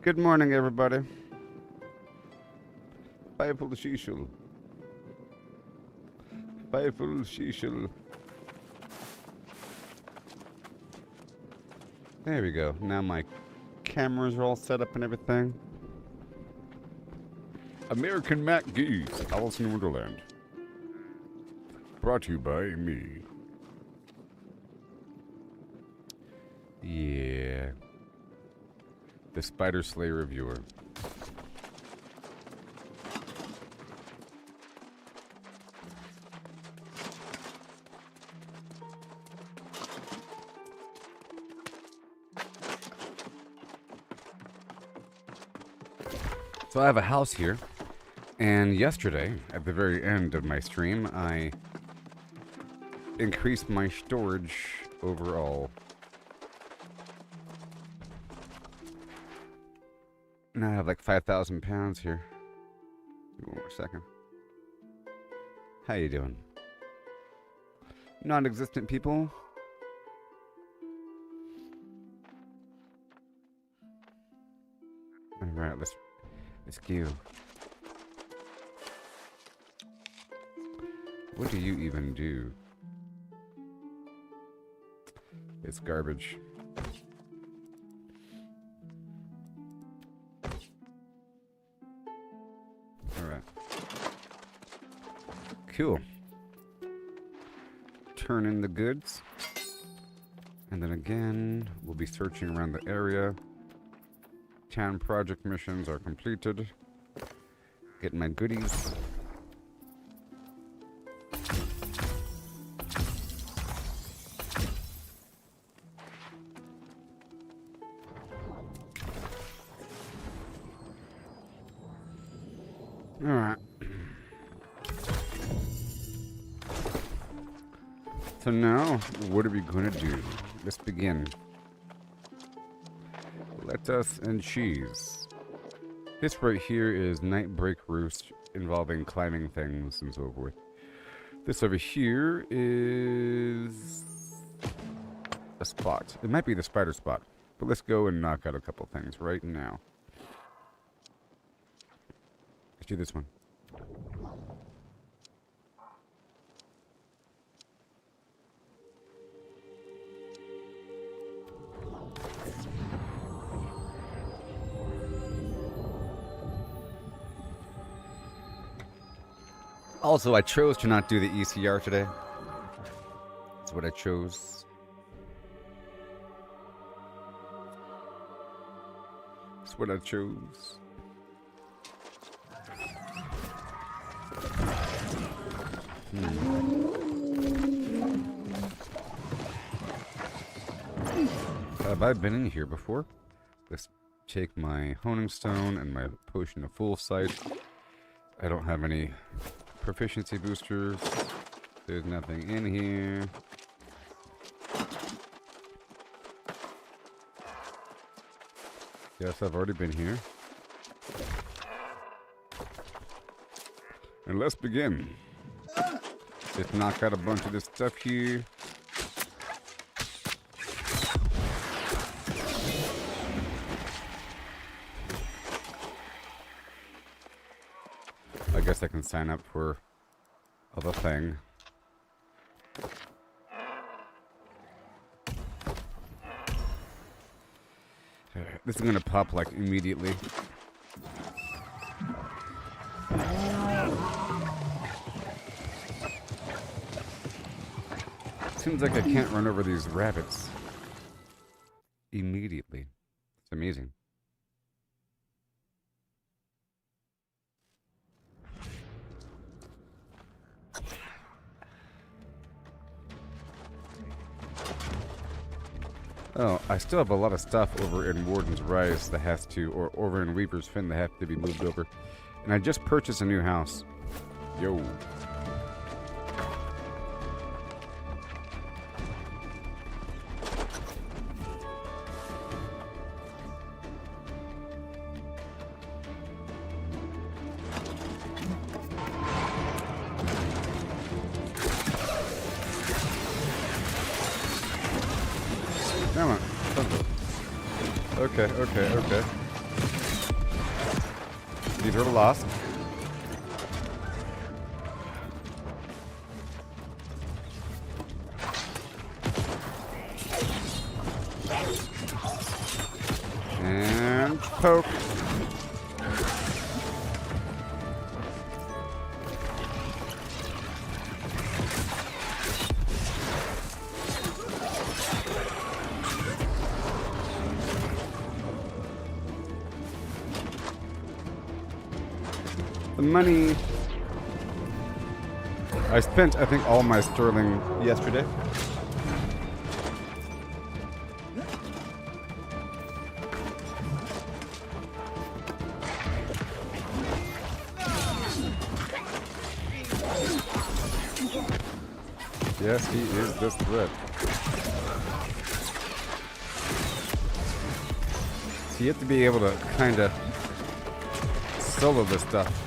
Good morning, everybody. Faithful Shishul. Faithful Shishul. There we go. Now my cameras are all set up and everything. American Matt Geese, Alice in Wonderland. Brought to you by me. Yeah. The Spider Slayer reviewer. So I have a house here, and yesterday, at the very end of my stream, I increased my storage overall. Now I have like 5,000 pounds here. One more second. How you doing? Non-existent people? Alright, let's queue. What do you even do? It's garbage. Alright. Cool. Turn in the goods. And then again, we'll be searching around the area. Town project missions are completed. Getting my goodies. Alright. So now, what are we going to do? Let's begin. Lettuce and cheese. This right here is Night Break Roost, involving climbing things and so forth. This over here is a spot. It might be the spider spot, but let's go and knock out a couple things right now. Let's do this one. Also, I chose to not do the ECR today. That's what I chose. That's what I chose. Have I been in here before? Let's take my honing stone and my potion of full sight. I don't have any proficiency boosters. There's nothing in here. Yes, I've already been here. And let's begin. Let's knock out a bunch of this stuff here. I guess I can sign up for other thing. This is gonna pop like immediately. Seems like I can't run over these rabbits immediately. It's amazing. Oh, I still have a lot of stuff over in Warden's Rise that has to, or over in Weaver's Fin that have to be moved over. And I just purchased a new house. Yo. Come on. Okay. These are lost. And poke. The money. I spent, I think, all my sterling yesterday. Yes, he is this threat. So you have to be able to kind of solo this stuff.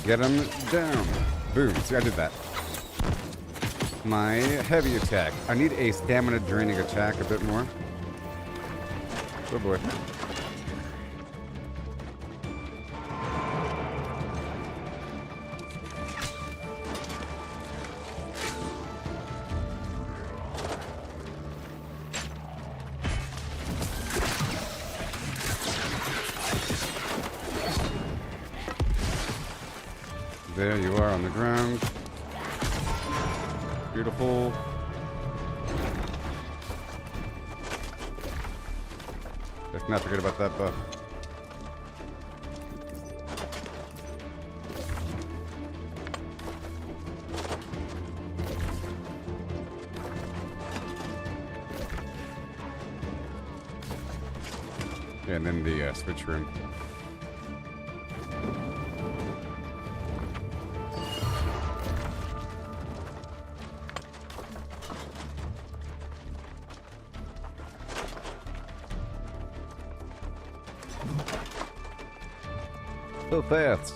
Get him down. Boom. See, I did that. My heavy attack. I need a stamina draining attack a bit more. Oh boy. There you are on the ground. Beautiful. Let's not forget about that buff. Yeah, and then the switch room. So fast.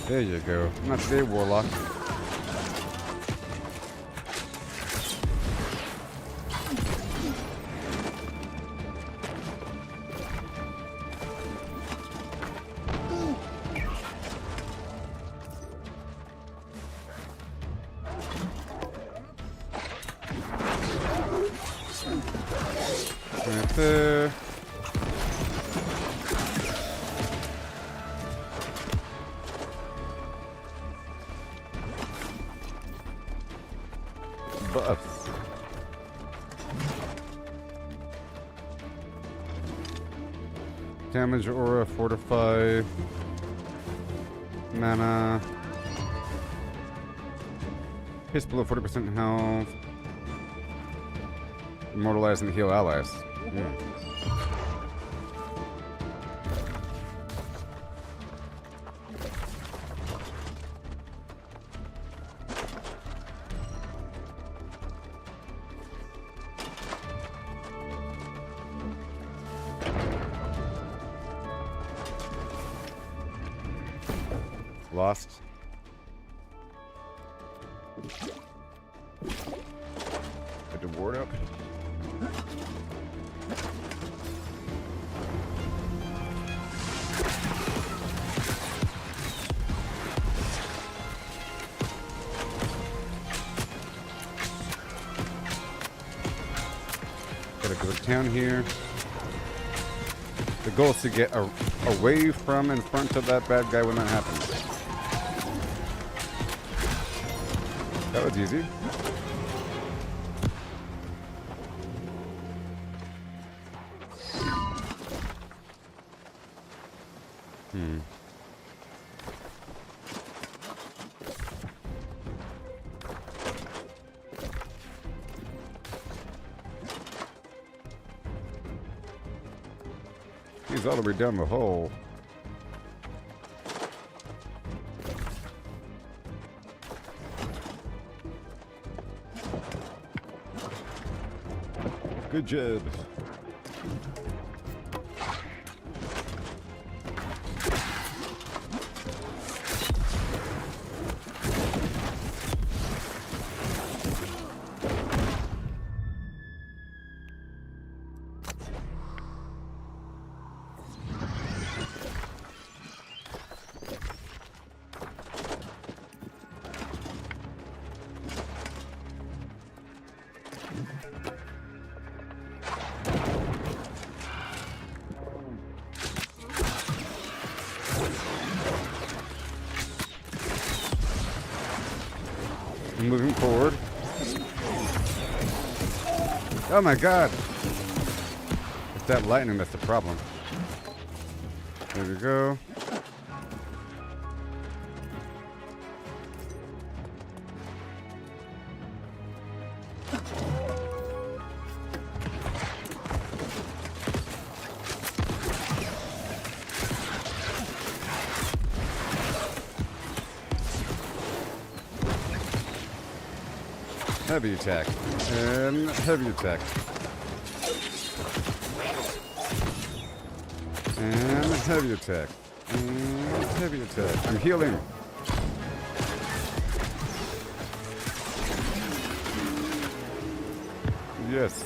There you go. Not today, Warlock. Right there. Buffs. Damage aura, fortify, mana. Hits below 40% health. Immortalize and heal allies. Lost. Had to ward up. Gotta go to town here. The goal is to get away from in front of that bad guy when that happens. That was easy. He's all the way down the hole. Good job. Moving forward. Oh my god! It's that lightning that's the problem. There we go. Heavy attack. And heavy attack. And heavy attack. And heavy attack. I'm healing. Yes.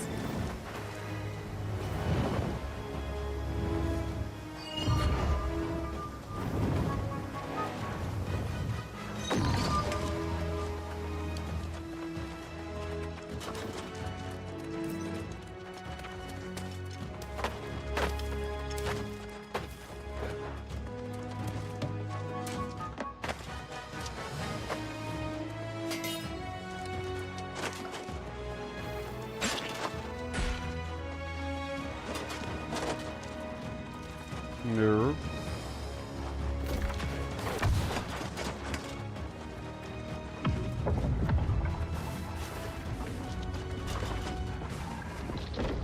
No.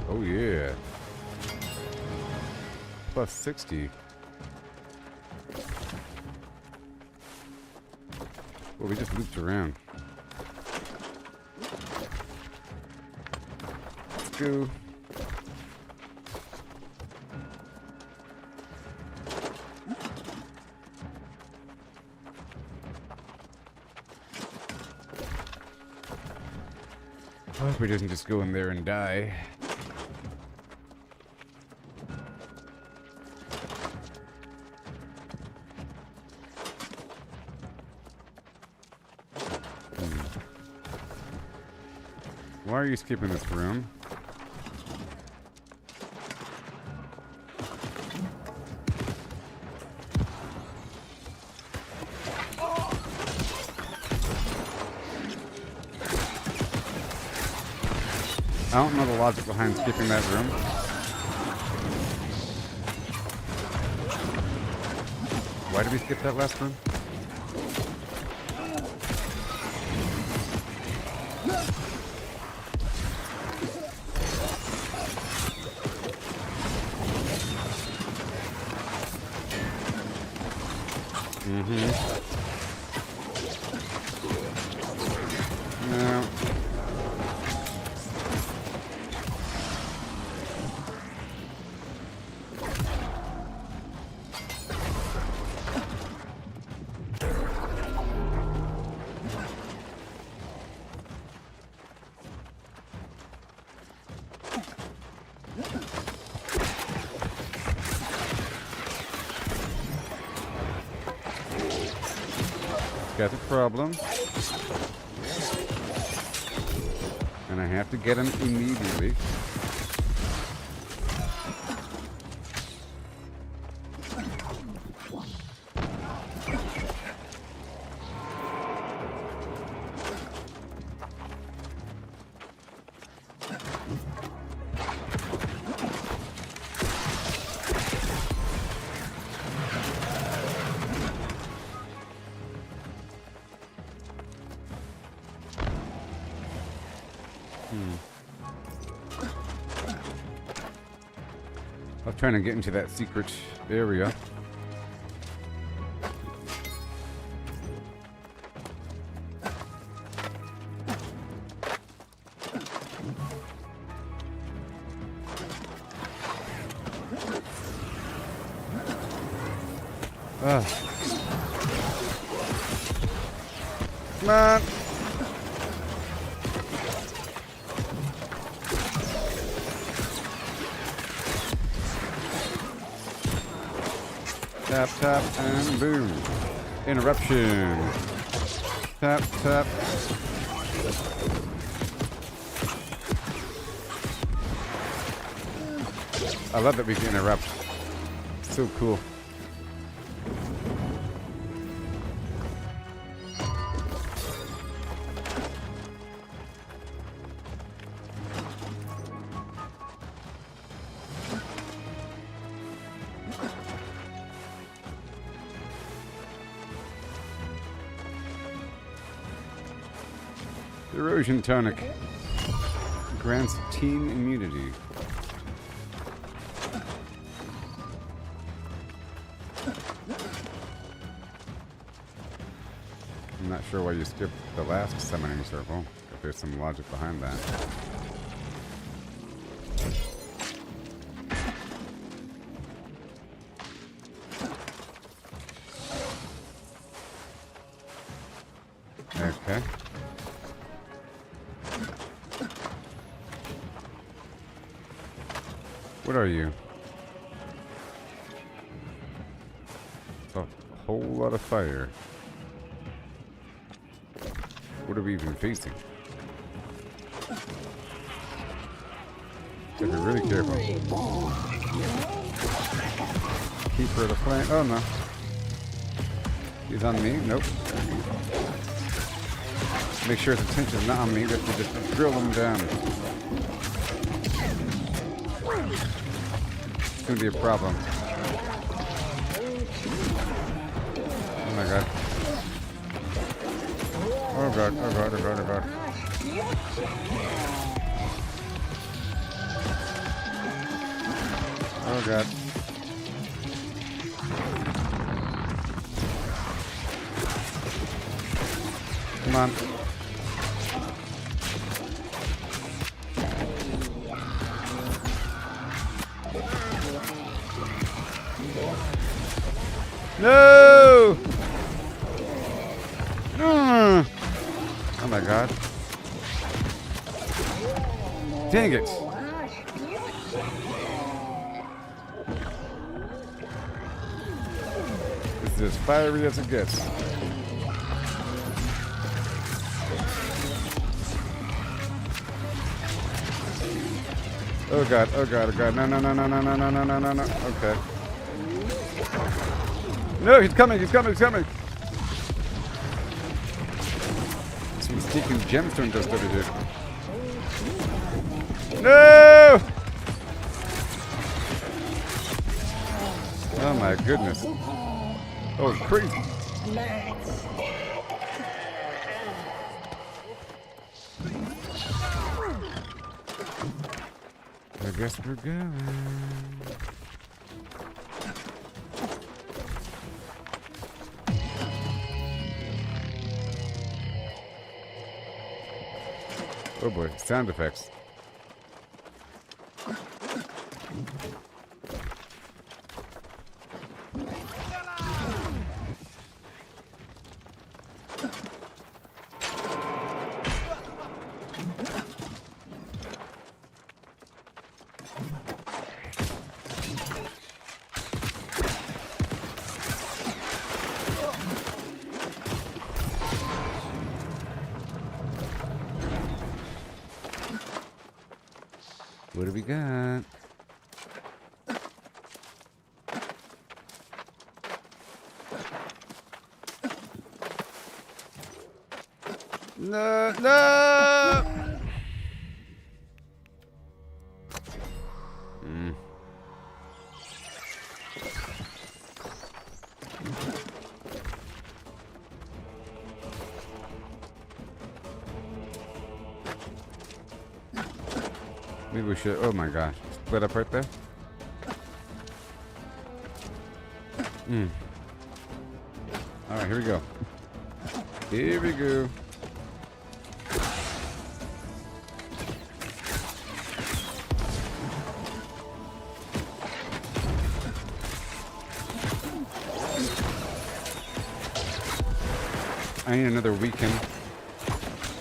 Oh yeah. Plus 60. Well, we just looped around. Let's go. I hope he doesn't just go in there and die. Why are you skipping this room? I don't know the logic behind skipping that room. Why did we skip that last room? No. Got the problem. And I have to get him immediately. I was trying to get into that secret area. Ugh. Come on. Tap, tap, and boom. Interruption. Tap, tap. I love that we can interrupt. So cool. Erosion tonic grants team immunity. I'm not sure why you skipped the last summoning circle, if there's some logic behind that. Okay. What are you? It's a whole lot of fire. What are we even facing? Gotta be really careful. Keeper of the flame. Oh no. He's on me? Nope. Make sure his attention's not on me. We have to just drill him down. It's gonna be a problem. Oh my god. Oh god, oh god, oh god, oh god. Oh god. Come on. No! Oh my god. Dang it. This is as fiery as it gets. Oh god, oh god, oh god. No, no, no, no, no, no, no, no, no, no, no. Okay. No, he's coming, he's coming, he's coming. Some sneaking gemstone dust over here. No! Oh my goodness. Oh, it's crazy. I guess we're going. Oh boy, sound effects. What do we got? No, no! Maybe we should. Oh my gosh. Split up right there. Alright, here we go. Here we go. I need another weaken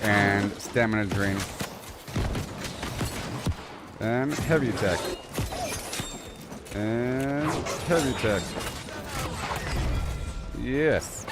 and stamina drain. And heavy attack. And heavy attack. Yes.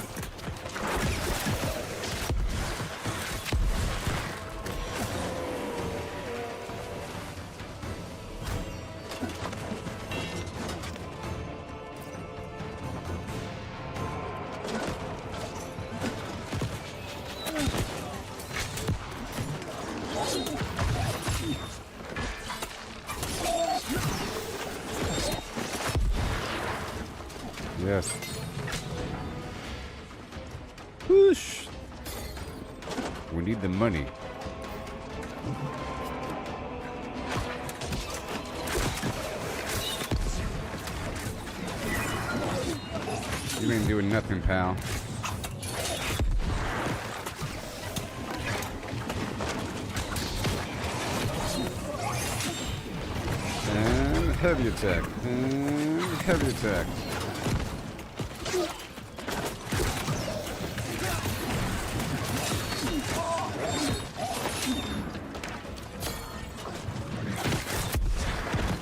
Yes. Whoosh. We need the money. You ain't doing nothing, pal. And heavy attack. And heavy attack.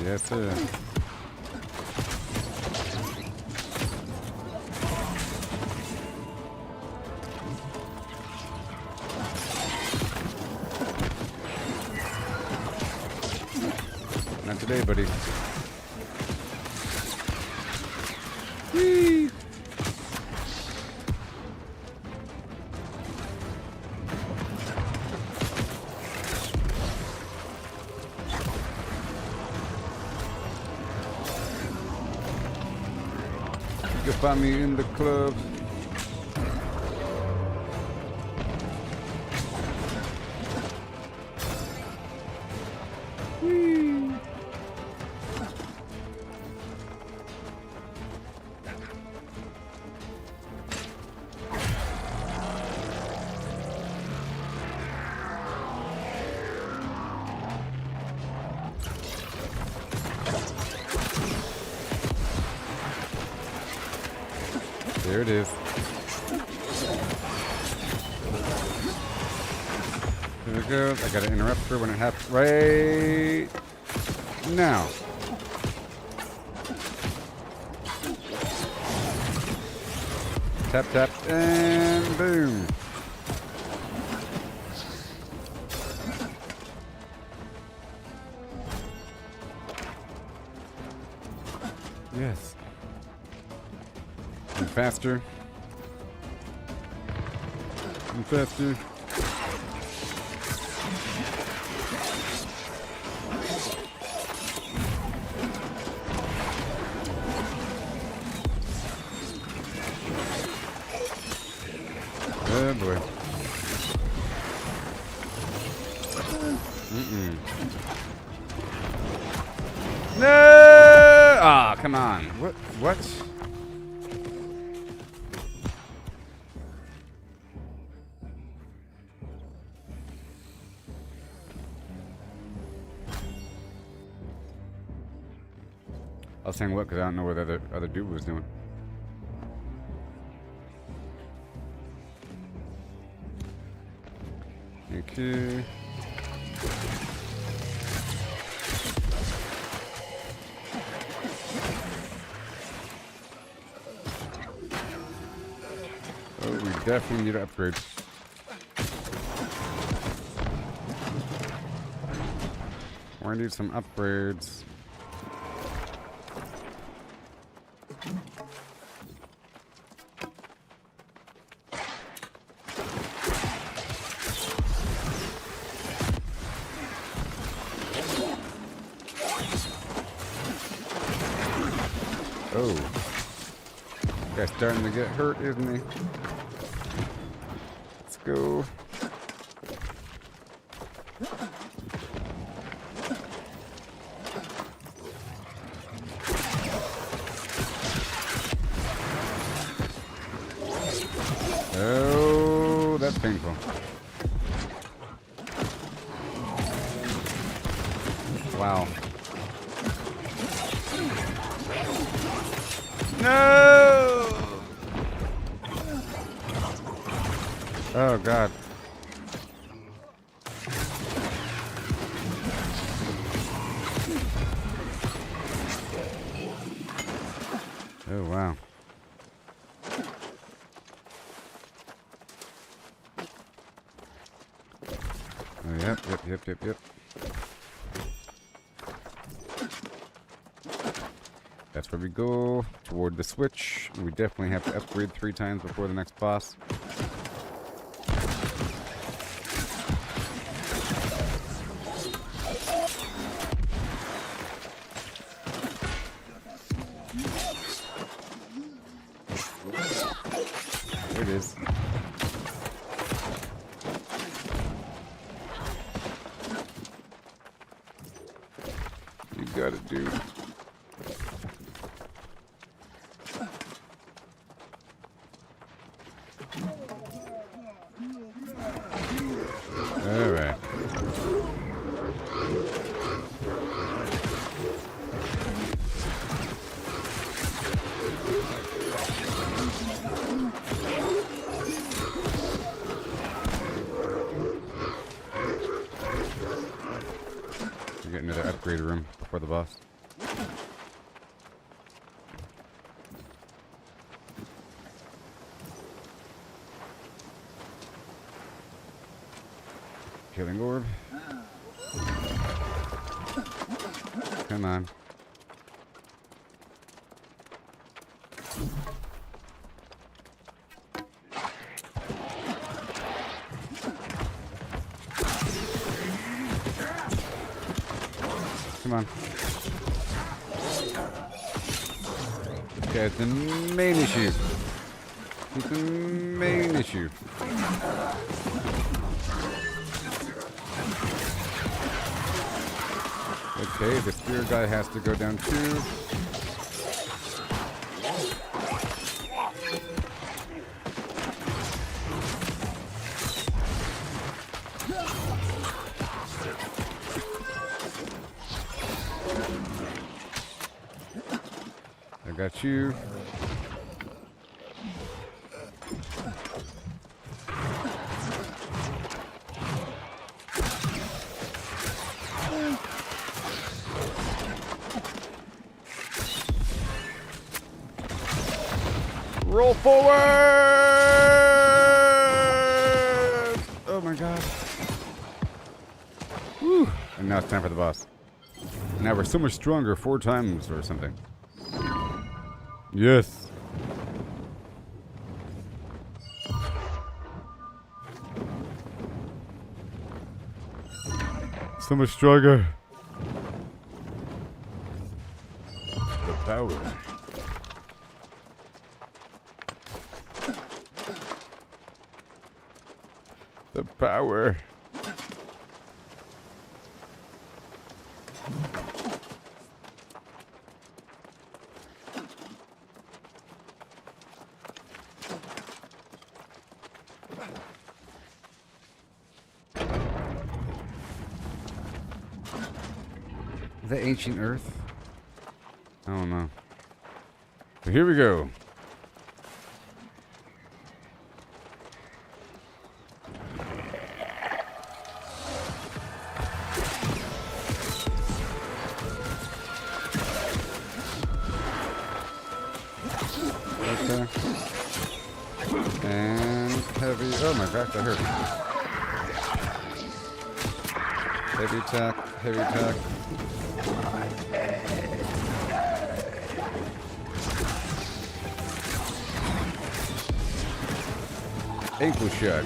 Yes, sir. Not today, buddy. Whee! You can find me in the club. Whee! There it is. Here it goes. I gotta interrupt her when it happens. Right now. Tap, tap, and boom. Yes. And faster. And faster. Oh boy. No! Ah, come on. What? What? I was saying what because I don't know what the other dude was doing. Okay. Oh, we definitely need upgrades. We're gonna need some upgrades. Oh. Guy's starting to get hurt, isn't he? Let's go. Oh, that's painful. Wow. No! Oh, God. Oh, wow. Oh, yep. That's where we go, toward the switch. We definitely have to upgrade 3 times before the next boss. There it is. You got it, dude. Alright. We're getting to the upgrade room before the boss. Healing orb. Come on. Come on. Okay, it's the main issue. It's the main issue. Okay, the spear guy has to go down too. I got you. Roll forward! Oh my god. Whew. And now it's time for the boss. Now we're so much stronger 4 times or something. Yes. So much stronger. The power. The power. The ancient Earth? I don't know. But here we go. Okay. And heavy. Oh my gosh, that hurt. Heavy attack, heavy attack. Ankle shot.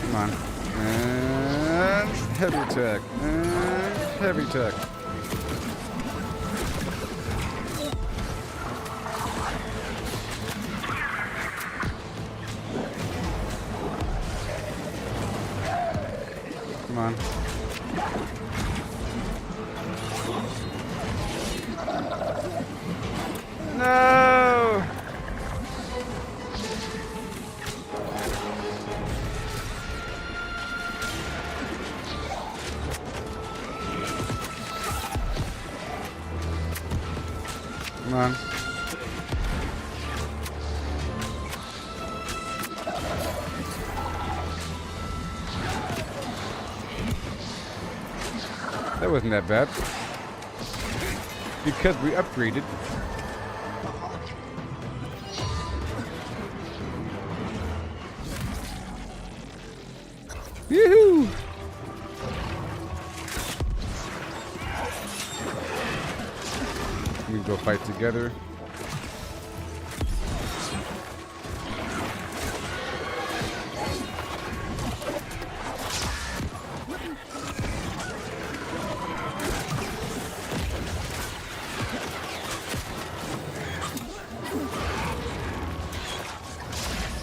Come on. And heavy attack. And heavy attack. Come on. No! Come on. That wasn't that bad. Because we upgraded. Yoo-hoo! We go fight together.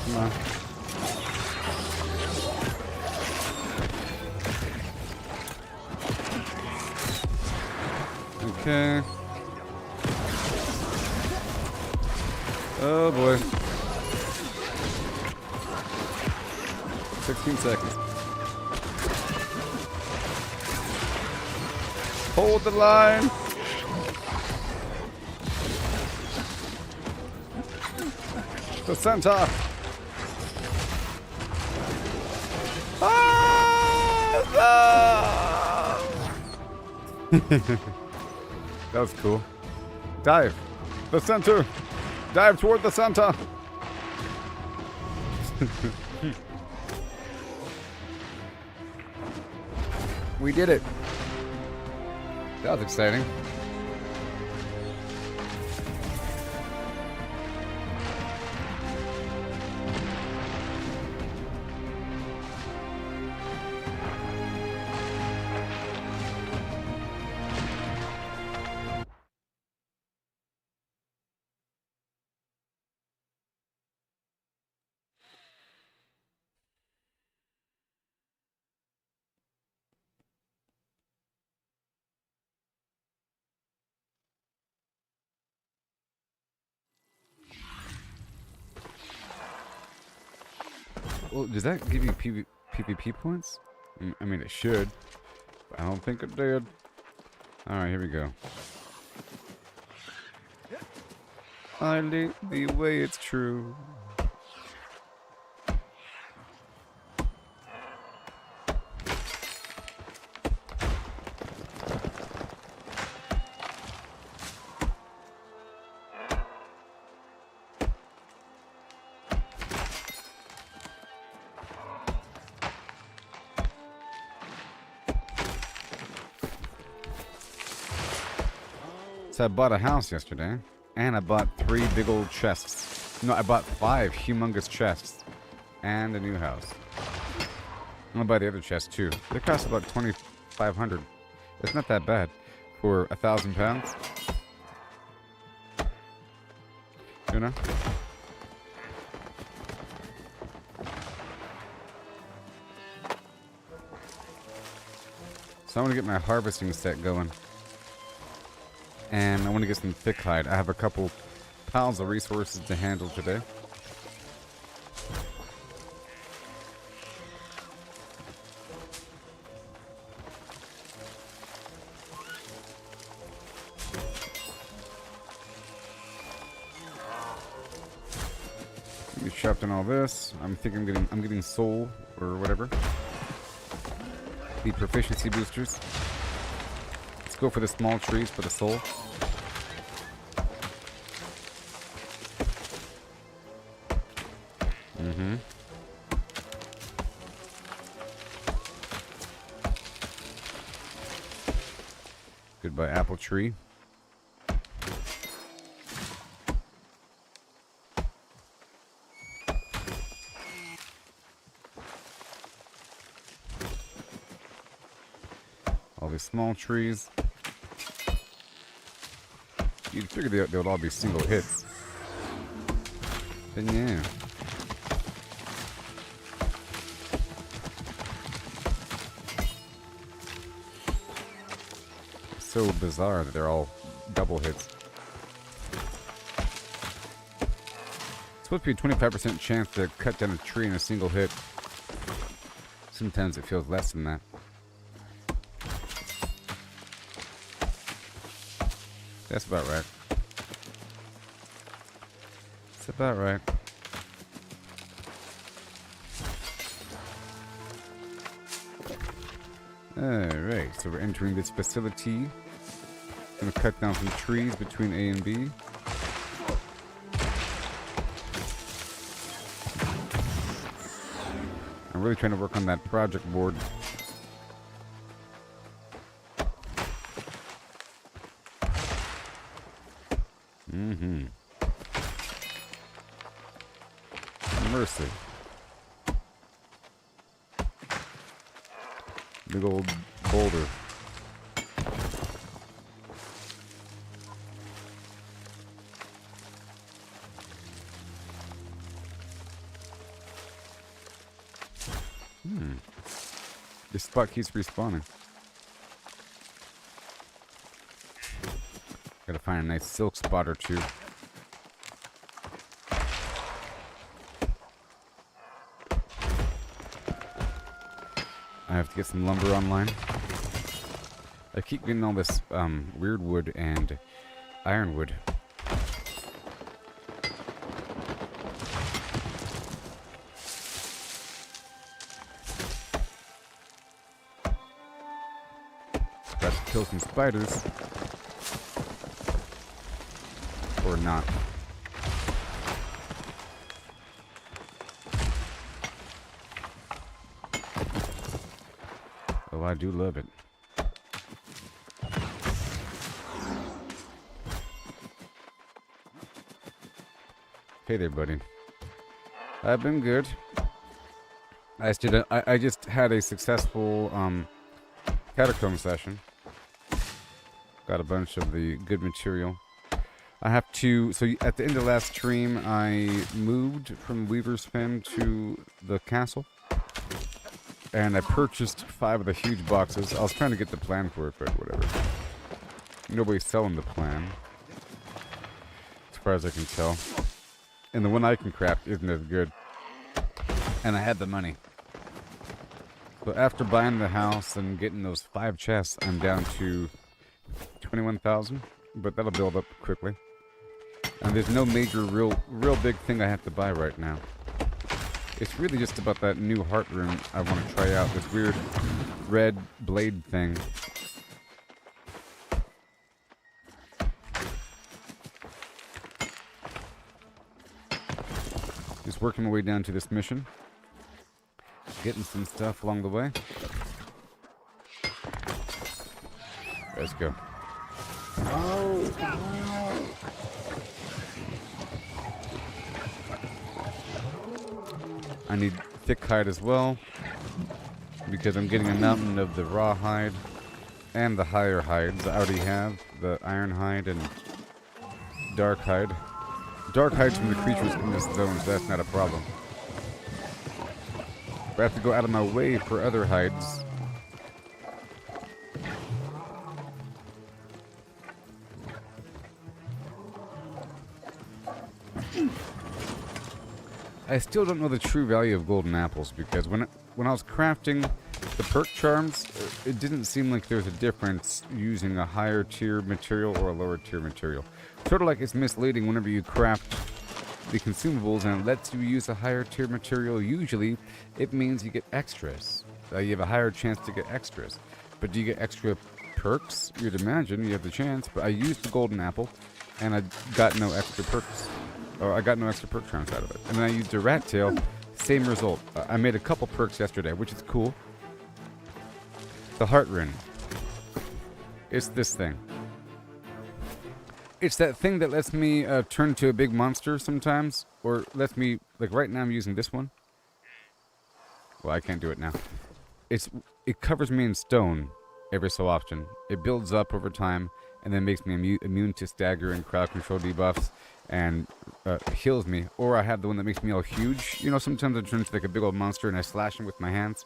Come on. Okay. Oh boy. 16 seconds. Hold the line. The center. Ah! That was cool. Dive. The center. Dive toward the center. We did it. That was exciting. Well, does that give you PvP points? I mean, it should. But I don't think it did. Alright, here we go. I live the way it's true. So I bought a house yesterday, and I bought 3 big old chests. No, I bought 5 humongous chests, and a new house. I'm gonna buy the other chest too. They cost about 2,500. It's not that bad for 1,000 pounds. You know. So I'm gonna get my harvesting set going. And I want to get some thick hide. I have a couple piles of resources to handle today. We chopped in all this. I'm thinking I'm getting soul or whatever. The proficiency boosters. Let's go for the small trees for the soul. Goodbye, apple tree. All these small trees. You'd figure they would all be single hits. Then yeah. So bizarre that they're all double hits. It's supposed to be a 25% chance to cut down a tree in a single hit. Sometimes it feels less than that. That's about right. That's about right. Alright, so we're entering this facility. Gonna cut down some trees between A and B. I'm really trying to work on that project board. Mm-hmm. Mercy. Big old boulder. This spot keeps respawning. Gotta find a nice silk spot or two. I have to get some lumber online. I keep getting all this weird wood and ironwood. Got to kill some spiders. Or not. Oh, I do love it. Hey there, buddy. I've been good. I just had a successful catacomb session. Got a bunch of the good material. I have to, so at the end of last stream, I moved from Weaver's Fen to the castle. And I purchased 5 of the huge boxes. I was trying to get the plan for it, but whatever. Nobody's selling the plan. As far as I can tell. And the one I can craft isn't as good. And I had the money. So after buying the house and getting those 5 chests, I'm down to 21,000. But that'll build up quickly. And there's no major, real big thing I have to buy right now. It's really just about that new heart rune I want to try out. This weird red blade thing. Just working my way down to this mission. Getting some stuff along the way. Let's go. I need thick hide as well, because I'm getting a mountain of the raw hide and the higher hides. I already have the iron hide and dark hide. Dark hides from the creatures in this zone, so that's not a problem. But I have to go out of my way for other hides. I still don't know the true value of golden apples, because when I was crafting the perk charms, it didn't seem like there was a difference using a higher tier material or a lower tier material. Sort of like it's misleading whenever you craft the consumables and it lets you use a higher tier material. Usually it means you get extras. You have a higher chance to get extras. But do you get extra perks? You'd imagine you have the chance, but I used the golden apple and I got no extra perks. Or I got no extra perk charms out of it. And then I used a rat tail, same result. I made a couple perks yesterday, which is cool. The heart rune. It's this thing. It's that thing that lets me turn to a big monster sometimes. Or lets me, like right now I'm using this one. Well, I can't do it now. It covers me in stone every so often. It builds up over time and then makes me immune to stagger and crowd control debuffs. And heals me. Or I have the one that makes me all huge. You know, sometimes I turn into like a big old monster and I slash him with my hands.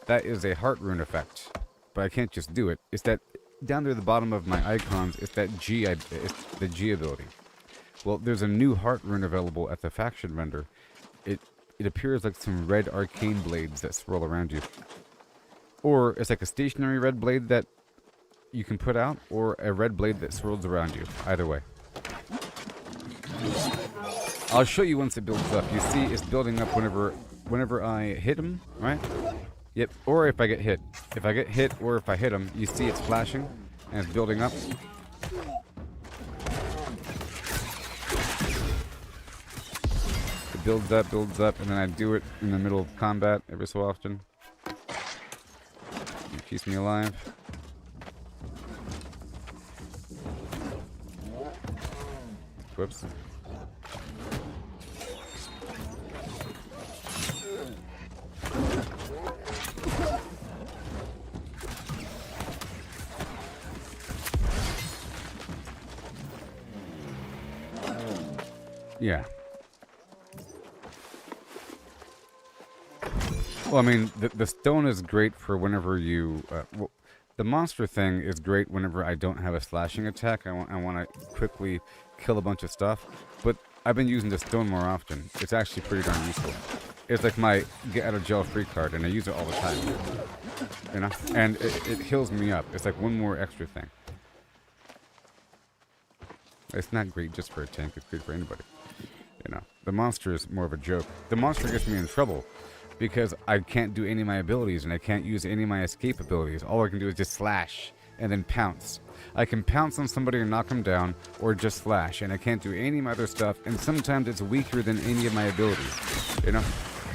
That is a heart rune effect. But I can't just do it. It's that, down there at the bottom of my icons, it's that G, it's the G ability. Well, there's a new heart rune available at the faction render. It appears like some red arcane blades that swirl around you. Or it's like a stationary red blade that you can put out, or a red blade that swirls around you. Either way. I'll show you once it builds up. You see it's building up whenever I hit him, right? Yep, or if I get hit. If I get hit or if I hit him, you see it's flashing and it's building up. It builds up, and then I do it in the middle of combat every so often. It keeps me alive. Whoops. Yeah. Well, I mean, the stone is great for whenever you... well, the monster thing is great whenever I don't have a slashing attack. I want to quickly kill a bunch of stuff. But I've been using the stone more often. It's actually pretty darn useful. It's like my get out of jail free card, and I use it all the time. You know? And it heals me up. It's like one more extra thing. It's not great just for a tank. It's great for anybody. You know, the monster is more of a joke. The monster gets me in trouble because I can't do any of my abilities and I can't use any of my escape abilities. All I can do is just slash and then pounce. I can pounce on somebody and knock them down or just slash, and I can't do any of my other stuff, and sometimes it's weaker than any of my abilities, you know?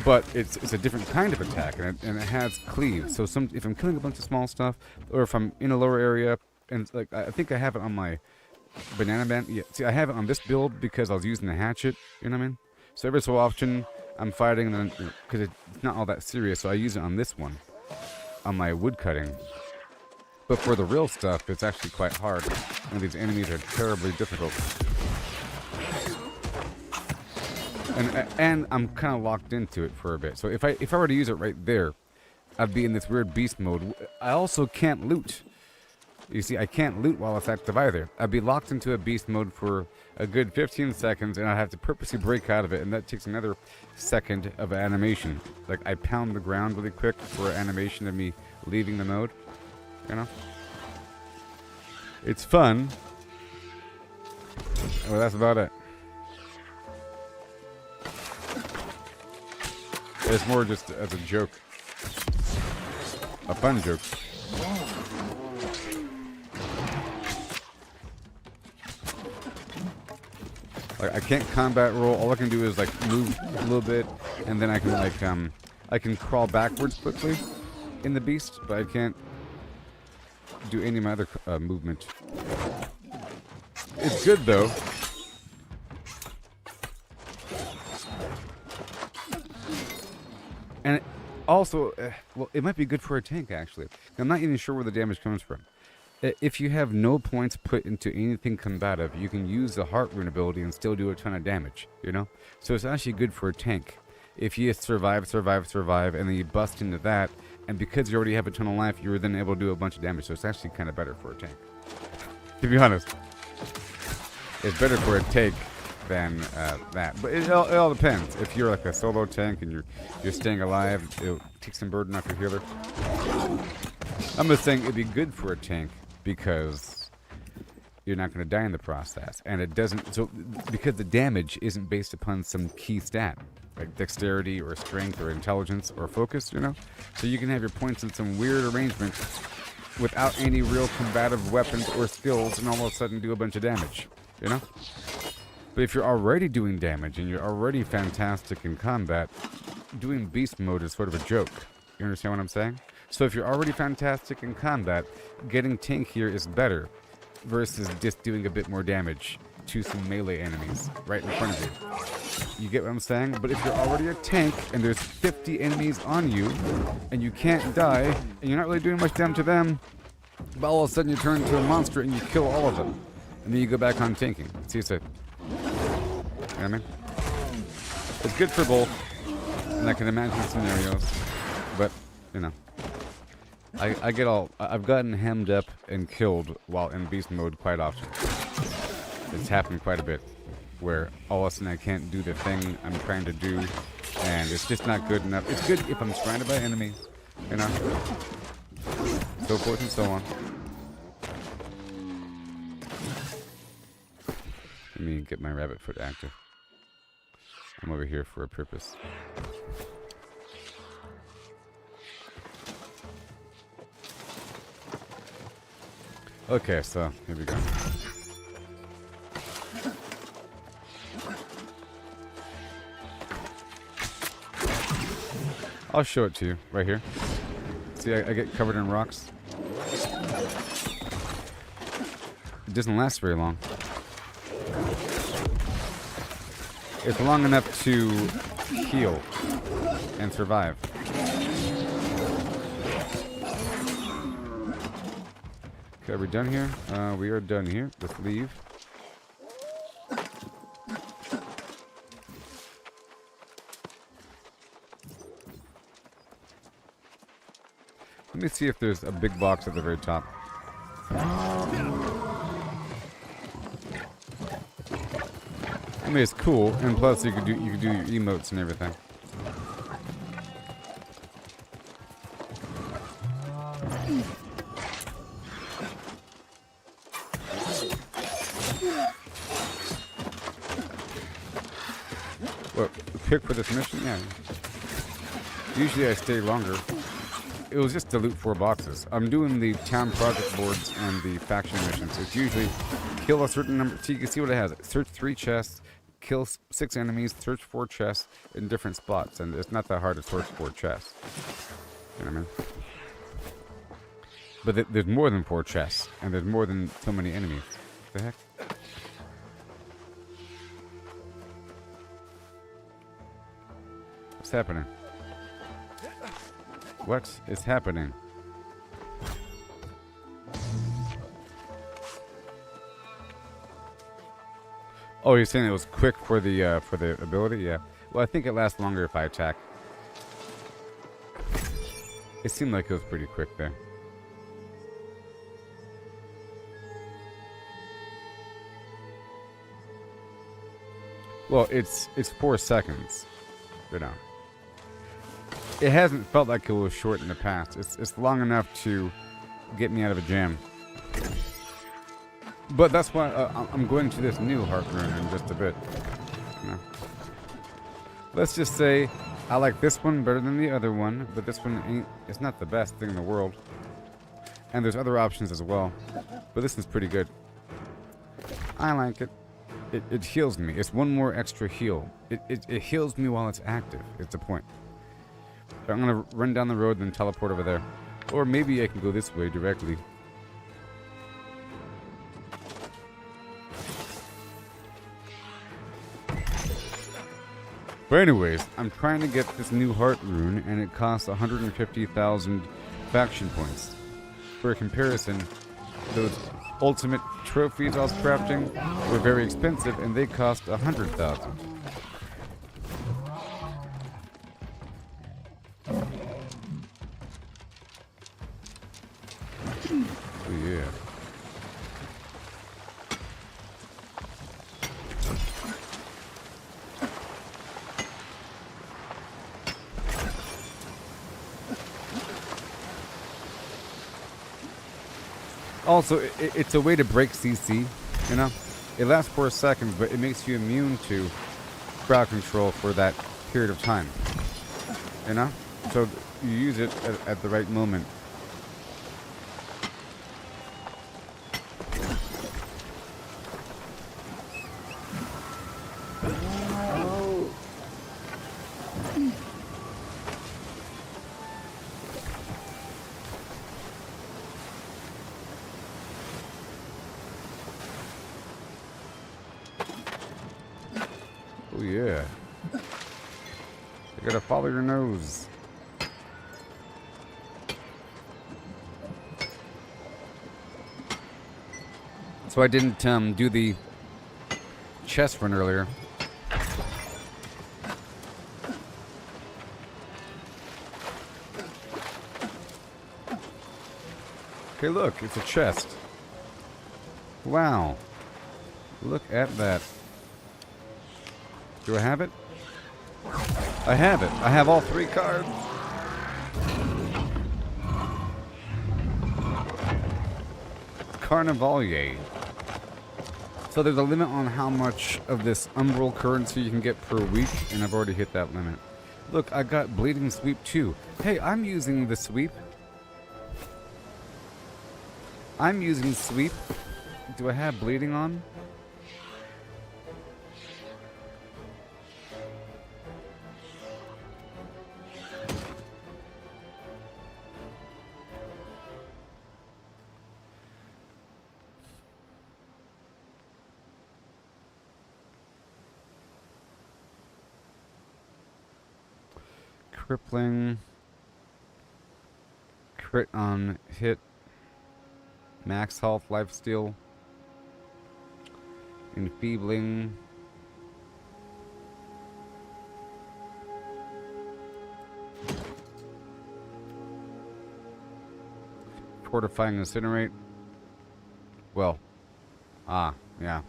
But it's a different kind of attack, and it has cleave. So if I'm killing a bunch of small stuff, or if I'm in a lower area, and like I think I have it on my banana band. Yeah, see, I have it on this build because I was using the hatchet. You know what I mean? So every so often I'm fighting, and then because it's not all that serious, so I use it on this one, on my wood cutting. But for the real stuff, it's actually quite hard, and these enemies are terribly difficult. And I'm kind of locked into it for a bit. So if I were to use it right there, I'd be in this weird beast mode. I also can't loot. You see, I can't loot while it's active either. I'd be locked into a beast mode for a good 15 seconds, and I'd have to purposely break out of it, and that takes another second of animation. Like, I pound the ground really quick for animation of me leaving the mode. You know? It's fun. Well, that's about it. It's more just as a joke. A fun joke. Like, I can't combat roll. All I can do is like move a little bit, and then I can like I can crawl backwards quickly in the beast, but I can't do any of my other movement. It's good though. And it also, well, it might be good for a tank actually. I'm not even sure where the damage comes from. If you have no points put into anything combative, you can use the Heart Rune ability and still do a ton of damage, you know? So it's actually good for a tank. If you survive, and then you bust into that, and because you already have a ton of life, you're then able to do a bunch of damage, so it's actually kind of better for a tank. To be honest. It's better for a tank than that. But it all depends. If you're like a solo tank and you're staying alive, it'll take some burden off your healer. I'm just saying it'd be good for a tank, because you're not going to die in the process, and it doesn't. So because the damage isn't based upon some key stat like dexterity or strength or intelligence or focus, you know. So you can have your points in some weird arrangement without any real combative weapons or skills, and all of a sudden do a bunch of damage, you know. But if you're already doing damage and you're already fantastic in combat, doing beast mode is sort of a joke. You understand what I'm saying? So if you're already fantastic in combat, getting tank here is better versus just doing a bit more damage to some melee enemies right in front of you. You get what I'm saying? But if you're already a tank and there's 50 enemies on you and you can't die and you're not really doing much damage to them, but all of a sudden you turn into a monster and you kill all of them. And then you go back on tanking. See, so, you know what I mean? It's good for both, and I can imagine scenarios, but, you know. I've gotten hemmed up and killed while in beast mode quite often. It's happened quite a bit, where all of a sudden I can't do the thing I'm trying to do, and it's just not good enough. It's good if I'm surrounded by enemies, you know, so forth and so on. Let me get my rabbit foot active. I'm over here for a purpose. Okay, so here we go. I'll show it to you right here. See, I get covered in rocks. It doesn't last very long. It's long enough to heal and survive. Okay, are we done here? We are done here. Let's leave. Let me see if there's a big box at the very top. I mean, it's cool, and plus you could do your emotes and everything. What, pick for this mission? Yeah. Usually I stay longer. It was just to loot 4 boxes. I'm doing the town project boards and the faction missions. It's usually kill a certain number. So you can see what it has. Search 3 chests, kill 6 enemies, search 4 chests in different spots. And it's not that hard to search 4 chests. You know what I mean? But there's more than 4 chests. And there's more than so many enemies. What the heck? What's happening? What is happening? Oh, you're saying it was quick for the ability? Yeah. Well, I think it lasts longer if I attack. It seemed like it was pretty quick there. Well, it's 4 seconds. You know. It hasn't felt like it was short in the past. It's long enough to get me out of a jam. But that's why I'm going to this new heart rune in just a bit. You know. Let's just say I like this one better than the other one, but this one ain't. It's not the best thing in the world. And there's other options as well, but this is pretty good. I like it. It heals me. It's one more extra heal. It heals me while it's active. It's the point. I'm gonna run down the road and then teleport over there. Or maybe I can go this way directly. But anyways, I'm trying to get this new heart rune and it costs 150,000 faction points. For a comparison, those ultimate trophies I was crafting were very expensive and they cost 100,000. Yeah. Also, it's a way to break CC, you know? It lasts for a second, but it makes you immune to crowd control for that period of time. You know? So you use it at the right moment. Oh yeah. You gotta follow your nose. So I didn't do the chest run earlier. Okay, look, it's a chest. Wow. Look at that. Do I have it? I have it. I have all 3 cards. Carnivalier. So there's a limit on how much of this umbral currency you can get per week, and I've already hit that limit. Look, I got bleeding sweep too. Hey, I'm using the sweep. I'm using sweep. Do I have bleeding on? Crippling. Crit on hit. Max health, lifesteal. Enfeebling. Fortifying incinerate. Well. Yeah.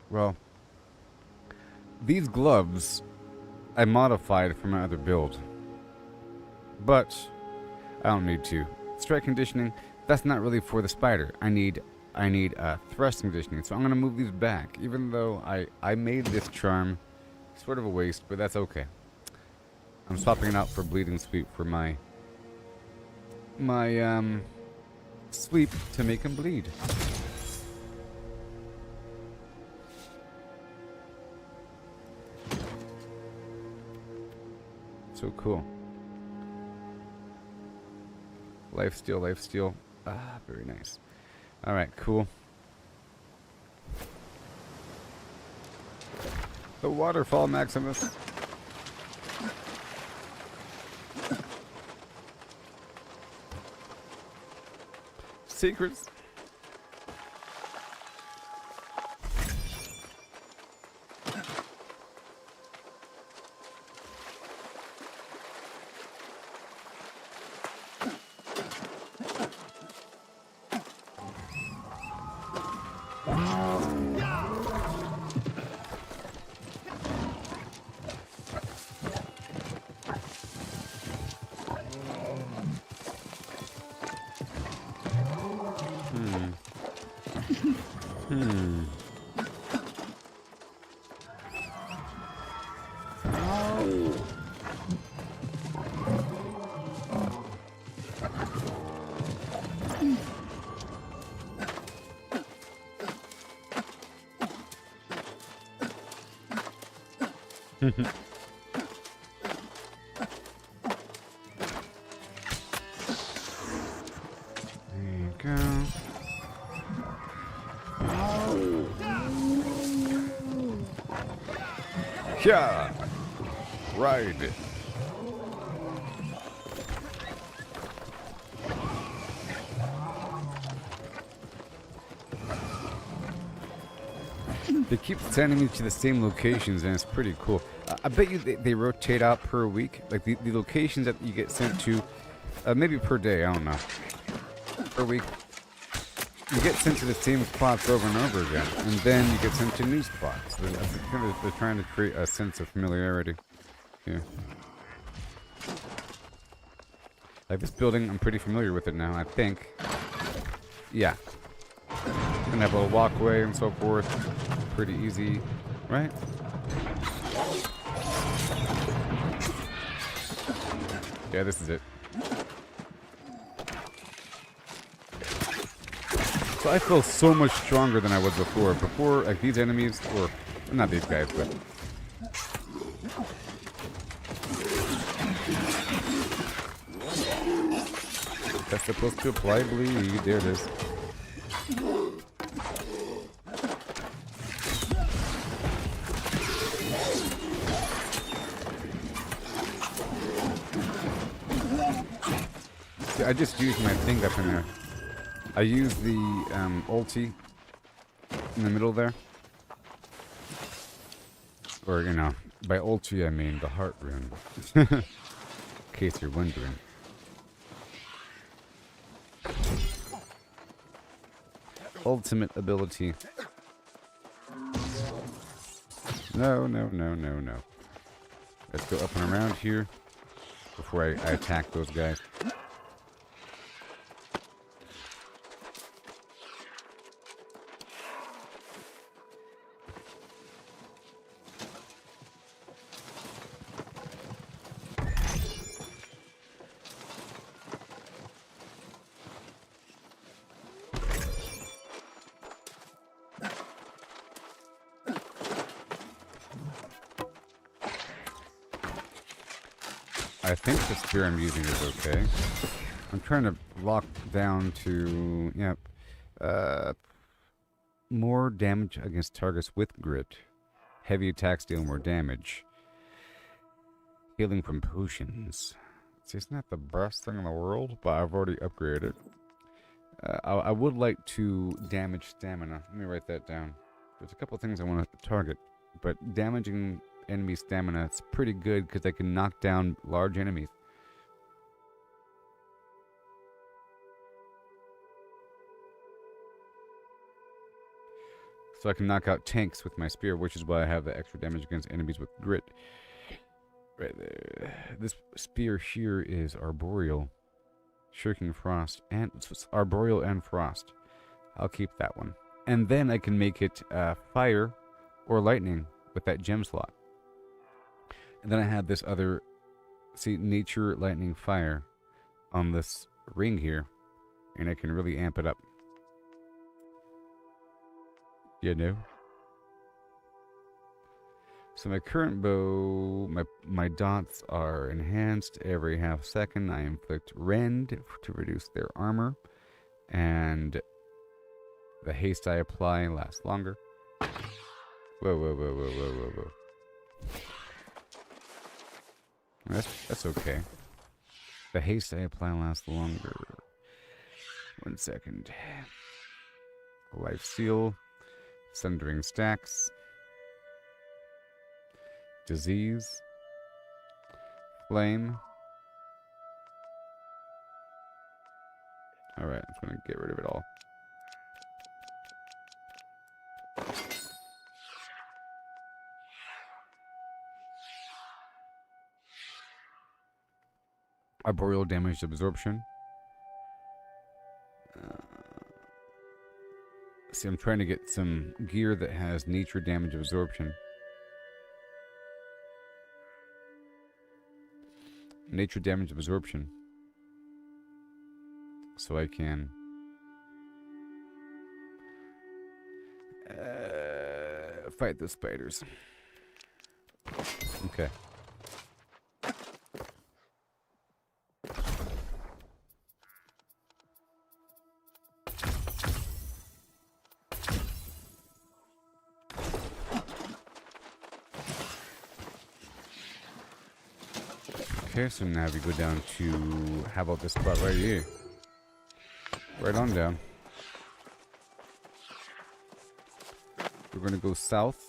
Well, these gloves I modified for my other build, but I don't need to. Strike conditioning, that's not really for the spider. I need thrust conditioning, so I'm gonna move these back. Even though I made this charm sort of a waste, but that's okay. I'm swapping it out for bleeding sweep for my sweep to make him bleed. So cool. Lifesteal. Ah, very nice. Alright, cool. The waterfall, Maximus. Secrets. There you go. Yeah. Ride. They keep sending me to the same locations, and it's pretty cool. I bet you they rotate out per week. Like the locations that you get sent to, maybe per day, I don't know. Per week. You get sent to the same spots over and over again, and then you get sent to new spots. They're trying to create a sense of familiarity here. Like this building, I'm pretty familiar with it now, I think. Yeah. Gonna have a walkway and so forth. Pretty easy, right? Yeah, this is it. So I feel so much stronger than I was before. Before, like these enemies, or not these guys, but that's supposed to apply bleed. There it is. See, I just used my thing up in there. I used the ulti in the middle there. Or, you know, by ulti I mean the heart rune. In case you're wondering. ultimate ability. No. Let's go up and around here before I attack those guys. I think the spear I'm using is okay. I'm trying to lock down to, yep, more damage against targets with grit. Heavy attacks deal more damage. Healing from potions. See, it's not the best thing in the world, but I've already upgraded it. I would like to damage stamina. Let me write that down. There's a couple things I want to target, but damaging enemy stamina, it's pretty good because I can knock down large enemies. So I can knock out tanks with my spear, which is why I have the extra damage against enemies with grit. Right there. This spear here is arboreal. Shirking frost. And it's arboreal and frost. I'll keep that one. And then I can make it fire or lightning with that gem slot. And then I have this other, see, nature, lightning, fire on this ring here. And I can really amp it up. You know? So my current bow, my dots are enhanced every half second. I inflict rend to reduce their armor. And the haste I apply lasts longer. Whoa. That's okay. The haste I apply lasts longer. 1 second. Life seal. Sundering stacks. Disease. Flame. Alright, I'm just gonna get rid of it all. Arboreal damage absorption. See, I'm trying to get some gear that has nature damage absorption. Nature damage absorption. So I can fight the spiders. Okay. Okay, so now we go down to, how about this spot right here? Right on down. We're gonna go south.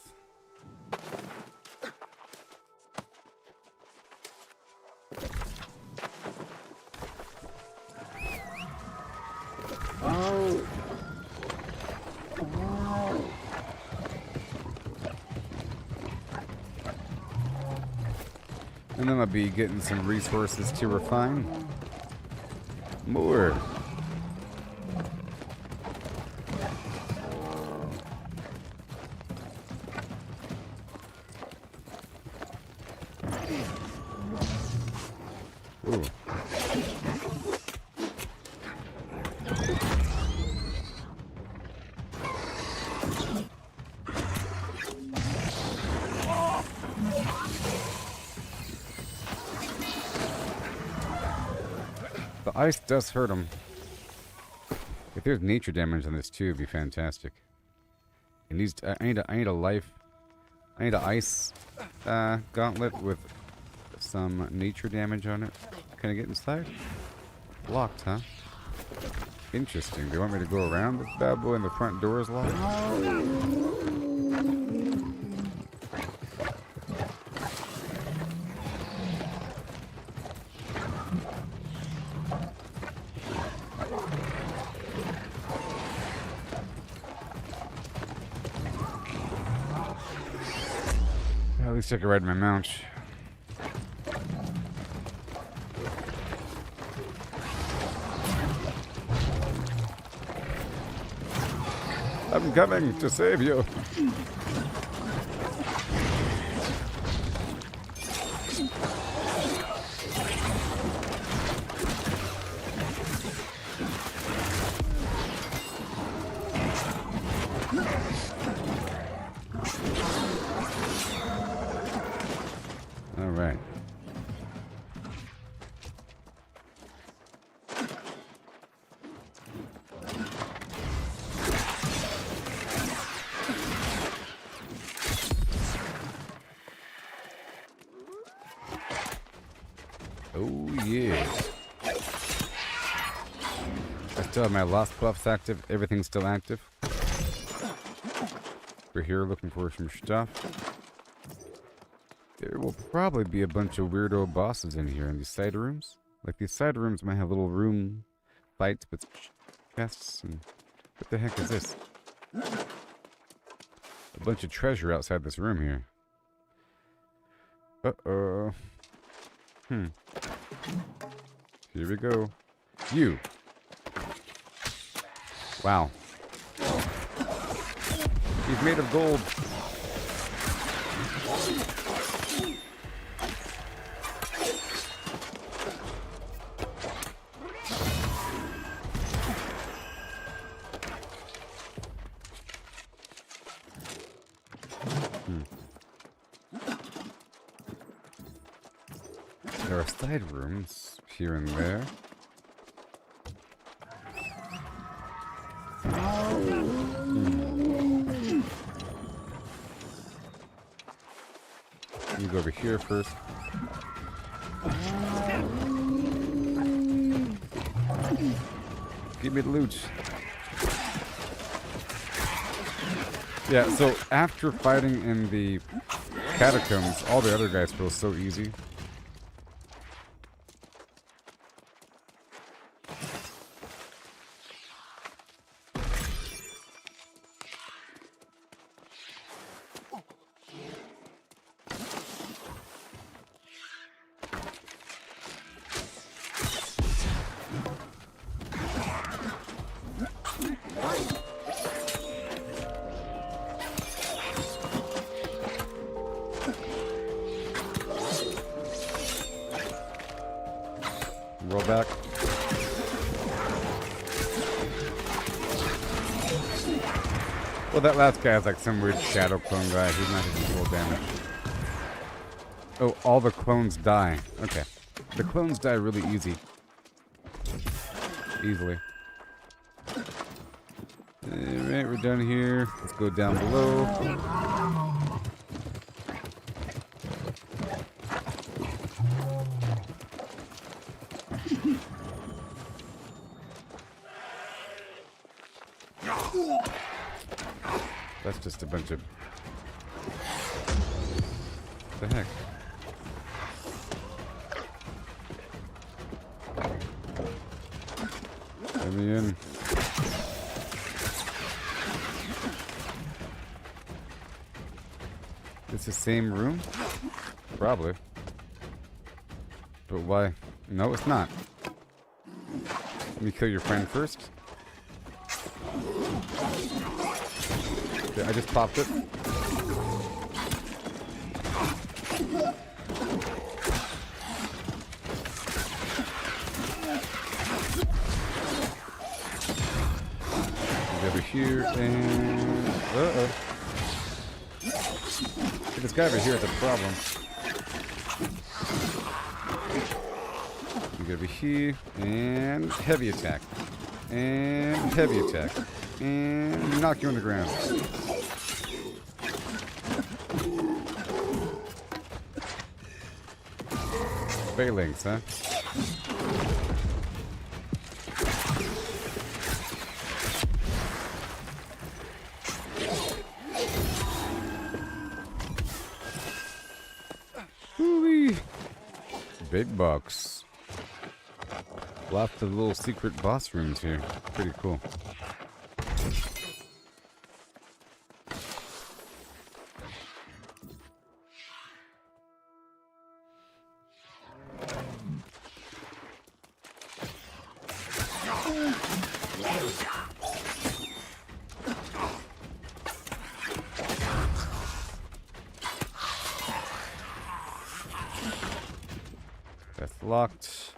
And then I'll be getting some resources to refine. More. Ooh. The ice does hurt him. If there's nature damage on this too, it'd be fantastic. It needs. I need a life. I need an ice gauntlet with some nature damage on it. Can I get inside? Locked, huh? Interesting. They want me to go around this bad boy and the front door is locked? least I can ride my mount. I'm coming to save you. All right. Oh yeah. I still have my lost buffs active. Everything's still active. We're here looking for some stuff. There will probably be a bunch of weirdo bosses in here in these side rooms. Like these side rooms might have little room fights with chests and... What the heck is this? A bunch of treasure outside this room here. Uh-oh. Here we go. You. Wow. He's made of gold. There are side rooms here and there. Let me go over here first. Give me the loot. Yeah, so after fighting in the catacombs, all the other guys feel so easy. Roll back. Well, that last guy is like some weird shadow clone guy. He's not taking full damage. Oh, all the clones die. Okay. The clones die really easily. Alright, we're done here. Let's go down below. That's just a bunch of... What the heck? Let me in. It's the same room? Probably. But why? No, it's not. Let me kill your friend first. I just popped it. Over here and this guy over here is a problem. You go over here and heavy attack. And heavy attack. And knock you on the ground. Phalanx, huh? Woo-wee. Big box. Lots of little secret boss rooms here. Pretty cool. locked.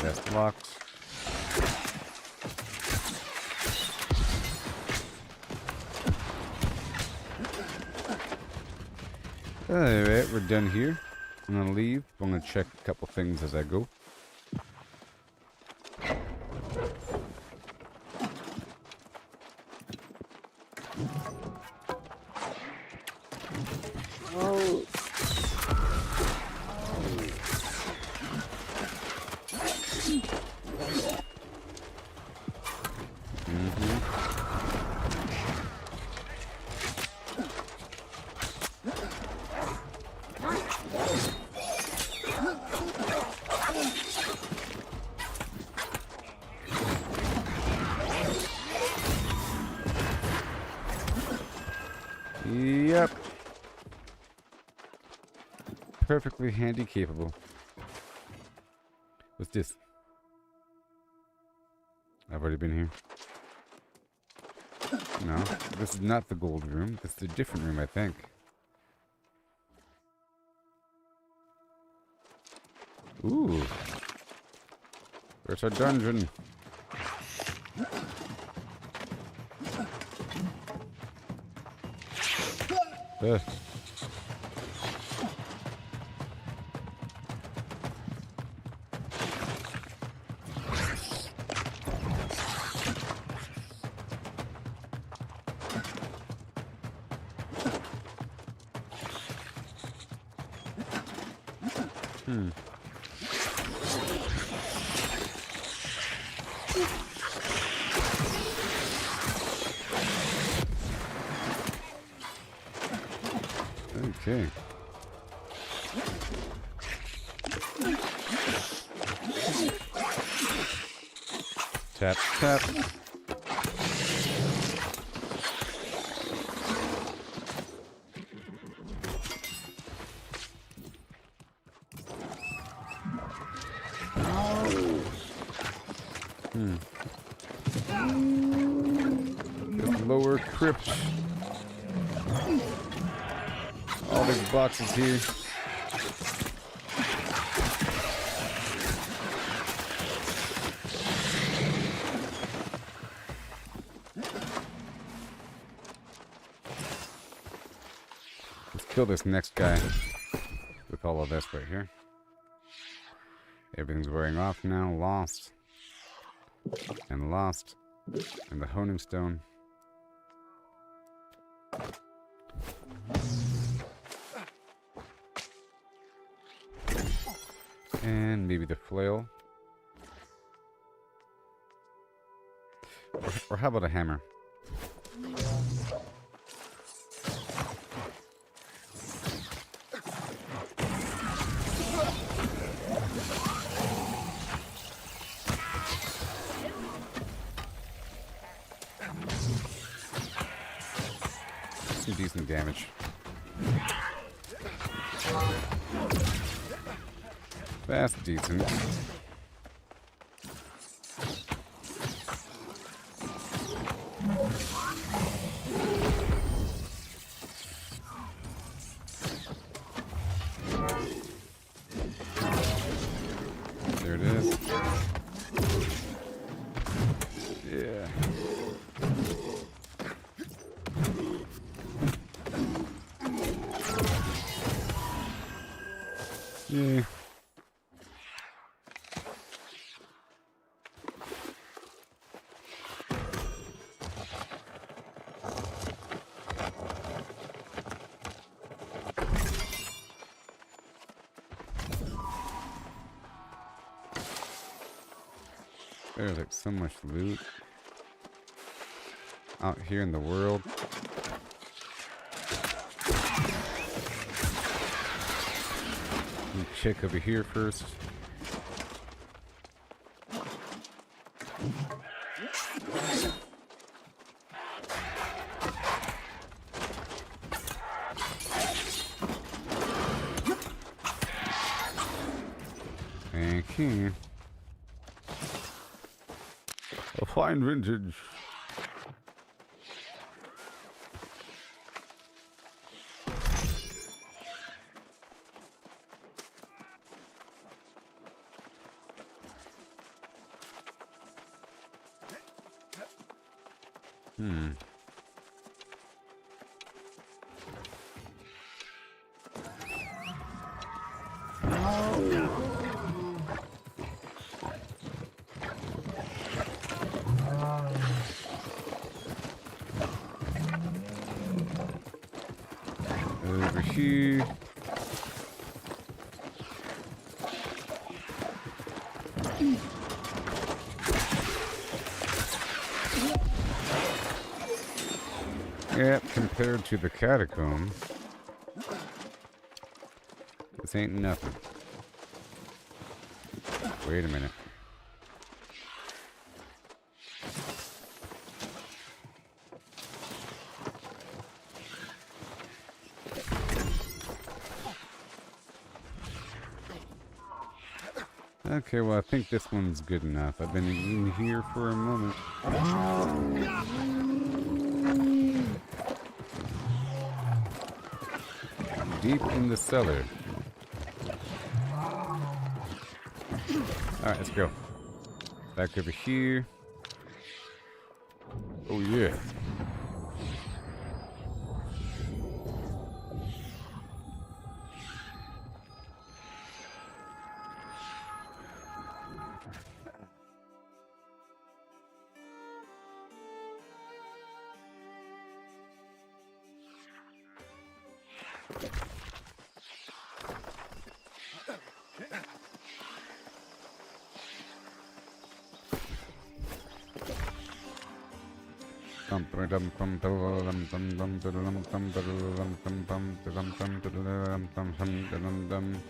That's locked. Alright, we're done here. I'm gonna leave. I'm gonna check a couple things as I go. Yep. Perfectly handy capable. What's this? I've already been here. No, this is not the gold room. This is a different room, I think. Ooh. Where's our dungeon? Ugh. Okay. Tap, tap. This lower crypt. All these boxes here. Let's kill this next guy with all of this right here. Everything's wearing off now. Lost. And lost. And the honing stone. And maybe the flail. Or how about a hammer? Some decent damage. That's decent. There it is. Yeah. Yeah. There's like so much loot out here in the world. Let me check over here first. Thank you. A fine vintage. Over here. Yep, compared to the catacomb, this ain't nothing. Wait a minute. Okay, well, I think this one's good enough. I've been in here for a moment. Deep in the cellar. Alright, let's go. Back over here. Oh, yeah.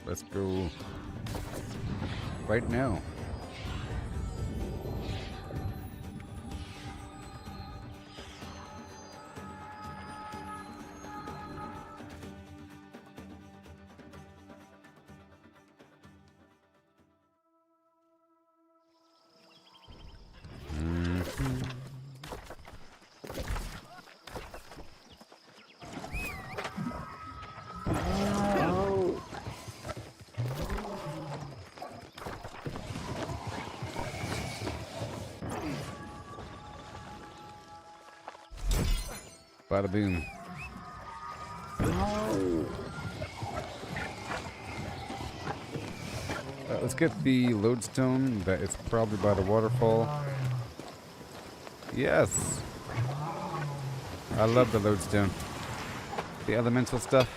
Let's go right now. Bada boom. Let's get the lodestone. That it's probably by the waterfall. Yes. I love the lodestone. The elemental stuff.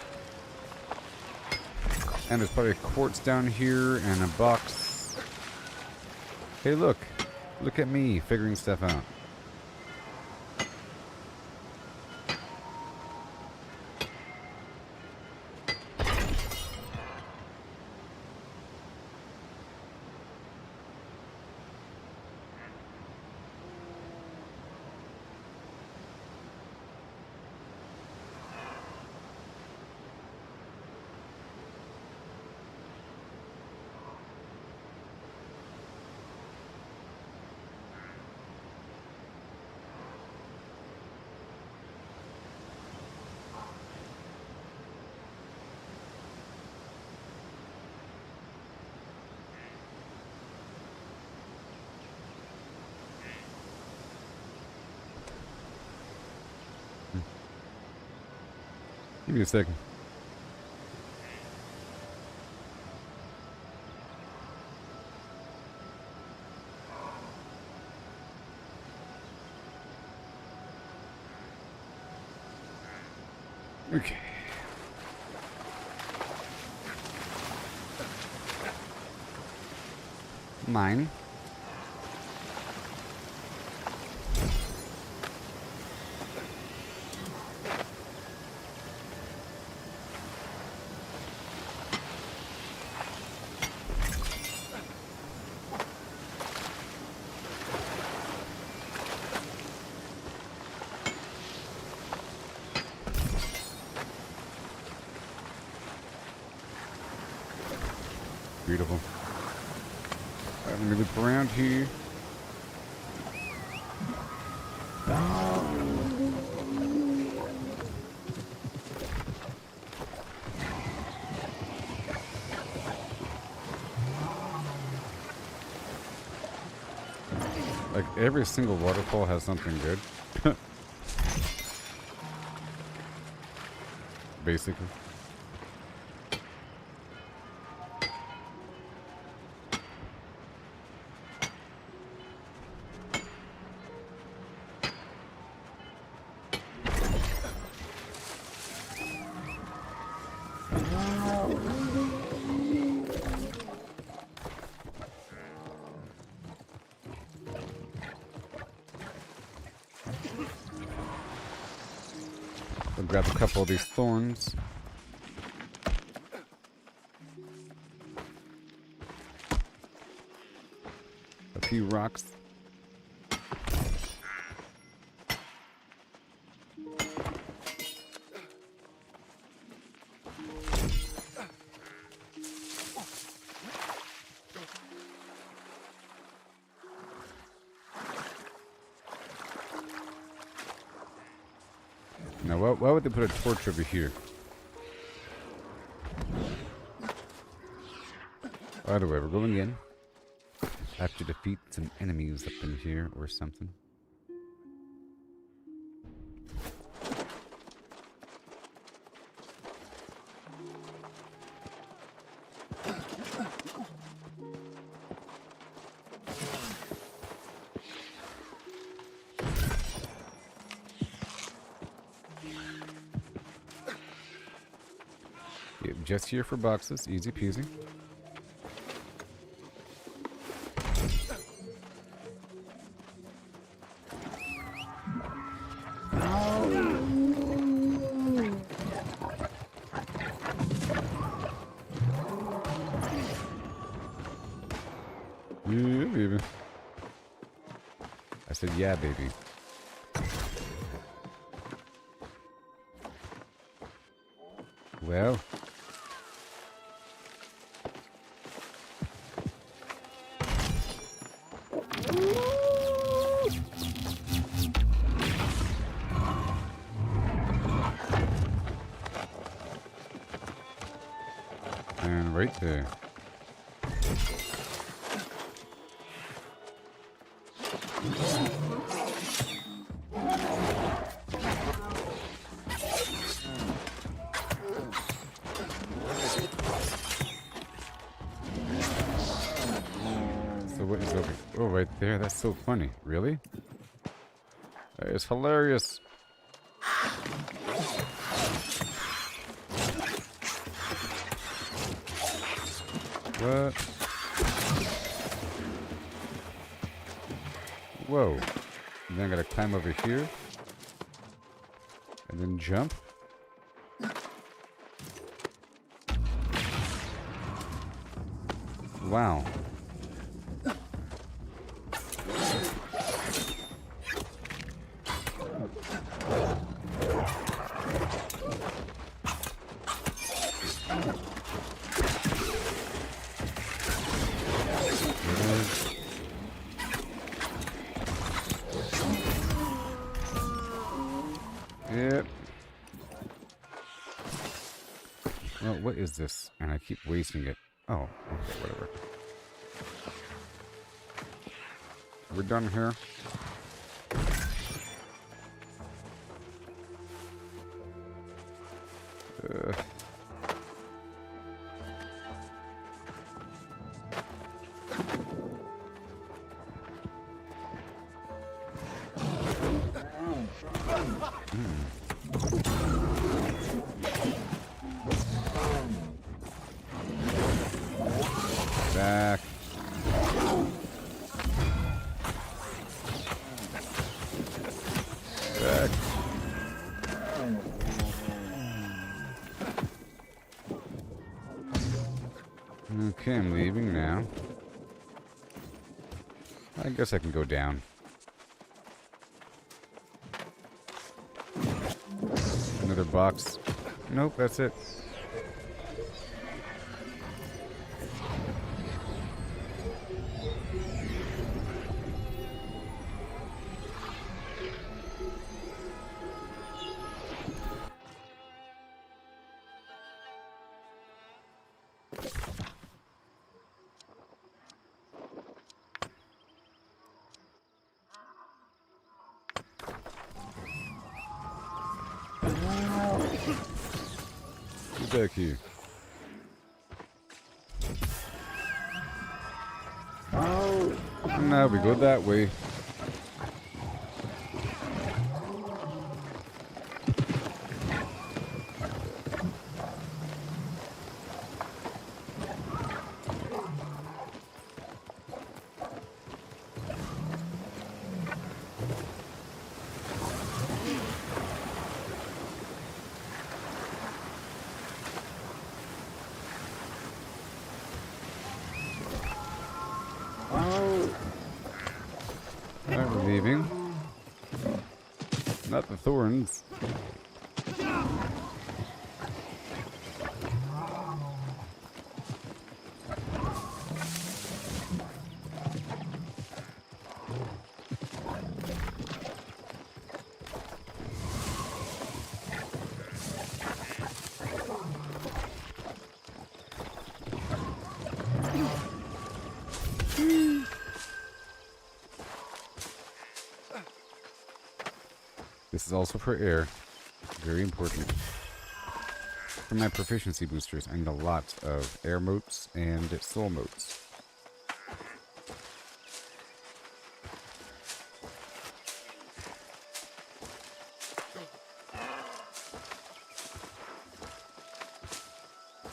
And there's probably a quartz down here and a box. Hey, look. Look at me figuring stuff out. Give me a second. Okay. Mine. Beautiful. Alright, let me loop around here. Like every single waterfall has something good. basically. I'll grab a couple of these thorns. A few rocks. Now, why would they put a torch over here? By the way, we're going in. I have to defeat some enemies up in here or something. Yep, just here for boxes, easy peasy. Yeah, baby. I said, yeah, baby. Well. And right there. So what is over? Oh, right there. That's so funny. Really? That is hilarious. What? Whoa. And then I gotta climb over here. And then jump. Wow. Yep. Well, what is this? And I keep wasting it. Oh, okay, whatever. We're done here. Back. Back. Okay, I'm leaving now. I guess I can go down. Another box. Nope, that's it. back here. Now we go that way. Alright, we're leaving. Not the thorns. This is also for air. Very important. For my proficiency boosters, I need a lot of air motes and soul motes.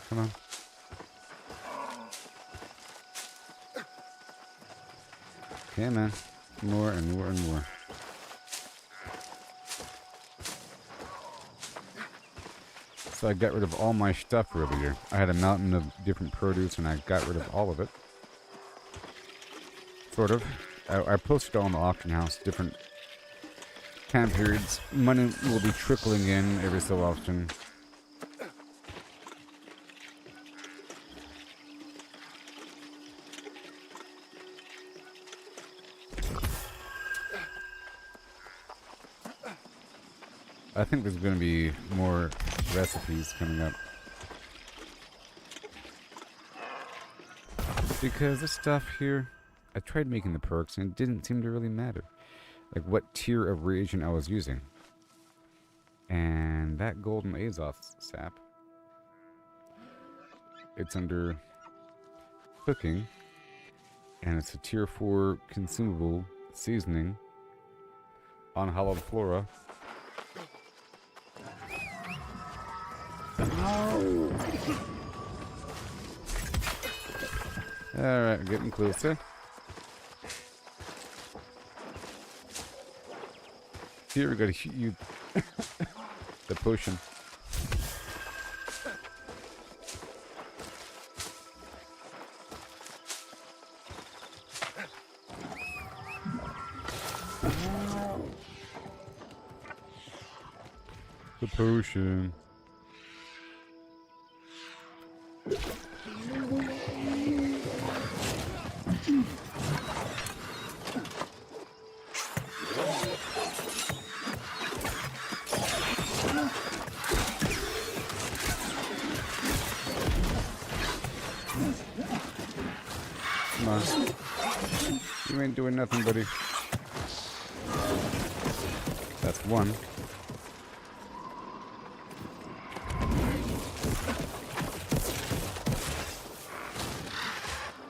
Come on. Come on. More and more and more. So I got rid of all my stuff earlier. I had a mountain of different produce and I got rid of all of it. Sort of. I posted on the auction house different time periods. Money will be trickling in every so often. I think there's going to be more recipes coming up. Because this stuff here, I tried making the perks and it didn't seem to really matter. Like what tier of reagent I was using. And that golden Azoth sap, it's under cooking. And it's a tier 4 consumable seasoning on hallowed flora. Alright, getting closer. Here we gotta shoot you the potion. The potion. Come on. You ain't doing nothing, buddy. That's one.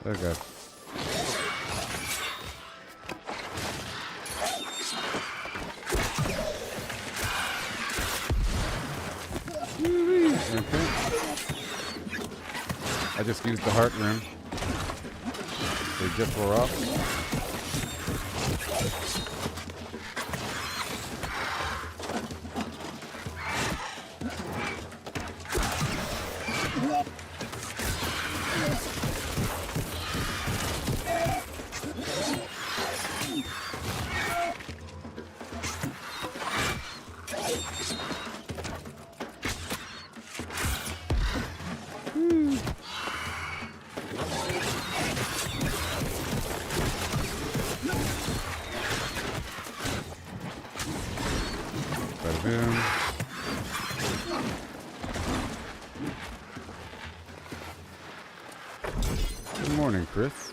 There we go. Okay. I just used the heart room. They just wore off. Good morning, Chris.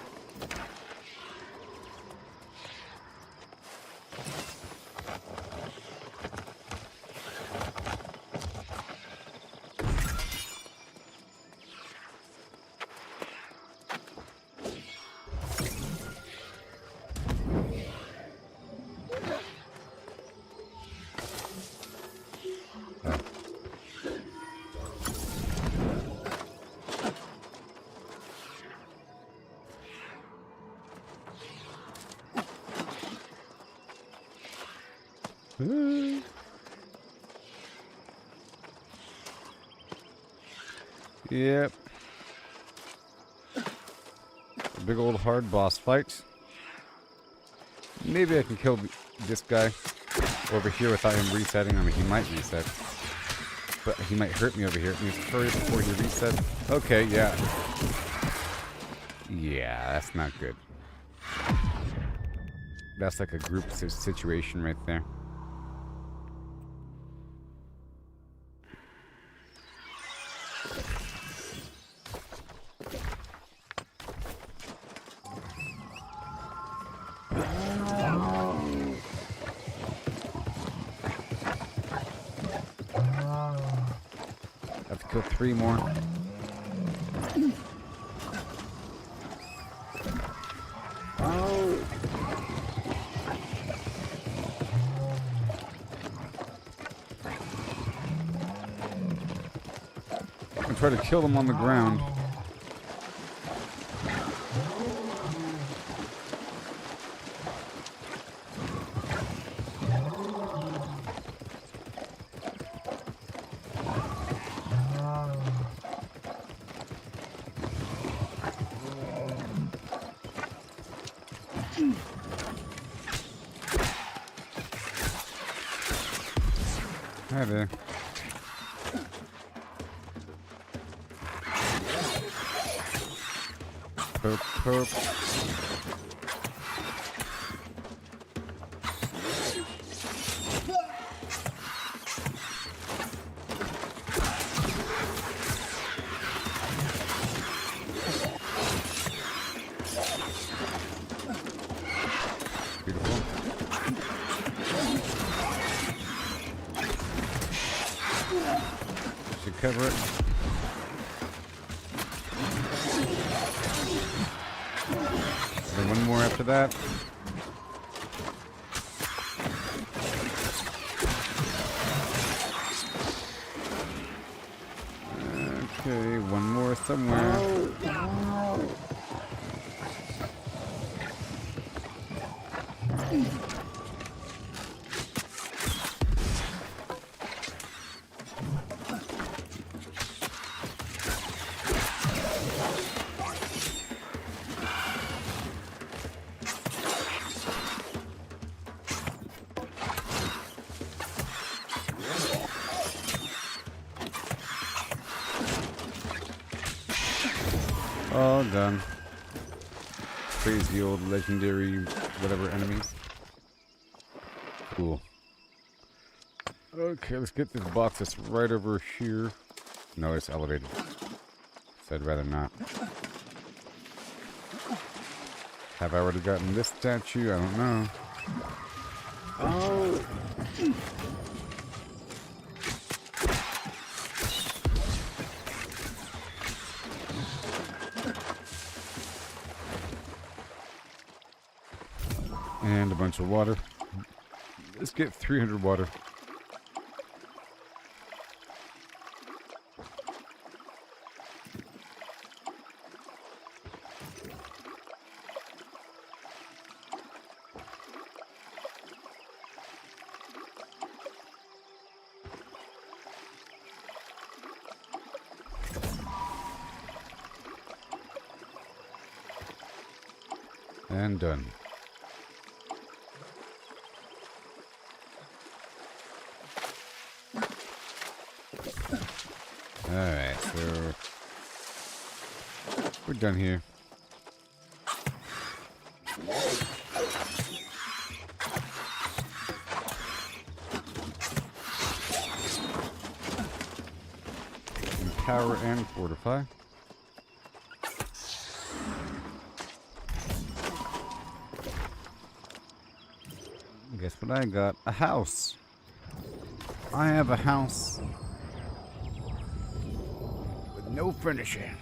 Yep. A big old hard boss fight. Maybe I can kill this guy over here without him resetting. I mean, he might reset. But he might hurt me over here. It means hurry before he resets. Okay, yeah. Yeah, that's not good. That's like a group situation right there. Have to kill 3 more. And try to kill them on the ground. Hi there. Poke, poke. Beautiful. Should cover it. And one more after that. Okay, one more somewhere. All done. Crazy old legendary whatever enemies. Cool. Okay, let's get this box that's right over here. No, it's elevated. So I'd rather not. Have I already gotten this statue? I don't know. Oh! And a bunch of water. Let's get 300 water. And done. Alright, so we're done here. Empower and fortify. Guess what I got? A house. I have a house. No finishing.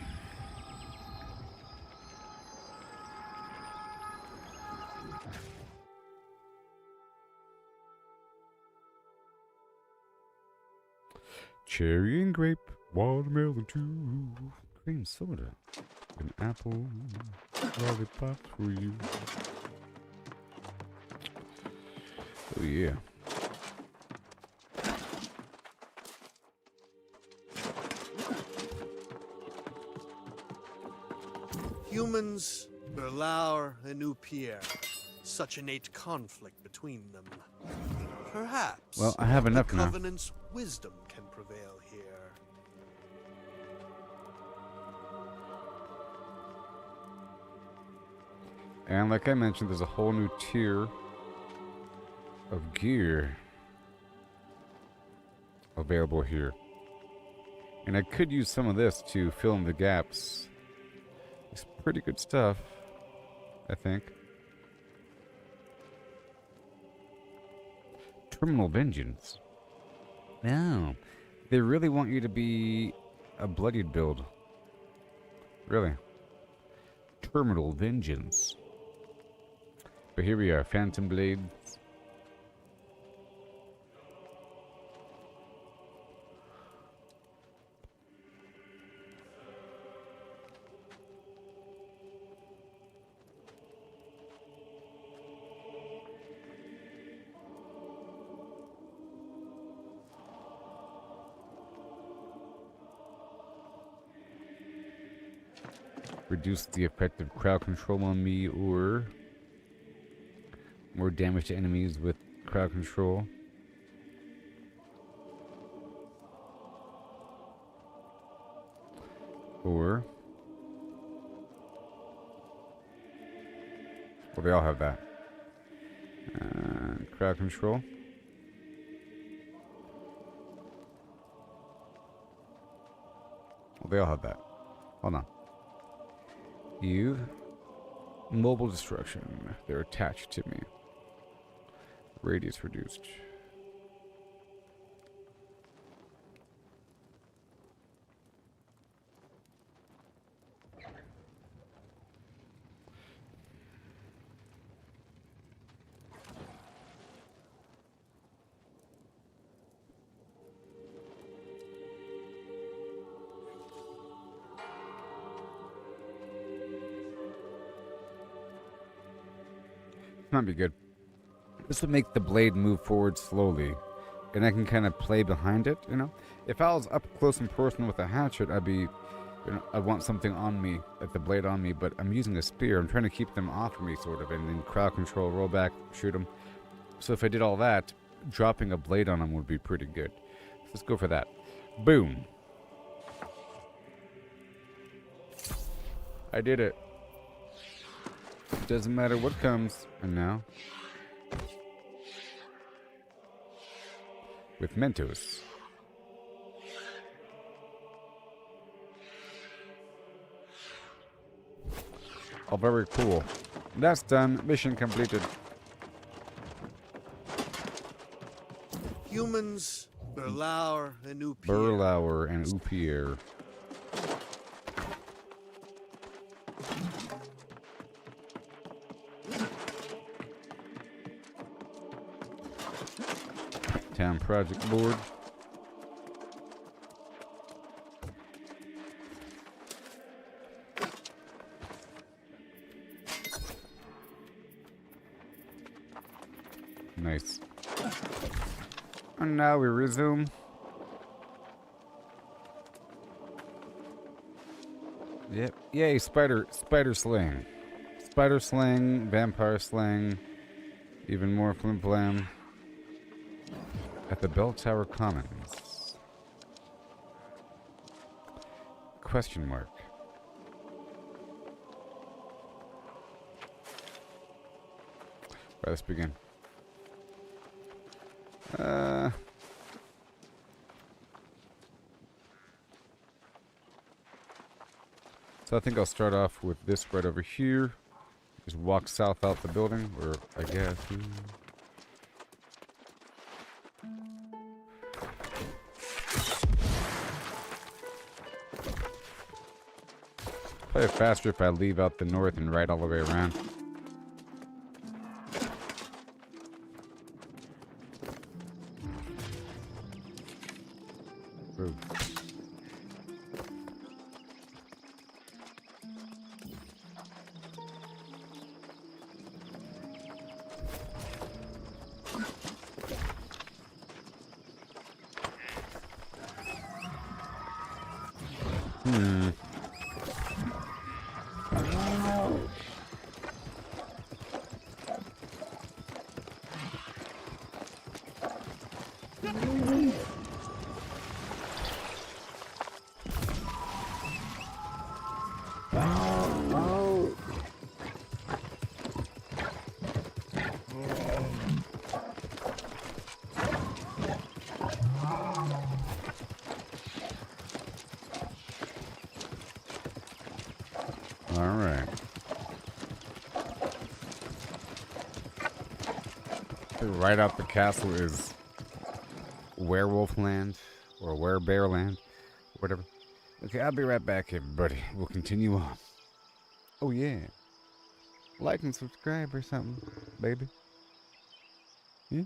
Cherry and grape, watermelon too, cream soda, an apple, lollipop for you. Oh yeah. Humans, Berlaur and Upierre. Such innate conflict between them. Perhaps Well, I have the enough now. Covenant's wisdom can prevail here. And like I mentioned, there's a whole new tier of gear available here. And I could use some of this to fill in the gaps. It's pretty good stuff, I think. Terminal Vengeance. Oh, they really want you to be a bloodied build. Really. Terminal Vengeance. But here we are, Phantom Blades. Reduce the effective crowd control on me, or more damage to enemies with crowd control. Or, well, they all have that. Crowd control. Well, they all have that. Hold on. You. Mobile destruction. They're attached to me. Radius reduced. Might be good. This would make the blade move forward slowly, and I can kind of play behind it, you know? If I was up close and personal with a hatchet, I'd be, you know, I want something on me, like the blade on me, but I'm using a spear. I'm trying to keep them off of me, sort of, and then crowd control, roll back, shoot them. So if I did all that, dropping a blade on them would be pretty good. So let's go for that. Boom. I did it. Doesn't matter what comes. And now, with Mentos. Oh, very cool. That's done. Mission completed. Humans, Berlaur and Upierre. Berlaur and Upierre. Town project board. Nice. And now we resume. Yep. Yay, spider slaying. Spider slaying, vampire slaying, even more flim flam. At the Bell Tower Commons. Question mark. Right, let's begin. So I think I'll start off with this right over here. Just walk south out the building, or I guess. Probably faster if I leave out the north and ride all the way around. Ooh. Alright. Right out the castle is werewolf land or werebear land, whatever. Okay, I'll be right back, everybody. We'll continue on. Oh yeah, like and subscribe or something, baby. Yeah.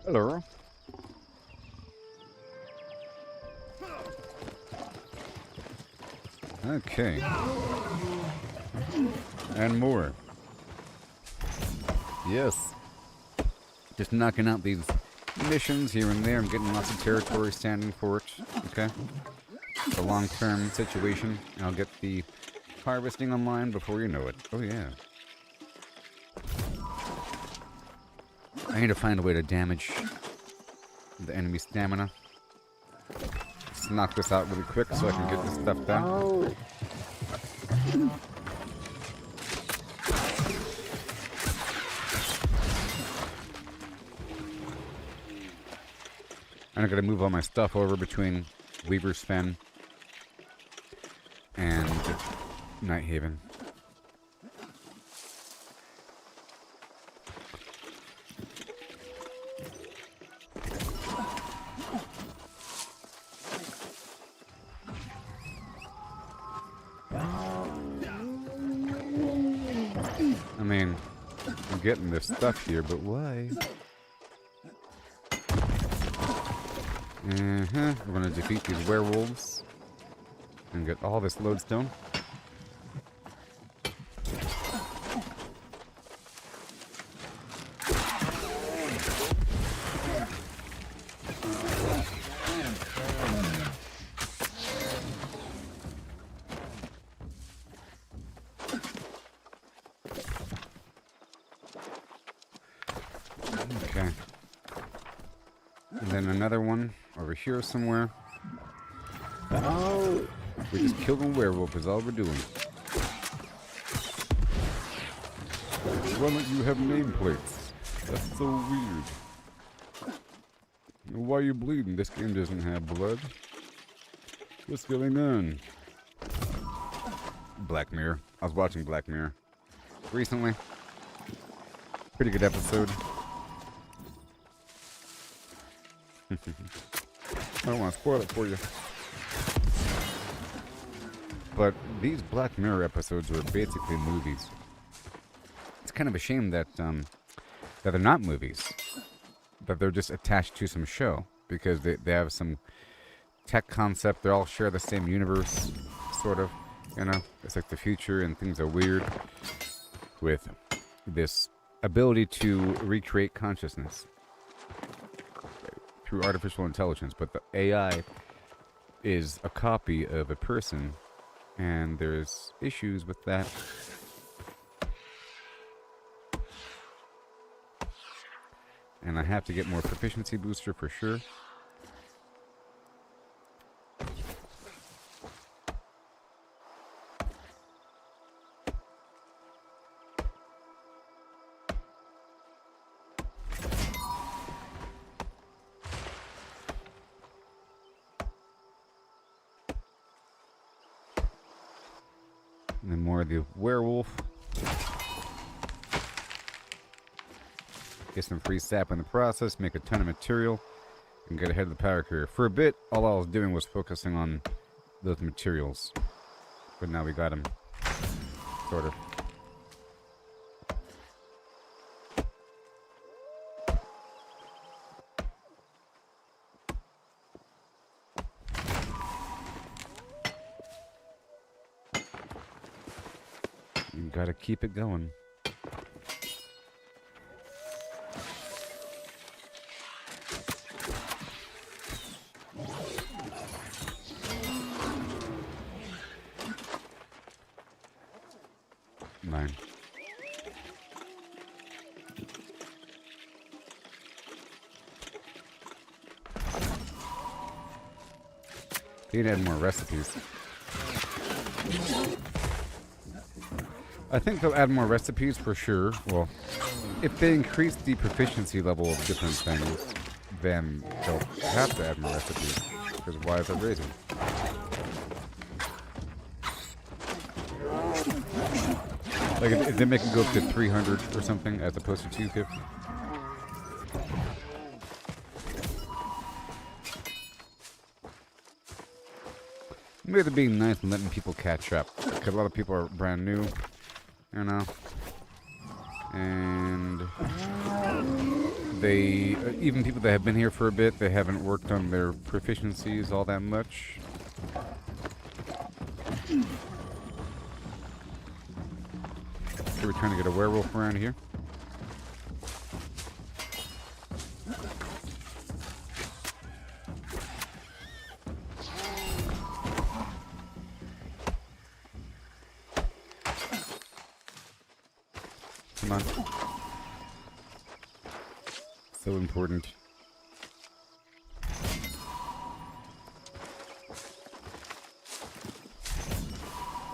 Hello. Okay. And more. Yes. Just knocking out these missions here and there. I'm getting lots of territory standing for it. Okay. It's a long-term situation. I'll get the harvesting online before you know it. Oh, yeah. I need to find a way to damage the enemy stamina. Let's knock this out really quick so I can get this stuff done. And I gotta move all my stuff over between Weaver's Fen and Nighthaven. I mean, I'm getting this stuff here, but why? We're gonna defeat these werewolves and get all this lodestone. Okay. And then another one over here somewhere. Oh! We just killed a werewolf is all we're doing. Why don't you have nameplates? That's so weird. Why are you bleeding? This game doesn't have blood. What's going on? Black Mirror. I was watching Black Mirror recently. Pretty good episode. I don't want to spoil it for you. But these Black Mirror episodes were basically movies. It's kind of a shame that that they're not movies. That they're just attached to some show. Because they have some tech concept. They all share the same universe, sort of. You know? It's like the future and things are weird. With this ability to recreate consciousness through artificial intelligence, but the AI is a copy of a person, and there's issues with that. And I have to get more proficiency booster for sure. And then more of the werewolf. Get some free sap in the process, make a ton of material, and get ahead of the power carrier. For a bit, all I was doing was focusing on those materials. But now we got them. Sort of. You gotta keep it going. Nine. They need to add more recipes. I think they'll add more recipes for sure. Well, if they increase the proficiency level of different things, then they'll have to add more recipes. Because why is it raising? Like, if they make it go up to 300 or something as opposed to 250. Maybe they're being nice and letting people catch up. Because a lot of people are brand new. You know, and they, even people that have been here for a bit, they haven't worked on their proficiencies all that much. Are we trying to get a werewolf around here? Come on. So important.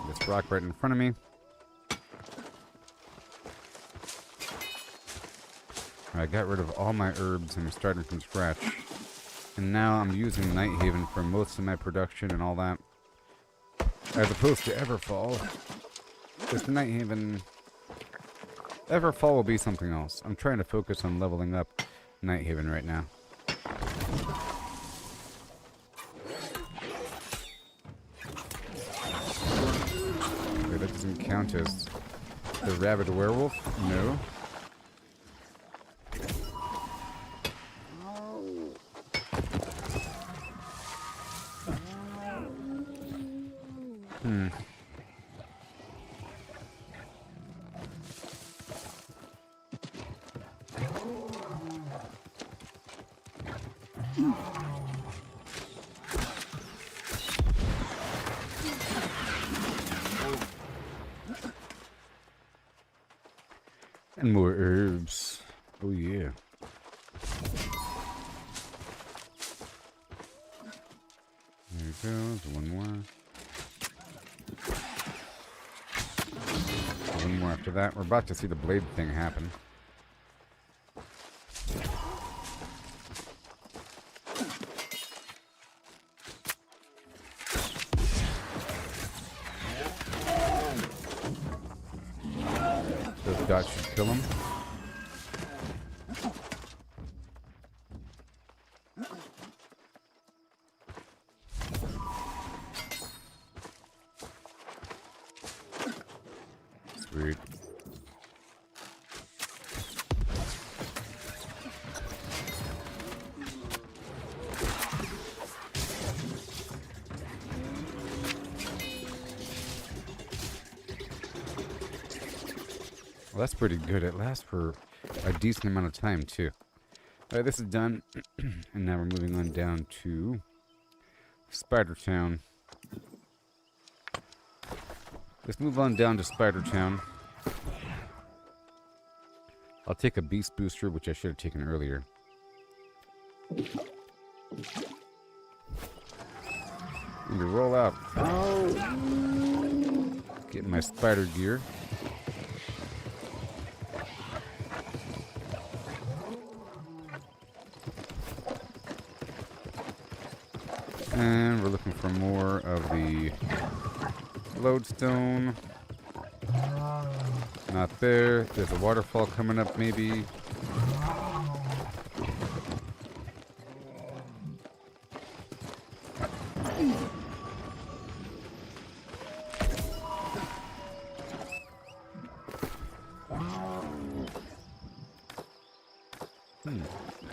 This rock right in front of me. I got rid of all my herbs and I'm starting from scratch. And now I'm using Nighthaven for most of my production and all that. As opposed to Everfall. This Nighthaven... Everfall will be something else. I'm trying to focus on leveling up Nighthaven right now. Okay, that doesn't count as the rabid werewolf? No. And more herbs. Oh yeah. There it goes. One more. One more after that. We're about to see the blade thing happen. Those dots should kill him. Sweet. Well, that's pretty good. It lasts for a decent amount of time, too. Alright, this is done. And now we're moving on down to Spider Town. Let's move on down to Spider Town. I'll take a Beast Booster, which I should have taken earlier. Need to roll out. Get my spider gear. And we're looking for more of the lodestone. Not there. There's a waterfall coming up, maybe.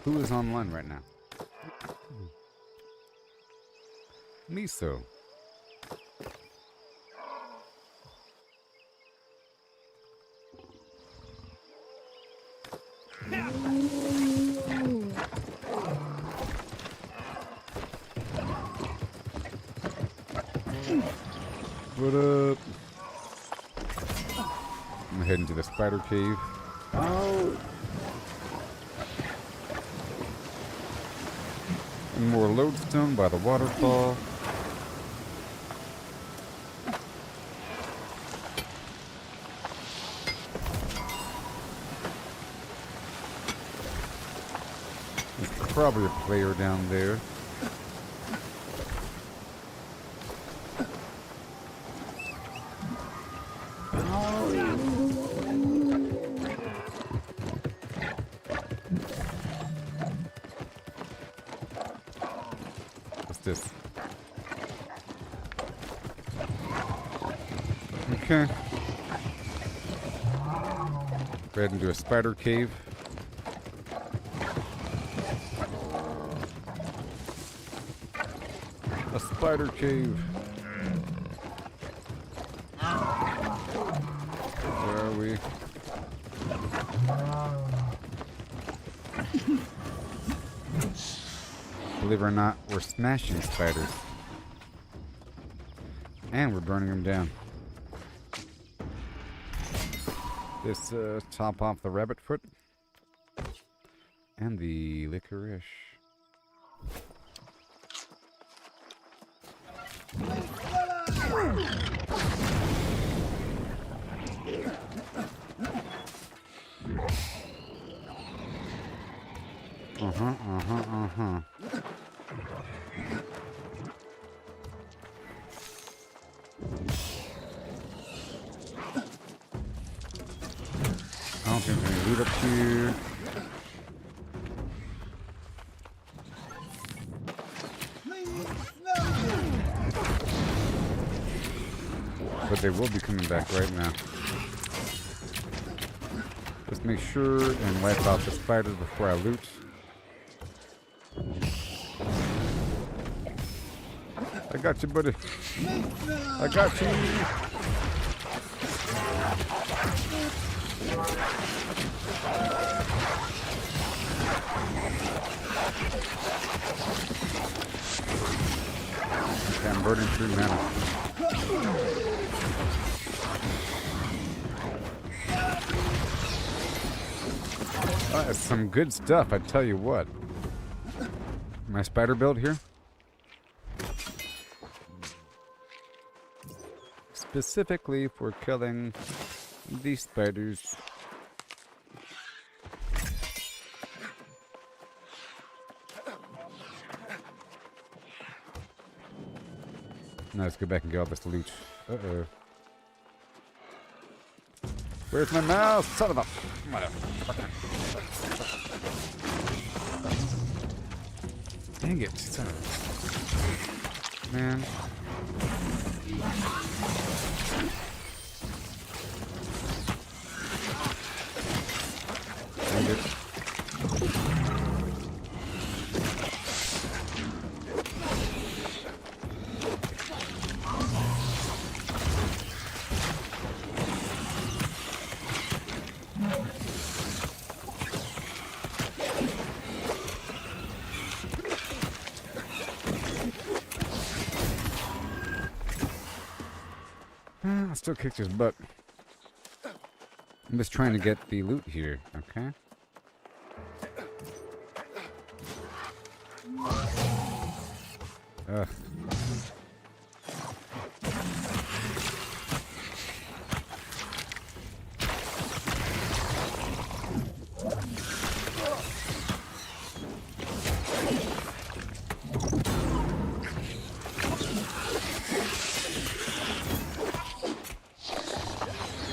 Who is online right now? Miso. What up? I'm heading to the spider cave. And more lodestone by the waterfall. There's probably a player down there. This. Okay. Go ahead and do a spider cave. A spider cave. believe it or not, we're smashing spiders. And we're burning them down. This top off the rabbit foot. And the licorice. I don't think there's any loot up here. But they will be coming back right now. Let's make sure and wipe out the spiders before I loot. I got you, buddy. I got you. Okay, I'm burning through now. That's some good stuff, I tell you what. My spider build here. Specifically for killing these spiders. Now let's go back and get all this loot. Uh-oh. Where's my mouse? Son of a motherfucker. Dang it, son of a... Man. Dang it. I'll still kick his butt. I'm just trying to get the loot here, okay? Ugh.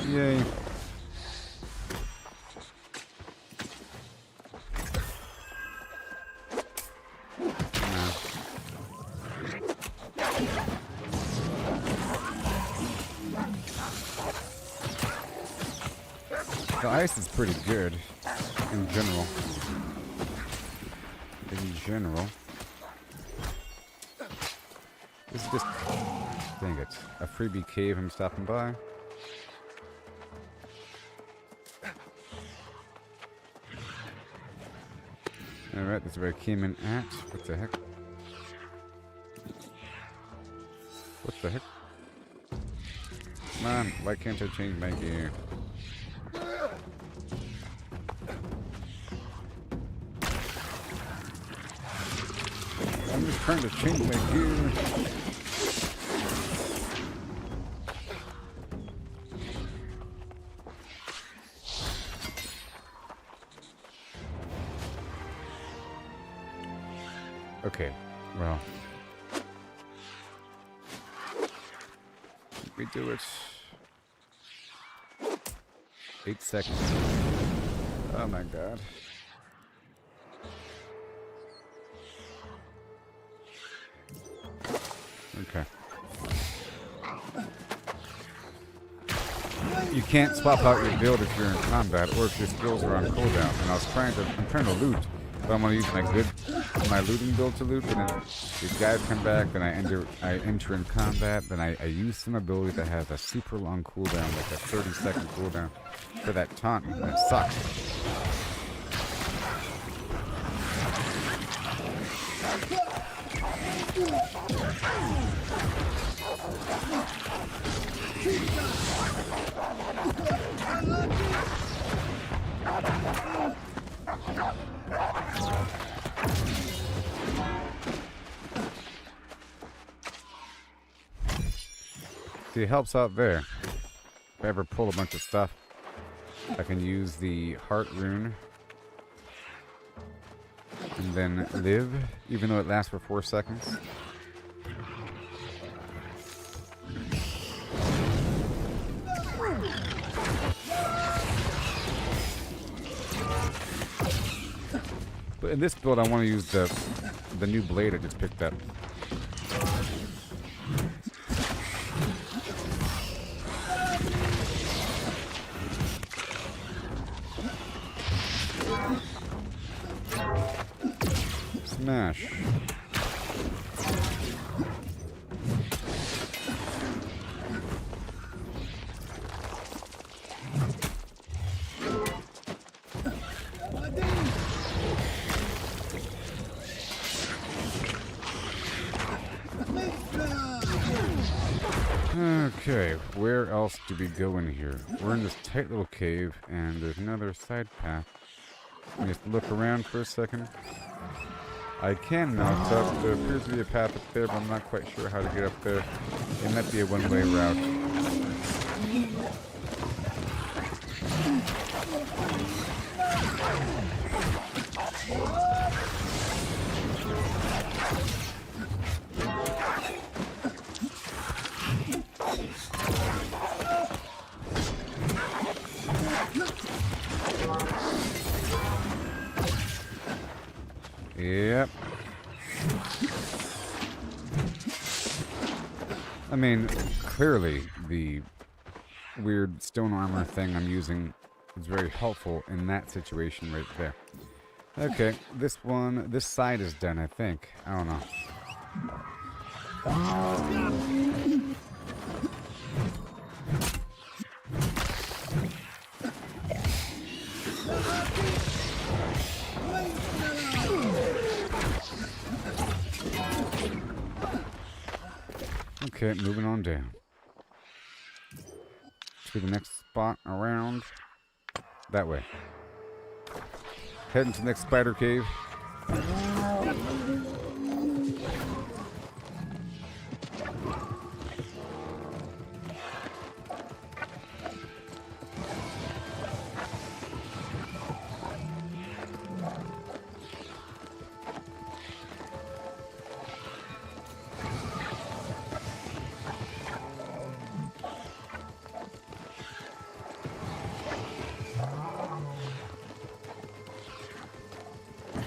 Yay. The ice is pretty good in general. This is just, dang it, a freebie cave I'm stopping by. Alright, that's where I came in at. What the heck? What the heck? Come on, why can't I change my gear? I'm just trying to change my gear. Okay, well, we do it. 8 seconds. Oh my god. Okay. You can't swap out your build if you're in combat or if your skills are on cooldown. And I'm trying to loot. But I'm gonna use my looting build to loot, and then these guys come back, then I enter in combat, then I use some ability that has a super long cooldown, like a 30-second cooldown for that taunt, and it sucks. See, it helps out there. If I ever pull a bunch of stuff, I can use the heart rune and then live, even though it lasts for 4 seconds. But in this build, I want to use the new blade I just picked up. Smash. Okay, where else do we go in here? We're in this tight little cave, and there's another side path. Let me just look around for a second. I can mount up. There appears to be a path up there, but I'm not quite sure how to get up there. It might be a one-way route. Yep. I mean, clearly the weird stone armor thing I'm using is very helpful in that situation right there. Okay, this side is done, I think. I don't know. Okay, moving on down to the next spot around that way. Heading to the next spider cave.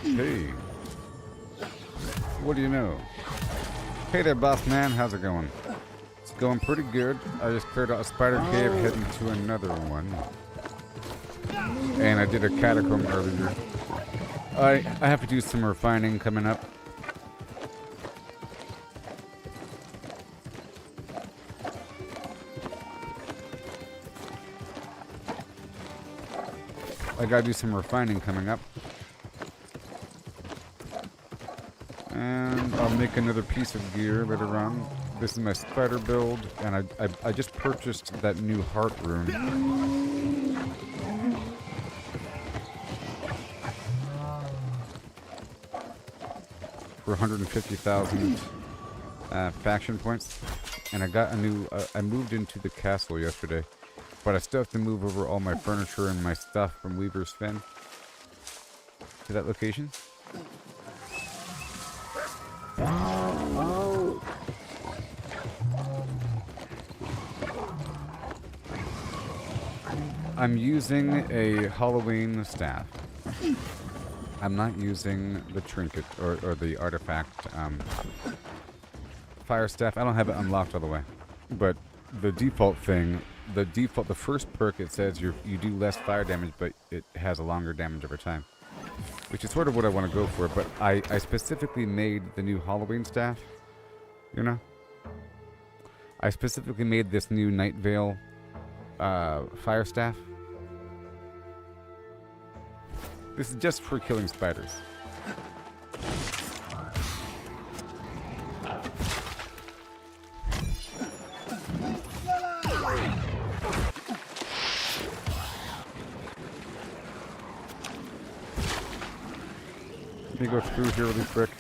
Hey, what do you know? Hey there, boss man. How's it going? It's going pretty good. I just cleared out a spider cave, heading to another one. And I did a catacomb earlier. I have to do some refining coming up. I gotta do some refining coming up. And I'll make another piece of gear later on. This is my spider build, and I just purchased that new heart rune. For 150,000 faction points. And I got a new, I moved into the castle yesterday. But I still have to move over all my furniture and my stuff from Weaver's Fen to that location. I'm using a Halloween staff. I'm not using the trinket or the artifact fire staff. I don't have it unlocked all the way. But the default thing, the first perk, it says you do less fire damage, but it has a longer damage over time. Which is sort of what I want to go for, but I specifically made the new Halloween staff, you know? I specifically made this new Night Veil fire staff. This is just for killing spiders. Let me go through here really quick.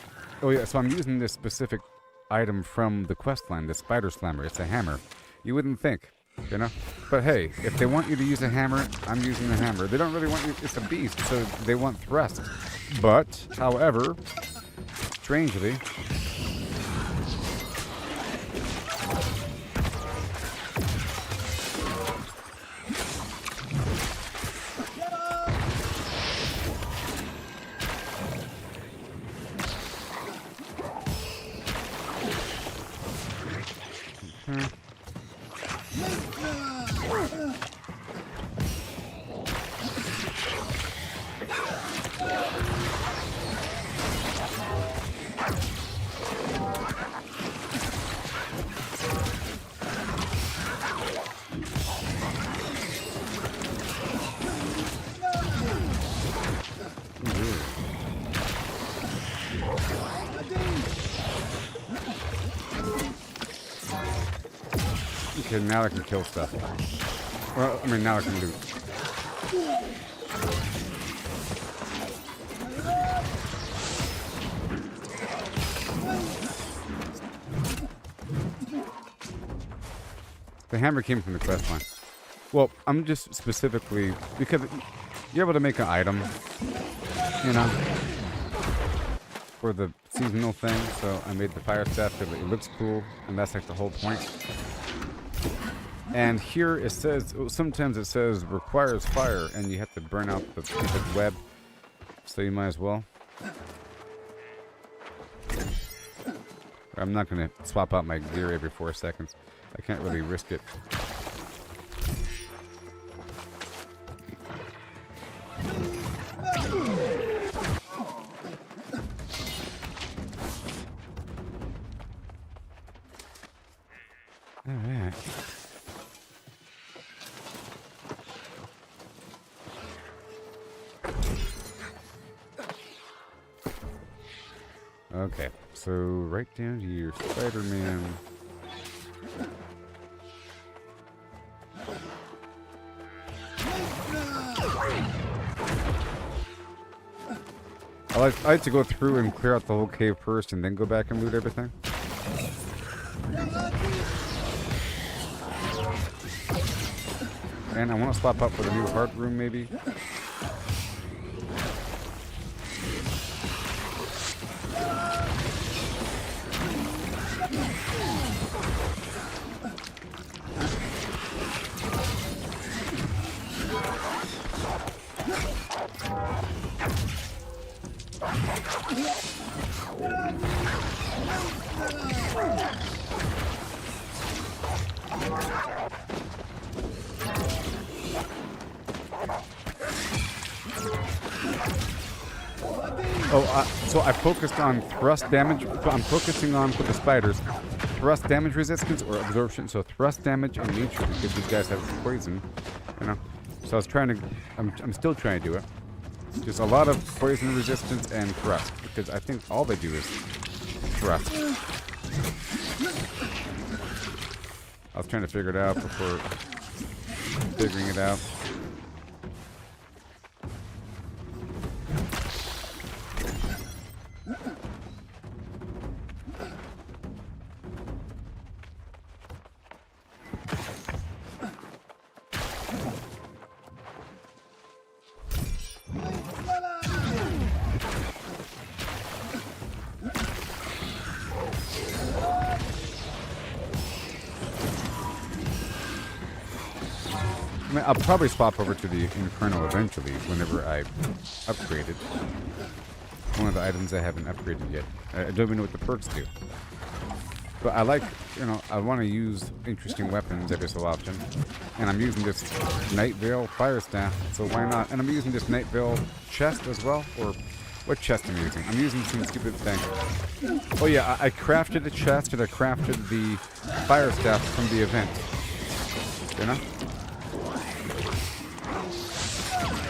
Oh yeah, so I'm using this specific item from the quest line, the spider slammer. It's a hammer. You wouldn't think, you know? But hey, if they want you to use a hammer, I'm using the hammer. They don't really want you, it's a beast, so they want thrust. But, however, strangely, okay, now I can kill stuff. Well, I mean, now I can loot. The hammer came from the quest line. Well, I'm just specifically, because you're able to make an item, you know, for the seasonal thing, so I made the fire staff because it looks cool, and that's like the whole point. And here it says, sometimes it says requires fire, and you have to burn out the web, so you might as well. I'm not going to swap out my gear every 4 seconds. I can't really risk it. Alright. Okay, so right down here, Spider-Man. I like to go through and clear out the whole cave first and then go back and loot everything. And I want to swap up for the new heart room, maybe. So I focused on thrust damage. I'm focusing on, for the spiders, thrust damage resistance or absorption. So thrust damage and nature, because these guys have poison, you know. So I was trying to, I'm still trying to do it. Just a lot of poison resistance and thrust, because I think all they do is thrust. I was trying to figure it out before figuring it out. I mean, I'll probably swap over to the Inferno eventually, whenever I upgrade it. One of the items I haven't upgraded yet. I don't even know what the perks do. But I like, you know, I want to use interesting weapons every so often. And I'm using this Night Veil Fire Staff, so why not? And I'm using this Night Veil chest as well, or what chest am I using? I'm using some stupid thing. Oh yeah, I crafted a chest and I crafted the Fire Staff from the event. You know?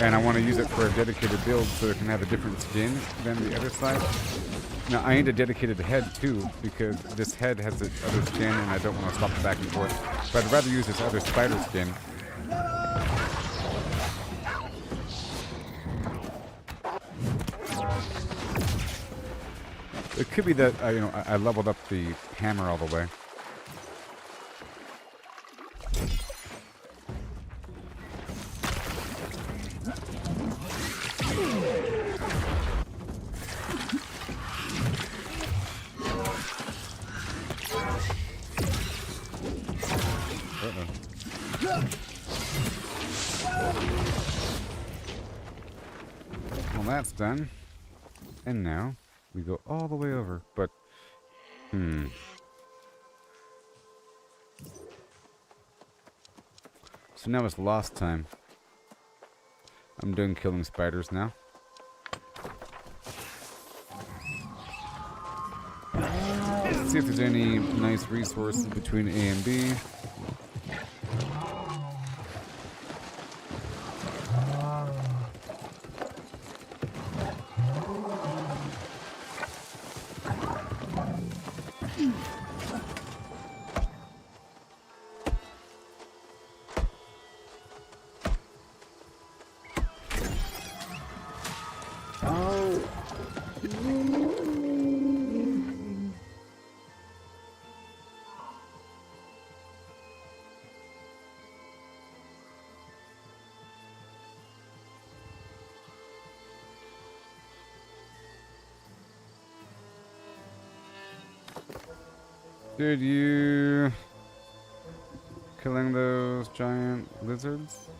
And I want to use it for a dedicated build so it can have a different skin than the other side. Now, I need a dedicated head too, because this head has the other skin and I don't want to swap it back and forth. But I'd rather use this other spider skin. It could be that you know, I leveled up the hammer all the way. Well, that's done. And now we go all the way over, but so now it's lost time. I'm done killing spiders now. Let's see if there's any nice resources between A and B. Did you killing those giant lizards?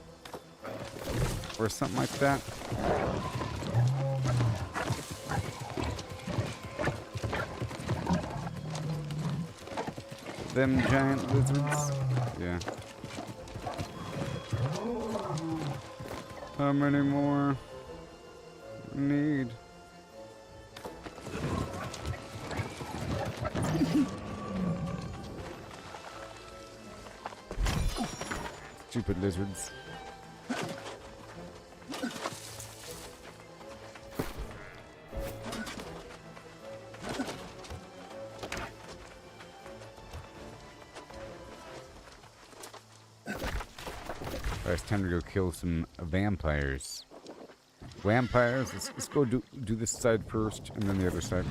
Or something like that? Them giant lizards? Yeah. How many more need? Stupid lizards. Alright, it's time to go kill some vampires. Vampires? Let's go do this side first, and then the other side.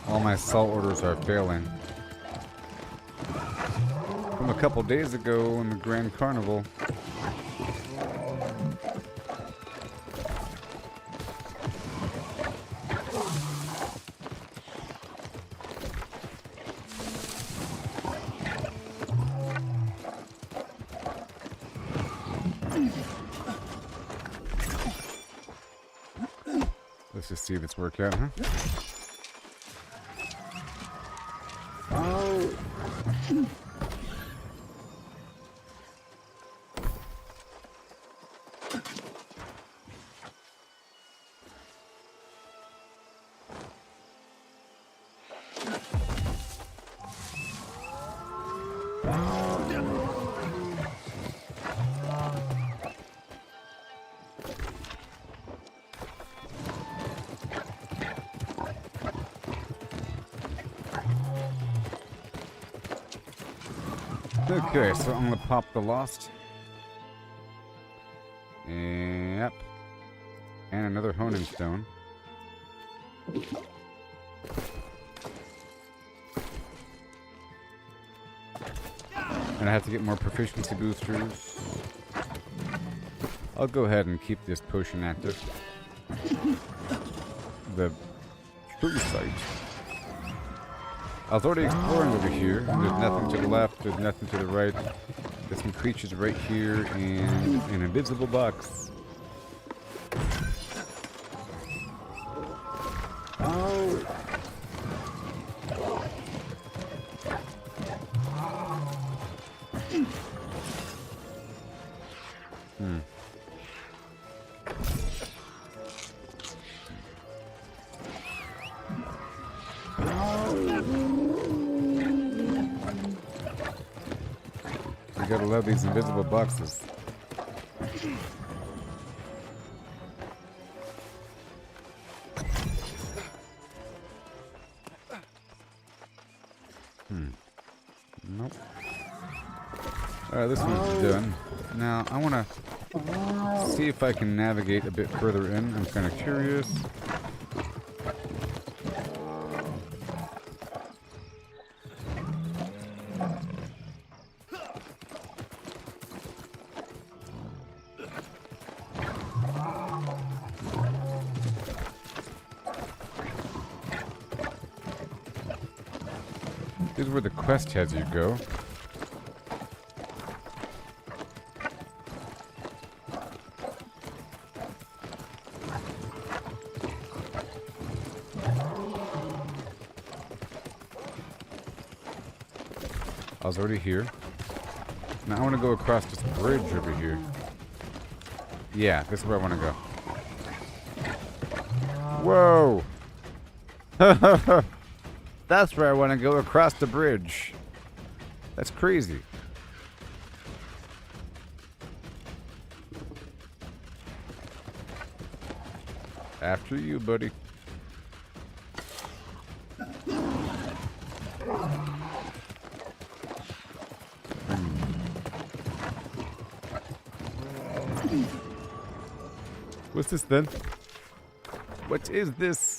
All my salt orders are failing. From a couple days ago in the Grand Carnival. Let's just see if it's worked out, huh? Okay, so I'm gonna pop the lost. Yep. And another honing stone. And I have to get more proficiency boosters. I'll go ahead and keep this potion active. The true sight. I was already exploring over here, and there's nothing to the left, there's nothing to the right. There's some creatures right here, and an invisible box. Oh! You gotta love these invisible boxes. Nope. Alright, this one's done. Now, I wanna see if I can navigate a bit further in. I'm kinda curious. This is where the quest has you go. I was already here. Now I want to go across this bridge over here. Yeah, this is where I want to go. Whoa! That's where I want to go, across the bridge. That's crazy. After you, buddy. What's this then? What is this?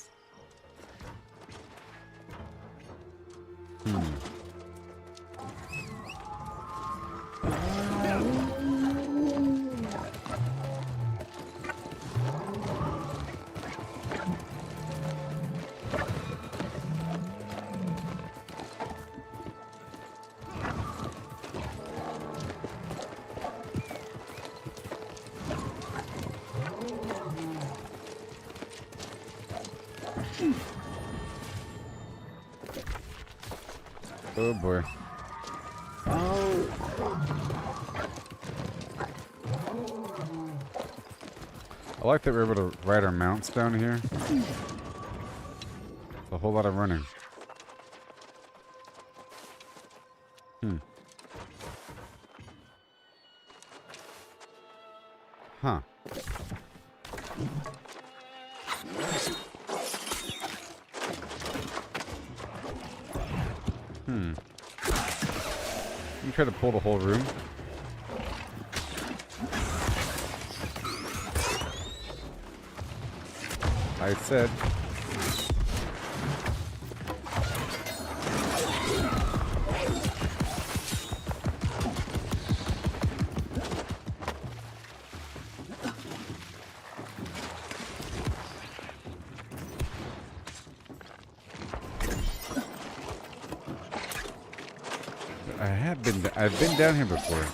Oh boy. I like that we're able to ride our mounts down here. It's a whole lot of running. Huh. You try to pull the whole room. I said. I've been down here before.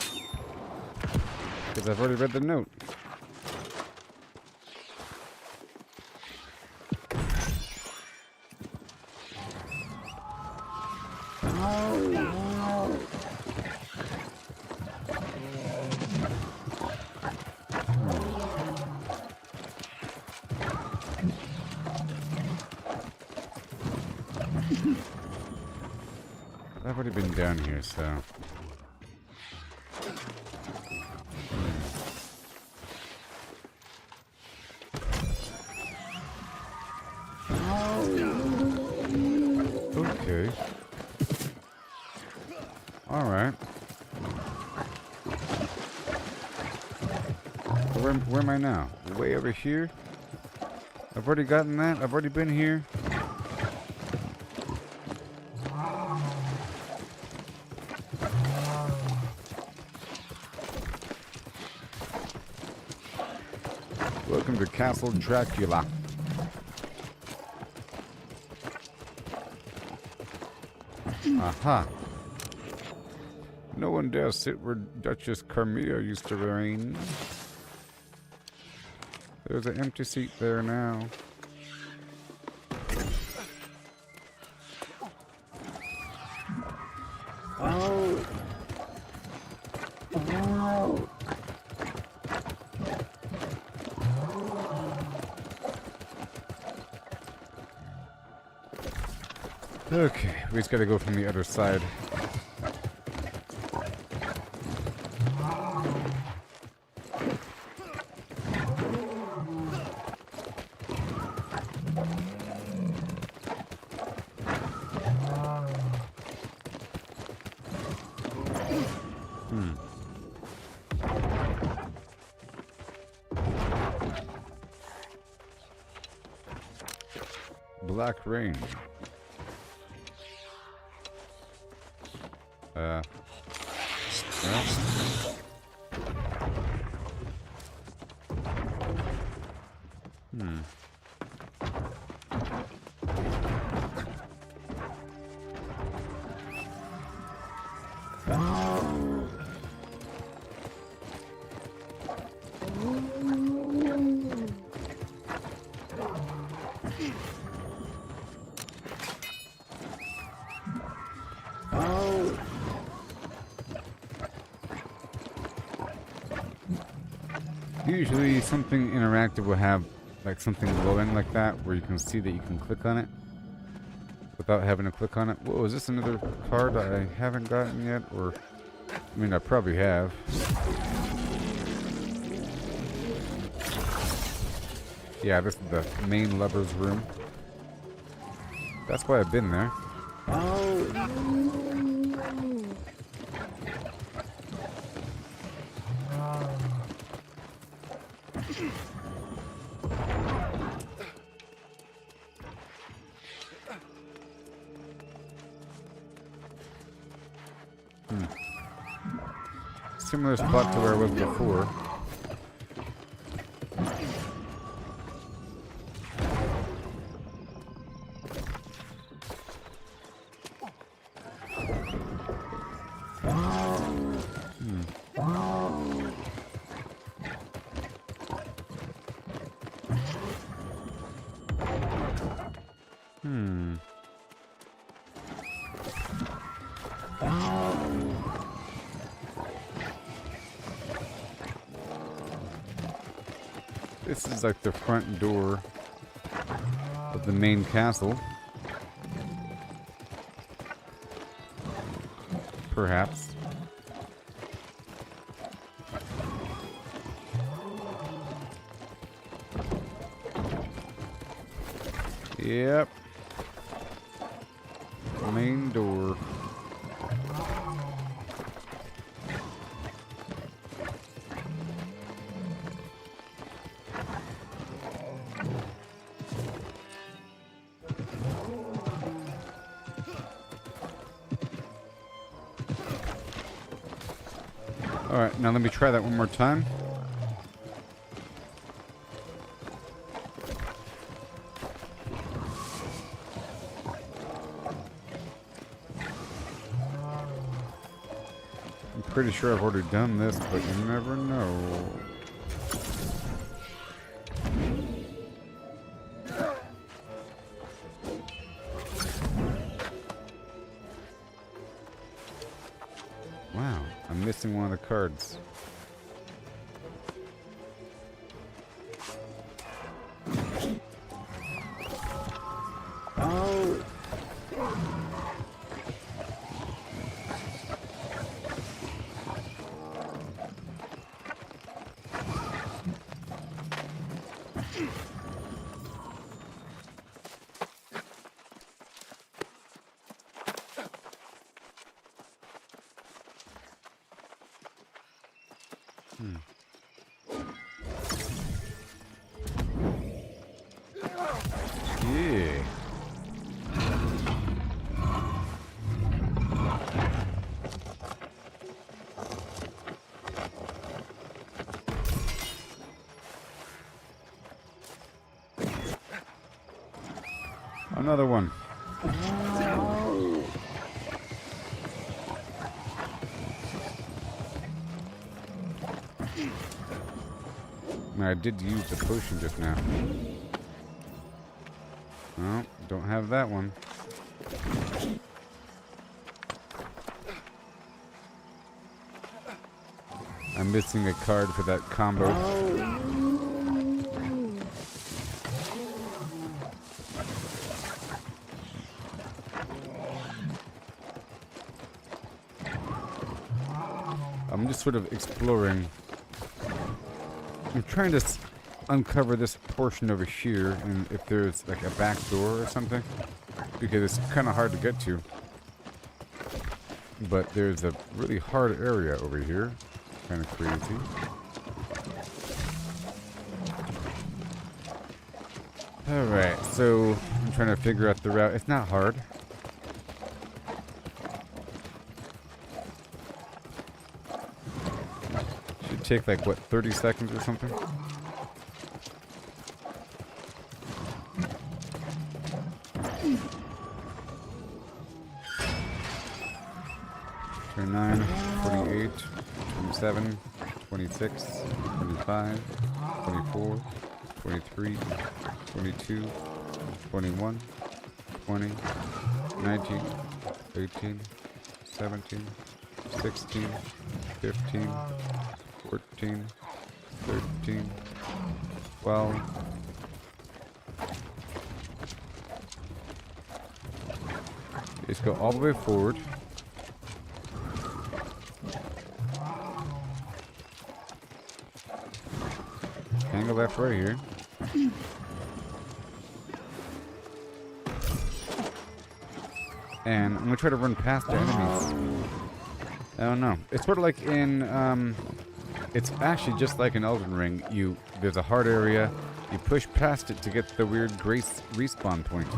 Because I've already read the note. I've already been down here, so... Okay. Alright. Where am I now? Way over here? I've already gotten that? I've already been here? Welcome to Castle Dracula. Aha. No one dare sit where Duchess Carmilla used to reign. There's an empty seat there now. Oh. Oh. Okay, we just gotta go from the other side. Black rain. Yeah. Usually something interactive will have like something glowing like that where you can see that you can click on it without having to click on it. Whoa, is this another card I haven't gotten yet? Or, I mean, I probably have. Yeah, this is the main lover's room. That's why I've been there. Similar spot to where I was before. This is like the front door of the main castle. Perhaps. Yep. Main door. Alright, now let me try that one more time. I'm pretty sure I've already done this, but you never know. Wow, I'm missing one of the cards. Yeah. Another one. I did use the potion just now. Oh, don't have that one. I'm missing a card for that combo. I'm just sort of exploring. I'm trying to uncover this portion over here, and if there's like a back door or something, because it's kind of hard to get to. But there's a really hard area over here, kind of crazy. Alright, so I'm trying to figure out the route. It's not hard. Should take like, what, 30 seconds or something? Nine, 28, 27, 26, 25, 24, 23, 22, 21, 20, 19, 18, 17, 16, 15, 14, 13, 12. Just go all the way forward. Angle left right here. And I'm gonna try to run past the enemies. I don't know. It's sort of like in it's actually just like in Elden Ring. There's a hard area, you push past it to get the weird grace respawn point.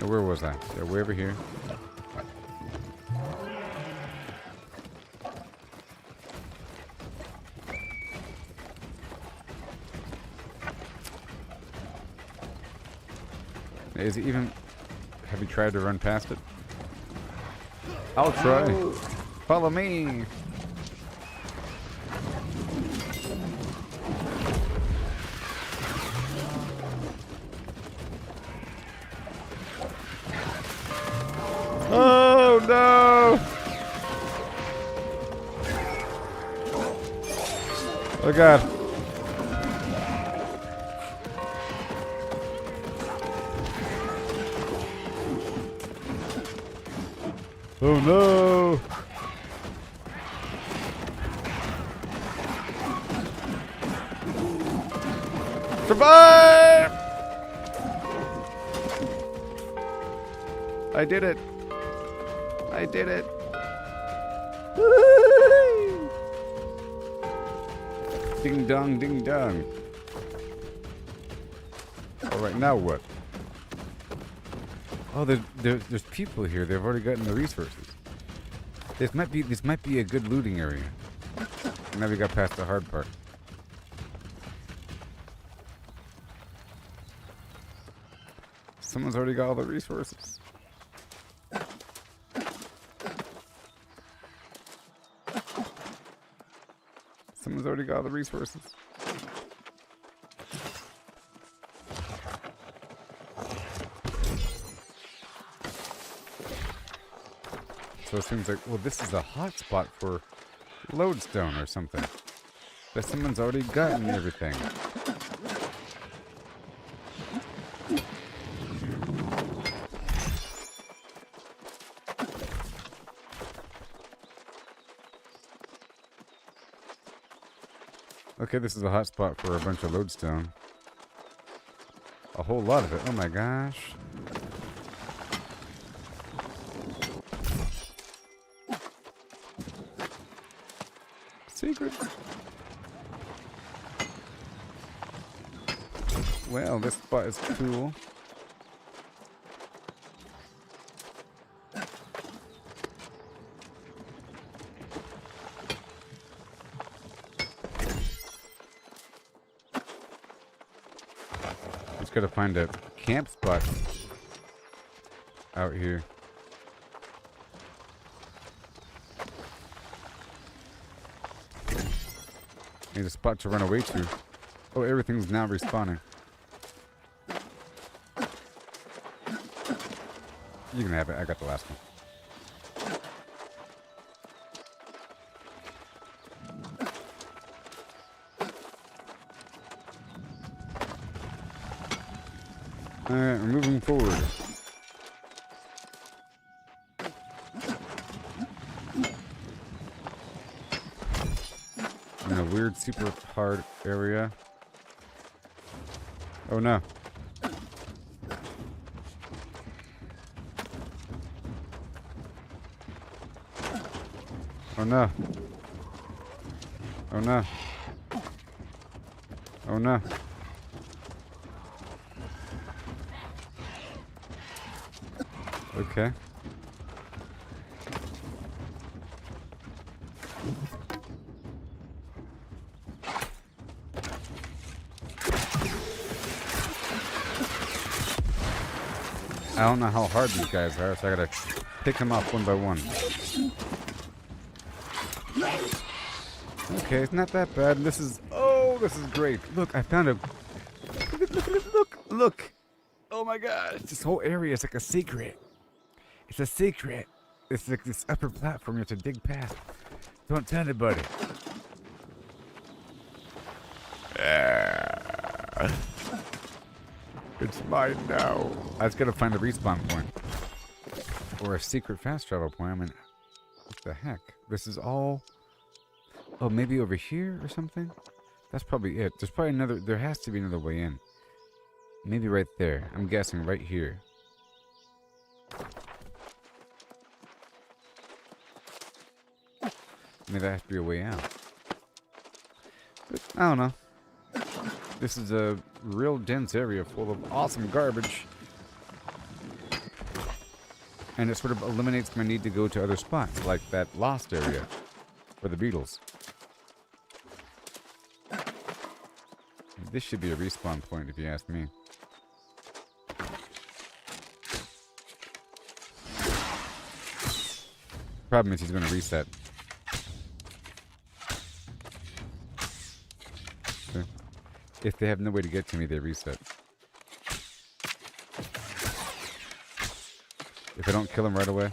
Now, where was I? Yeah, way over here. Is it even... Have you tried to run past it? I'll try. Follow me. Oh no! Oh god. Oh no! Survive! I did it! I did it! Woo-hoo! Ding dong, ding dong. Alright, now what? Oh, there's people here. They've already gotten the resources. This might be a good looting area. Now we got past the hard part. Someone's already got all the resources. Someone's already got all the resources. So it seems like, well, this is a hot spot for lodestone or something. But someone's already gotten everything. Okay, this is a hot spot for a bunch of lodestone. A whole lot of it. Oh my gosh. Secret. Well, this spot is cool. Just gotta find a camp spot out here. Need a spot to run away to. Oh, everything's now respawning. You can have it. I got the last one. Alright, we're moving forward. weird, super hard area. Oh no. Oh no. Oh no. Oh no. Okay. I don't know how hard these guys are, so I gotta pick them up one by one. Okay, it's not that bad. This is... Oh, this is great. Look, I found a... Look! Oh my god, this whole area is like a secret. It's a secret. It's like this upper platform you have to dig past. Don't tell anybody. It's mine now. I just gotta find a respawn point. Or a secret fast travel point. I mean, what the heck? This is all... Oh, maybe over here or something? That's probably it. There's probably another... There has to be another way in. Maybe right there. I'm guessing right here. Maybe that has to be a way out. But I don't know. This is a real dense area full of awesome garbage. And it sort of eliminates my need to go to other spots, like that lost area for the beetles. This should be a respawn point if you ask me. Problem is he's going to reset. Okay. If they have no way to get to me, they reset. If I don't kill him right away.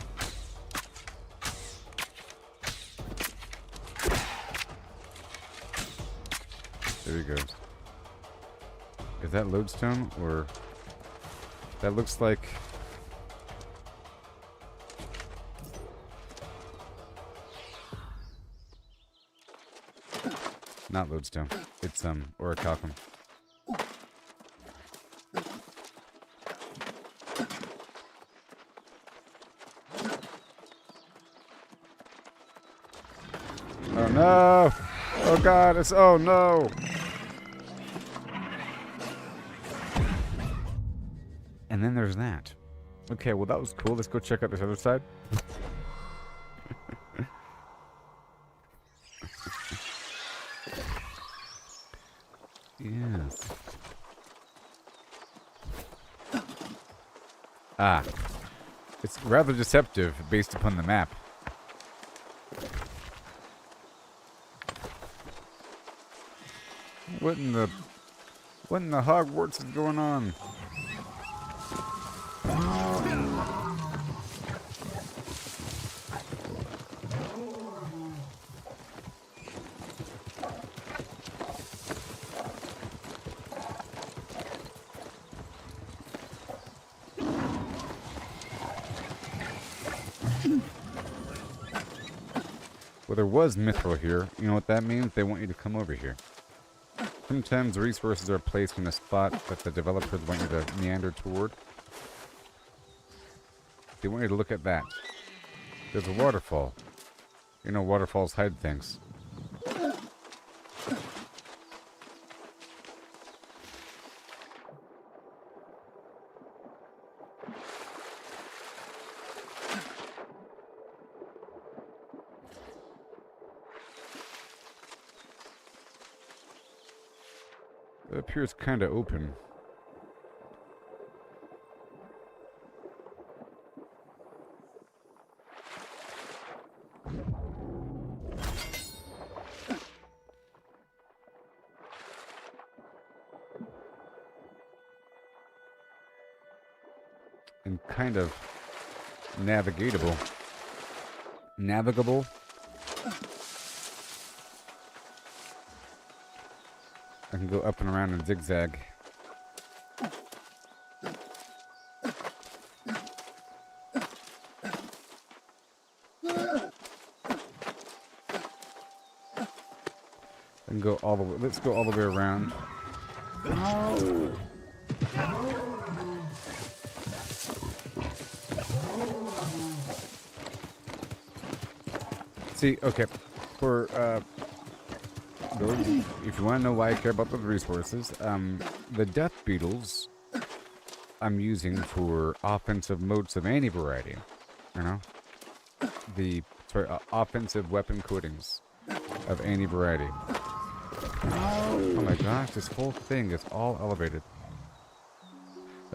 There he goes. Is that lodestone or... That looks like... Not lodestone. It's orichalcum. Oh no! Oh god, it's... Oh no! And then there's that. Okay, well that was cool. Let's go check out this other side. Yes. Ah. It's rather deceptive based upon the map. What in the Hogwarts is going on? Well, there was mithril here. You know what that means? They want you to come over here. Sometimes resources are placed in a spot that the developers want you to meander toward. They want you to look at that. There's a waterfall. You know, waterfalls hide things. It appears kind of open. And kind of navigatable. Navigable? I can go up and around and zigzag. And go all the way. Let's go all the way around. See, okay, for those, if you want to know why I care about those resources, the death beetles I'm using for offensive modes of any variety. You know, offensive weapon coatings of any variety. Oh my gosh, this whole thing is all elevated.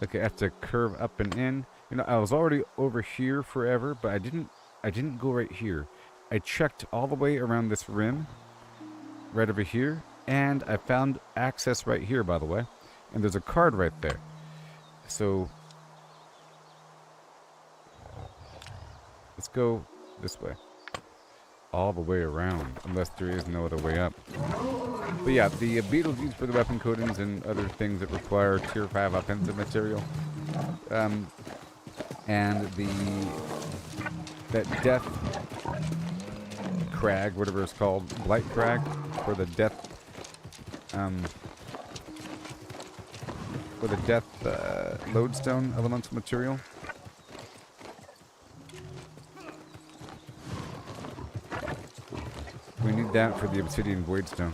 Okay, I have to curve up and in. You know, I was already over here forever, but I didn't go right here. I checked all the way around this rim, right over here, and I found access right here, by the way. And there's a card right there. So, let's go this way. All the way around, unless there is no other way up. But yeah, the beetles used for the weapon coatings and other things that require tier 5 offensive material. And that death crag, whatever it's called, blight crag, for the death, lodestone elemental material. We need that for the obsidian voidstone.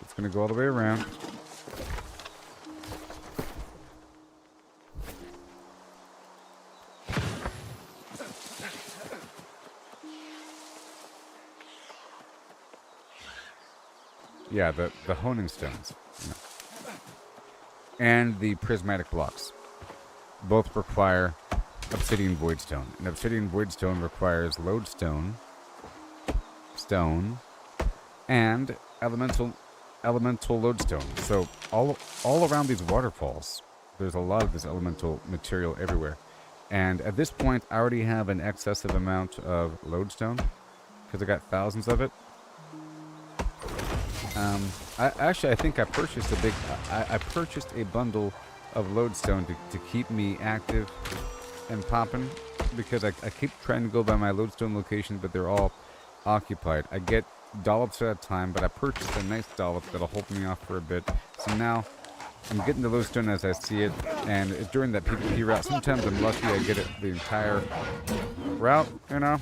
It's gonna go all the way around. Yeah, the honing stones. You know. And the prismatic blocks. Both require obsidian voidstone. And obsidian voidstone requires lodestone, stone, and elemental lodestone. So all around these waterfalls, there's a lot of this elemental material everywhere. And at this point, I already have an excessive amount of lodestone because I got thousands of it. I think I purchased I purchased a bundle of lodestone to keep me active and popping, because I keep trying to go by my lodestone location, but they're all occupied. I get dollops at a time, but I purchased a nice dollop that'll hold me off for a bit. So now I'm getting the lodestone as I see it, and during that PvP route, sometimes I'm lucky I get it the entire route, you know,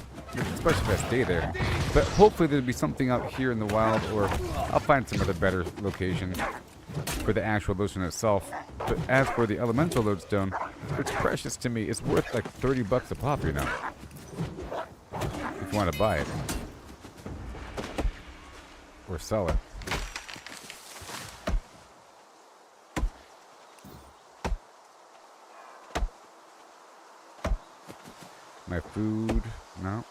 especially if I stay there. But hopefully there'll be something out here in the wild, or I'll find some other better location for the actual lodestone itself. But as for the elemental lodestone, it's precious to me. It's worth like $30 a pop, you know, if you want to buy it or sell it. My food, no.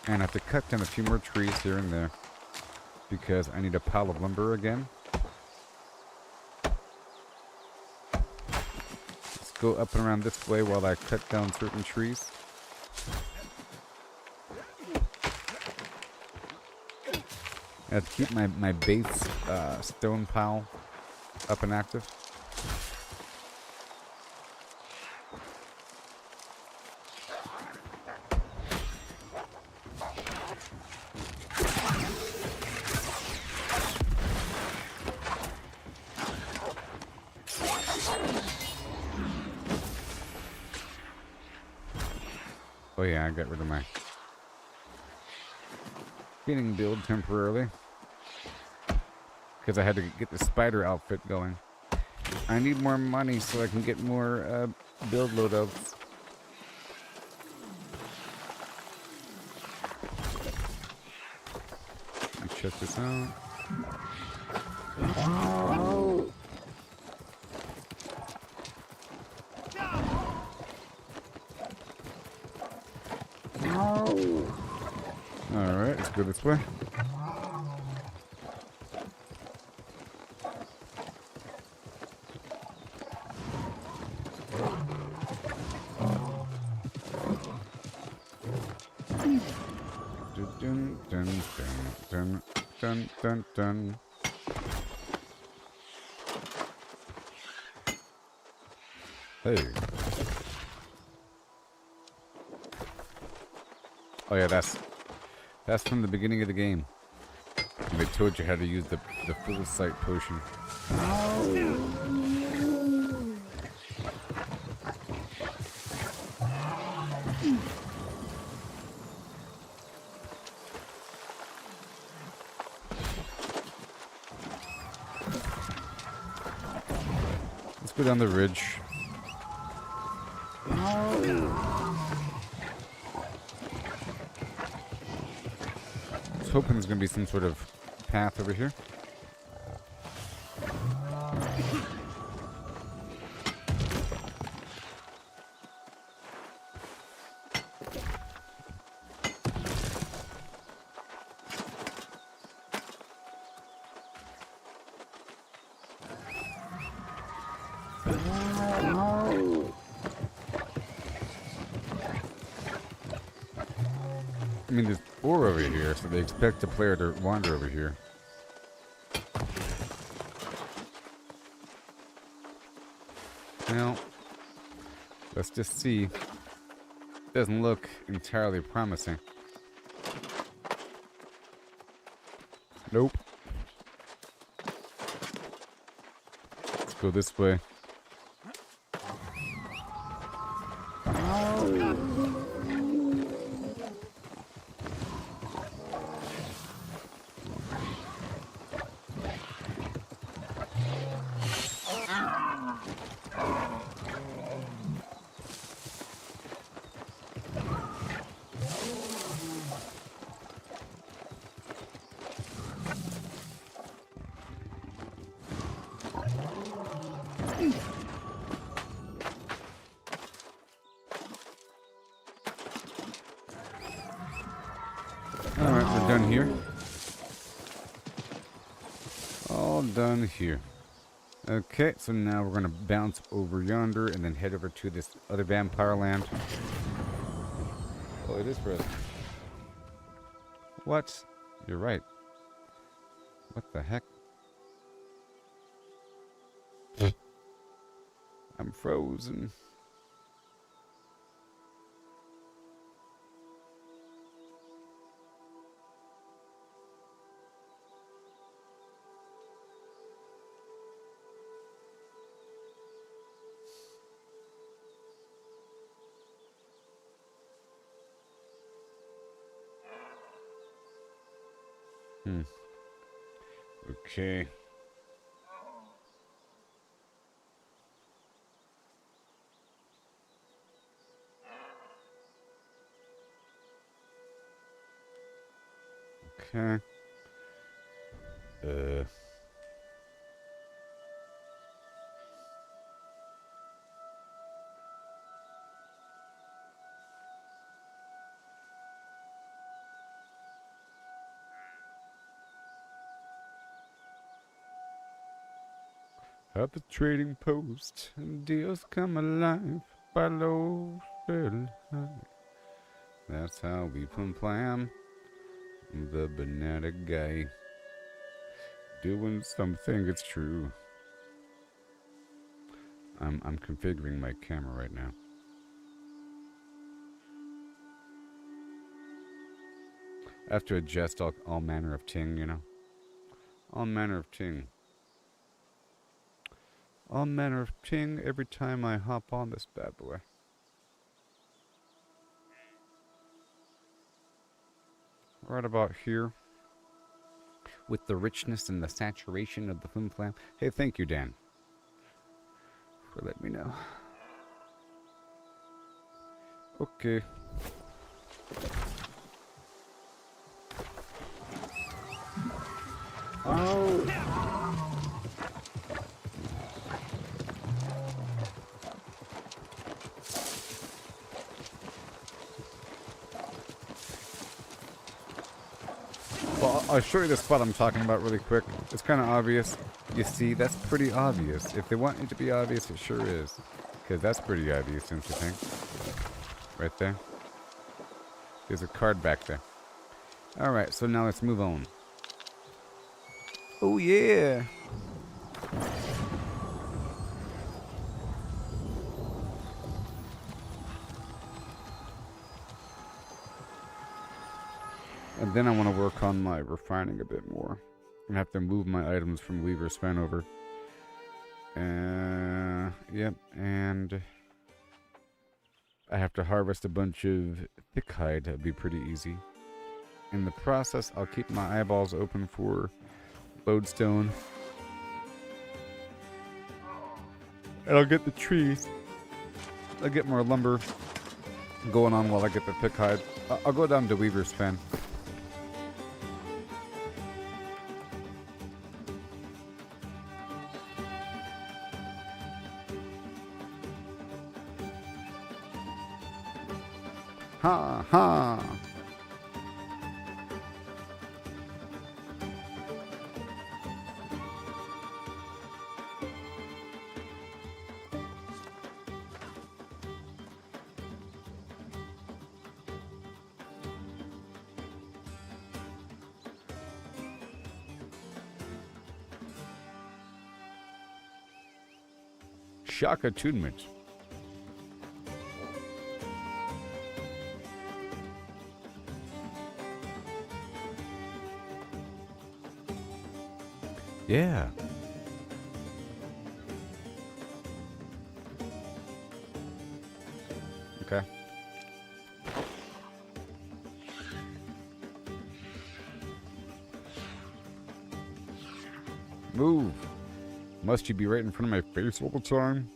And I have to cut down a few more trees here and there because I need a pile of lumber again. Let's go up and around this way while I cut down certain trees. I have to keep my base stone pile up and active. Oh yeah, I got rid of my healing build temporarily because I had to get the spider outfit going. I need more money so I can get more build loadouts. Let me check this out. Oh. Alright, let's go this way. Dun, dun, dun, dun, dun, dun. Hey. Oh yeah, that's from the beginning of the game. They told you how to use the full sight potion. Let's go down the ridge. I was hoping there's gonna be some sort of path over here. I mean, there's 4 over here, so they expect the player to wander over here. Well, let's just see. Doesn't look entirely promising. Nope. Let's go this way. Alright, we're done here. All done here. Okay, so now we're gonna bounce over yonder and then head over to this other vampire land. Oh, it is frozen. What? You're right. What the heck? I'm frozen. Okay. Okay. At the trading post, deals come alive by low fairly high. That's how we plan the banana guy doing something. It's true. I'm configuring my camera right now. I have to adjust all manner of ting, you know. All manner of ting. All manner of ting every time I hop on this bad boy. Right about here. With the richness and the saturation of the flim flam. Hey, thank you, Dan, for letting me know. Okay. Oh. Well, I'll show you the spot I'm talking about really quick. It's kind of obvious. You see, that's pretty obvious. If they want it to be obvious, it sure is. Because that's pretty obvious, don't you think? Right there. There's a card back there. Alright, so now let's move on. Oh yeah! And then I want to work on my refining a bit more. I have to move my items from Weaver's Fen over. Yep, and I have to harvest a bunch of thick hide. That'd be pretty easy. In the process, I'll keep my eyeballs open for lodestone. And I'll get the trees. I'll get more lumber going on while I get the thick hide. I'll go down to Weaver's Fen. Ha ha! Shock attunement. Yeah. Okay. Move. Must you be right in front of my face all the time?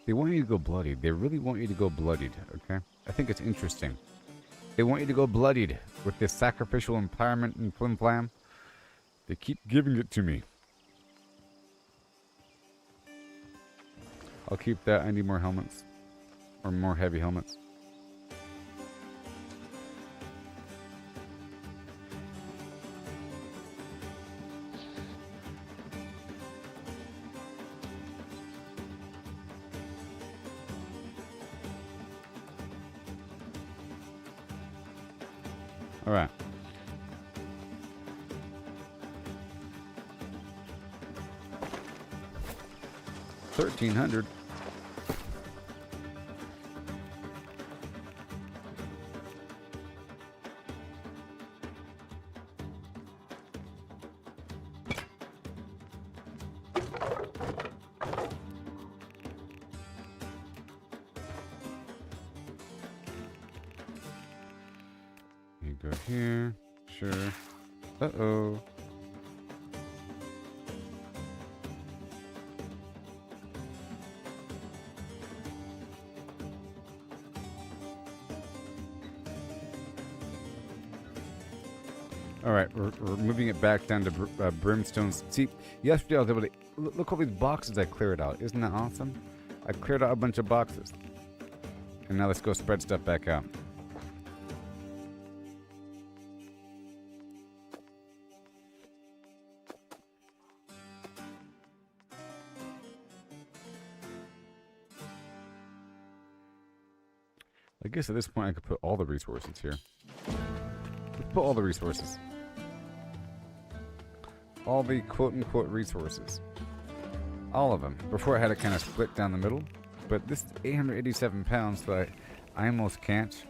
They want you to go bloodied. They really want you to go bloodied, okay? I think it's interesting. They want you to go bloodied with this sacrificial empowerment and flim flam. They keep giving it to me. I'll keep that. I need more helmets. Or more heavy helmets. Alright. $1,300. You go here. Sure. Uh-oh. Alright, we're moving it back down to brimstones. See, yesterday I was able to... Look all these boxes I cleared out. Isn't that awesome? I cleared out a bunch of boxes. And now let's go spread stuff back out. I guess at this point I could put all the resources here. Let's put all the resources. All the quote-unquote resources. All of them. Before I had it kind of split down the middle. But this is 887 pounds, so I almost can't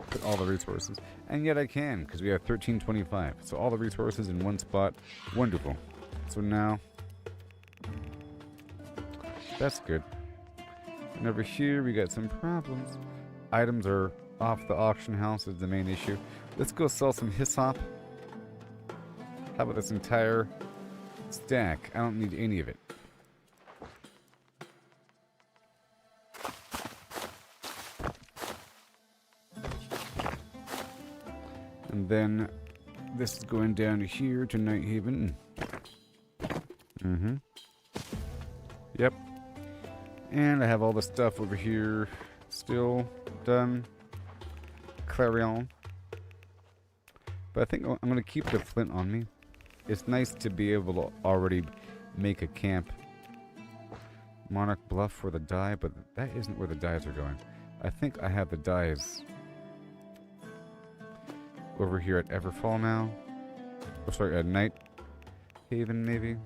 put all the resources. And yet I can, because we have 1325. So all the resources in one spot. Wonderful. So now... that's good. And over here we got some problems. Items are off the auction house is the main issue. Let's go sell some hyssop. How about this entire stack? I don't need any of it. And then this is going down here to Nighthaven. Yep. And I have all the stuff over here still done. Clarion. But I think I'm going to keep the flint on me. It's nice to be able to already make a camp. Monarch Bluff for the dye, but that isn't where the dyes are going. I think I have the dyes over here at Everfall now. Oh, sorry, at Night Haven maybe.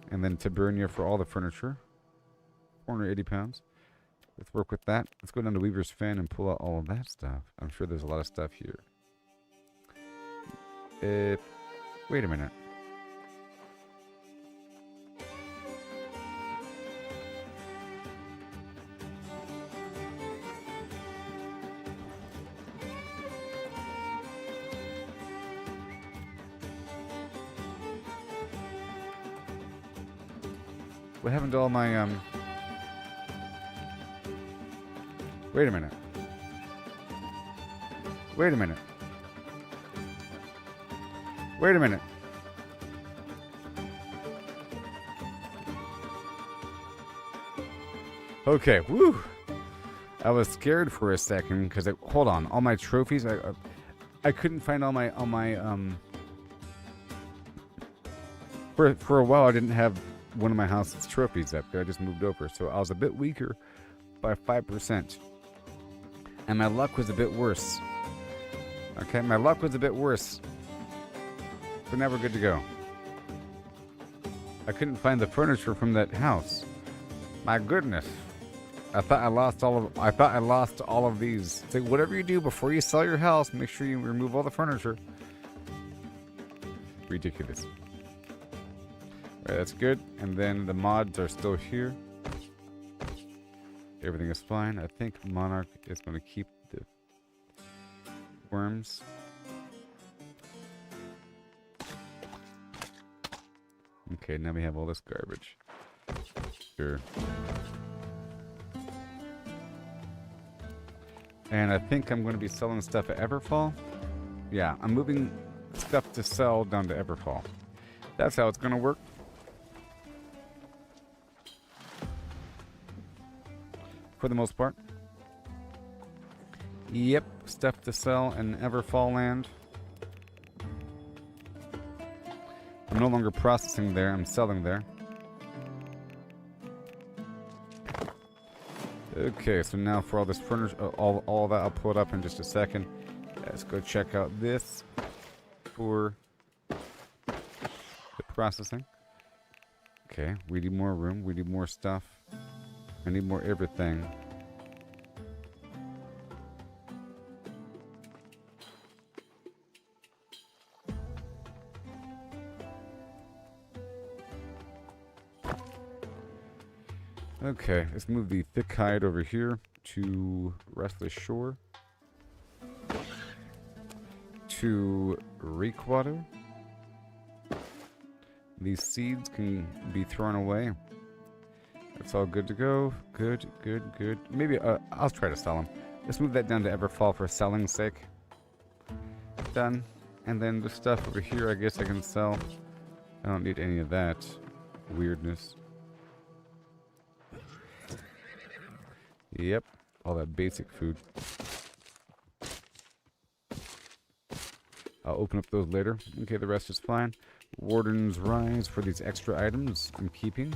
And then Tabernia for all the furniture. 480 pounds. Let's work with that. Let's go down to Weaver's Fan and pull out all of that stuff. I'm sure there's a lot of stuff here. Wait a minute. What happened to all my, Wait a minute. Wait a minute. Wait a minute. Okay, woo! I was scared for a second because hold on, all my trophies. I couldn't find all my For a while, I didn't have one of my house's trophies up there. I just moved over, so I was a bit weaker by 5%, and my luck was a bit worse. Okay, my luck was a bit worse. But now we're good to go. I couldn't find the furniture from that house. My goodness. I thought I lost all of these. So whatever you do before you sell your house, make sure you remove all the furniture. Ridiculous. Alright, that's good. And then the mods are still here. Everything is fine. I think Monarch is going to keep the worms. Okay, now we have all this garbage. Sure. And I think I'm going to be selling stuff at Everfall. Yeah, I'm moving stuff to sell down to Everfall. That's how it's going to work. For the most part. Yep, stuff to sell in Everfall land. I'm no longer processing there, I'm selling there. Okay, so now for all this furniture, all that I'll pull it up in just a second. Let's go check out this for the processing. Okay, we need more room, we need more stuff. I need more everything. Okay, let's move the thick hide over here to Restless Shore. To Reekwater. These seeds can be thrown away. It's all good to go. Good, good, good. Maybe I'll try to sell them. Let's move that down to Everfall for selling's sake. Done. And then the stuff over here, I guess I can sell. I don't need any of that weirdness. Yep, all that basic food. I'll open up those later. Okay, the rest is fine. Warden's Rise for these extra items I'm keeping.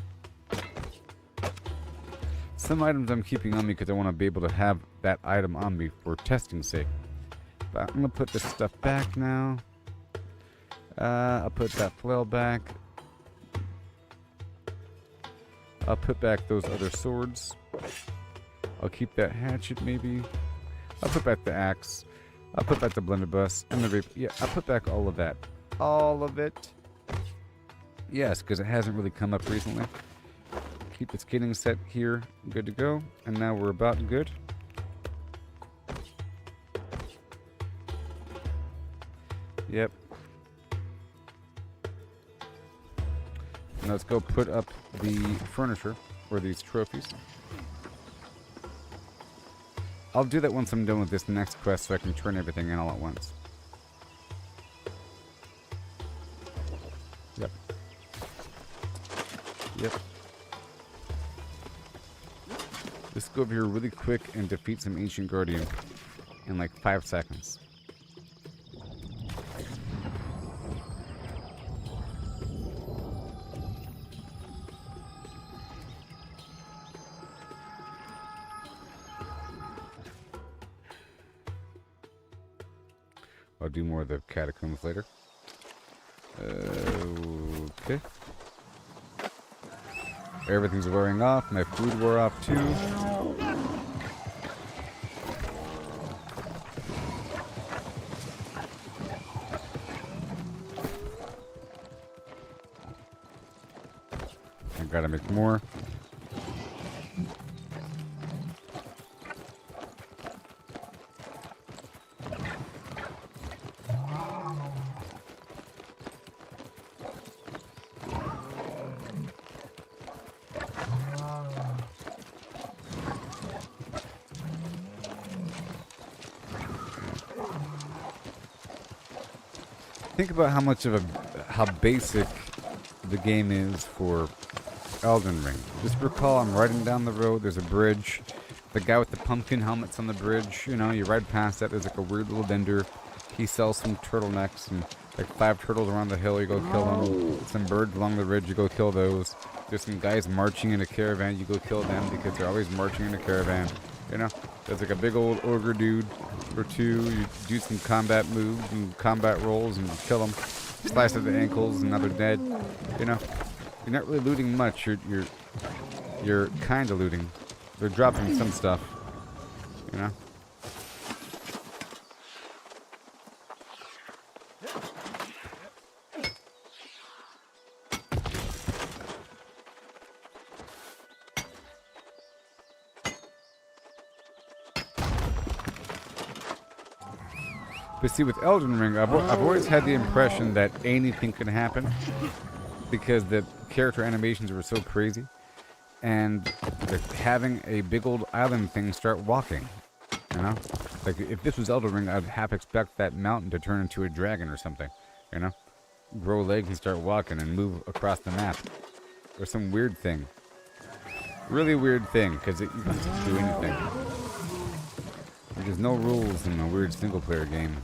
Some items I'm keeping on me because I want to be able to have that item on me for testing's sake. But I'm going to put this stuff back now. I'll put that flail back. I'll put back those other swords. I'll keep that hatchet maybe. I'll put back the axe. I'll put back the blunderbuss and the rape. Yeah, I'll put back all of that. All of it. Yes, because it hasn't really come up recently. Keep the skating set here, good to go. And now we're about good. Yep. Now let's go put up the furniture for these trophies. I'll do that once I'm done with this next quest so I can turn everything in all at once. Yep. Yep. Let's go over here really quick and defeat some Ancient Guardian in like 5 seconds. I'll do more of the catacombs later. Okay. Everything's wearing off. My food wore off too. I gotta make more. Think about how basic the game is for Elden Ring. Just recall, I'm riding down the road. There's a bridge. The guy with the pumpkin helmet's on the bridge. You know, you ride past that. There's like a weird little vendor. He sells some turtlenecks and like 5 turtles around the hill. You go kill them. Some birds along the ridge. You go kill those. There's some guys marching in a caravan. You go kill them because they're always marching in a caravan. You know, there's like a big old ogre dude or two. You do some combat moves and combat rolls and kill them. Slice at the ankles and now they're dead. You know, you're not really looting much. You're kind of looting. They're dropping some stuff. You know. But see, with Elden Ring, I've always had the impression that anything can happen because the character animations were so crazy, and having a big old island thing start walking, you know? Like, if this was Elden Ring, I'd half expect that mountain to turn into a dragon or something, you know? Grow legs and start walking and move across the map. Or some weird thing. Really weird thing, because you can just do anything. There's no rules in a weird single-player game.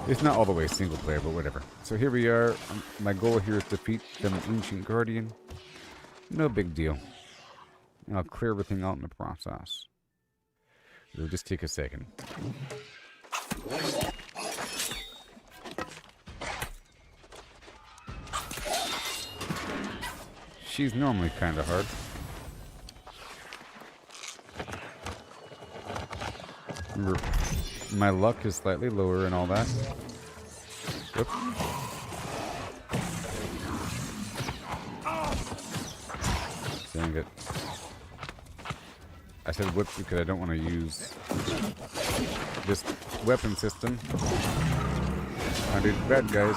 It's not all the way single-player, but whatever. So here we are. My goal here is to defeat the Ancient Guardian. No big deal. I'll clear everything out in the process. It'll just take a second. She's normally kind of hard. Remember, my luck is slightly lower and all that. Whoop. Dang it. I said whip because I don't want to use this weapon system. I do bad guys.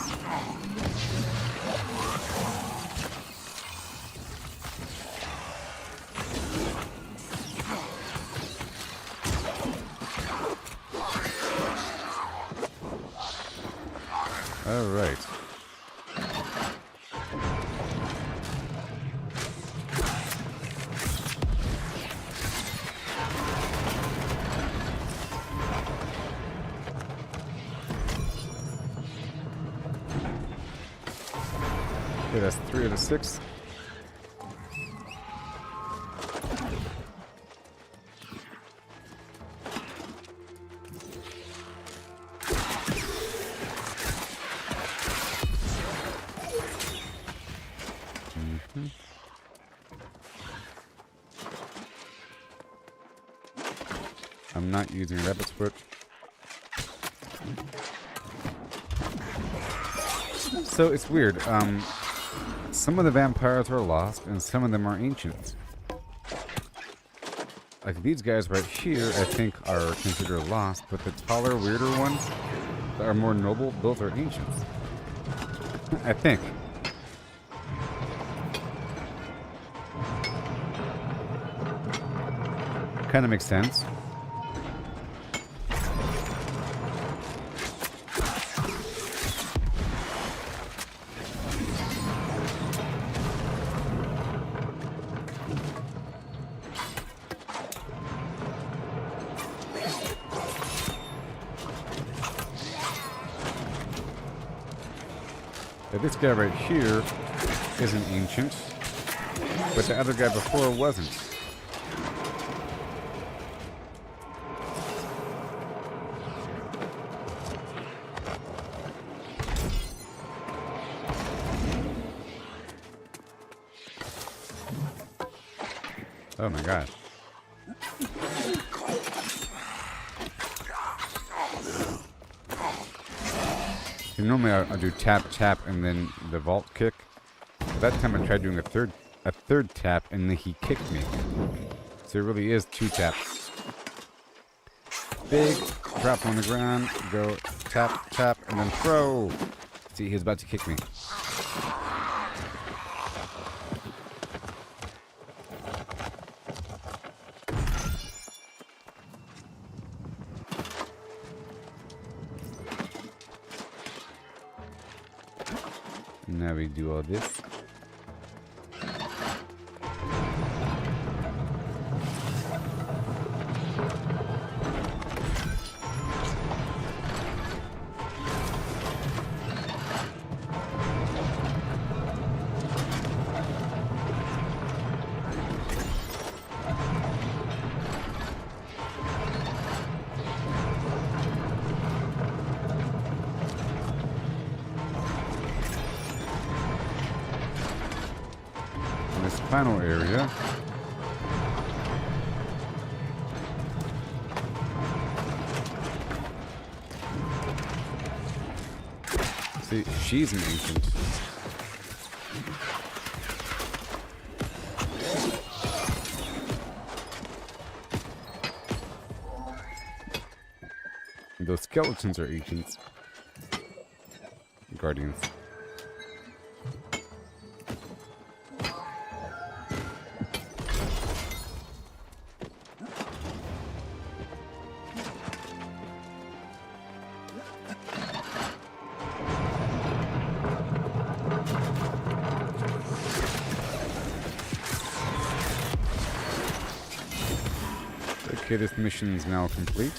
All right. Okay, that's 3 out of 6. I'm not using rabbit's foot. So it's weird. Some of the vampires are lost, and some of them are ancient. Like these guys right here, I think are considered lost, but the taller, weirder ones that are more noble, those are ancients. I think. Kind of makes sense. But this guy right here isn't ancient, but the other guy before wasn't. Oh my gosh. See, normally I'll do tap, tap, and then the vault kick. But that time I tried doing a third tap, and then he kicked me. So it really is 2 taps. Big, drop on the ground, go tap, tap, and then throw. See, he's about to kick me. Now we do all this. This final area. See, she's an ancient. Those skeletons are ancients. Guardians. Okay, this mission is now complete.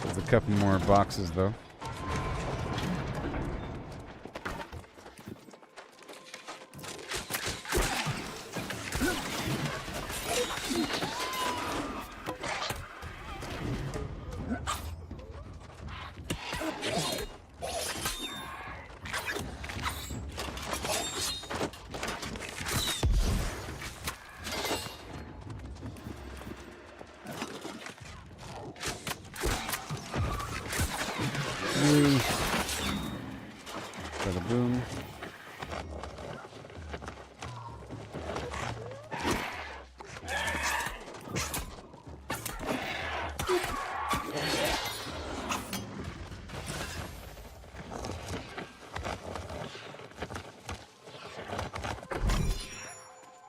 There's a couple more boxes though. Bada boom.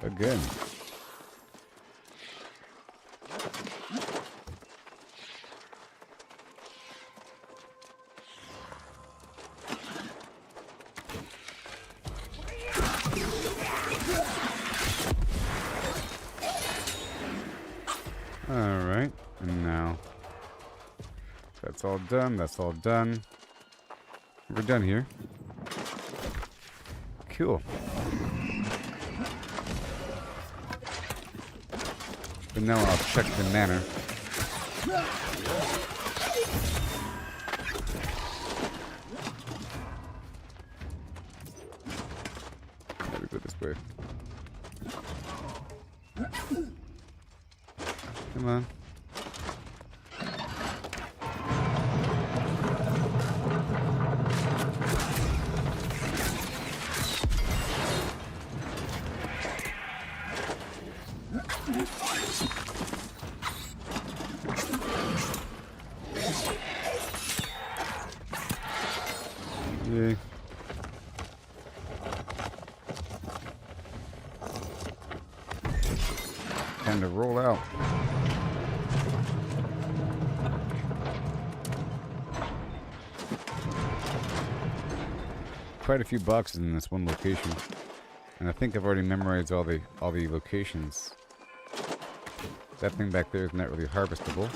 Again. Alright, and now that's all done, that's all done. We're done here. Cool. But now I'll check the manor. Gotta go this way. Come on. Yay. Time to roll out. Quite a few boxes in this one location, and I think I've already memorized all the locations. That thing back there is not really harvestable.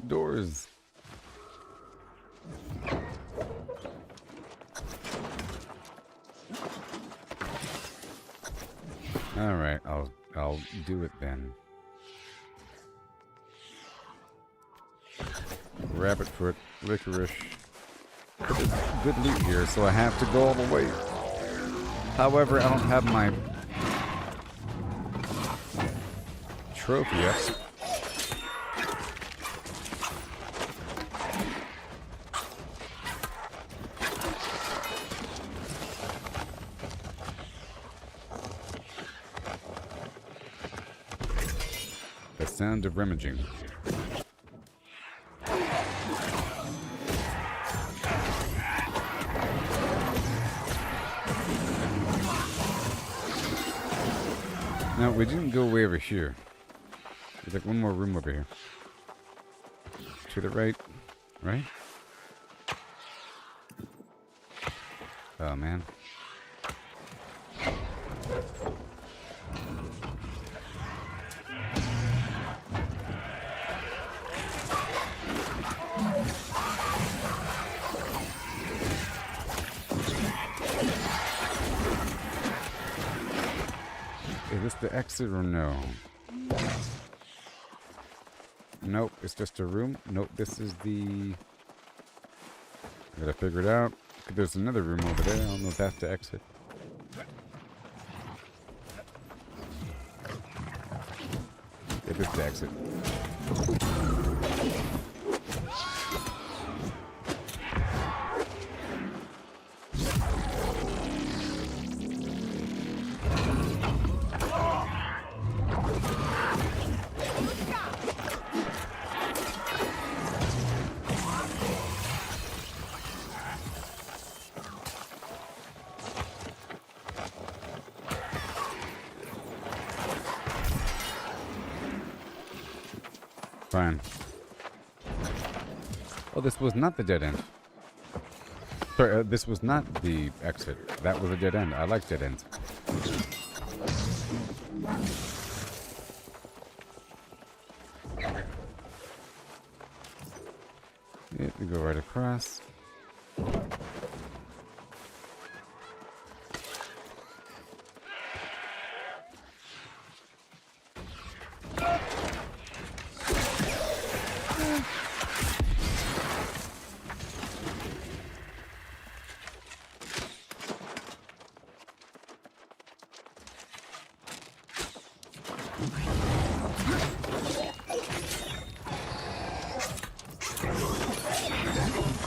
Doors. All right, I'll do it then. Rabbit foot, licorice. But there's good loot here, so I have to go all the way. However, I don't have my trophy yet. The sound of rummaging. Now, we didn't go way over here. There's like one more room over here. To the right. Right? Oh, man. Is this the exit or no? Nope, it's just a room. Nope, this is the... I gotta figure it out. There's another room over there. I don't know if that's the exit. Yeah, this is the exit. Fine. Oh, this was not the dead end. Sorry, this was not the exit. That was a dead end. I like dead ends. Yeah, we go right across.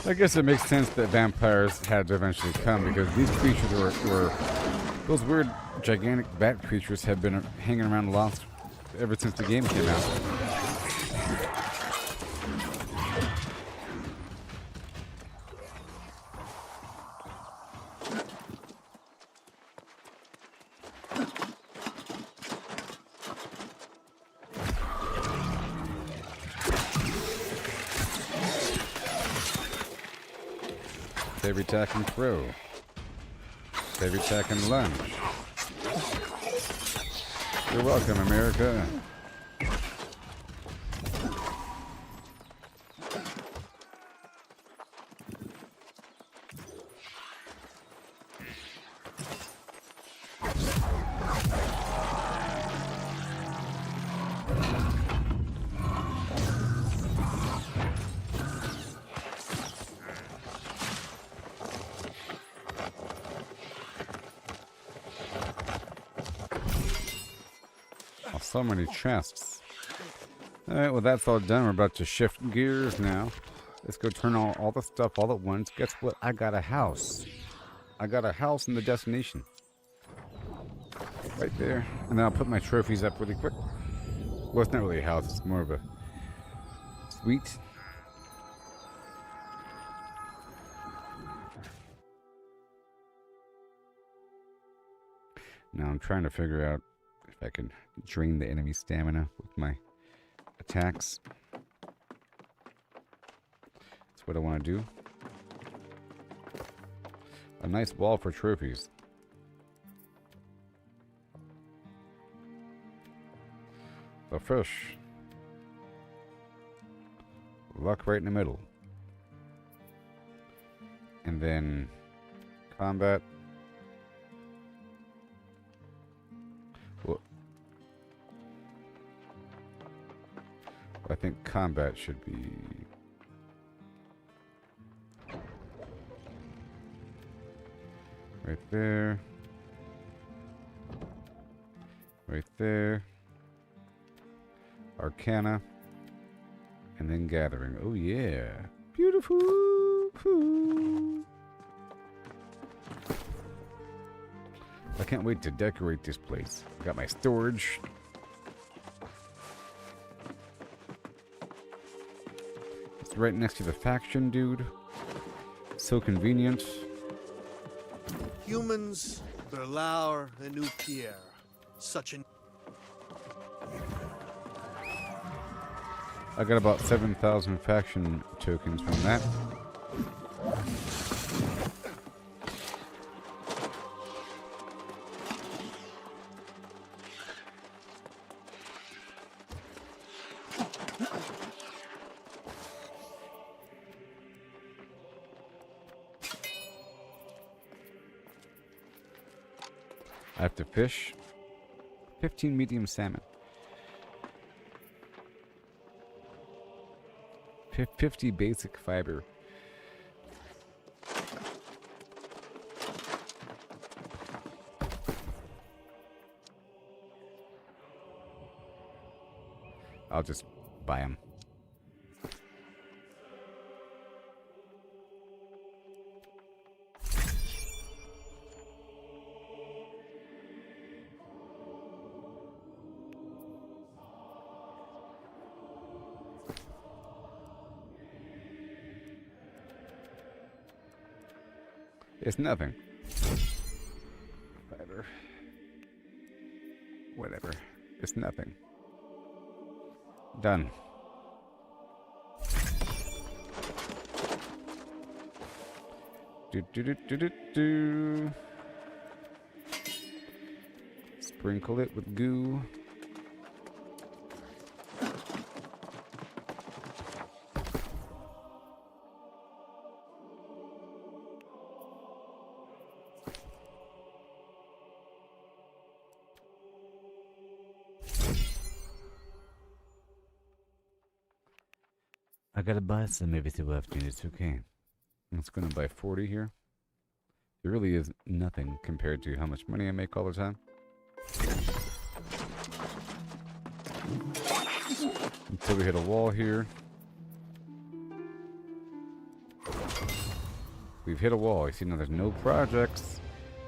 I guess it makes sense that vampires had to eventually come because these creatures were those weird gigantic bat creatures have been hanging around Lost ever since the game came out. Save attack and throw. Save attack and lunge. You're welcome, America. So many chests. Alright, well that's all done. We're about to shift gears now. Let's go turn on all the stuff all at once. Guess what? I got a house. I got a house in the destination. Right there. And then I'll put my trophies up really quick. Well, it's not really a house. It's more of a suite. Now I'm trying to figure out if I can drain the enemy stamina with my attacks. That's what I want to do. A nice wall for trophies. The fish. Luck right in the middle. And then combat. Well, I think combat should be... right there. Right there. Arcana. And then gathering. Oh yeah. Beautiful. I can't wait to decorate this place. Got my storage. It's right next to the faction, dude. So convenient. Humans, Berlaur, and Pierre. Such an... I got about 7,000 faction tokens from that. I have to fish 15 medium salmon. 50 basic fiber. I'll just buy them. It's nothing. Fiber. Whatever. It's nothing. Done. Do. Sprinkle it with goo. I gotta buy some everything after. It's okay. I'm just gonna buy 40 here. It really is nothing compared to how much money I make all the time. Until we hit a wall here. We've hit a wall. You see now there's no projects.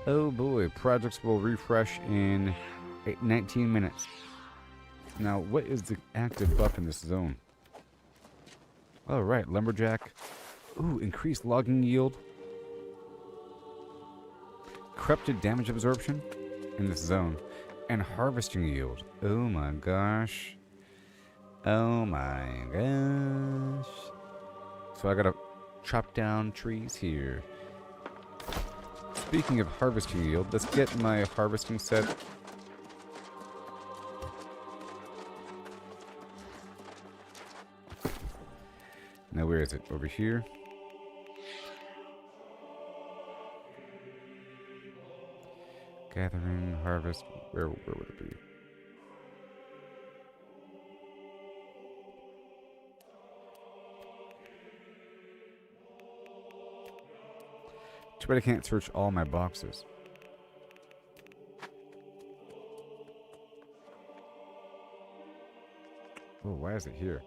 Oh boy, projects will refresh in 19 minutes. Now, what is the active buff in this zone? Oh, right, lumberjack. Ooh, increased logging yield. Corrupted damage absorption in this zone. And harvesting yield. Oh my gosh. Oh my gosh. So I gotta chop down trees here. Speaking of harvesting yield, let's get my harvesting set. Now where is it? Over here? Gathering, harvest, where would it be? Too bad I can't search all my boxes. Oh, why is it here?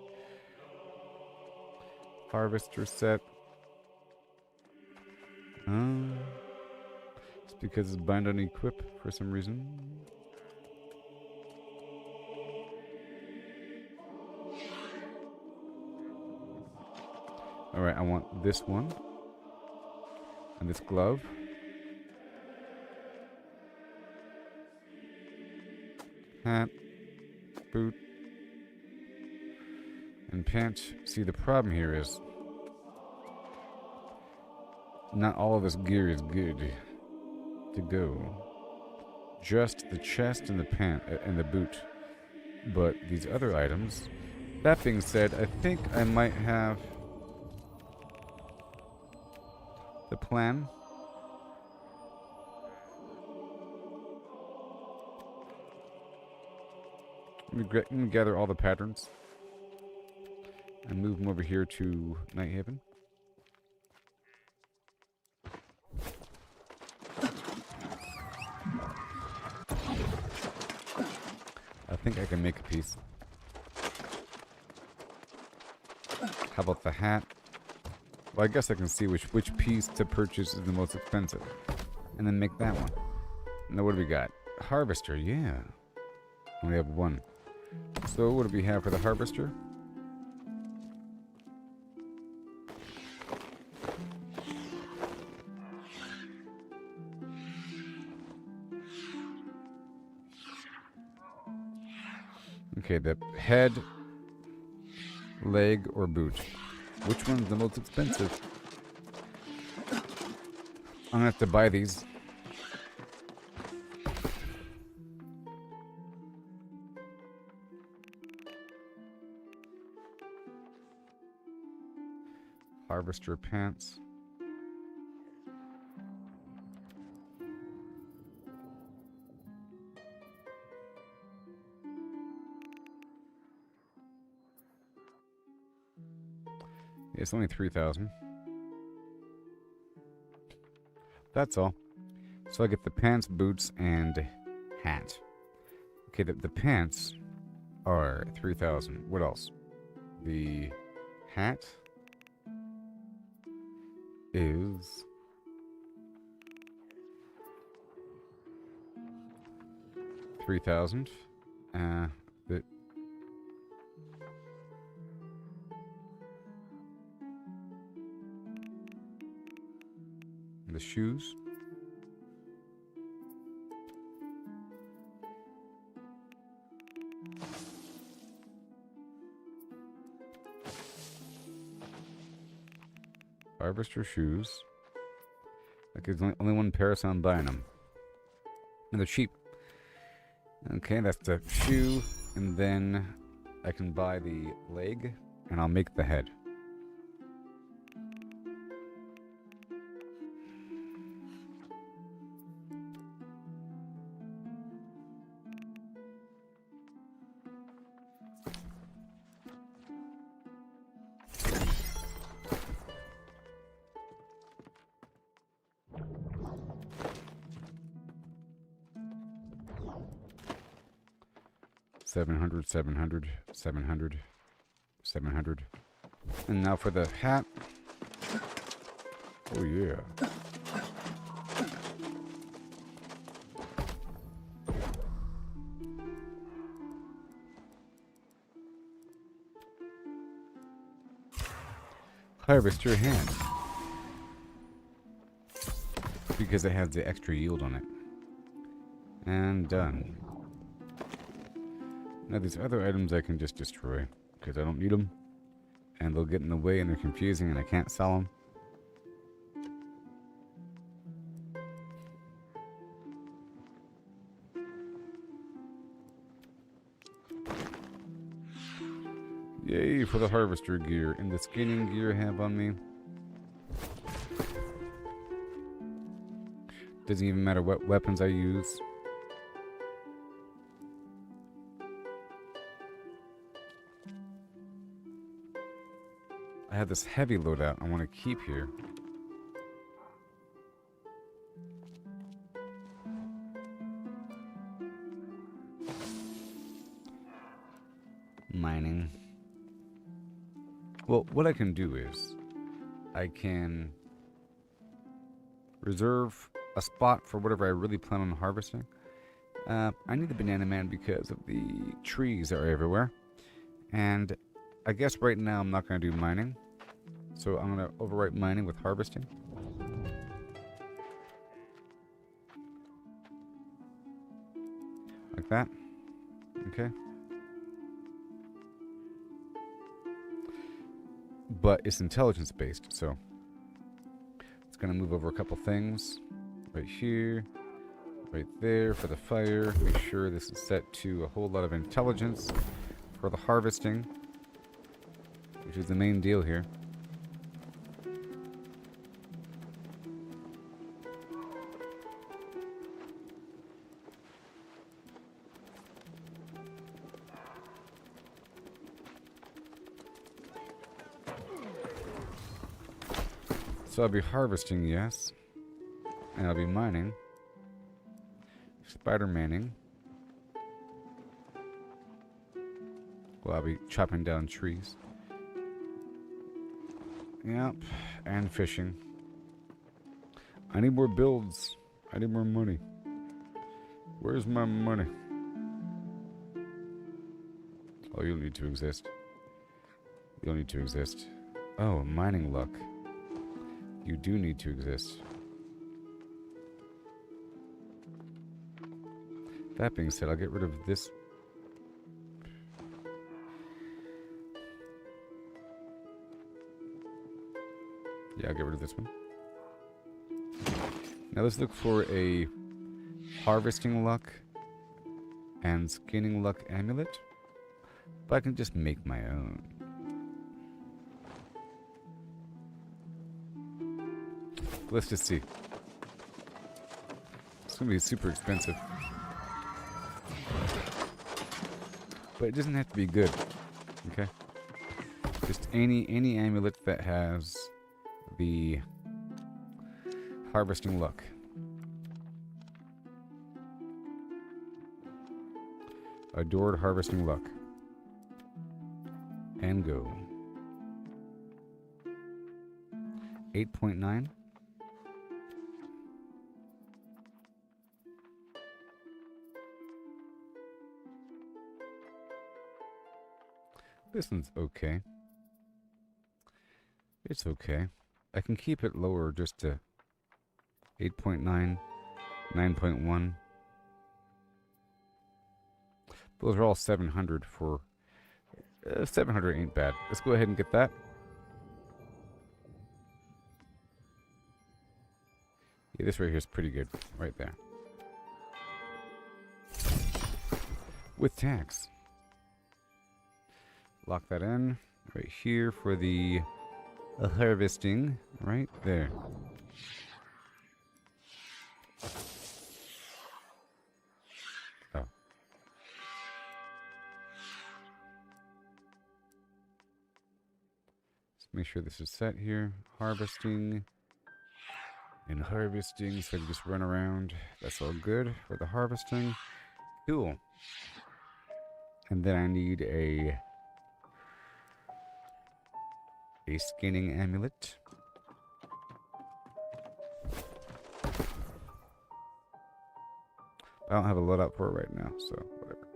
Harvester set. It's because it's bind on equip for some reason. Alright, I want this one. And this glove. Hat. Boot. And pants. See, the problem here is not all of this gear is good to go. Just the chest and the pant and the boot. But these other items That being said, I think I might have the plan. Let me gather all the patterns and move them over here to Nighthaven. I think I can make a piece. How about the hat? Well, I guess I can see which piece to purchase is the most expensive. And then make that one. Now what do we got? Harvester, yeah. Only have one. So what do we have for the harvester? Okay, the head, leg, or boot. Which one's the most expensive? I'm gonna have to buy these. Harvester pants. It's only 3,000. That's all. So I get the pants, boots, and hat. Okay, the pants are 3,000. What else? The hat is 3,000. The shoes. Harvester shoes. Like there's only one pair, so I'm buying them. And they're cheap. Okay, that's the shoe. And then I can buy the leg, and I'll make the head. $700. And now for the hat. Oh yeah. Harvest your hand. Because it has the extra yield on it. And done. Now these other items I can just destroy, because I don't need them, and they'll get in the way and they're confusing and I can't sell them. Yay for the harvester gear and the skinning gear I have on me. Doesn't even matter what weapons I use. I have this heavy loadout I want to keep here. Mining. Well, what I can do is I can reserve a spot for whatever I really plan on harvesting. I need the banana man because of the trees that are everywhere. And I guess right now I'm not going to do mining. So I'm going to overwrite mining with harvesting. Like that. Okay. But it's intelligence based, so it's going to move over a couple things. Right here. Right there for the fire. Make sure this is set to a whole lot of intelligence for the harvesting. which is the main deal here. So I'll be harvesting, yes. And I'll be mining. Spider-manning. Well, I'll be chopping down trees. Yep. And fishing. I need more builds. I need more money. Where's my money? Oh, you'll need to exist. You'll need to exist. Oh, mining luck. You do need to exist. That being said, I'll get rid of this. Yeah, I'll get rid of this one. Now let's look for a harvesting luck and skinning luck amulet. But I can just make my own. Let's just see. It's gonna be super expensive. But it doesn't have to be good. Okay? Just any amulet that has the harvesting luck. Adored harvesting luck. And go. 8.9. This one's okay. It's okay. I can keep it lower just to 8.9, 9.1. Those are all 700 for... 700 ain't bad. Let's go ahead and get that. Yeah, this right here is pretty good. Right there. With tax. Lock that in. Right here for the harvesting. Right there. Oh. Let's make sure this is set here. Harvesting. And harvesting, so I can just run around. That's all good for the harvesting. Cool. And then I need a skinning amulet. I don't have a loadout for it right now, so whatever.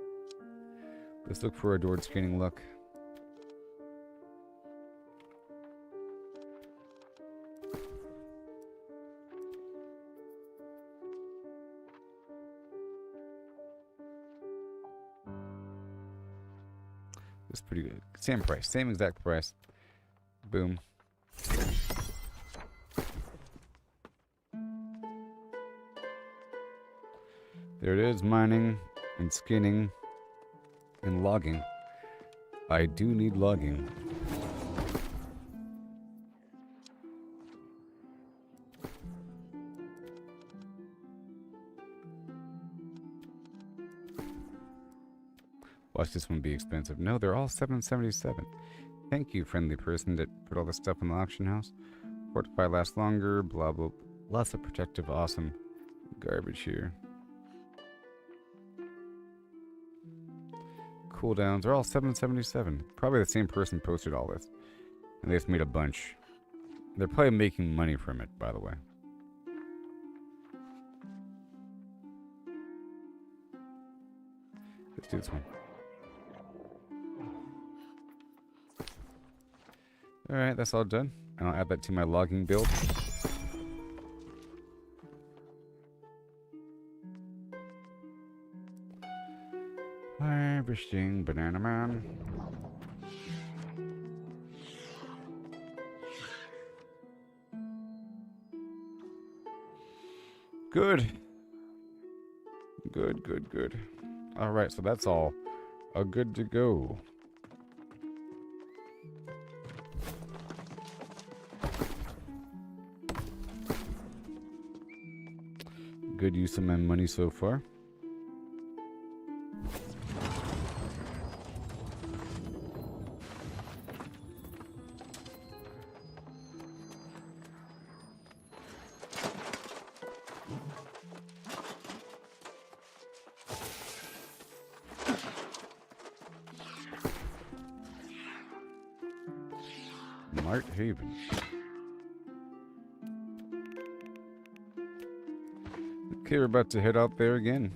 Let's look for adored skinning luck. It's pretty good. Same price. Same exact price. Boom. There it is. Mining and skinning and logging. I do need logging. Watch this one be expensive. No, they're all $777. Thank you, friendly person that put all this stuff in the auction house. Fortify lasts longer, blah, blah. Lots of protective, awesome garbage here. Cooldowns are all $777. Probably the same person posted all this. And they just made a bunch. They're probably making money from it, by the way. Let's do this one. Alright, that's all done. And I'll add that to my logging build. Harvesting Banana Man. Good. Good, good, good. Alright, so that's all good to go. good use of my money so far. Mart Haven. Okay, we're about to head out there again.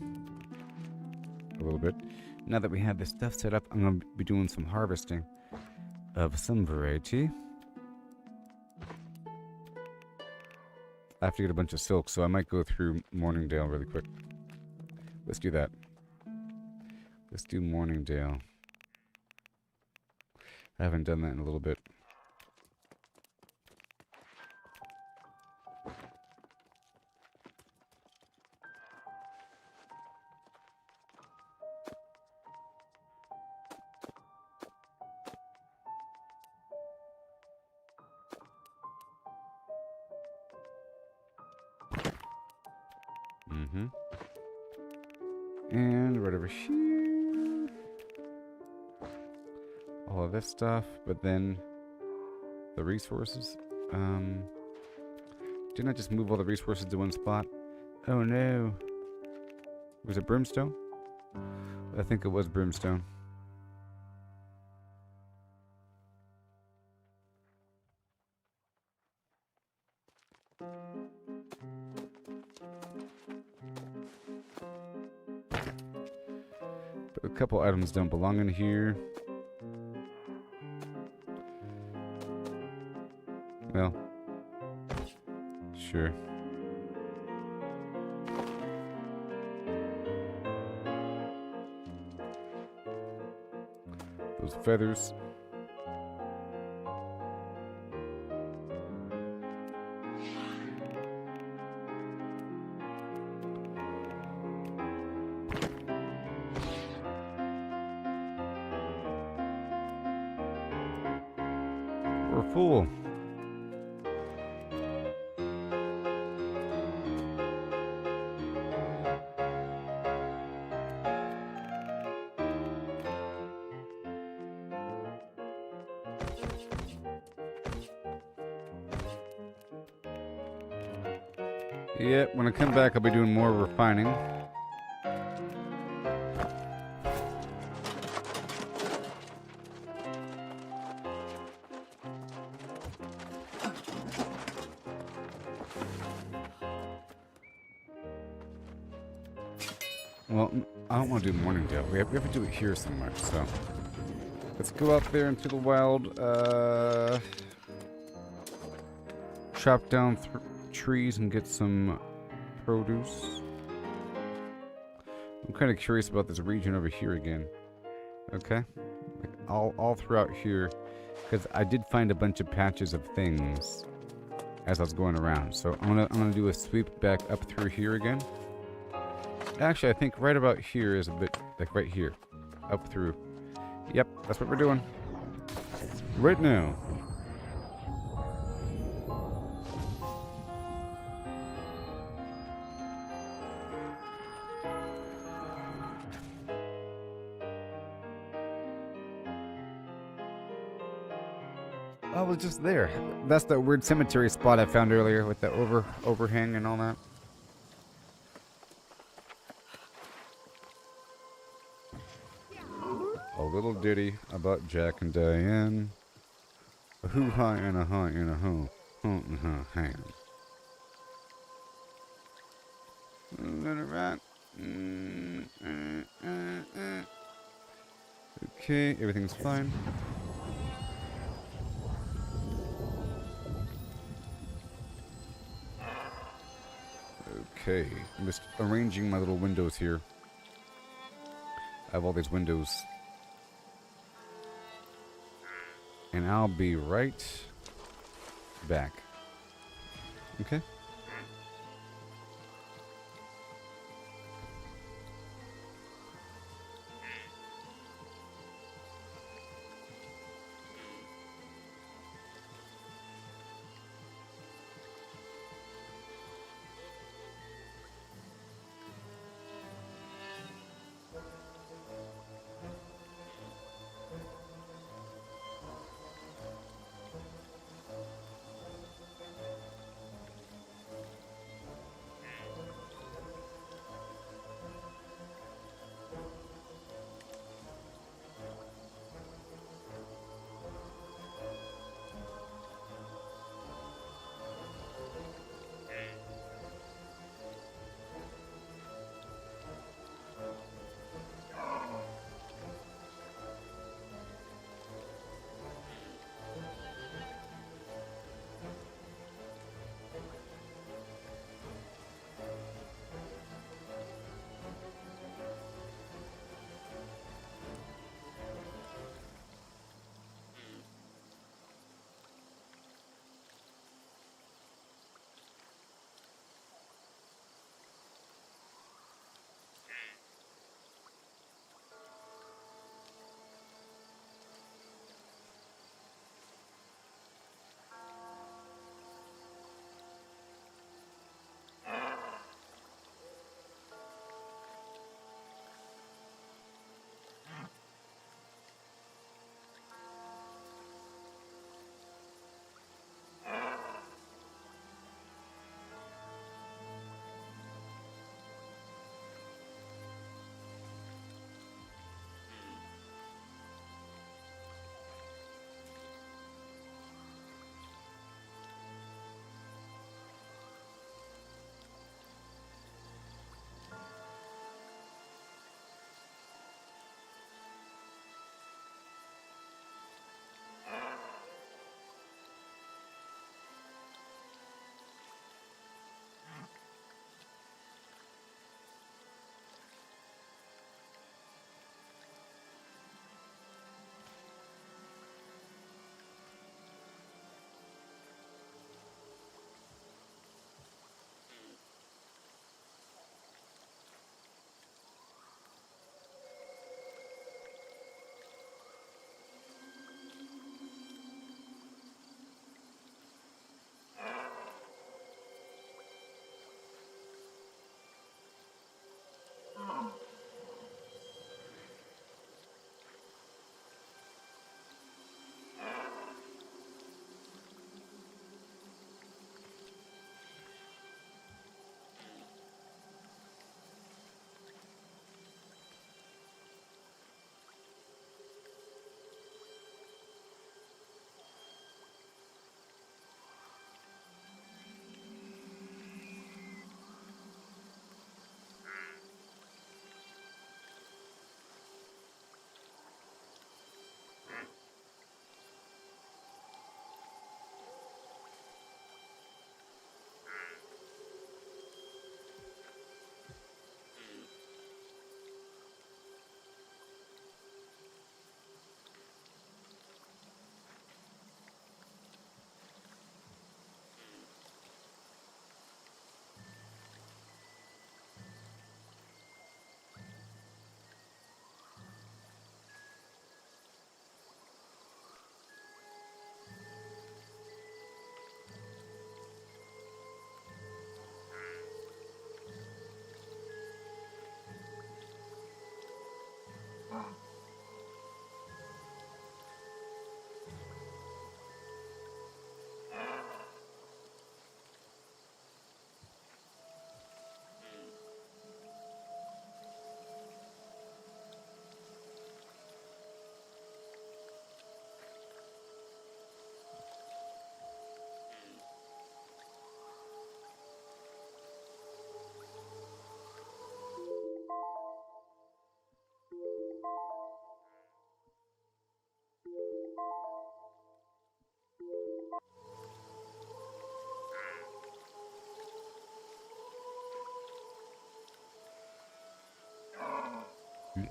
A little bit. Now that we have this stuff set up, I'm going to be doing some harvesting of some variety. I have to get a bunch of silk, so I might go through Morningdale really quick. Let's do that. Let's do Morningdale. I haven't done that in a little bit. And right over here. All of this stuff, but then the resources. Didn't I just move all the resources to one spot? Oh no. Was it brimstone? I think it was brimstone. But a couple items don't belong in here. Well, sure. Those feathers. We're full. Yep, when I come back, I'll be doing more refining. Well, I don't want to do Morningdale. We have to do it here somewhere, so let's go out there into the wild. Chop down trees and get some produce. I'm kind of curious about this region over here again. Okay, like all throughout here, because I did find a bunch of patches of things as I was going around. So I'm gonna do a sweep back up through here again. Actually, I think right about here is a bit like right here, up through. Yep, that's what we're doing right now. I was just there. That's that weird cemetery spot I found earlier with the overhang and all that. A little ditty about Jack and Diane. A hoo-ha and a ha and a ho. Ho and ha ham. Right. Okay, everything's fine. Okay, I'm just arranging my little windows here. I have all these windows. And I'll be right back. Okay?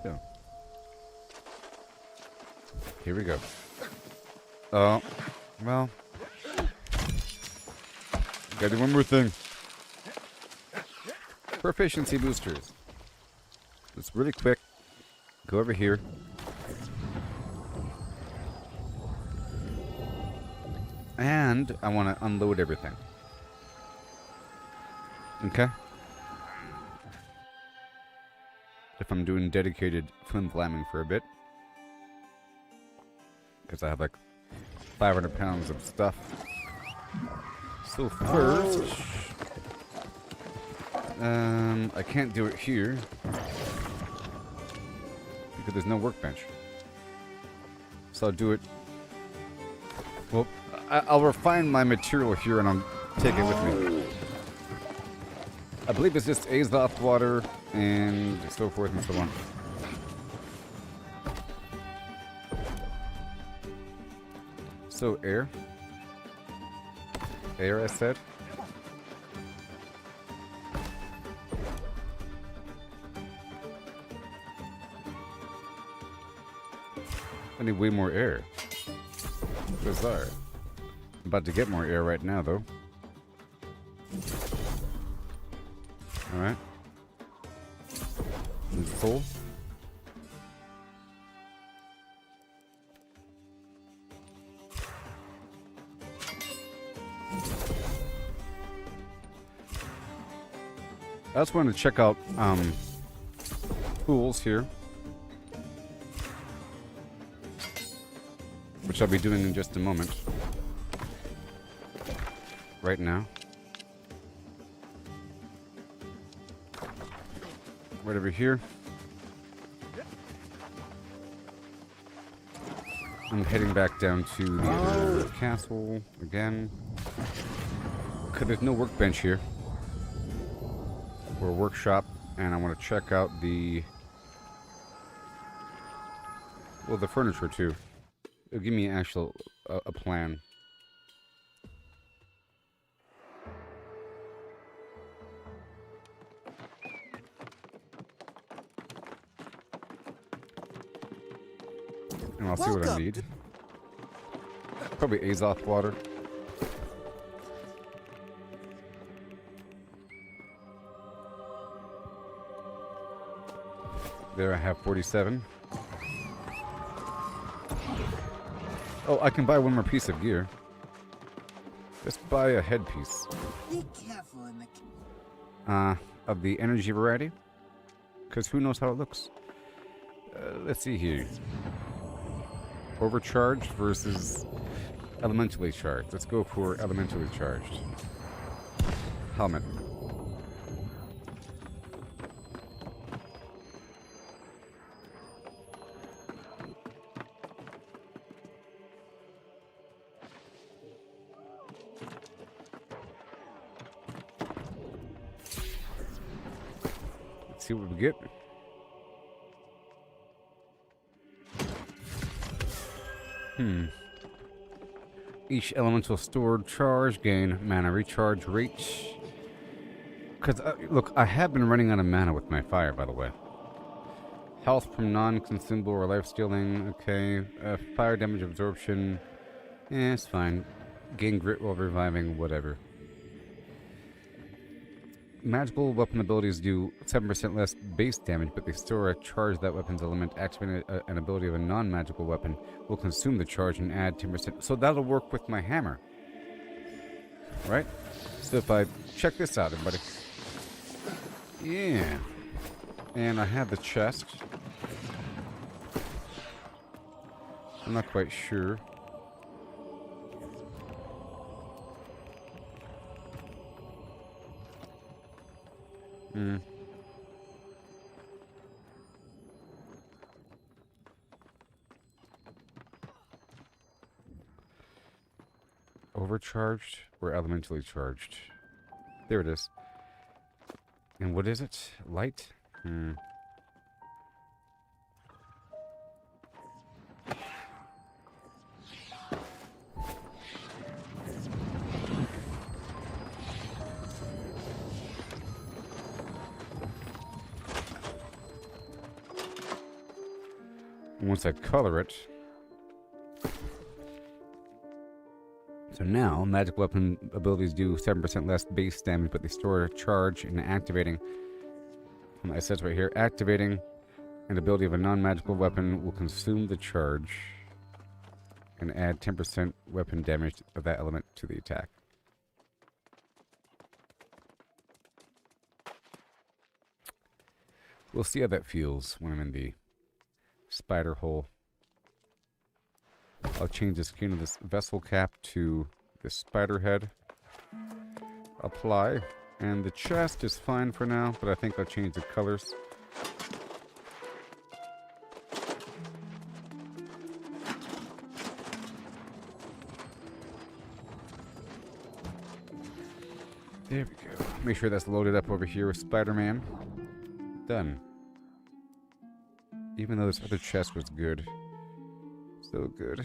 Yeah. Here we go. Oh, well. Gotta do one more thing. Proficiency boosters. It's really quick. Go over here. And I want to unload everything. Okay? If I'm doing dedicated flim flamming for a bit. Because I have like 500 pounds of stuff. So first... I can't do it here. Because there's no workbench. So I'll do it... Well, I'll refine my material here and I'll take it with me. I believe it's just azoth water and so forth and so on. So air. Air, I said. I need way more air. Bizarre. I'm about to get more air right now, though. Alright. Full. I just wanted to check out tools here, which I'll be doing in just a moment. Right now. Right over here. I'm heading back down to the other castle again. Because there's no workbench here. Or a workshop. And I want to check out the... well, the furniture too. It'll give me an actual a plan. And I'll see what I need. Probably azoth water. There I have 47. Oh, I can buy one more piece of gear. Just buy a headpiece. Be careful in the... of the energy variety. Because who knows how it looks. Let's see here. Overcharged versus elementally charged. Let's go for elementally charged. Helmet. Let's see what we get. Each elemental stored charge gain mana recharge rate. Because, look, I have been running out of mana with my fire, by the way. Health from non-consumable or life-stealing. Okay. Fire damage absorption. It's fine. Gain grit while reviving. Whatever. Magical weapon abilities do 7% less base damage, but they store a charge that weapon's element. Activating an ability of a non-magical weapon will consume the charge and add 10%. So that'll work with my hammer. Right? So if I check this out, everybody. Yeah. And I have the chest. I'm not quite sure. Overcharged or elementally charged? There it is. And what is it? Light? Once I color it. So now, magic weapon abilities do 7% less base damage, but they store a charge and activating. It says right here, activating an ability of a non-magical weapon will consume the charge and add 10% weapon damage of that element to the attack. We'll see how that feels when I'm in the spider hole. I'll change the skin of this vessel cap to the spider head. Apply. And the chest is fine for now, but I think I'll change the colors. There we go. Make sure that's loaded up over here with Spider-Man. Done. Even though this other chest was good. So good.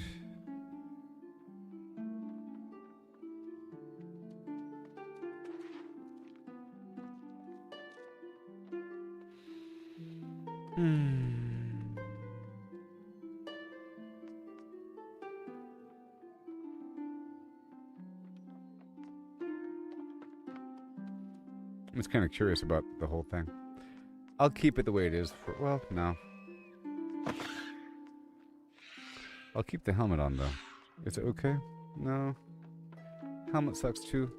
I'm just kind of curious about the whole thing. I'll keep it the way it is for, well, no. I'll keep the helmet on, though. Is it okay? No. Helmet sucks, too.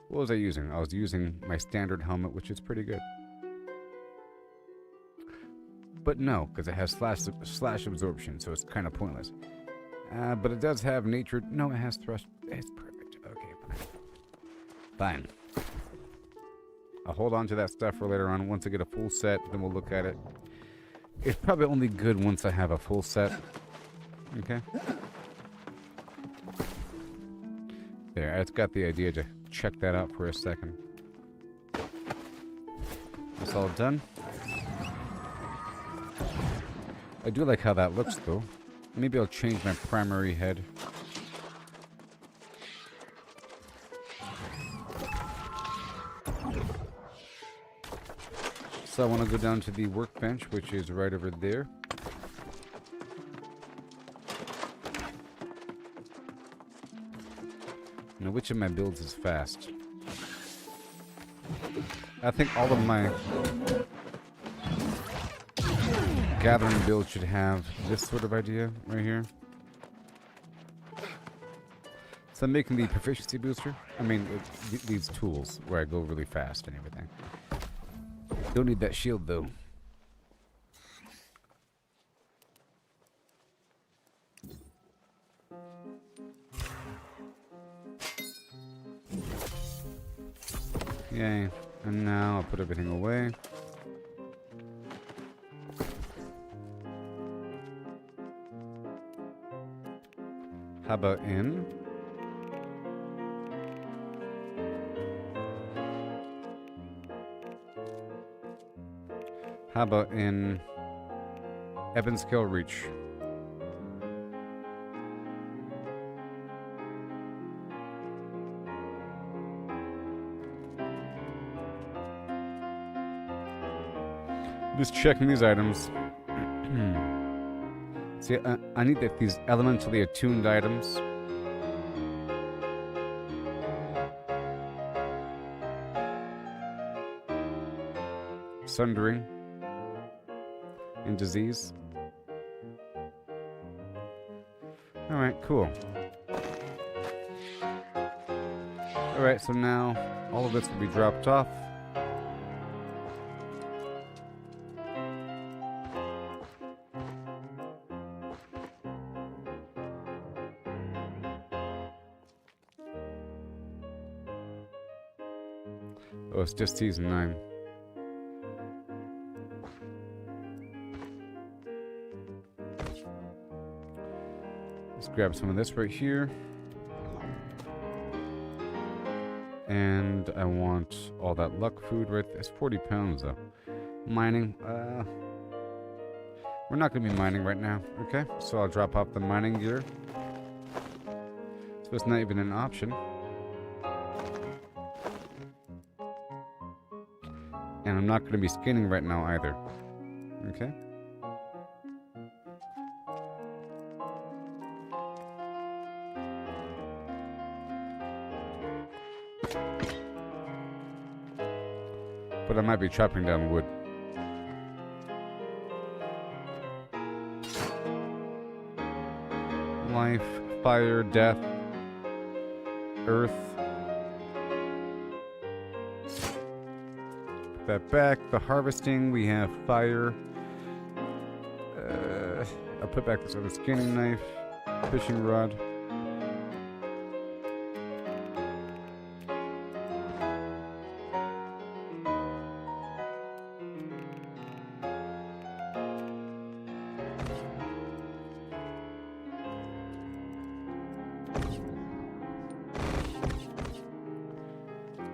What was I using? I was using my standard helmet, which is pretty good. But no, because it has slash absorption, so it's kind of pointless. But it does have nature... No, it has thrust... It's perfect. Okay, fine. Fine. I'll hold on to that stuff for later on. Once I get a full set, then we'll look at it. It's probably only good once I have a full set. Okay? There, I just got the idea to check that out for a second. That's all done. I do like how that looks, though. Maybe I'll change my primary head. So I want to go down to the workbench, which is right over there. Now, which of my builds is fast? I think all of my gathering builds should have this sort of idea right here. So I'm making the proficiency booster. I mean, these tools where I go really fast and everything. Don't need that shield, though. Yay. And now I'll put everything away. How about in? How about in Ebon Scale Reach? Just checking these items. See, I need these elementally attuned items. Sundering. And disease. Alright, cool. Alright, so now all of this will be dropped off. Oh, it's just season 9. Let's grab some of this right here. And I want all that luck food right there. It's 40 pounds though. Mining. We're not going to be mining right now. Okay, so I'll drop off the mining gear. So it's not even an option. And I'm not going to be skinning right now either. Okay. I might be chopping down wood. Life, fire, death, earth. Put that back. The harvesting, we have fire. I'll put back this other skinning knife, fishing rod.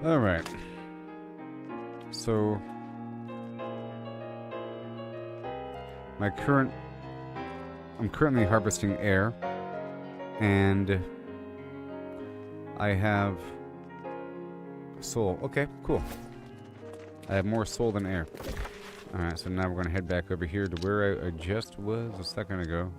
All right. So I'm currently harvesting air, and I have soul. Okay, cool. I have more soul than air. All right, so now we're going to head back over here to where I just was a second ago.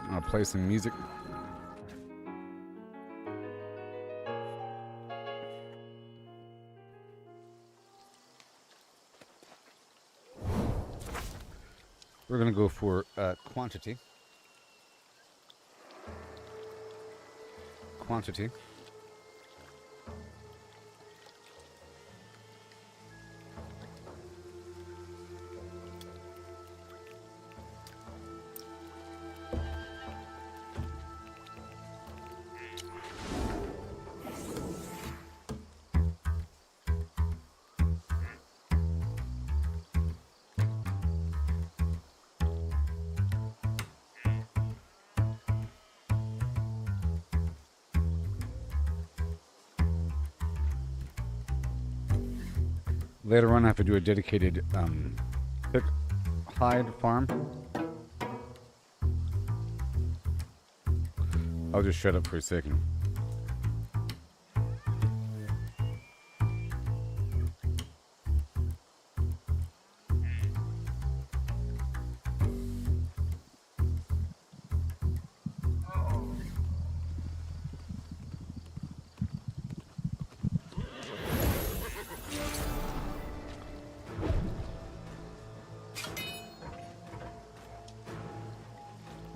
I'll play some music. We're going to go for quantity. Quantity. Later on, I have to do a dedicated thick hide farm. I'll just shut up for a second.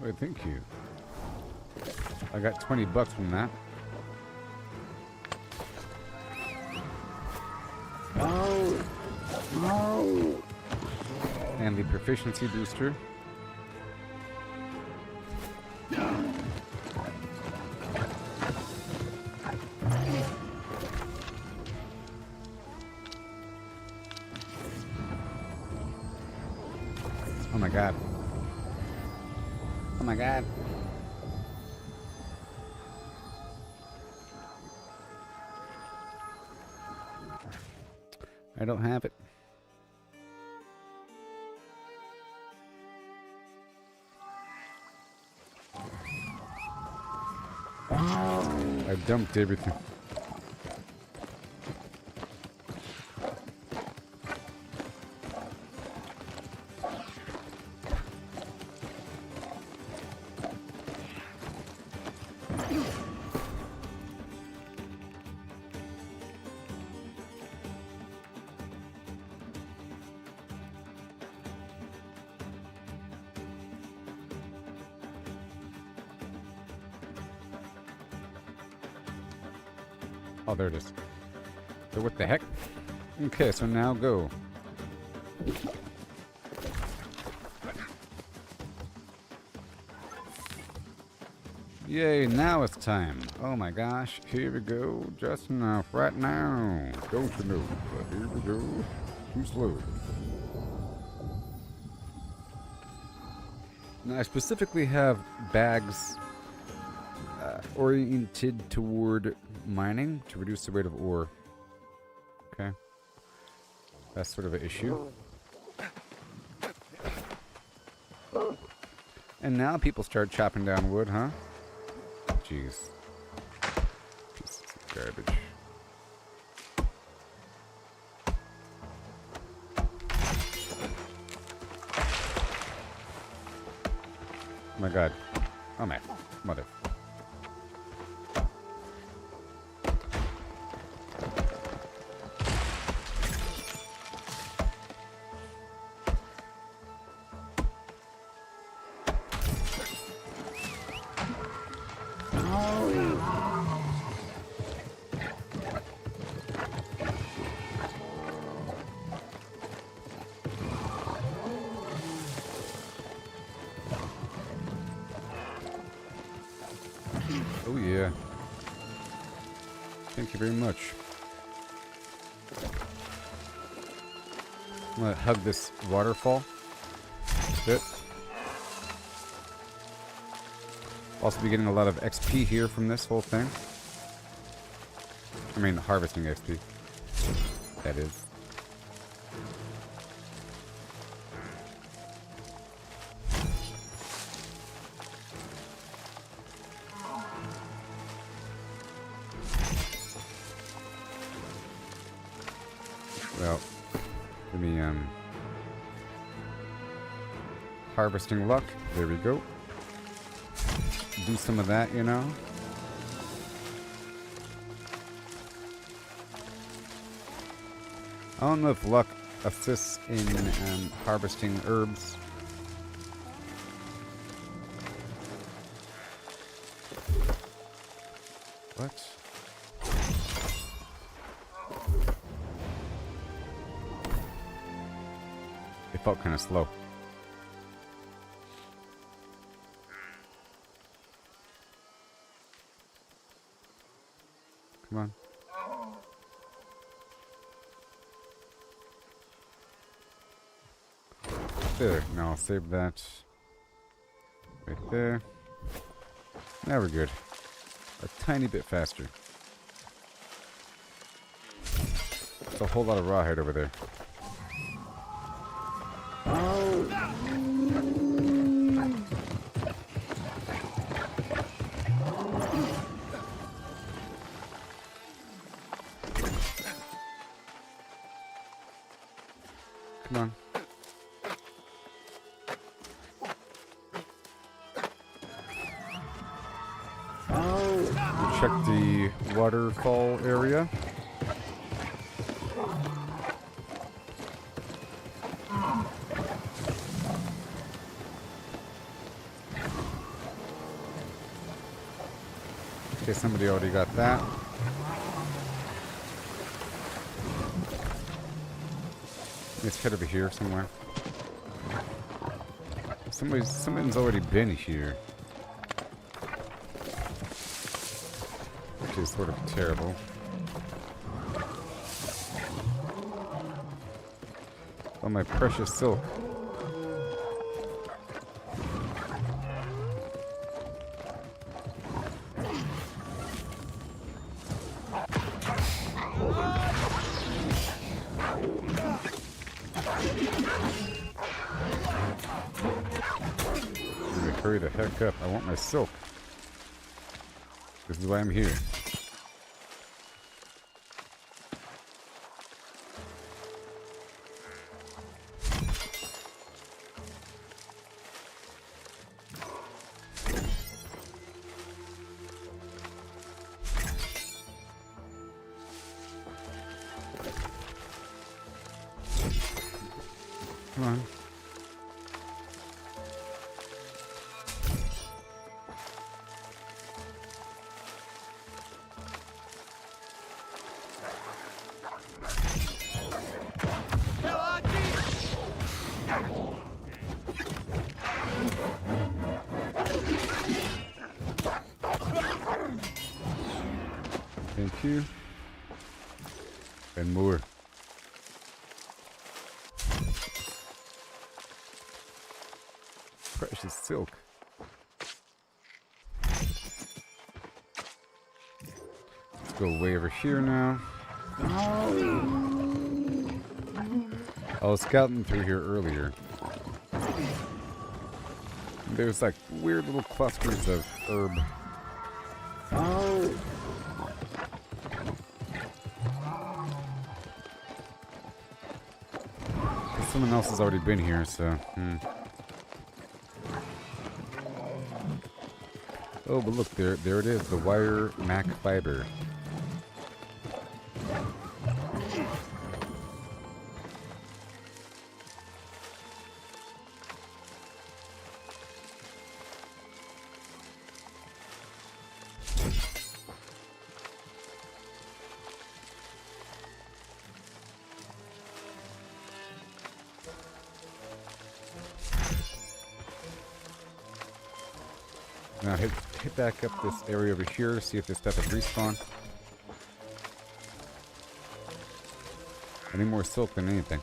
Wait, thank you. I got 20 bucks from that. And the proficiency booster. Oh my god. Oh my god. I don't have it. I dumped everything. Oh, there it is. So what the heck? Okay, so now go. Yay, now it's time. Oh my gosh, here we go. Just enough right now. Don't you know? But here we go. Too slow. Now I specifically have bags oriented toward mining to reduce the rate of ore. Okay. That's sort of an issue. And now people start chopping down wood, huh? Jeez. Pieces of garbage. my god. Oh my mother. Oh yeah. Thank you very much. I'm gonna hug this waterfall. Bit. Also be getting a lot of XP here from this whole thing. I mean, harvesting XP. That is. Well, give me, harvesting luck. There we go. Do some of that, you know. I don't know if luck assists in, harvesting herbs. What? It felt kind of slow. Come on. There. Now I'll save that right there. Now we're good. A tiny bit faster. There's a whole lot of rawhide over there. Come on. Check the waterfall area. Okay, somebody already got that. Let's head over here somewhere. Someone's already been here. Which is sort of terrible. Oh, my precious silk. Hurry the heck up. I want my silk. This is why I'm here. Come on. Thank you. And more. Precious silk. Let's go way over here now. I was scouting through here earlier. There's like weird little clusters of herb. Someone else has already been here, so. Oh, but look, there it is, the wire Mac fiber. Now hit back up this area over here, see if this stuff will respawn. I need more silk than anything.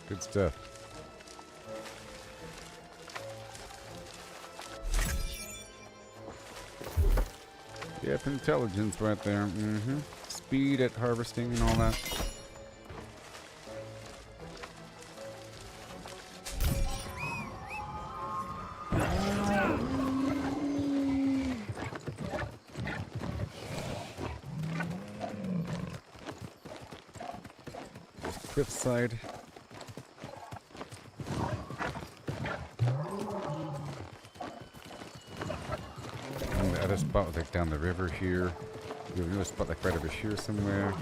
Good stuff. Yep, intelligence right there. Mm-hmm. Speed at harvesting and all that. Cliffside. And the other spot was like down the river here. We have another spot like right over here somewhere.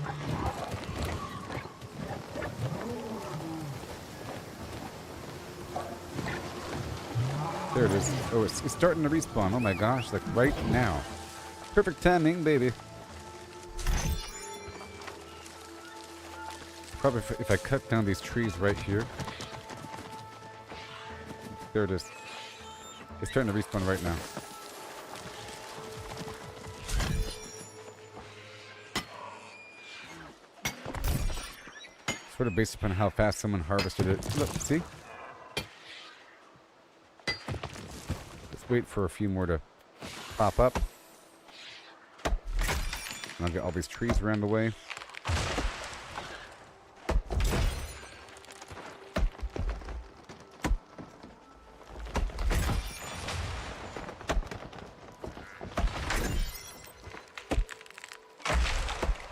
There it is. Oh, it's starting to respawn. Oh my gosh, like right now. Perfect timing, baby. Probably if I cut down these trees right here. There it is. It's starting to respawn right now. Sort of based upon how fast someone harvested it. Look, see? Let's wait for a few more to pop up. And I'll get all these trees around the way.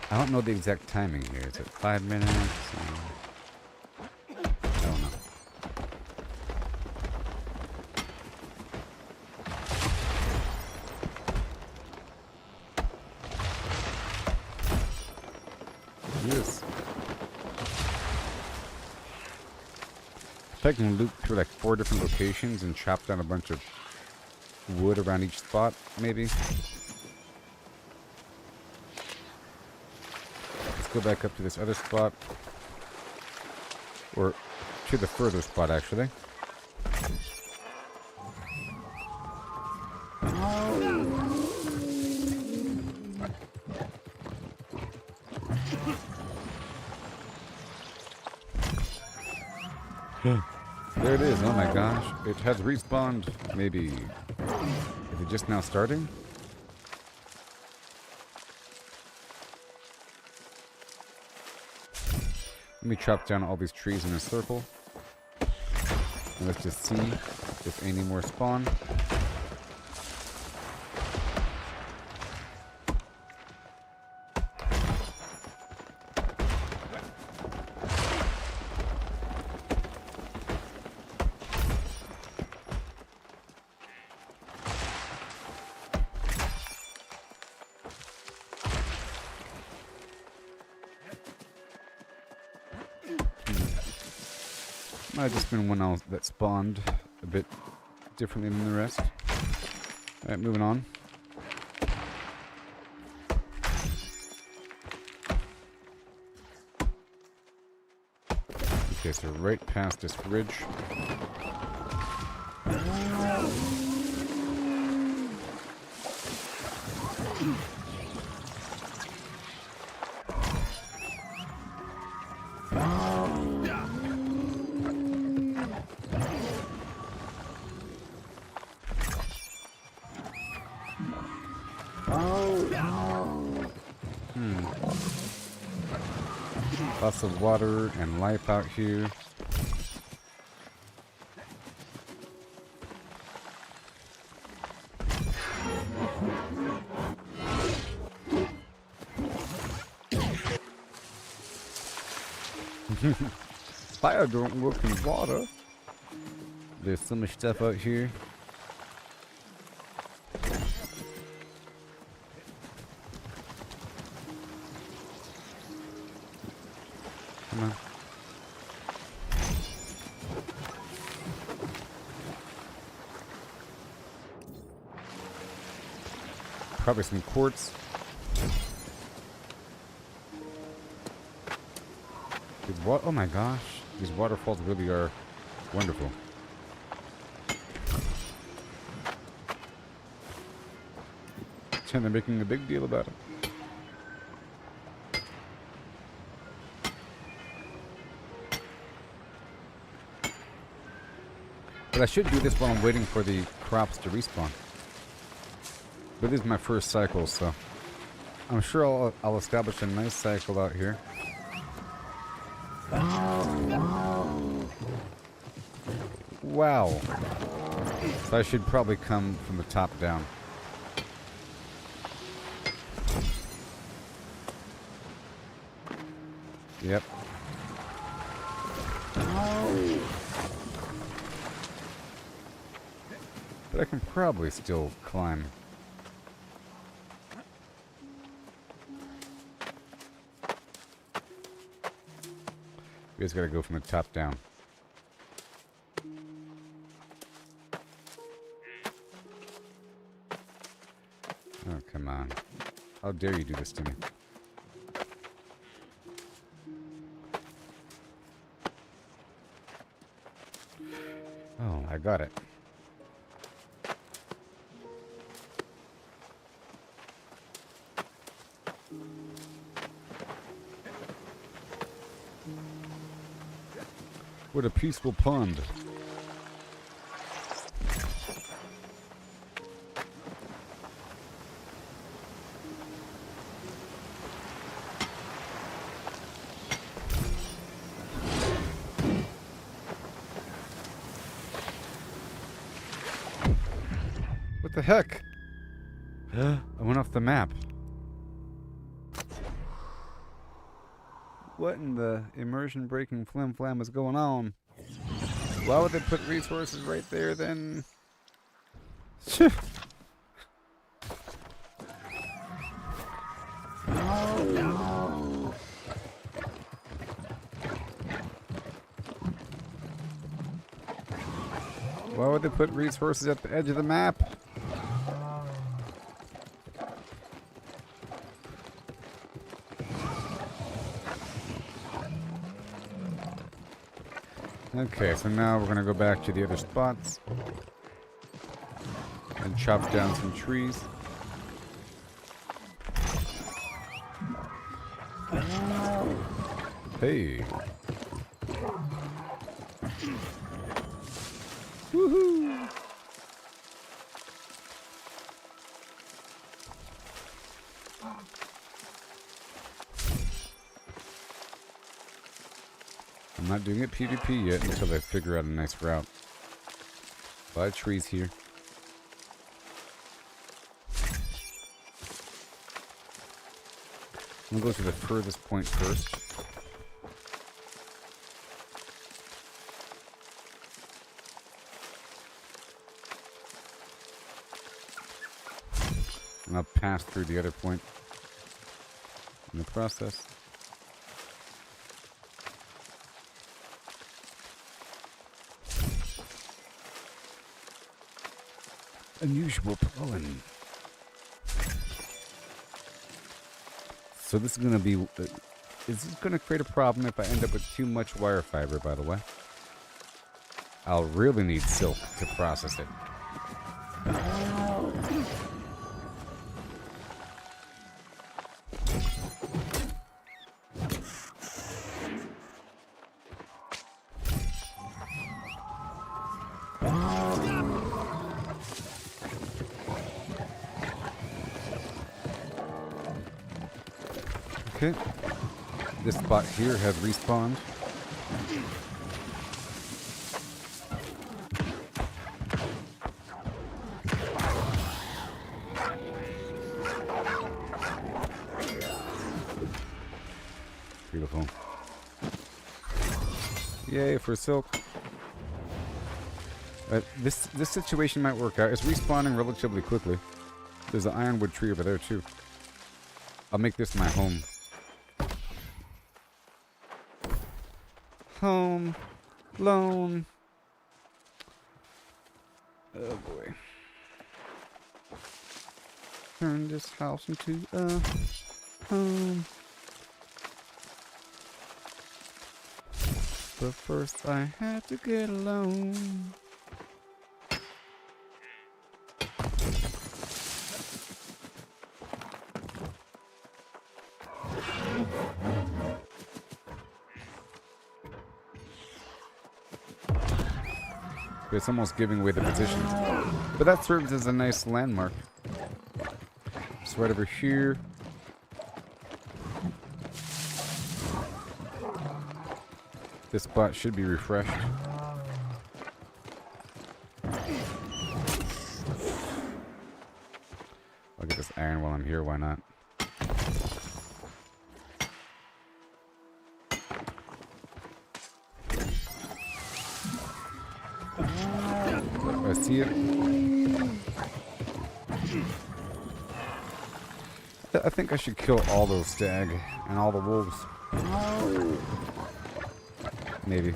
I don't know the exact timing here. Is it 5 minutes? I don't know. Yes. If I can loop through like 4 different locations and chop down a bunch of wood around each spot, maybe. Go back up to this other spot, or to the further spot actually. There it is. Oh my gosh, it has respawned. Maybe is it just now starting? Let me chop down all these trees in a circle. And let's just see if any more spawn. Might have just been one else that spawned a bit differently than the rest. Alright, moving on. Okay, so right past this ridge. Lots of water and life out here. Fire don't work in water. There's so much stuff out here. Come on. Probably some quartz. Oh my gosh. These waterfalls really are wonderful. And they're making a big deal about it. But I should do this while I'm waiting for the crops to respawn. But this is my first cycle, so I'm sure I'll establish a nice cycle out here. Wow. So I should probably come from the top down. Yep. But I can probably still climb. You guys gotta go from the top down. Oh, come on. How dare you do this to me? Oh, I got it. What a peaceful pond. What the heck? I went off the map. What in the immersion breaking flim flam is going on? Why would they put resources right there then? Why would they put resources at the edge of the map? Okay, so now we're gonna go back to the other spots and chop down some trees. Hey. Woohoo! I'm not doing it PvP yet until I figure out a nice route. A lot of trees here. I'm gonna go to the furthest point first. And I'll pass through the other point in the process. Unusual pollen. So this is going to be... is this going to create a problem if I end up with too much wire fiber, by the way? I'll really need silk to process it. Okay. This spot here has respawned. Beautiful. Yay for silk. This situation might work out. It's respawning relatively quickly. There's an ironwood tree over there too. I'll make this my home. Home. Lone. Oh boy. Turn this house into a home. But first I had to get alone. It's almost giving away the position. But that serves as a nice landmark. It's right over here. This spot should be refreshed. I'll get this iron while I'm here, why not? I see it. I think I should kill all those stag and all the wolves. Maybe.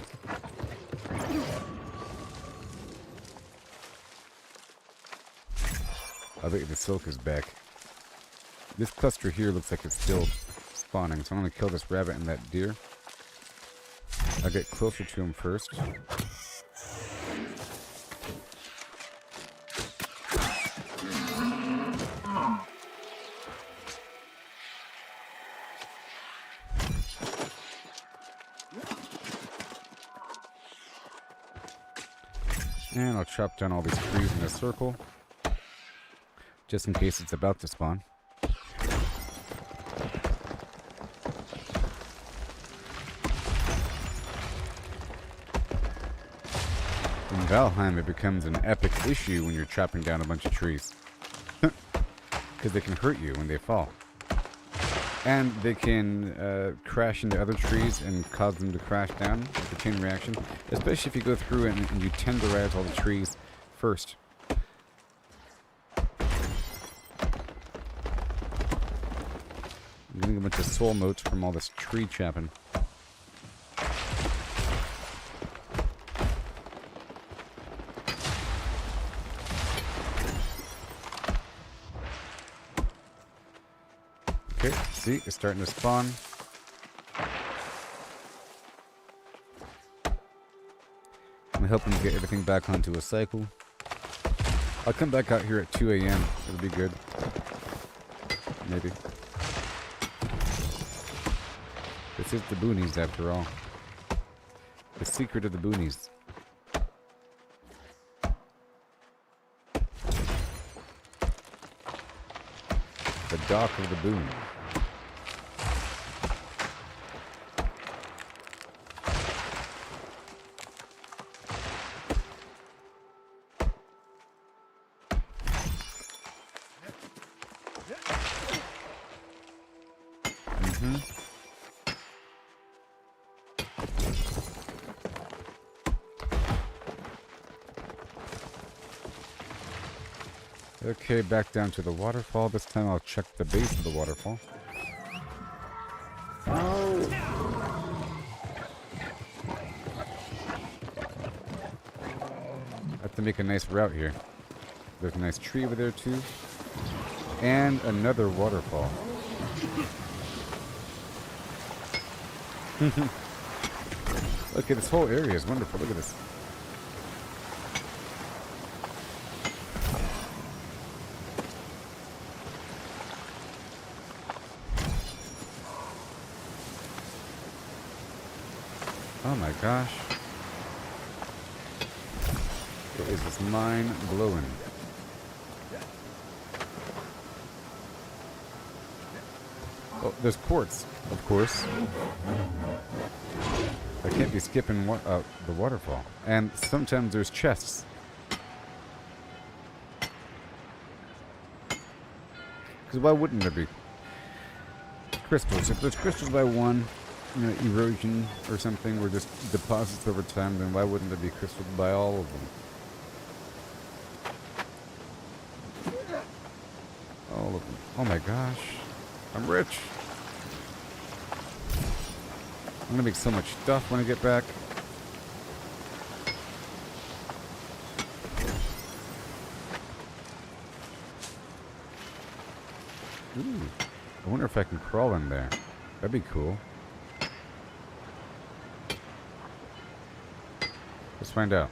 I think the silk is back. This cluster here looks like it's still spawning, so I'm gonna kill this rabbit and that deer. I'll get closer to him first. And I'll chop down all these trees in a circle, just in case it's about to spawn. In Valheim, it becomes an epic issue when you're chopping down a bunch of trees. Because they can hurt you when they fall. And they can crash into other trees and cause them to crash down with the chain reaction. Especially if you go through and you tenderize all the trees first. I'm getting a bunch of soul motes from all this tree chopping. Okay, see, it's starting to spawn. I'm helping to get everything back onto a cycle. I'll come back out here at 2 a.m. It'll be good. Maybe. This is the boonies after all. The secret of the boonies. The dock of the boon. Okay, back down to the waterfall. This time I'll check the base of the waterfall. I have to make a nice route here. There's a nice tree over there too. And another waterfall. Okay, this whole area is wonderful. Look at this. Oh my gosh. It is just mind blowing. Oh, there's quartz, of course. I can't be skipping the waterfall. And sometimes there's chests. Because why wouldn't there be? Crystals. If there's crystals by one, erosion or something, or just deposits over time, then why wouldn't it be crystalled by all of them? All of them. Oh my gosh. I'm rich. I'm gonna make so much stuff when I get back. Ooh. I wonder if I can crawl in there. That'd be cool. Let's find out.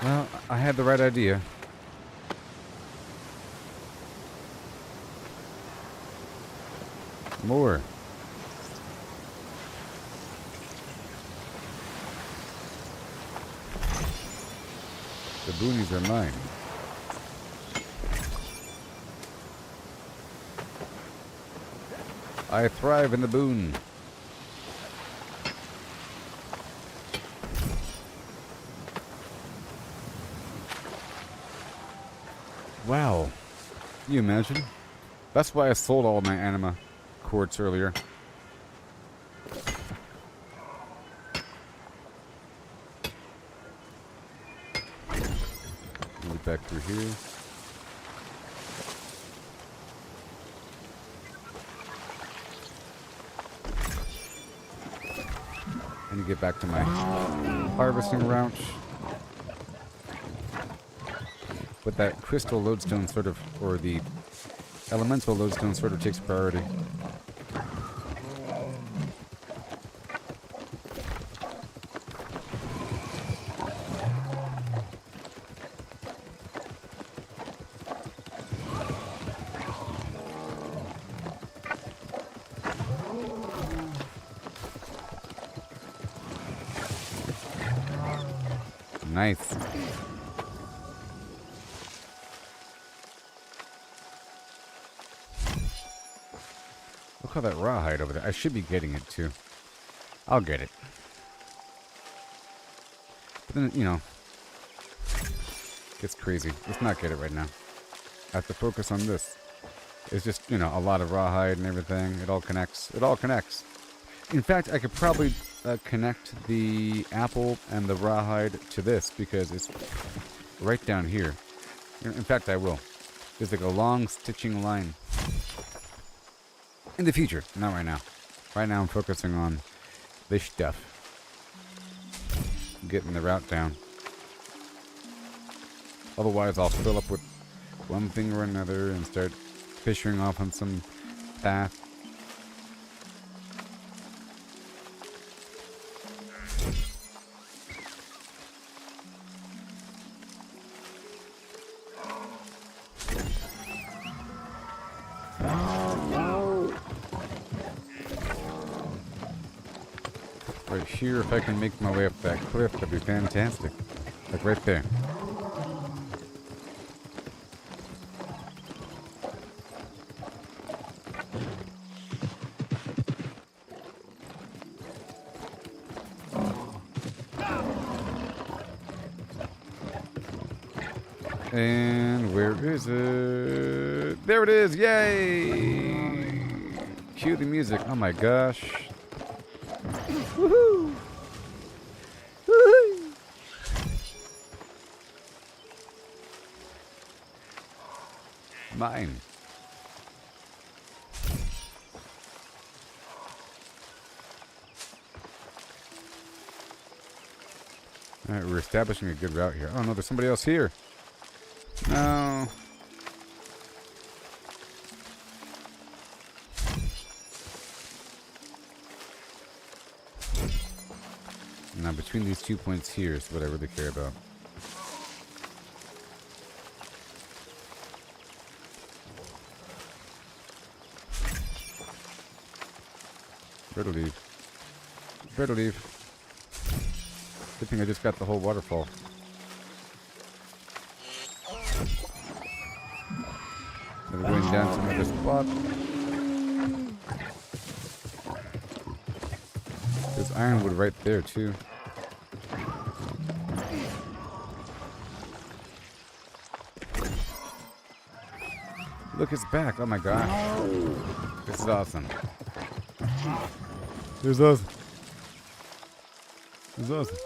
Well, I had the right idea. More. The boonies are mine. I thrive in the boon. Wow. Can you imagine? That's why I sold all my anima quartz earlier. Move back through here. I need to get back to my harvesting route. But that crystal lodestone sort of, or the elemental lodestone sort of takes priority. Nice. Look at that rawhide over there. I should be getting it too. I'll get it. But then, you know, gets crazy. Let's not get it right now. I have to focus on this. It's just, you know, a lot of rawhide and everything. It all connects. It all connects. In fact, I could probably connect the apple and the rawhide to this because it's right down here. In fact, I will. There's like a long stitching line. In the future, not right now. Right now I'm focusing on this stuff. Getting the route down. Otherwise I'll fill up with one thing or another and start fishing off on some path. Right here, if I can make my way up that cliff, that'd be fantastic. Like right there. And where is it? There it is! Yay! Cue the music. Oh my gosh. Woohoo! Woohoo! Mine. Alright, we're establishing a good route here. Oh no, there's somebody else here. No. Now between these 2 points here is what I really care about. Better leave. Better leave. Good thing I just got the whole waterfall. We're going down to another spot. There's ironwood right there too. Look, it's back. Oh my gosh. This is awesome. This is awesome. This is awesome.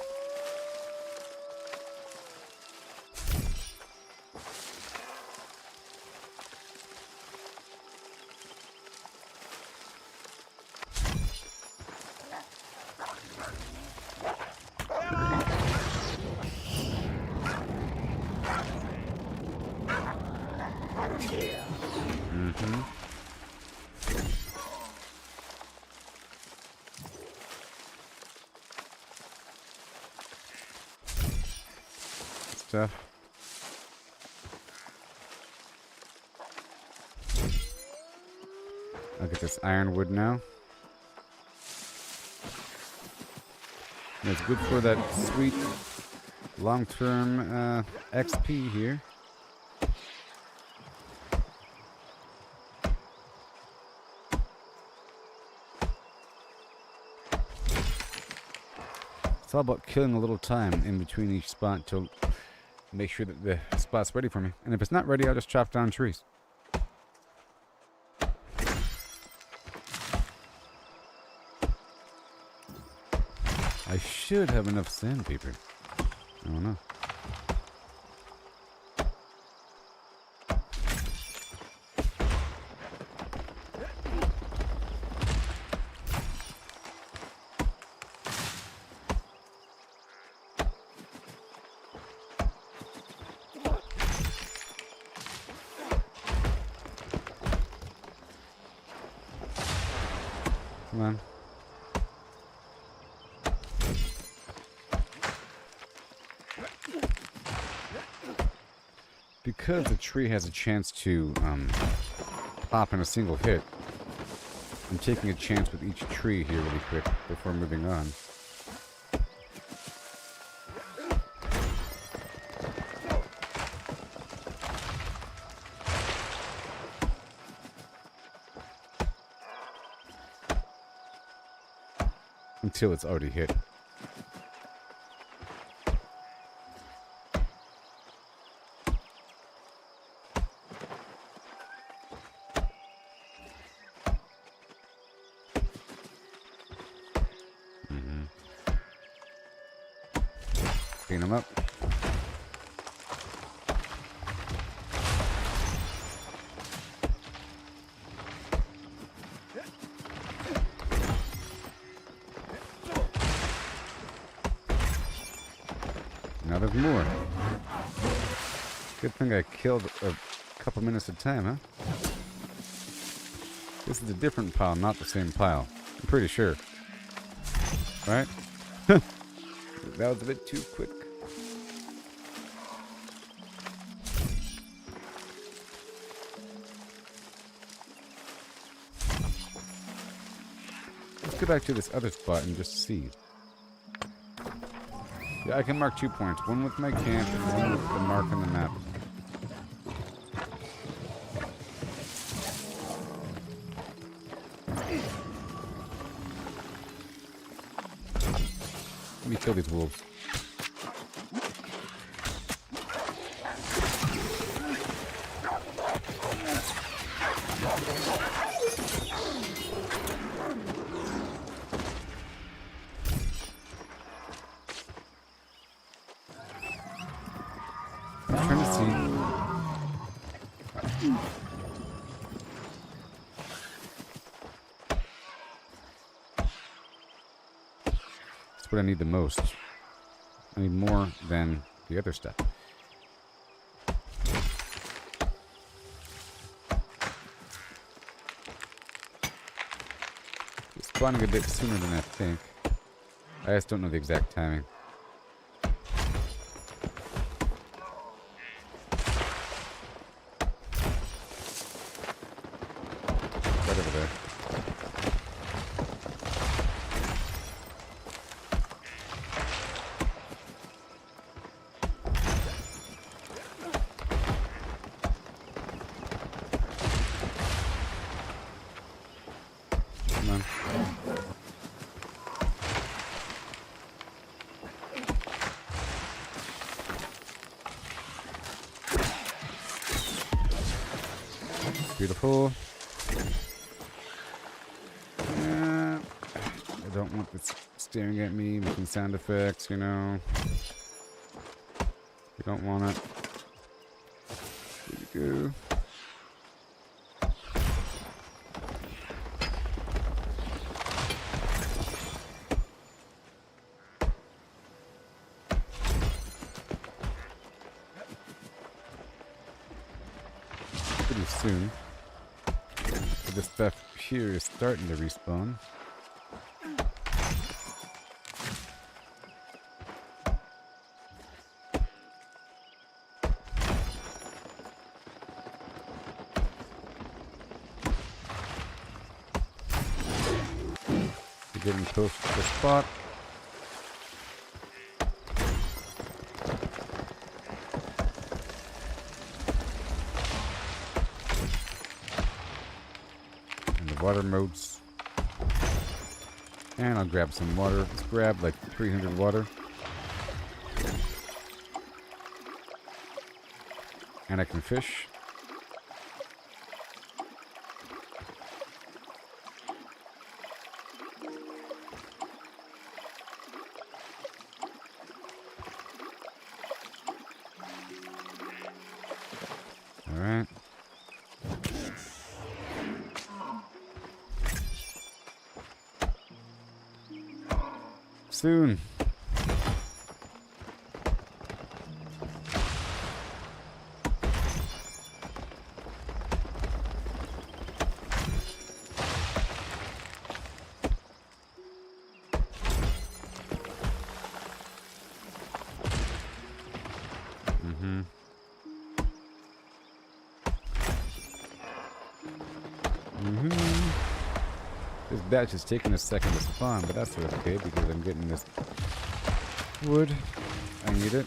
Stuff. I'll get this ironwood now. And it's good for that sweet long-term XP here. It's all about killing a little time in between each spot to make sure that the spot's ready for me. And if it's not ready, I'll just chop down trees. I should have enough sandpaper. I don't know. Come on. Because the tree has a chance to pop in a single hit, I'm taking a chance with each tree here really quick before moving on. Until it's already hit. Clean them up. Now there's more. Good thing I killed a couple minutes at a time, huh? This is a different pile, not the same pile. I'm pretty sure. Right? That was a bit too quick. Let's go back to this other spot and just see. Yeah, I can mark 2 points. One with my camp and one with the mark on the map. Let me kill these wolves. I'm trying to see. That's what I need the most. I need more than the other stuff. It's spawning a bit sooner than I think. I just don't know the exact timing. Right over there. Come on. beautiful. Yeah. I don't want this staring at me, making sound effects, you know. We don't want it. There we go. Pretty soon. This stuff here is starting to respawn. We're getting close to the spot. Water modes. And I'll grab some water. Let's grab like 300 water. And I can fish. All right. Soon. This batch is taking a second to spawn, but that's okay because I'm getting this wood. I need it.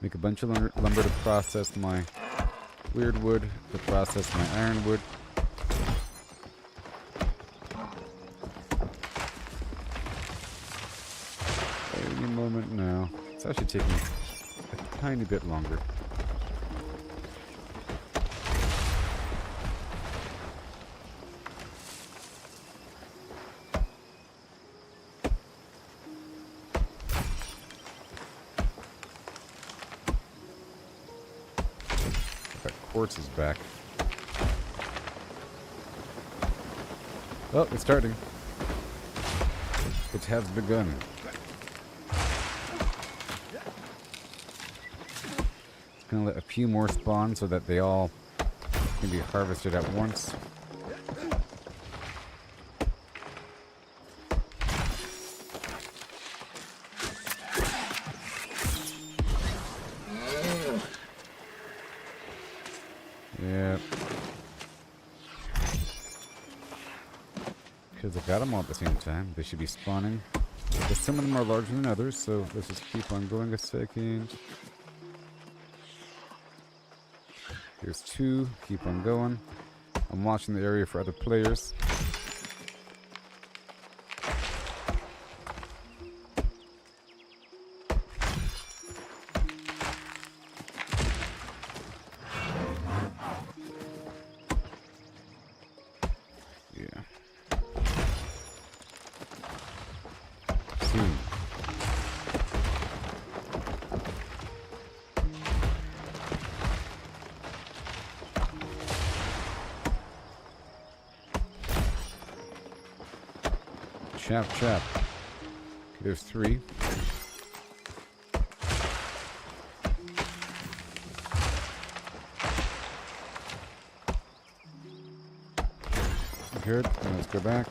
Make a bunch of lumber to process my weird wood, to process my ironwood. Any moment now. It's actually taking a tiny bit longer. Quartz is back. Oh, it's starting. It has begun. It's gonna let a few more spawn so that they all can be harvested at once. Yeah. Because I got them all at the same time. They should be spawning. But some of them are larger than others, so let's just keep on going a second. Here's two. Keep on going. I'm watching the area for other players. Chap, chap. Okay, there's three. Good. Let's go back.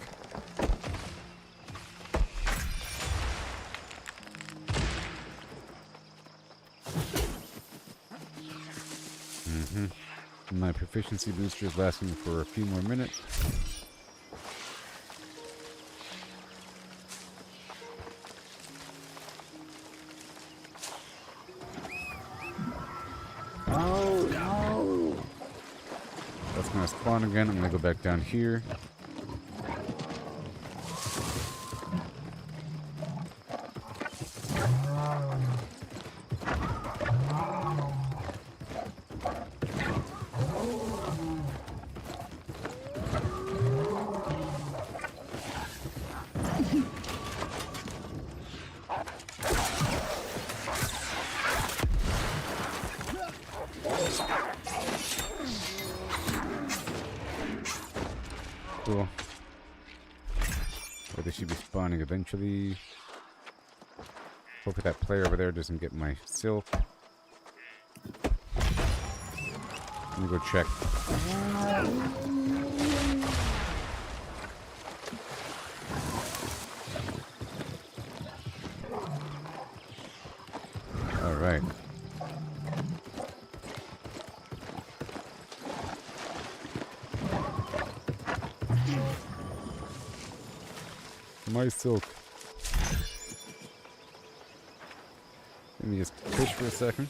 My proficiency booster is lasting for a few more minutes. Oh no! That's gonna spawn again. I'm gonna go back down here. going eventually. Hopefully that player over there doesn't get my silk. Let me go check. Alright. My silk. Let me just fish for a second.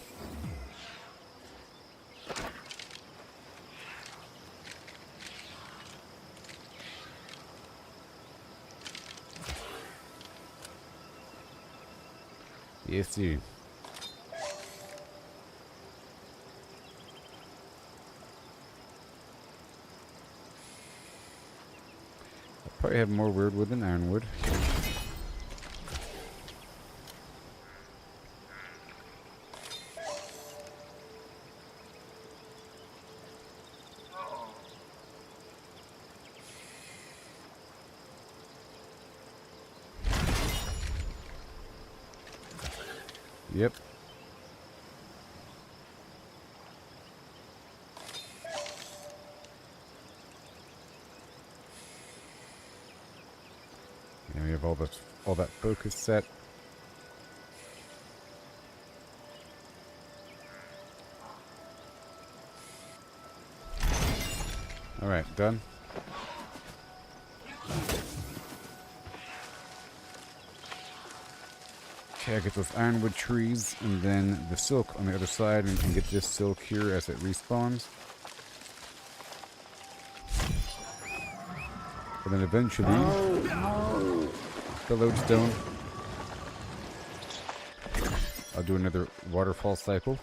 Yes, sir. I'll probably have more weirdwood than ironwood. Yep. And we have all that focus set. All right, done. Okay, I get those ironwood trees and then the silk on the other side and get this silk here as it respawns. And then eventually the lodestone. I'll do another waterfall cycle.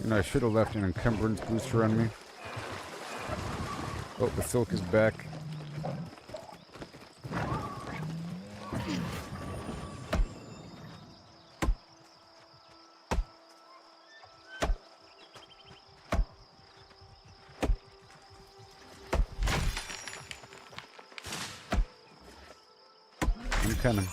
And I should have left an encumbrance booster on me. Oh, the silk is back. I'm coming.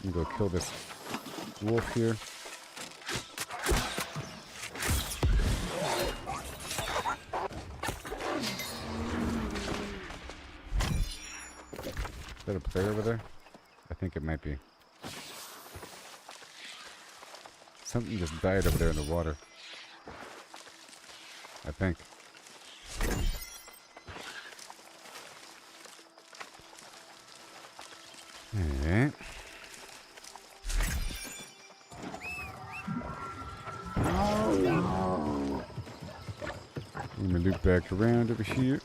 I'm gonna go kill this wolf here. Is that a player over there? I think it might be. Something just died over there in the water. I think. Alright. I'm gonna loop back around over here.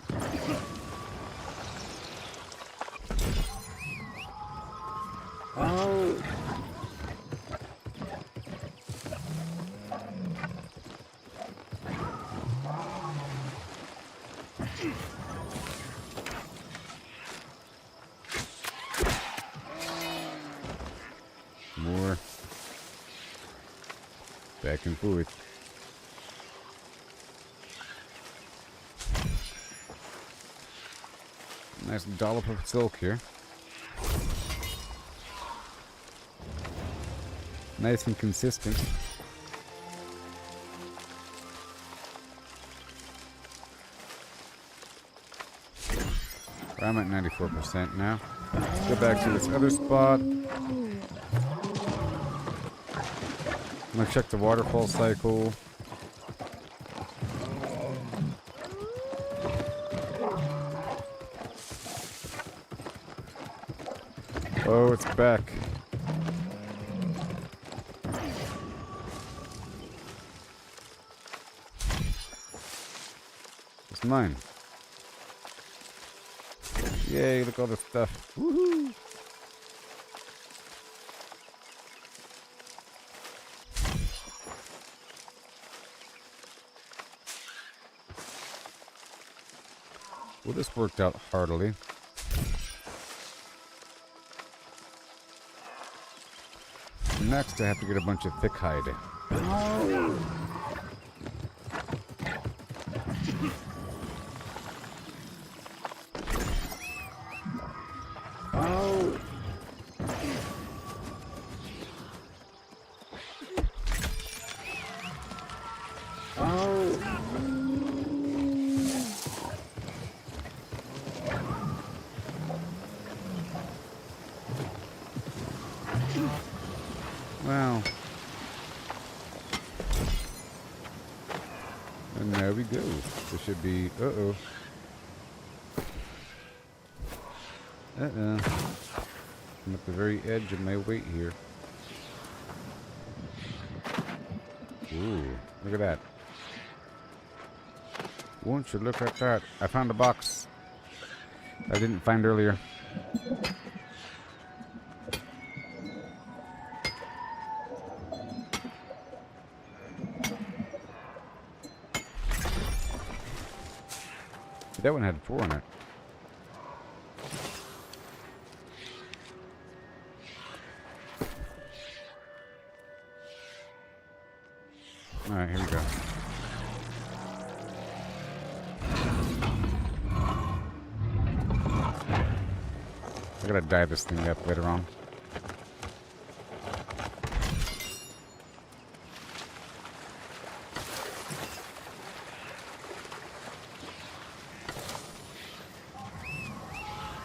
More. Back and forth. Nice dollop of silk here. Nice and consistent. I'm at 94% now. Let's go back to this other spot. I'm gonna check the waterfall cycle. Oh, it's back. It's mine. Yay, look at all this stuff. Woohoo! Well, this worked out heartily. Next, I have to get a bunch of thick hide. Wow. And there we go. This should be... Uh-oh. I'm at the very edge of my weight here. Ooh, look at that. Won't you look at that? I found a box I didn't find earlier. That one had 4 in it. Alright, here we go. I gotta dye this thing up later on.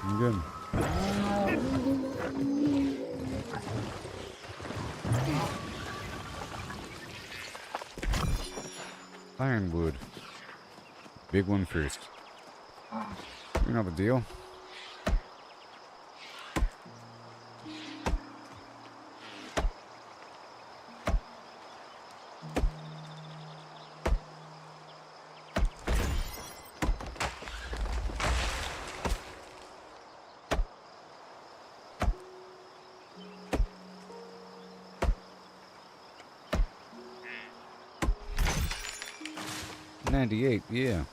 I'm good. Ironwood. Big one first. You know the deal. '98, yeah.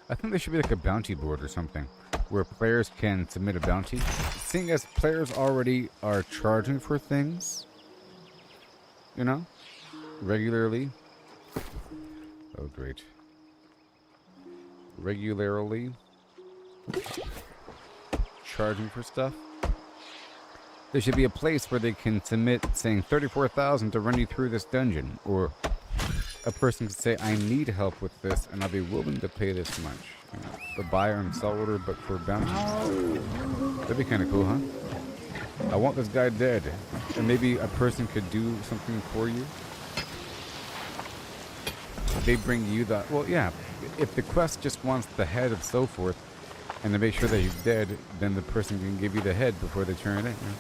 I think there should be like a bounty board or something where players can submit a bounty. Seeing as players already are charging for things, you know, regularly. Oh, great. Regularly charging for stuff. There should be a place where they can submit saying 34,000 to run you through this dungeon, or a person can say, I need help with this and I'll be willing to pay this much. You know, the buyer and sell order, but for bounties. That'd be kind of cool, huh? I want this guy dead. And maybe a person could do something for you. They bring you the... Well, yeah. If the quest just wants the head of so forth, and to make sure that he's dead, then the person can give you the head before they turn it in. You know?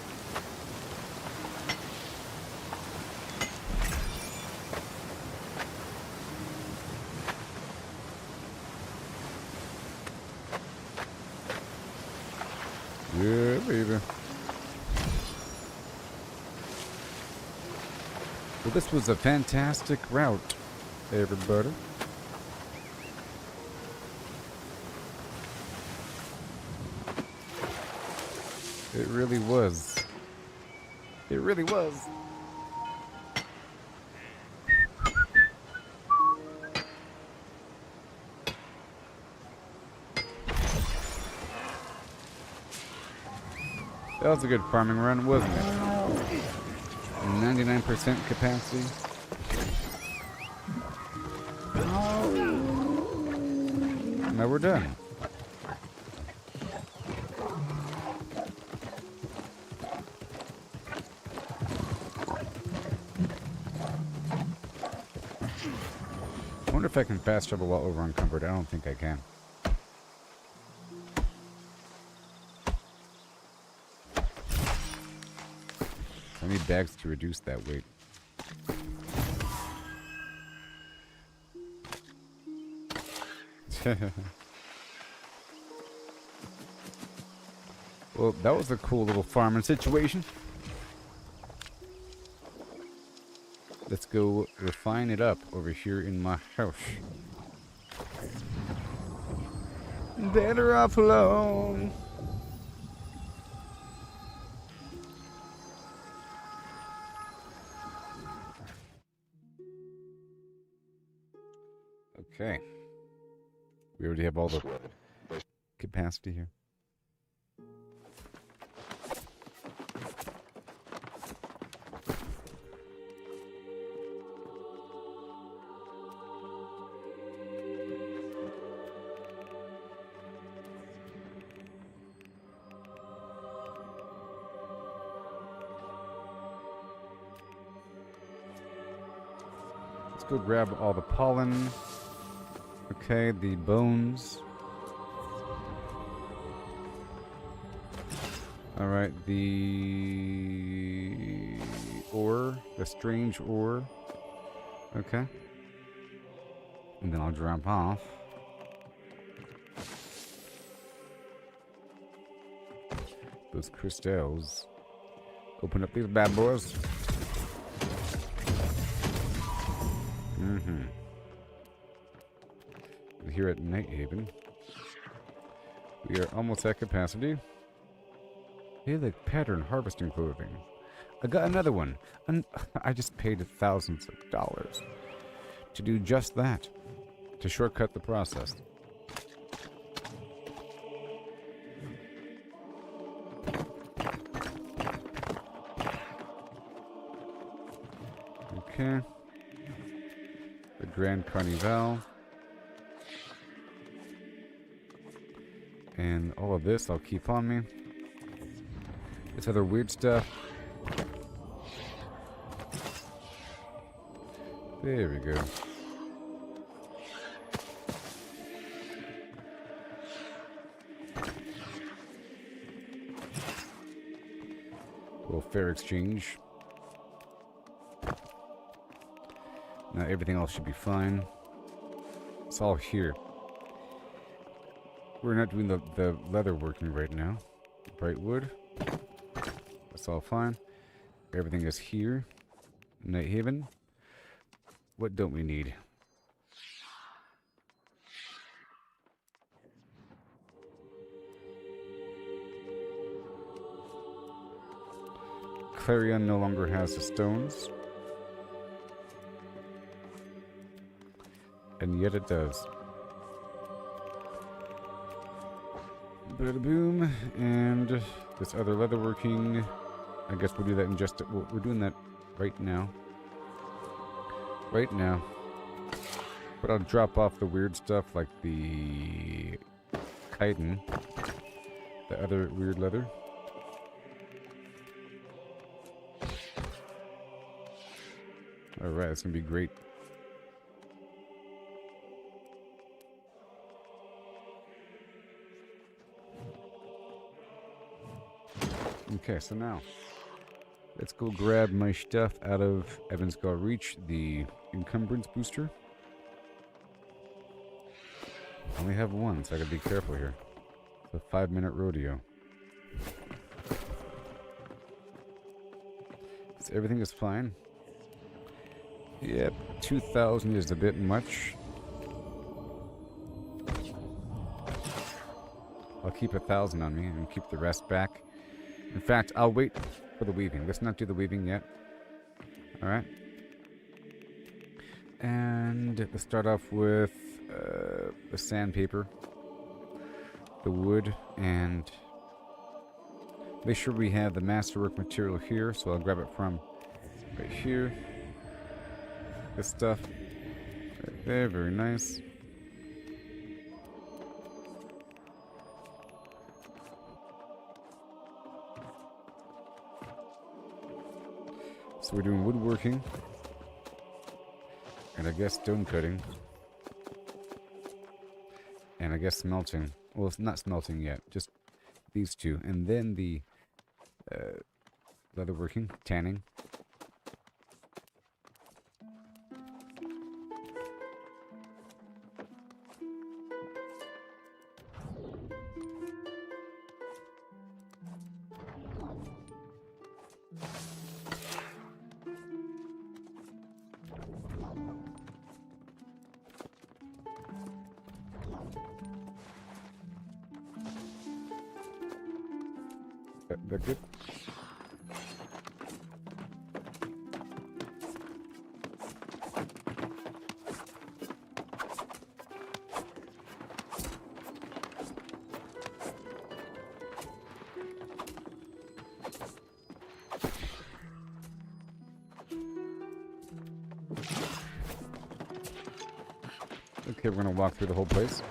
Yeah, baby. Well, this was a fantastic route, everybody. It really was. It really was. That was a good farming run, wasn't it? 99% capacity. Now we're done. I wonder if if I can fast travel while over encumbered. I don't think I can. I need bags to reduce that weight. Well, that was a cool little farming situation. Let's go refine it up over here in my house. Better off alone. Okay. We already have all the capacity here. Let's go grab all the pollen. Okay, the bones. Alright, the ore, the strange ore. Okay. And then I'll drop off. Those crystals. Open up these bad boys. Mm-hmm. Here at Night Haven. We are almost at capacity. Hey, like pattern harvesting clothing. I got another one. I just paid thousands of dollars to do just that. To shortcut the process. Okay. The Grand Carnival. And all of this I'll keep on me. This other weird stuff. There we go. Little fair exchange. Now everything else should be fine. It's all here. We're not doing the leather working right now. Bright wood. That's all fine. Everything is here. Night Haven. What don't we need? Clarion no longer has the stones. And yet it does. Bada boom. And this other leatherworking. I guess we'll do that in just... we're doing that right now. Right now. But I'll drop off the weird stuff like the chitin. The other weird leather. Alright, it's gonna be great. Okay, so now let's go grab my stuff out of Evan's Got Reach, the encumbrance booster. I only have one, so I gotta be careful here. It's a 5-minute rodeo. So everything is fine. Yep, 2,000 is a bit much. I'll keep 1,000 on me and keep the rest back. In fact, I'll wait for the weaving. Let's not do the weaving yet. Alright. And let's start off with the sandpaper, the wood, and make sure we have the masterwork material here. So I'll grab it from right here. This stuff. Right there, very nice. So we're doing woodworking. And I guess stone cutting. And I guess smelting. Well, it's not smelting yet. Just these two. And then the leatherworking, tanning. That good? Okay, we're gonna walk through the whole place.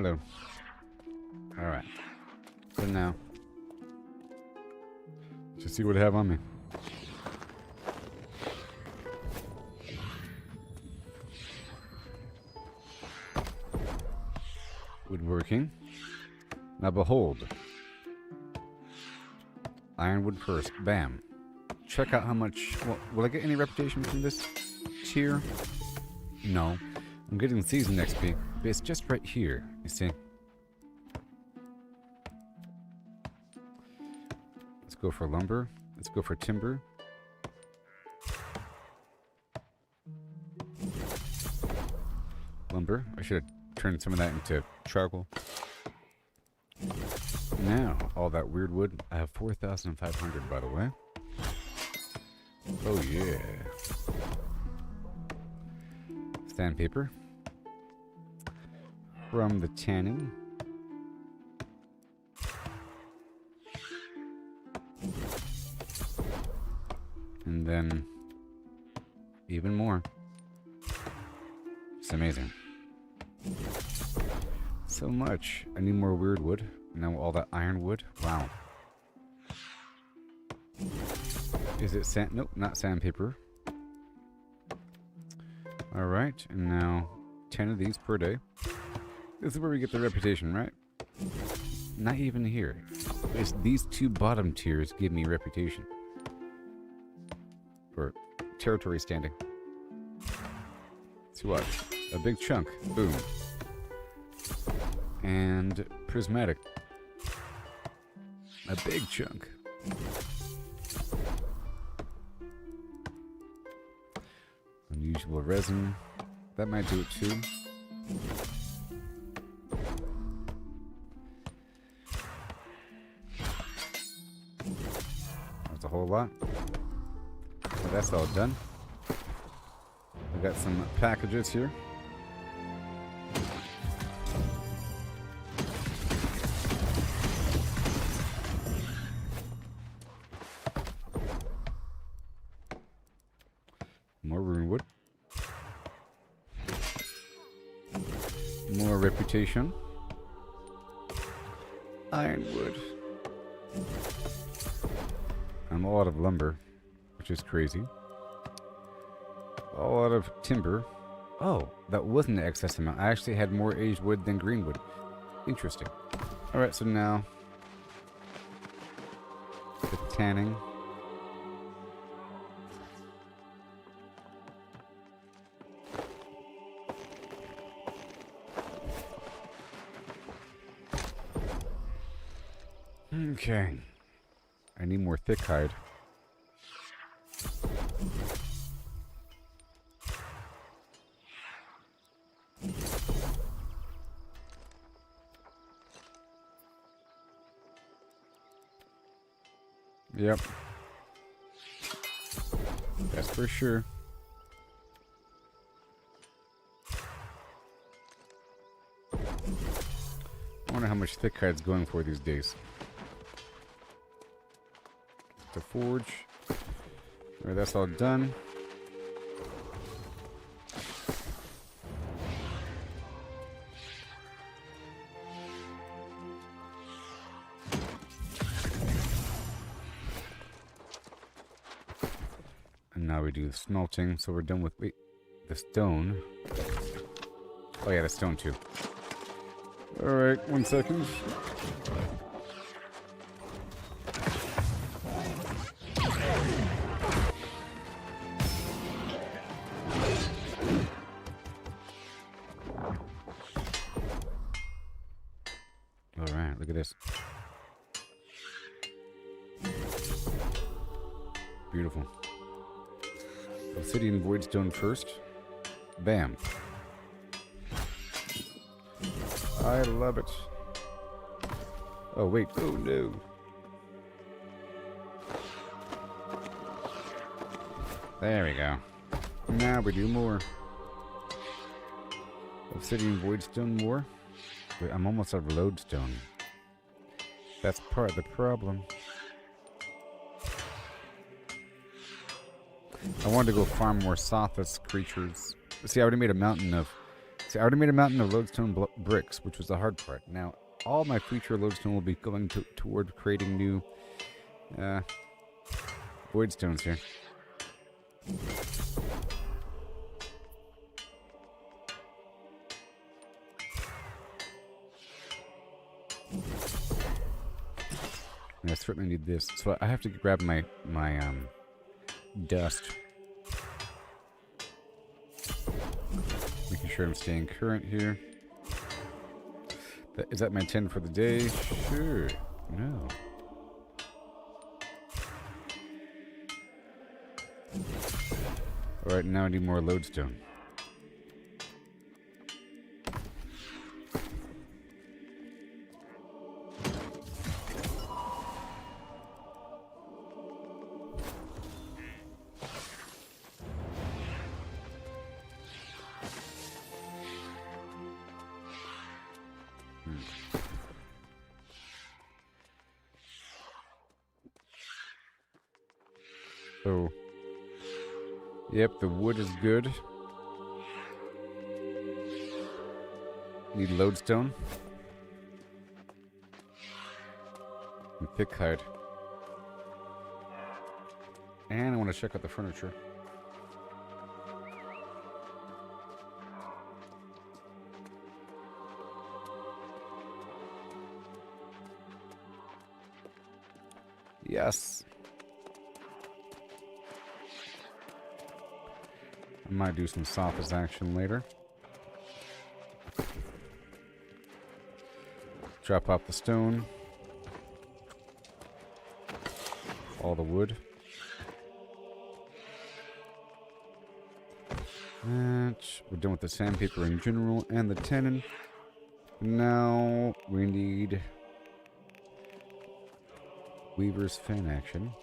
Hello. Alright. So now, just see what I have on me. Woodworking. Now behold. Ironwood first. Bam. Check out how much... Well, will I get any reputation from this tier? No. I'm getting season XP, but it's just right here, you see. Let's go for lumber. Let's go for timber. Lumber. I should have turned some of that into charcoal. Now, all that weird wood. I have 4,500, by the way. Oh, yeah. Sandpaper. From the tanning. And then even more. It's amazing. So much. I need more weird wood. Now all that ironwood. Wow. Is it sand? Nope, not sandpaper. Alright, and now 10 of these per day. This is where we get the reputation, right? Not even here. It's these two bottom tiers give me reputation. For territory standing. So what? A big chunk. Boom. And prismatic. A big chunk. Unusual resin. That might do it too. That's a whole lot. So that's all done. We got some packages here. More runewood. More reputation. Ironwood. I'm all out of lumber, which is crazy. All out of timber. Oh, that wasn't the excess amount. I actually had more aged wood than green wood. Interesting. Alright, so now the tanning. Okay. I need more thick hide. Yep. That's for sure. I wonder how much thick hide's going for these days. To forge. Alright, that's all done. And now we do the smelting, so we're done with the stone. Oh yeah, the stone too. Alright, 1 second. Alright, look at this. Beautiful. Obsidian voidstone first. Bam. I love it. Oh wait, oh no. There we go. Now we do more. Obsidian voidstone more. Wait, I'm almost out of lodestone. That's part of the problem. I wanted to go farm more Sothis creatures. See, I already made a mountain of See, I already made a mountain of lodestone bricks, which was the hard part. Now, all my future lodestone will be going toward creating new void stones here. I certainly need this. So I have to grab my dust. Making sure I'm staying current here. Is that my 10 for the day? Sure. No. Alright, now I need more lodestone. So, yep, the wood is good. Need lodestone. And thick hide. And I want to check out the furniture. Yes. I might do some sophist action later. Drop off the stone. All the wood. And we're done with the sandpaper in general and the tenon. Now we need Weaver's fan action.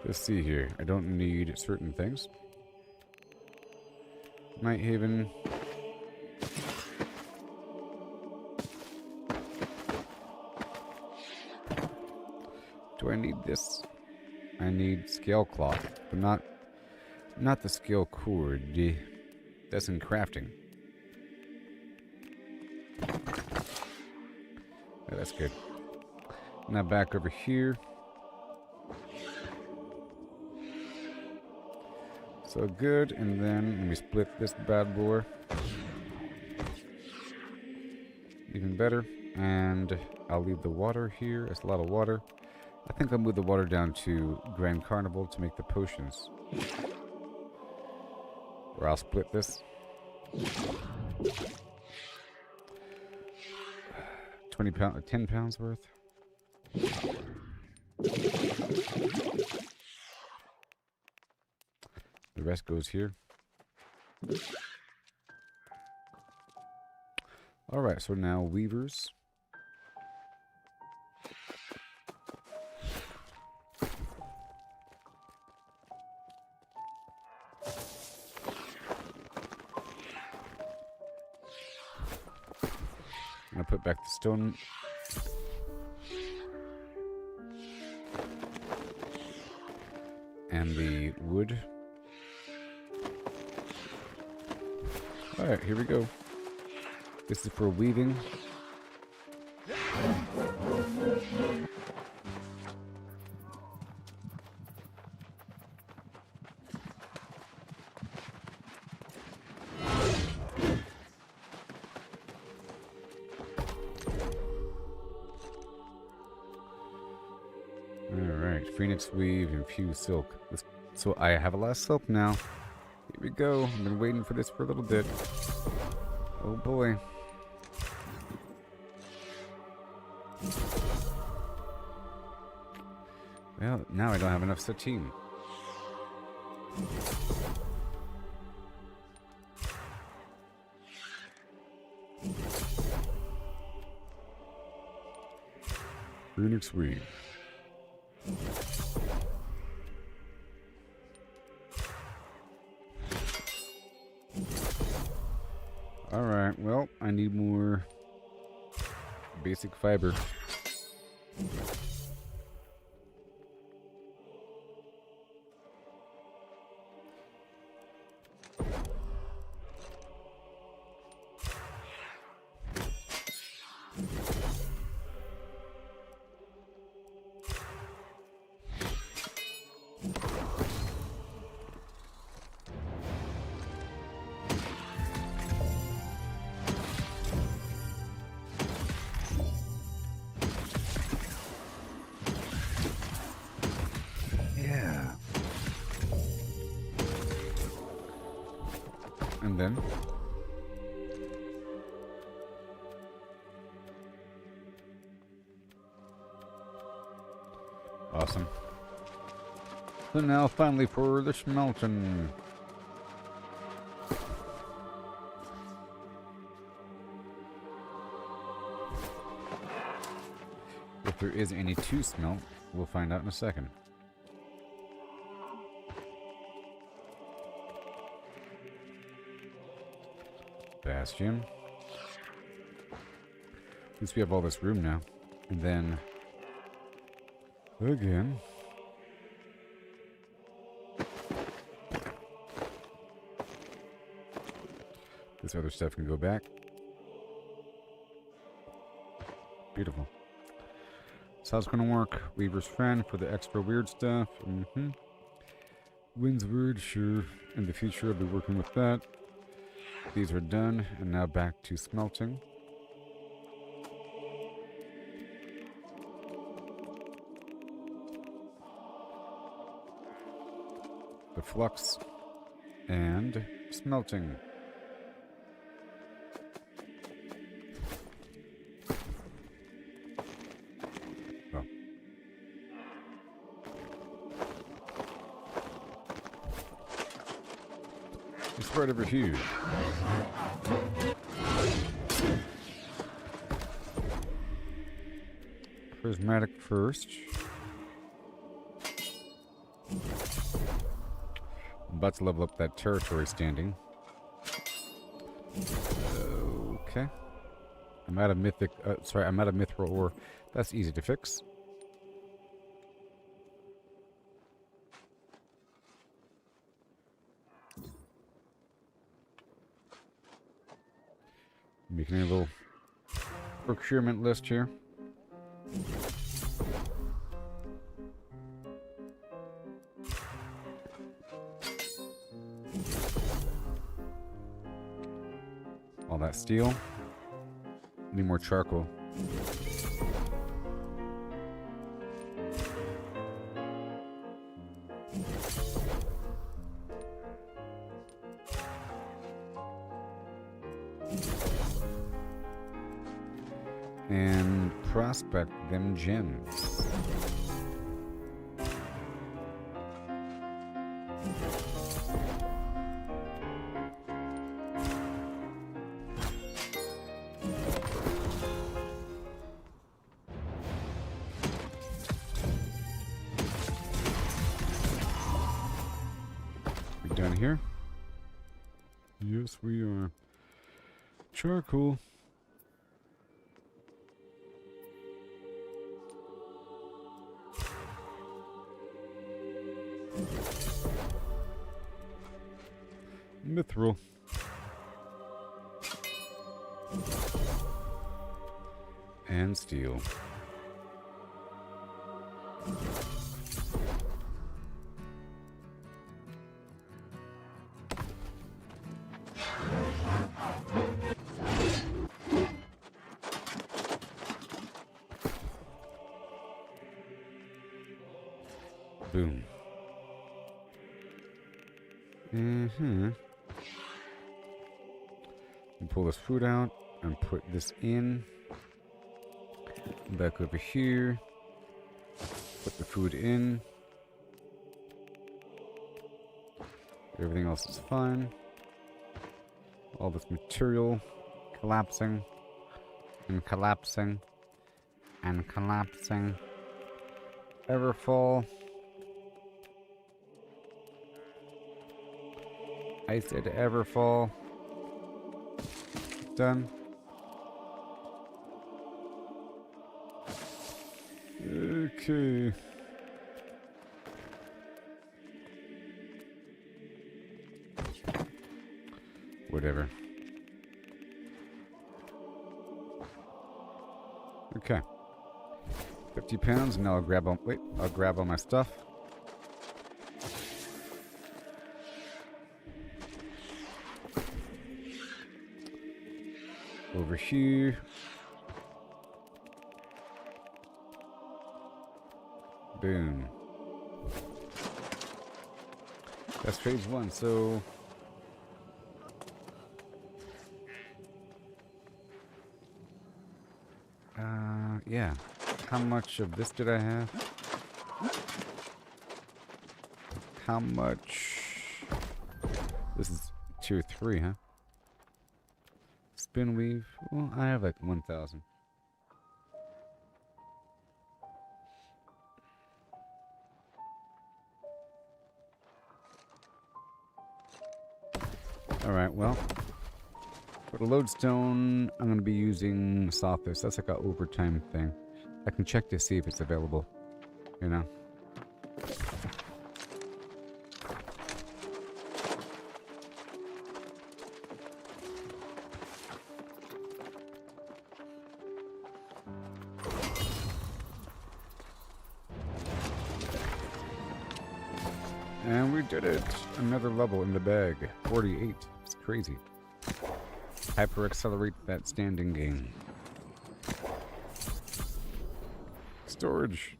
Let's see here. I don't need certain things. Night Haven. Do I need this? I need scale cloth, but not the scale cord. That's in crafting. Yeah, that's good. Now back over here. So good, and then let me split this bad boy. Even better. And I'll leave the water here. It's a lot of water. I think I'll move the water down to Grand Carnival to make the potions. Or I'll split this. 10 pounds worth. The rest goes here. Alright, so now weavers. I'm gonna put back the stone. And the wood. Alright, here we go. This is for weaving. Alright, Phoenix Weave, Infused Silk. So I have a lot of silk now. Here we go. I've been waiting for this for a little bit. Oh boy. Well, now I don't have enough sateen. Phoenix Weave. Alright, well, I need more basic fiber. And then awesome. So now finally for the smelting. If there is any to smelt, we'll find out in a second. Bastion. At least we have all this room now. And then again. This other stuff can go back. Beautiful. So how it's going to work. Weaver's Friend for the extra weird stuff. Wind's Word, sure. In the future I'll be working with that. These are done. And now back to smelting. The flux and smelting. Oh. It's right over here. Prismatic first. I'm about to level up that territory standing. Okay. I'm out of mythic. I'm out of mithril ore. That's easy to fix. Making a little procurement list here. All that steel. Need more charcoal. And prospect them gems. We done here? Yes, we are. Charcoal. Mithril. And steel. Boom. And pull this food out and put this in. Back over here. Put the food in. Everything else is fine. All this material collapsing and collapsing and collapsing. Everfall. I said Everfall. Done. Okay. Whatever. Okay. 50 pounds. Now I'll grab all. Wait. I'll grab all my stuff. Over here. Boom. That's phase one, so How much of this did I have? How much? This is tier 3, huh? Spin weave. Well, I have like 1,000. Alright, well. For the lodestone, I'm going to be using Sophos. That's like an overtime thing. I can check to see if it's available. You know. And we did it! Another level in the bag. 48. It's crazy. Hyper accelerate that standing game. Storage.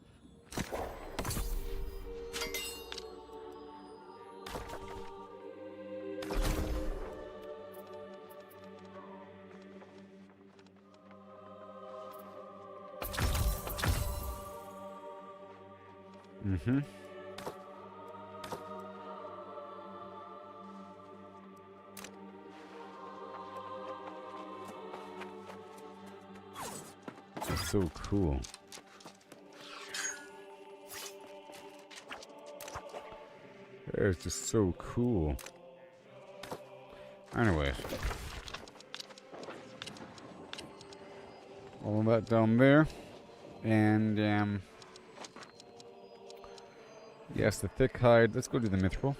Mm-hmm. So cool. It's just so cool. Anyways. All that down there. And, yes, the thick hide. Let's go to the mithril.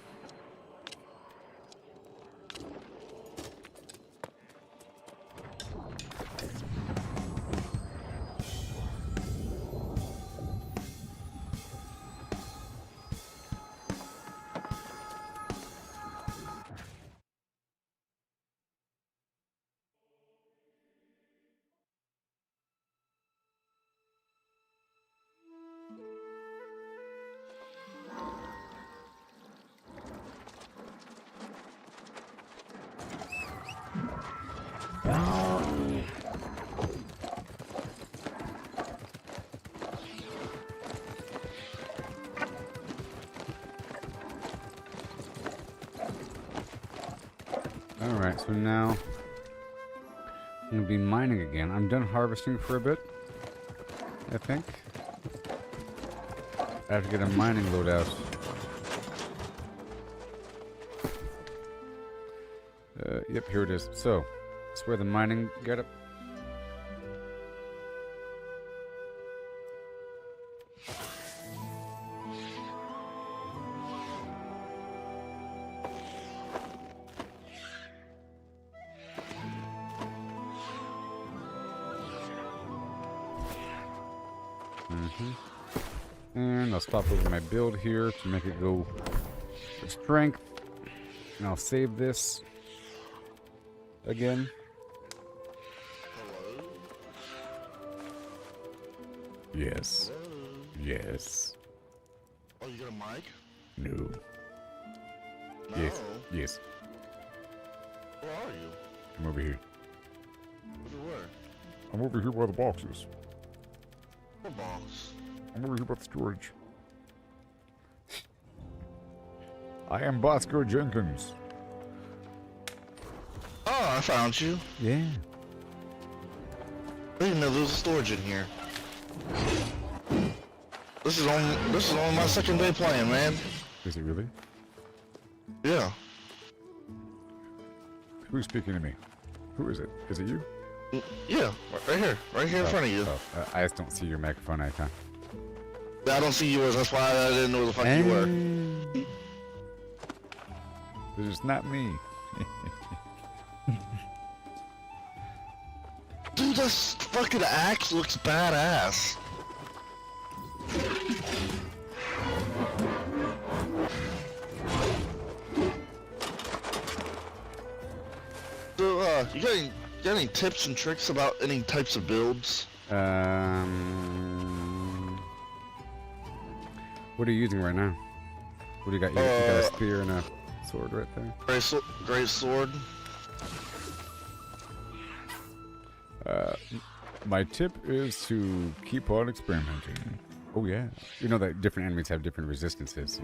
Alright, so now I'm going to be mining again. I'm done harvesting for a bit, I think. I have to get a mining loadout. Yep, here it is. So, that's where the mining get up. And I'll stop over my build here to make it go for strength. And I'll save this again. Hello? Yes. Hello? Yes. Oh, you got a mic? No. No. Yes. Yes. Where are you? I'm over here. Where? I'm over here by the boxes. What box? I'm over here by the storage. I am Bosco Jenkins. Oh, I found you. Yeah. I didn't know there was storage in here. This is only my second day playing, man. Is it really? Yeah. Who's speaking to me? Who is it? Is it you? Yeah, right here in front of you. Oh, I just don't see your microphone icon. I don't see yours, that's why I didn't know where the fuck you were. It's just not me. Dude, this fucking axe looks badass. So, you got any tips and tricks about any types of builds? What are you using right now? What do you got? You got a spear and a sword right there. Great sword. My tip is to keep on experimenting. Oh yeah. You know that different enemies have different resistances.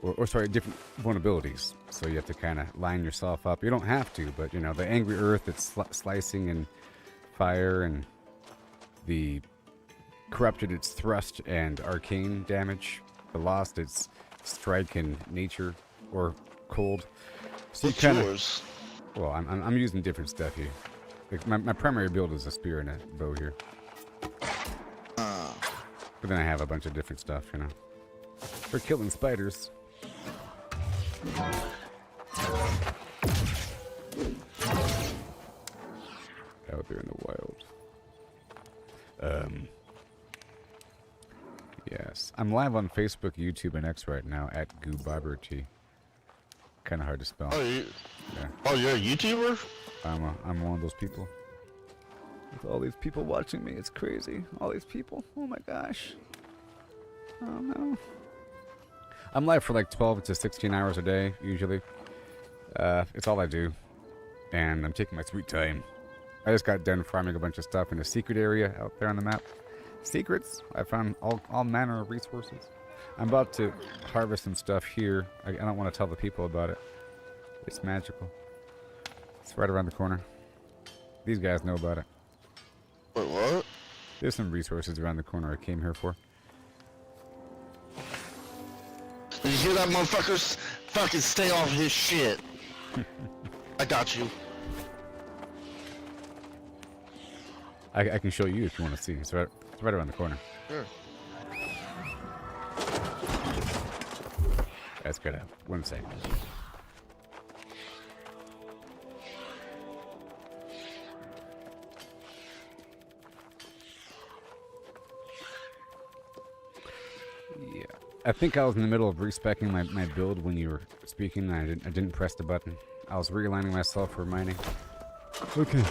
Or sorry, different vulnerabilities. So you have to kind of line yourself up. You don't have to, but you know, the Angry Earth, it's slicing and fire, and the Corrupted, it's thrust and arcane damage. The Lost, it's strike and nature or cold. So What's you kind yours? of... Well, I'm using different stuff here. Like my primary build is a spear and a bow here. But then I have a bunch of different stuff, you know. For killing spiders. Out there in the wild. Yes. I'm live on Facebook, YouTube, and X right now at Gooboberti. Kind of hard to spell. Oh, you're a YouTuber? I'm one of those people. With all these people watching me, it's crazy. All these people. Oh my gosh. Oh no. I'm live for like 12 to 16 hours a day, usually. It's all I do. And I'm taking my sweet time. I just got done farming a bunch of stuff in a secret area out there on the map. Secrets. I found all manner of resources. I'm about to harvest some stuff here. I don't want to tell the people about it. It's magical. It's right around the corner. These guys know about it. Wait, what? There's some resources around the corner I came here for. Did you hear that, motherfuckers? Fucking stay off his shit. I got you. I can show you if you want to see. It's right around the corner. Sure. That's good. 1 second. Yeah. I think I was in the middle of respecing my build when you were speaking. I didn't press the button. I was realigning myself for mining. Okay.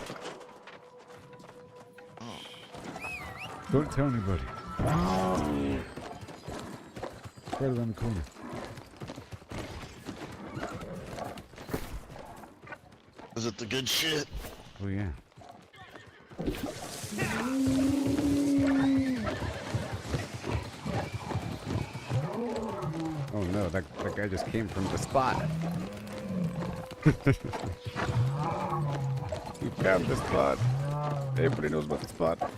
Don't tell anybody. Right around the corner. Is it the good shit? Oh yeah. Oh no, that guy just came from the spot. He found the spot. Everybody knows about the spot.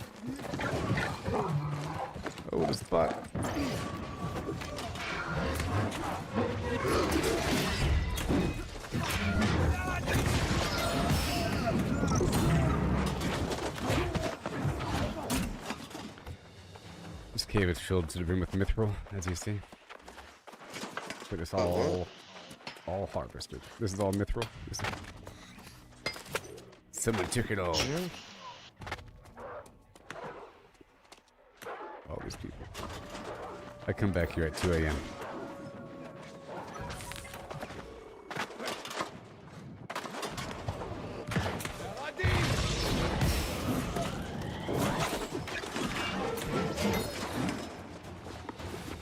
Oh, the spot. This cave is filled to the brim with mithril, as you see. But it's all harvested. This is all mithril. Someone took it all. All these people. I come back here at 2 a.m.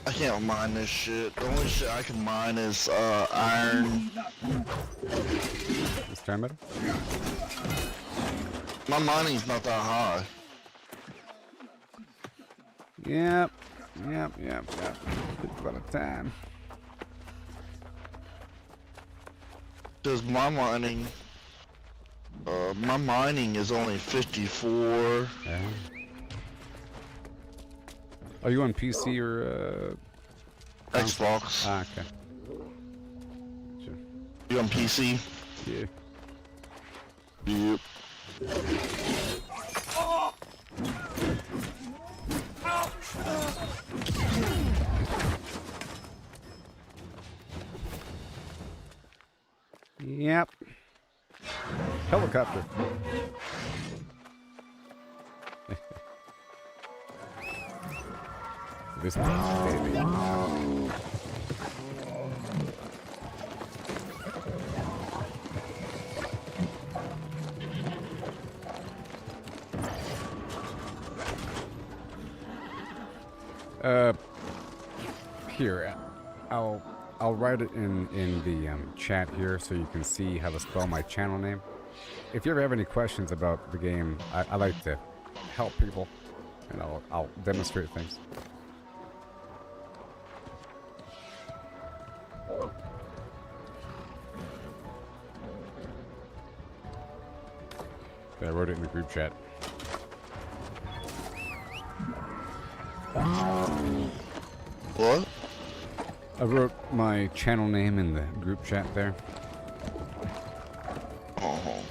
I can't mine this shit. The only shit I can mine is iron. This time better? My mining's not that high. Yep. It's about a time. Cause my mining is only 54. Yeah. Are you on PC or Xbox. Ah, okay. Sure. You on PC? Yeah. Yep. Yep. Helicopter. This baby. Here, I'll write it in the chat here so you can see how to spell my channel name. If you ever have any questions about the game, I like to help people, and I'll demonstrate things. I wrote it in the group chat. What? I wrote my channel name in the group chat there. Oh.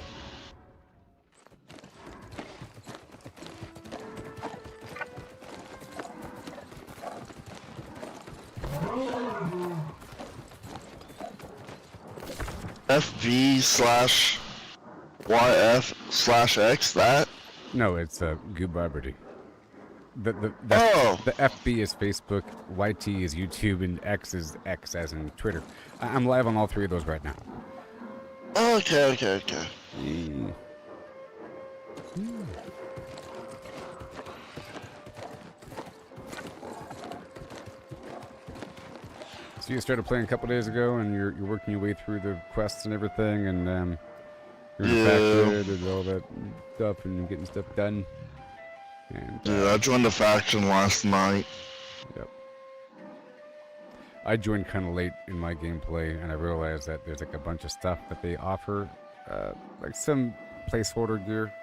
FV/YF/X, that? No, it's Gooboberti. The Oh! FB is Facebook, YT is YouTube, and X is X as in Twitter. I'm live on all three of those right now. Okay. So you started playing a couple days ago, and you're working your way through the quests and everything, and you're in the faction and all that stuff, and you're getting stuff done. And, Dude, I joined the faction last night. Yep. I joined kind of late in my gameplay, and I realized that there's like a bunch of stuff that they offer, like some placeholder gear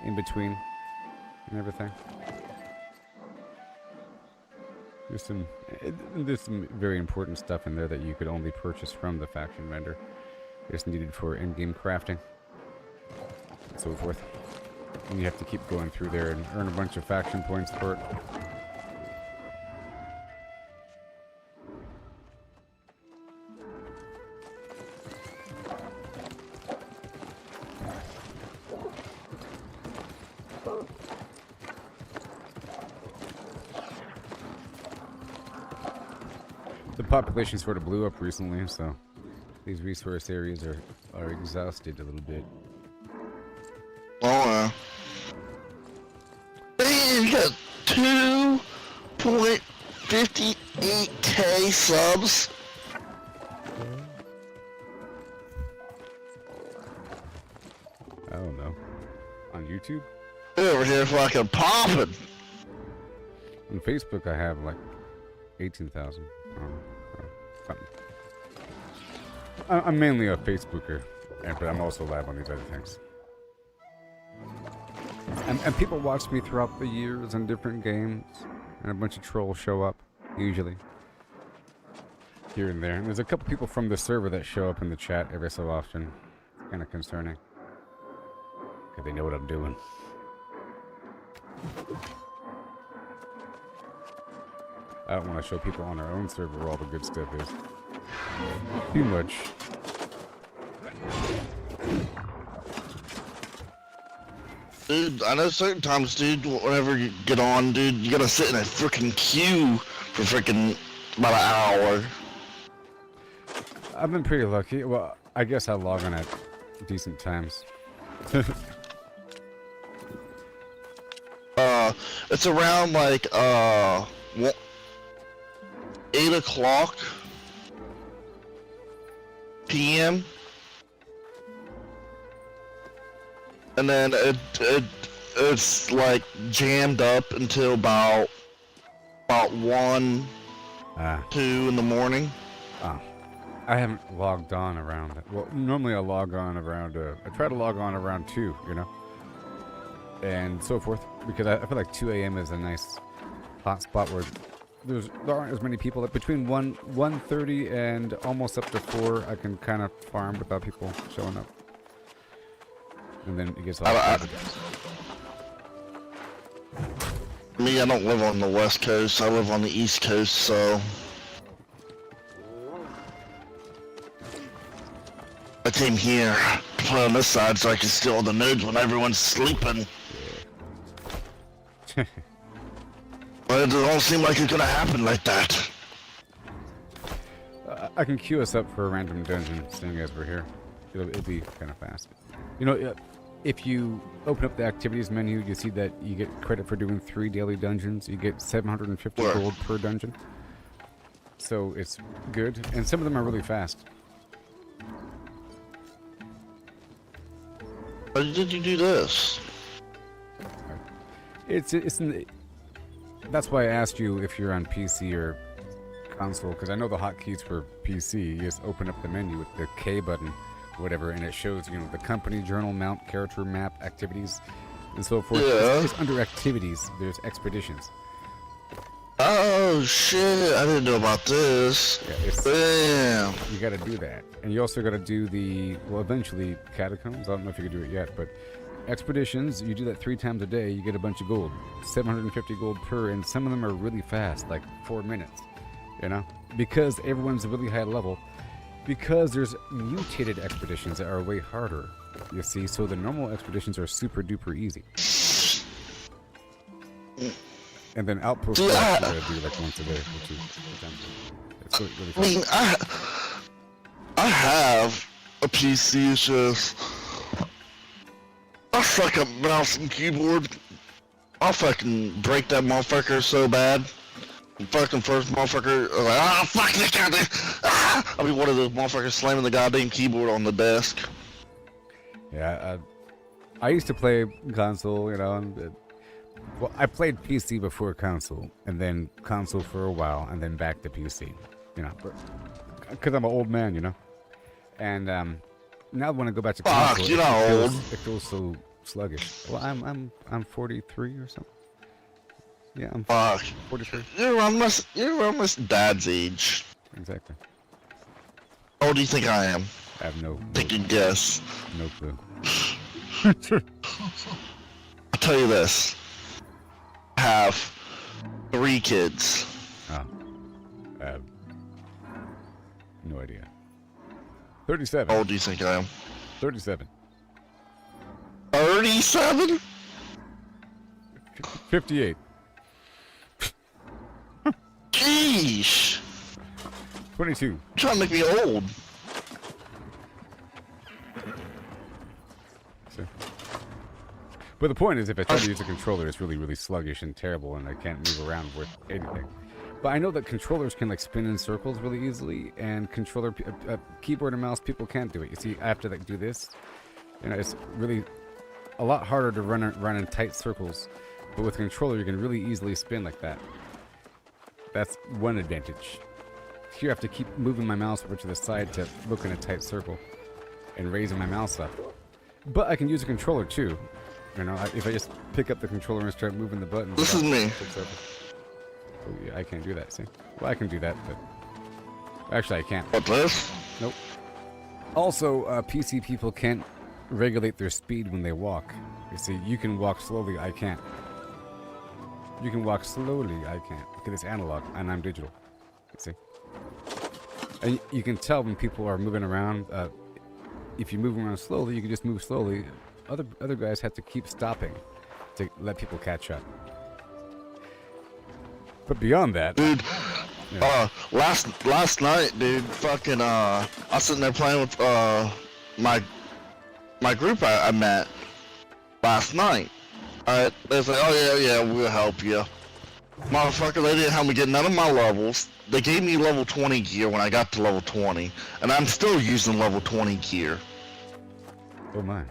in between and everything. There's some very important stuff in there that you could only purchase from the faction vendor. It's needed for in-game crafting and so forth. And you have to keep going through there and earn a bunch of faction points for it. The population sort of blew up recently, so these resource areas are exhausted a little bit. Oh, man, you got 2.58k subs. I don't know. On YouTube? Over here fucking popping. On Facebook, I have like 18,000. Something. I'm mainly a Facebooker, but I'm also live on these other things. And people watch me throughout the years in different games, and a bunch of trolls show up, usually. Here and there. And there's a couple people from the server that show up in the chat every so often. It's kind of concerning. Because they know what I'm doing. I don't want to show people on our own server where all the good stuff is. Too much. Dude, I know certain times, dude, whenever you get on, dude, you gotta sit in a freaking queue for freaking about an hour. I've been pretty lucky. Well, I guess I log on at decent times. It's around like 8 o'clock p.m. And then it's like jammed up until about 1, 2 in the morning. I haven't logged on around that. Well, normally I log on around, I try to log on around 2, you know, and so forth, because I feel like 2 a.m. is a nice hot spot where there aren't as many people. Between 1:30 and almost up to 4, I can kind of farm without people showing up. And then it gets all Me, I don't live on the West Coast. I live on the East Coast, so I came here to play on this side so I can steal all the nodes when everyone's sleeping. But it don't seem like it's gonna happen like that. I can queue us up for a random dungeon, seeing as we're here. It'll be kind of fast. You know, if you open up the activities menu, you see that you get credit for doing 3 daily dungeons. You get 750 gold per dungeon. So it's good, and some of them are really fast. Why did you do this? It's in the, that's why I asked you if you're on PC or console, because I know the hotkeys for PC. You just open up the menu with the K button, whatever, and it shows the company, journal, mount, character, map, activities, and so forth. Yeah. It's under activities. There's expeditions. Oh shit! I didn't know about this. Yeah, Damn. You got to do that, and you also got to do eventually catacombs. I don't know if you can do it yet, but expeditions. You do that 3 times a day. You get a bunch of gold, 750 gold per, and some of them are really fast, like 4 minutes. Because everyone's a really high level. Because there's mutated expeditions that are way harder. You see, so the normal expeditions are super duper easy. And then outposts you gotta do like once a day or 2 times. It's really fun. I mean, I have a PC. It's just I suck at mouse and keyboard. I'll fucking break that motherfucker so bad. Fucking first motherfucker, like, fuck this goddamn. I'll be one of those motherfuckers slamming the goddamn keyboard on the desk. Yeah, I used to play console, and well, I played PC before console, and then console for a while, and then back to PC, because I'm an old man, and now when I go back to console, Fuck, you're not old. It feels so sluggish. Well, I'm 43 or something. Yeah, I'm 43. You're almost dad's age. Exactly. How old do you think I am? I have no Take a guess. No clue. I'll tell you this. I have 3 kids. Oh. I have no idea. 37. How old do you think I am? 37. 37? 58. Sheesh. 22. You're trying to make me old. So. But the point is, if I try to use a controller, it's really, really sluggish and terrible, and I can't move around with anything. But I know that controllers can like spin in circles really easily, and keyboard and mouse people can't do it. You see, I have to like do this. It's really a lot harder to run in tight circles. But with a controller, you can really easily spin like that. That's one advantage. Here I have to keep moving my mouse over to the side to look in a tight circle and raising my mouse up. But I can use a controller too. If I just pick up the controller and start moving the buttons. This is me. Oh yeah, I can't do that, see? Well, I can do that, but actually I can't. What, this? Nope. Also, PC people can't regulate their speed when they walk. You see, you can walk slowly, I can't. You can walk slowly, I can't. Because it's analog, and I'm digital. You see? And you can tell when people are moving around. If you move around slowly, you can just move slowly. Other guys have to keep stopping to let people catch up. But beyond that, dude, last night, dude, fucking, I was sitting there playing with my group I met last night. Alright, they was like, oh yeah, we'll help you. Motherfucker, they didn't help me get none of my levels. They gave me level 20 gear when I got to level 20, and I'm still using level 20 gear. oh my.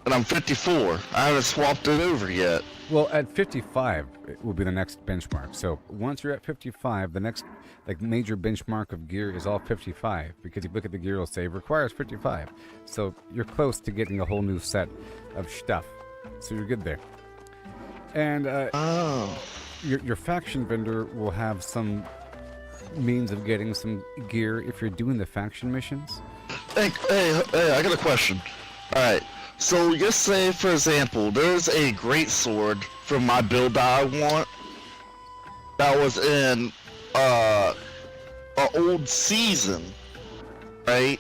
And I'm 54. I haven't swapped it over yet. Well, at 55 it will be the next benchmark. So once you're at 55, the next major benchmark of gear is all 55, because if you look at the gear, it'll say requires 55. So you're close to getting a whole new set of stuff. So you're good there. And your faction vendor will have some means of getting some gear if you're doing the faction missions. Hey, I got a question. Alright, so just say, for example, there's a great sword from my build that I want that was in an old season, right?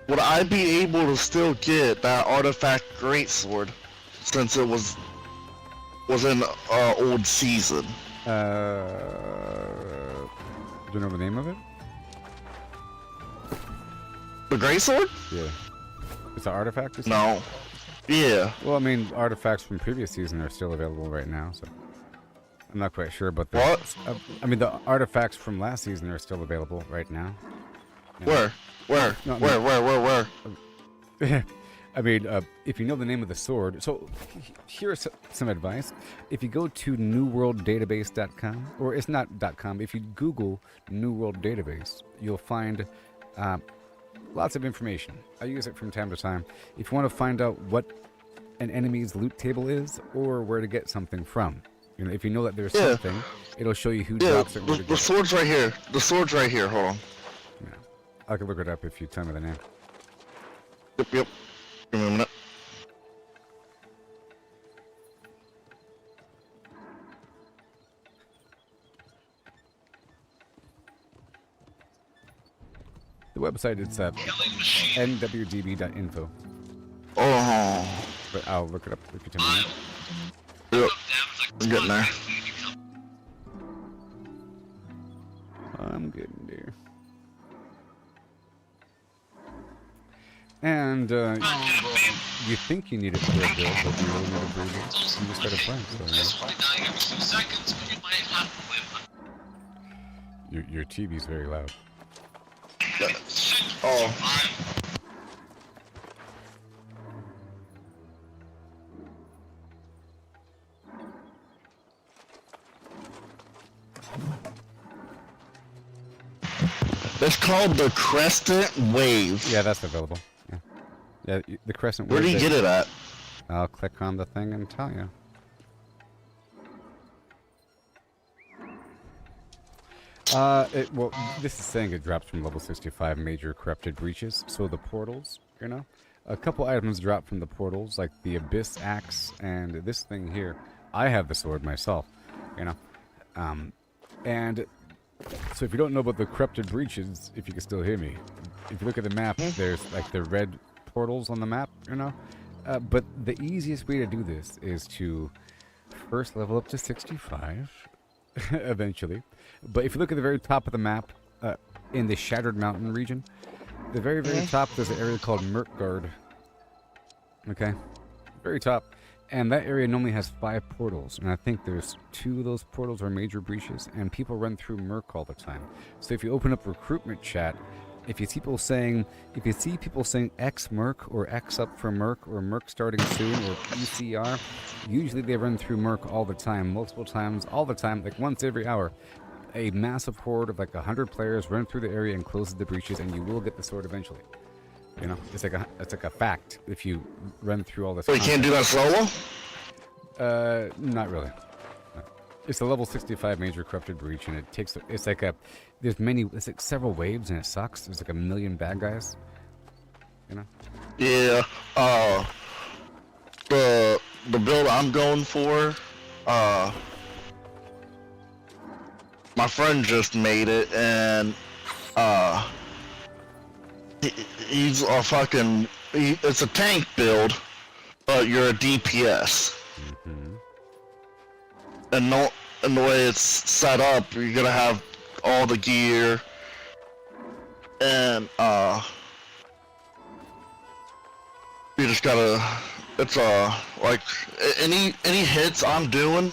Would I be able to still get that artifact greatsword since it was in old season? Do you know the name of it? The greatsword? Yeah. It's an artifact or something? No. Yeah. Well, I mean, artifacts from previous season are still available right now, so I'm not quite sure about the... What? I mean, the artifacts from last season are still available right now. Where? No, Where? I mean, if you know the name of the sword, so here's some advice. If you go to newworlddatabase.com, or it's not .com, if you Google New World Database, you'll find lots of information. I use it from time to time. If you want to find out what an enemy's loot table is, or where to get something from. You know, if you know that there's something, it'll show you who drops it. The sword's right here. The sword's right here. Hold on. Yeah. I can look it up if you tell me the name. Yep. Give me a minute. The website is nwdb.info. Oh. But I'll look it up if you tell me. Yep. I'm getting there. I'm getting there. And you think you need it for a build, but you really need it for a build. You just gotta find it. Your TV's very loud. Oh. It's called the Crescent Wave. Yeah, that's available. Yeah, the Crescent Wave. Where do you get it at? I'll click on the thing and tell you. Well, this is saying it drops from level 65 major corrupted breaches. So the portals, you know, a couple items drop from the portals, like the Abyss Axe and this thing here. I have the sword myself, you know, and so if you don't know about the corrupted breaches, if you can still hear me, if you look at the map, there's like the red portals on the map, you know, but the easiest way to do this is to first level up to 65 eventually. But if you look at the very top of the map, in the Shattered Mountain region, the very top, there's an area called Mirkgard. Okay, very top, and that area normally has 5 portals, and I think there's 2 of those portals are major breaches, and people run through Merc all the time. So if you open up recruitment chat, if you see people saying X Merc or X up for Merc or Merc starting soon or ECR, usually they run through Merc all the time, multiple times, all the time, like once every hour. A massive horde of like 100 players run through the area and closes the breaches, and you will get the sword eventually. You know, it's like a fact if you run through all this. So you can't do that solo? Not really. No. It's a level 65 major corrupted breach, and it's like several waves, and it sucks. There's like 1 million bad guys. You know? Yeah. The build I'm going for, my friend just made it, and he's a fucking. It's a tank build, but you're a DPS. And the way it's set up, you're gonna have all the gear, and you just gotta. It's like any hits I'm doing,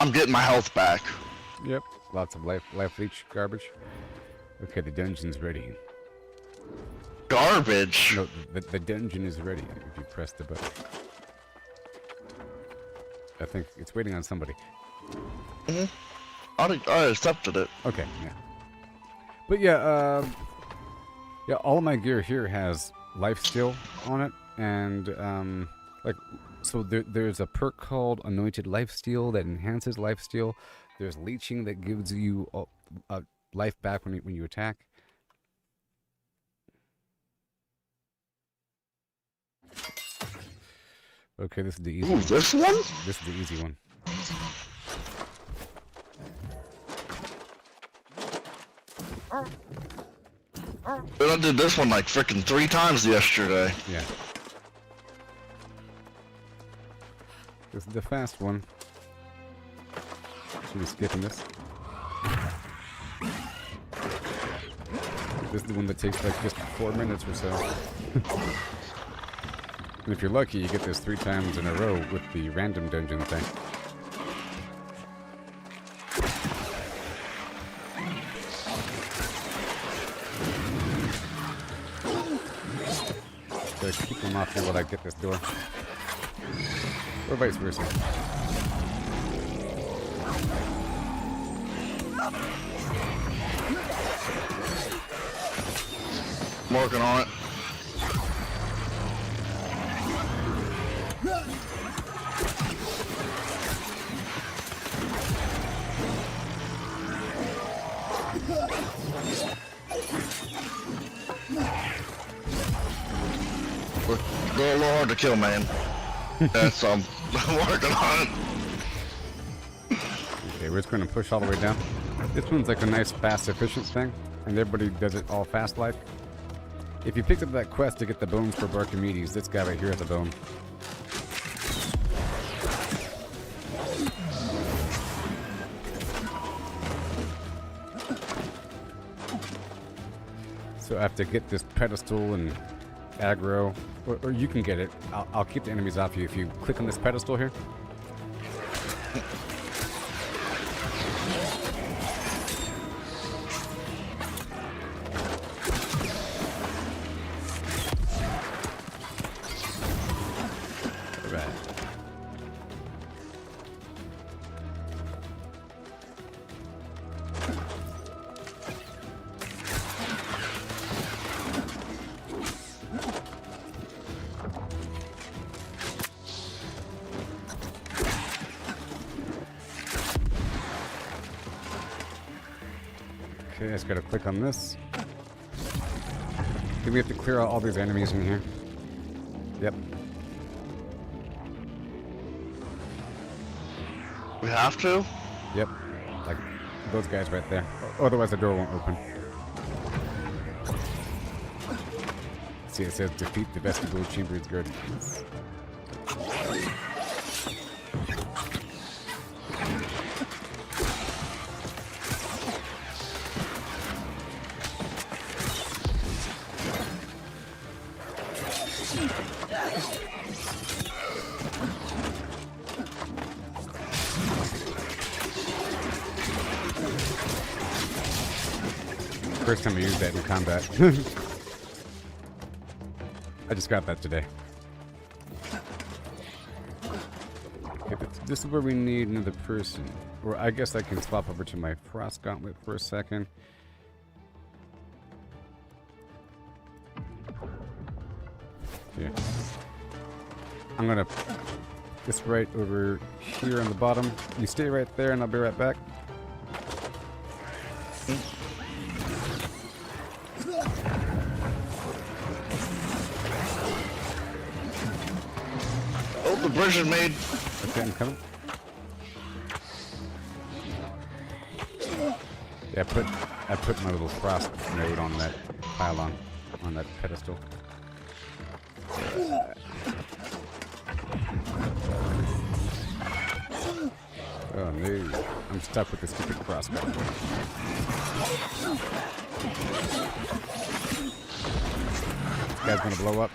I'm getting my health back. Yep, lots of life leech garbage. Okay, the dungeon's ready. Garbage? No, the dungeon is ready if you press the button. I think it's waiting on somebody. I accepted it. Okay, yeah. But yeah, all of my gear here has lifesteal on it, and so there's a perk called Anointed Lifesteal that enhances lifesteal. There's leeching that gives you life back when you attack. Okay, this is the easy one. This one? This is the easy one. But I did this one like freaking 3 times yesterday. Yeah. This is the fast one. Should we skip this? This is the one that takes like just 4 minutes or so. And if you're lucky, you get this 3 times in a row with the random dungeon thing. to keep them off here while I get this door. Or vice versa. Working on it. They're a little hard to kill, man. That's I'm working on it. Okay, we're just gonna push all the way down. This one's like a nice, fast, efficient thing, and everybody does it all fast like. If you picked up that quest to get the bones for Archimedes, this guy right here has a bone. So I have to get this pedestal and aggro, or you can get it. I'll keep the enemies off you if you click on this pedestal here. Alright. Okay, I just gotta click on this. Then we have to clear out all these enemies in here. Yep. We have to? Yep. Like those guys right there. Otherwise the door won't open. See, it says defeat the vestibule chamber's guardians. First time I used that in combat. I just got that today. Okay, this is where we need another person. Or I guess I can swap over to my Frost Gauntlet for a second. Yeah. I'm gonna this right over here on the bottom. You stay right there and I'll be right back. Oh, the bridge is made. Okay, I'm coming. Yeah, I put my little frost node on that pylon, on that pedestal. Oh no, I'm stuck with this stupid crossbow. This guy's gonna blow up.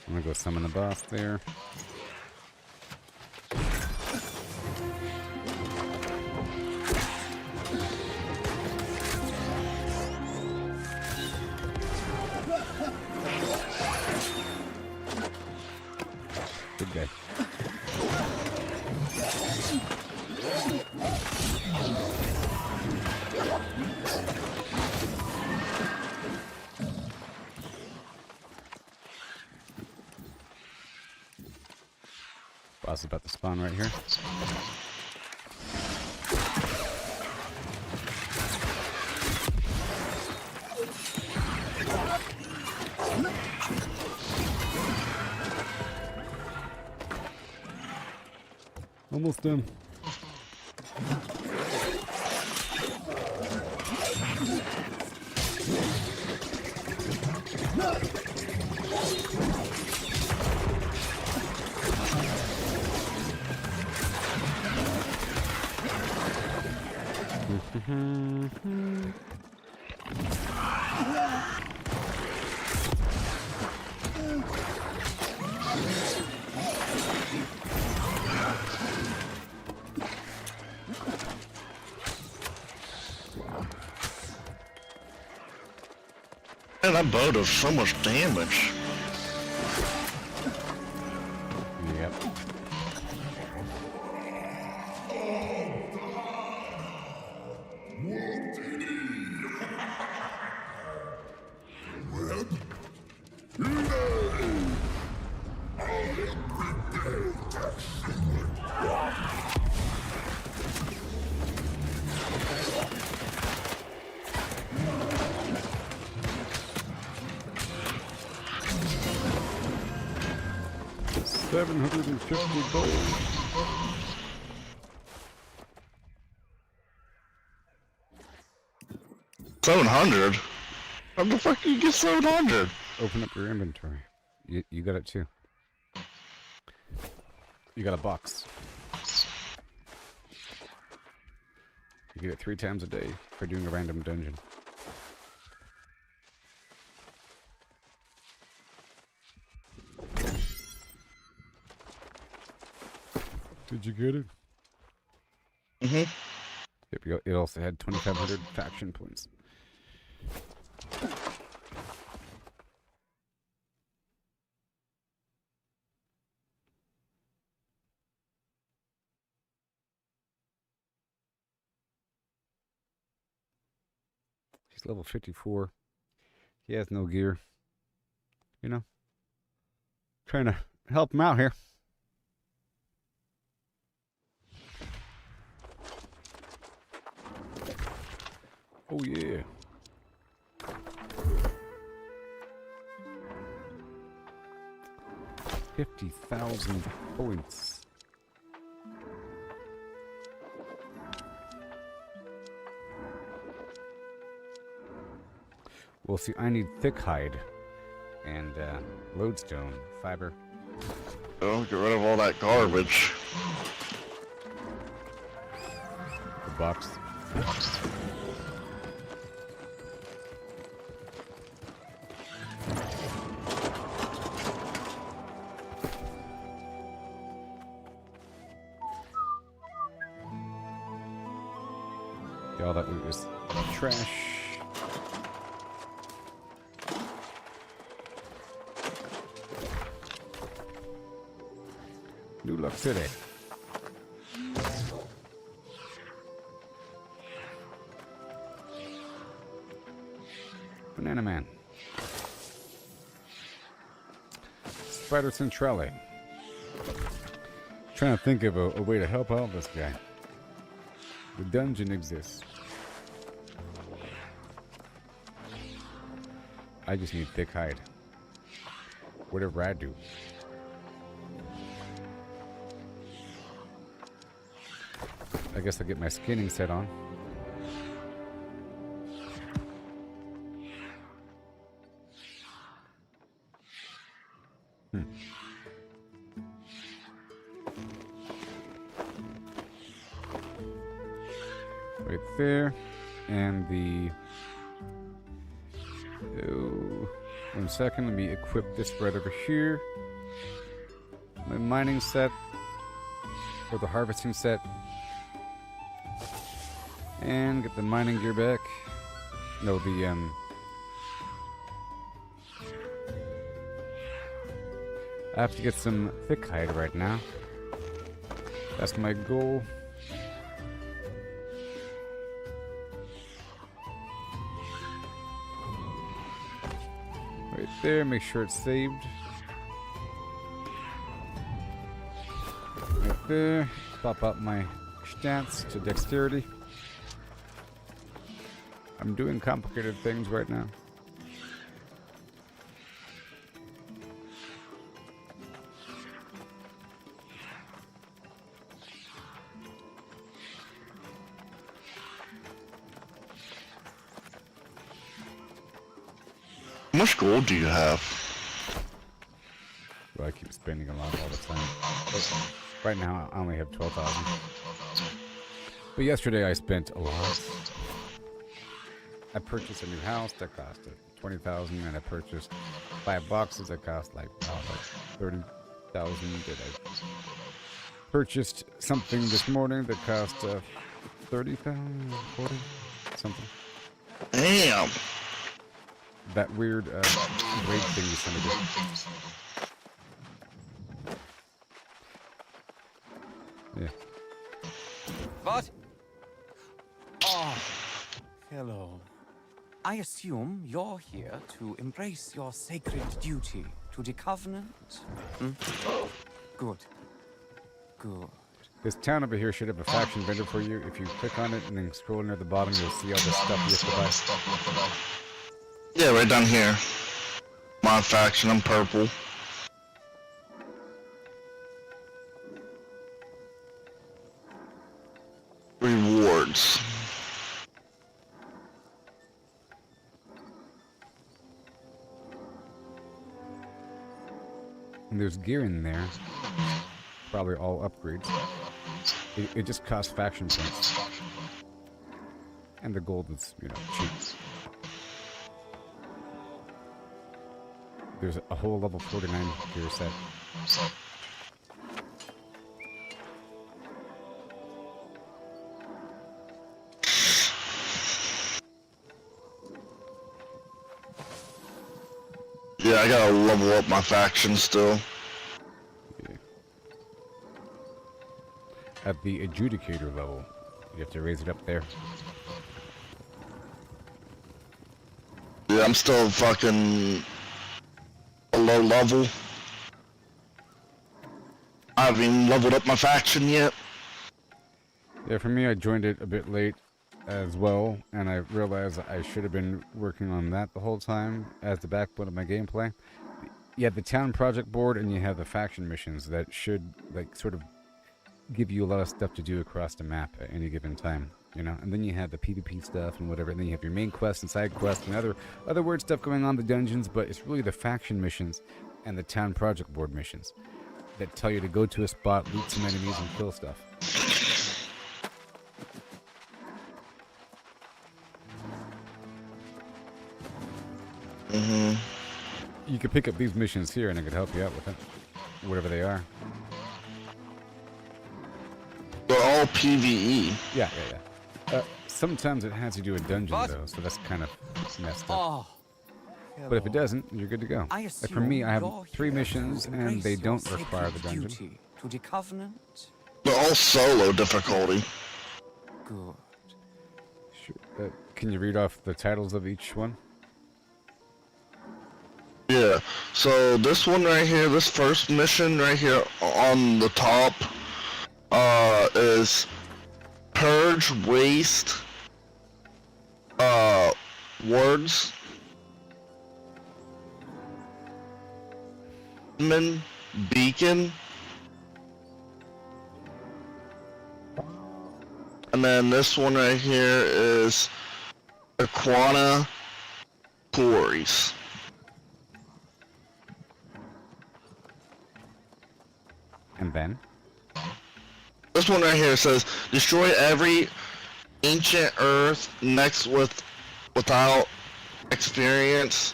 I'm gonna go summon the boss there. Good guy. Boss is about to spawn right here. Almost done. Man, that bow does so much damage. Yep. $750 gold. $700? How the fuck do you get 700? Open up your inventory. You got it too. You got a box. You get it 3 times a day for doing a random dungeon. Did you get it? Mm-hmm. Yep, it also had 2,500 faction points. He's level 54. He has no gear. You know? Trying to help him out here. Oh yeah. $50,000 points. Well, see, I need thick hide and lodestone fiber. Oh, get rid of all that garbage. The box. Yeah, all that loot is trash. New Luck City. Banana Man. Spider Centrale. Trying to think of a way to help out this guy. The dungeon exists. I just need thick hide. Whatever I do. I guess I'll get my skinning set on. Right there. And the... Oh, 1 second, let me equip this right over here. My mining set. Or the harvesting set. And get the mining gear back. No, the, I have to get some thick hide right now. That's my goal. Right there, make sure it's saved. Right there, pop up my stats to dexterity. I'm doing complicated things right now. How much gold do you have? Well, I keep spending a lot all the time. But right now, I only have 12,000. But yesterday I spent a lot. I purchased a new house that cost 20,000, and I purchased 5 boxes that cost like 30,000. Did I purchased something this morning that cost 30,000, 40, something. Damn. That weird raid thing you sent me. Yeah. What? Oh, hello. I assume you're here to embrace your sacred duty to the Covenant? Hmm? Good. Good. This town over here should have a faction vendor for you. If you click on it and then scroll near the bottom, you'll see all the stuff you have to buy. Yeah, right down here. My faction, I'm purple. Rewards. And there's gear in there. Probably all upgrades. It just costs faction points. And the gold is, cheap. There's a whole level 49 gear set. Yeah, I gotta level up my faction still. Yeah. At the adjudicator level, you have to raise it up there. Yeah, I'm still fucking a low level. I haven't even leveled up my faction yet. Yeah, for me, I joined it a bit late as well, and I realized I should have been working on that the whole time as the backbone of my gameplay. You have the town project board, and you have the faction missions that should, sort of give you a lot of stuff to do across the map at any given time, And then you have the PvP stuff and whatever, and then you have your main quests and side quests and other weird stuff going on in the dungeons, but it's really the faction missions and the town project board missions that tell you to go to a spot, loot some enemies, and kill stuff. Mm-hmm. You could pick up these missions here, and I could help you out with it, whatever they are. They're all PvE. Yeah. Sometimes it has you do a dungeon, though, so that's kind of messed up. Oh, But if it doesn't, you're good to go. Like for me, I have 3 missions, and they don't require the dungeon. To the Covenant? They're all solo difficulty. Good. Sure. Can you read off the titles of each one? Yeah, so this one right here, this first mission right here on the top, is Purge Waste, Words, Beacon, and then this one right here is Aquana Quarries. And then? This one right here says, destroy every ancient earth without experience.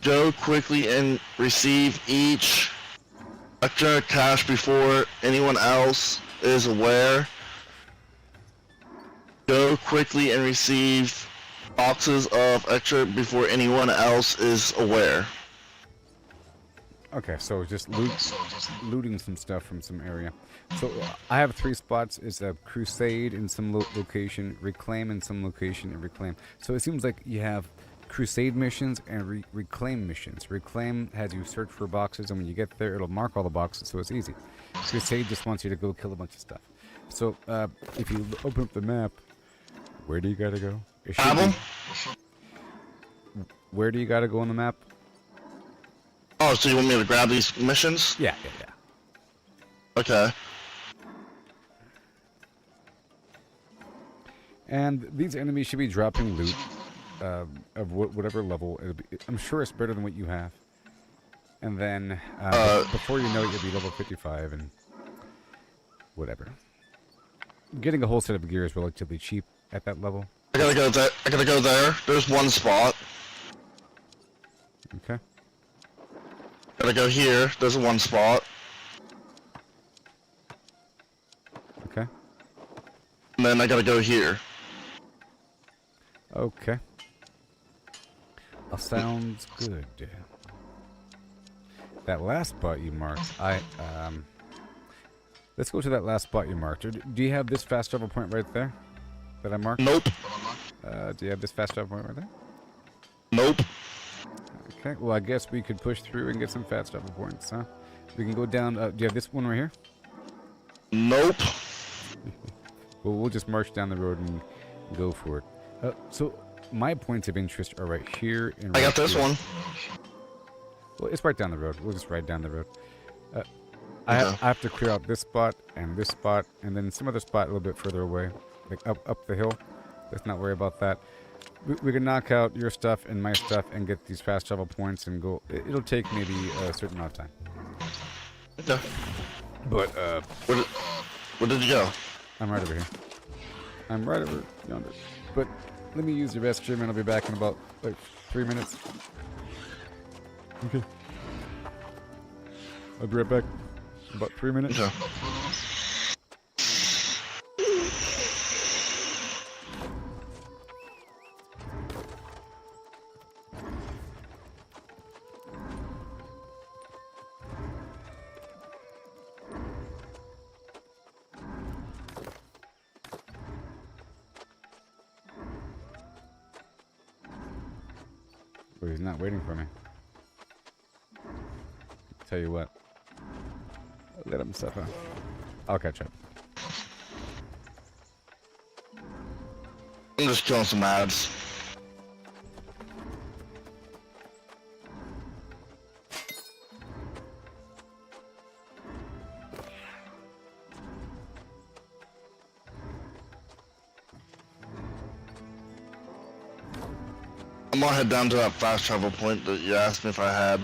Go quickly and receive each extra cash before anyone else is aware. Go quickly and receive boxes of extra before anyone else is aware. Okay, so just looting some stuff from some area. So I have 3 spots. It's a crusade in some location, reclaim in some location, and reclaim. So it seems like you have crusade missions and reclaim missions. Reclaim has you search for boxes, and when you get there, it'll mark all the boxes, so it's easy. Crusade just wants you to go kill a bunch of stuff. So if you open up the map, where do you gotta go? Where do you gotta go on the map? Oh, so you want me to grab these missions? Yeah. Okay. And these enemies should be dropping loot of whatever level. I'm sure it's better than what you have. And then before you know it, you'll be level 55 and whatever. Getting a whole set of gear is relatively cheap at that level. I gotta go there. I gotta go there. There's one spot. Okay. Gotta go here. There's one spot. Okay. And then I gotta go here. Okay. Sounds good. That last spot you marked, let's go to that last spot you marked. Do you have this fast travel point right there that I marked? Nope. Do you have this fast travel point right there? Nope. Okay, well I guess we could push through and get some fast travel points, huh? We can go down, do you have this one right here? Nope. Well, we'll just march down the road and go for it. So, my points of interest are right here and right I got this here. one. Well, it's right down the road. We'll just ride down the road. I have to clear out this spot, and then some other spot a little bit further away. Like up the hill. Let's not worry about that. We can knock out your stuff and my stuff and get these fast travel points and go. It'll take maybe a certain amount of time. Okay. But, Where did you go? I'm right over here. I'm right over yonder. But let me use your restroom and I'll be back in about, like, 3 minutes. Okay. I'll be right back. About 3 minutes. Okay. But he's not waiting for me. Tell you what. Let him suffer. I'll catch up. I'm just killing some ads. I'm gonna head down to that fast travel point that you asked me if I had.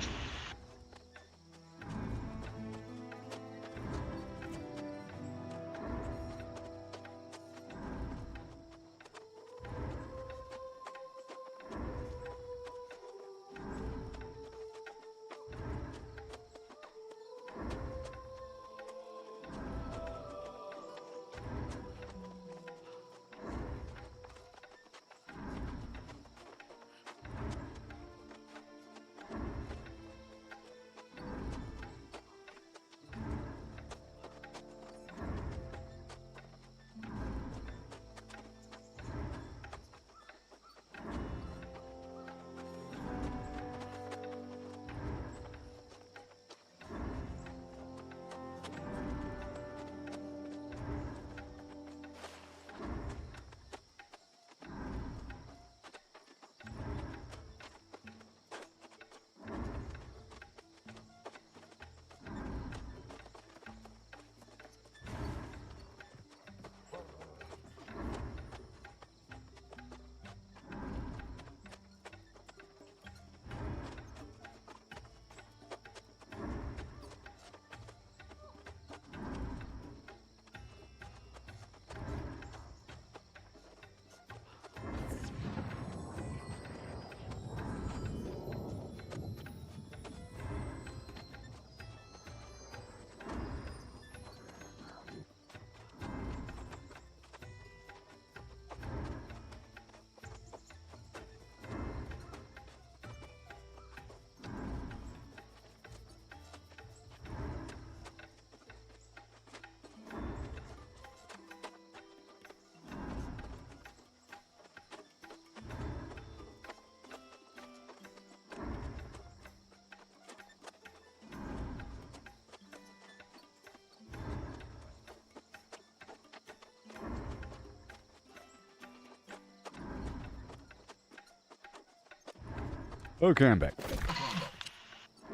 Okay, I'm back.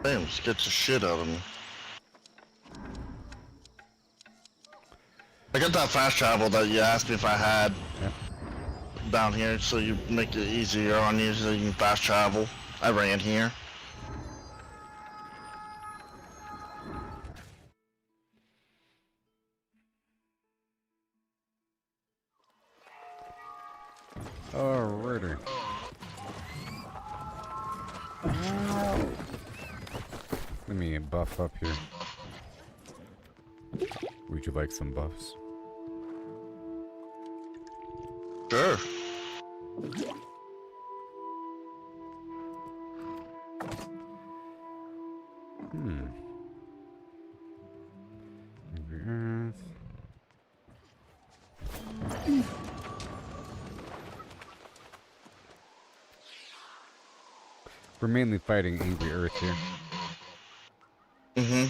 Damn, scared the shit out of me. I got that fast travel that you asked me if I had down here, so you make it easier on you so you can fast travel. I ran here. Alrighty. Let me buff up here. Would you like some buffs? Sure. Angry Earth. We're mainly fighting Angry Earth here. Mm-hmm.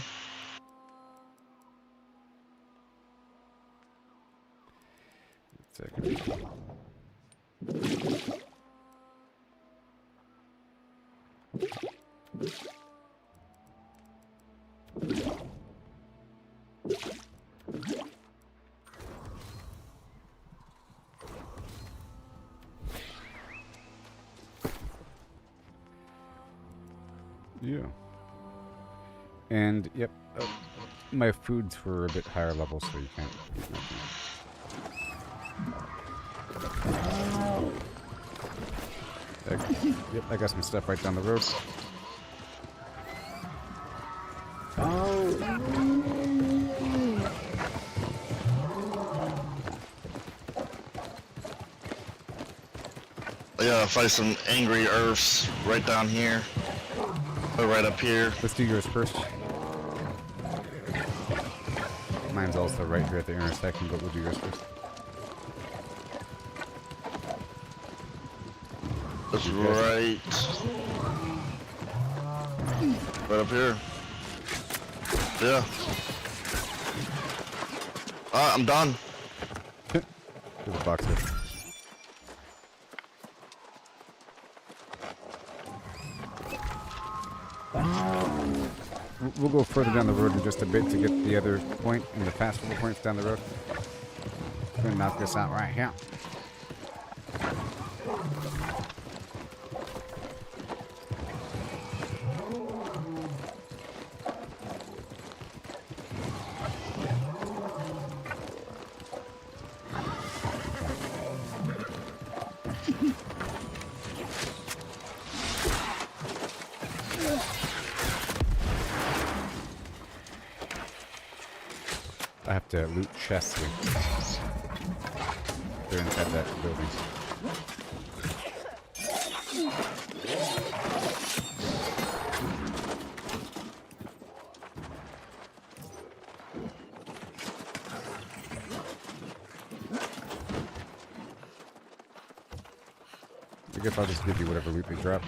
Second. Yeah. And, yep, my foods were a bit higher level, so you can't eat my food. Yep, I got some stuff right down the road. I gotta fight some angry earths right down here. Or right up here. Let's do yours first. Mine's also right here at the intersection, but we'll do yours first. That's right. Right up here. Yeah. I'm done. There's a box here. We'll go further down the road in just a bit to get the other point and the passable points down the road. I'm gonna knock this out right here. I have to loot chests here. They're inside that building. I guess I'll just give you whatever loot they drop.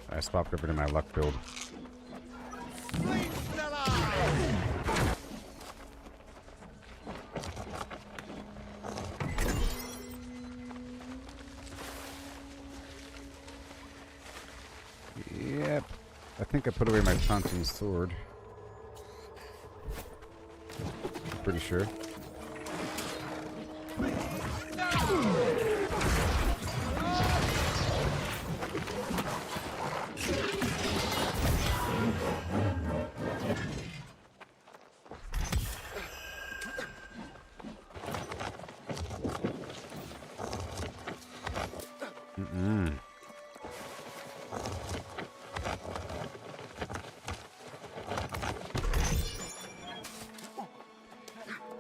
I swapped over to my luck build. Yep. I think I put away my taunting sword. Pretty sure.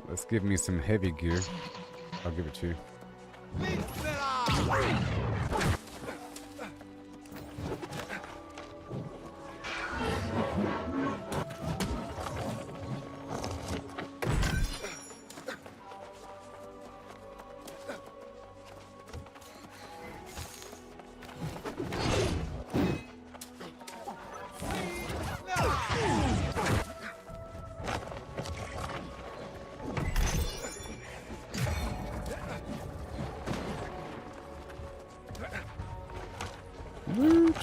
Let's give me some heavy gear. I'll give it to you. Loot.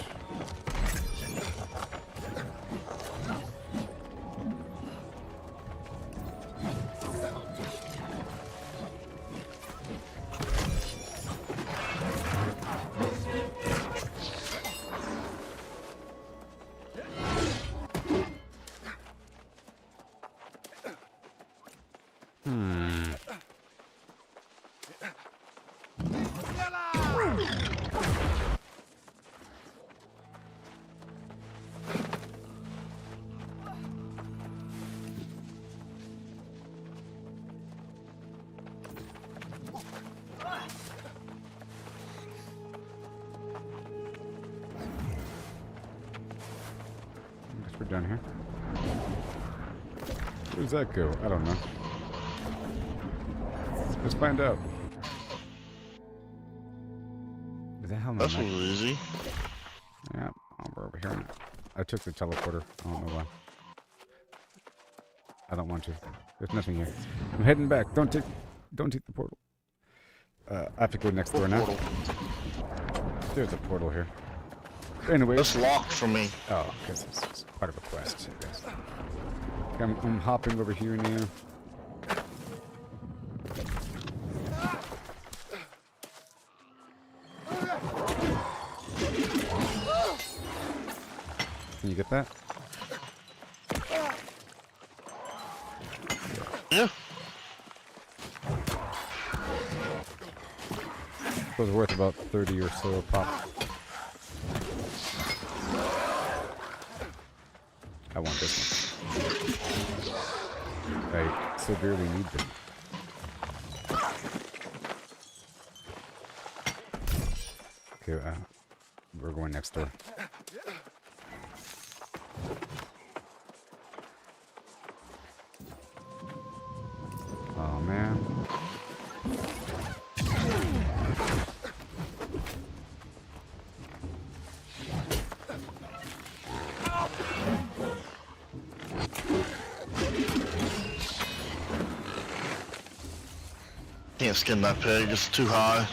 Guess we're done here. Where does that go? I don't know. Let's find out. Is that how my That's a mic- little easy. Yeah, we're over here now. I took the teleporter. I don't know why. I don't want to. There's nothing here. I'm heading back. Don't take the portal. I have to go next door now. Portal. There's a portal here. Anyway. It's locked for me. Oh, because it's part of a quest, I guess. Okay, I'm hopping over here now. Can you get that? Yeah. It was worth about 30 or so a pop. I want this one. I severely need them. Okay, we're going next door. Oh man. Can't skin that pig, it's too high.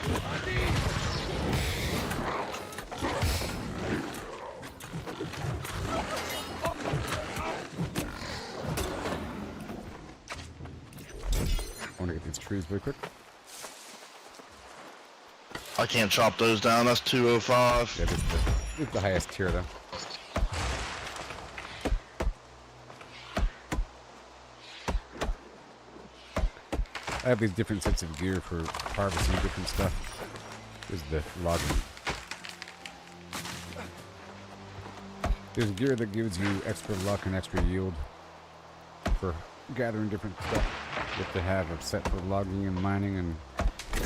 I want to get these trees really quick. I can't chop those down, that's 205. Yeah, this is the highest tier though. I have these different sets of gear for harvesting different stuff. This is the logging. There's gear that gives you extra luck and extra yield for gathering different stuff. You have to have a set for logging and mining and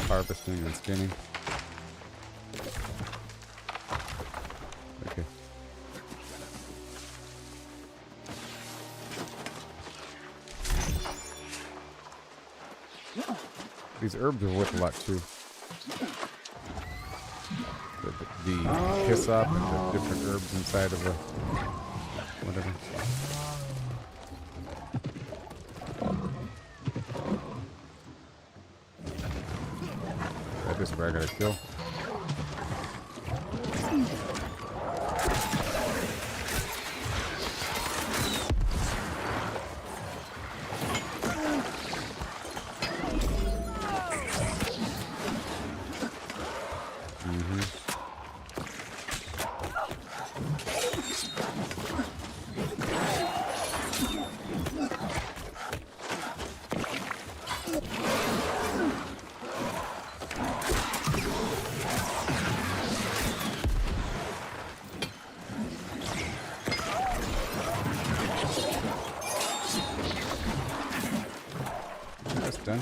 harvesting and skinning. Okay. These herbs are worth a lot too. The hyssop and the different herbs inside of a whatever. This is where I gotta kill. That's done.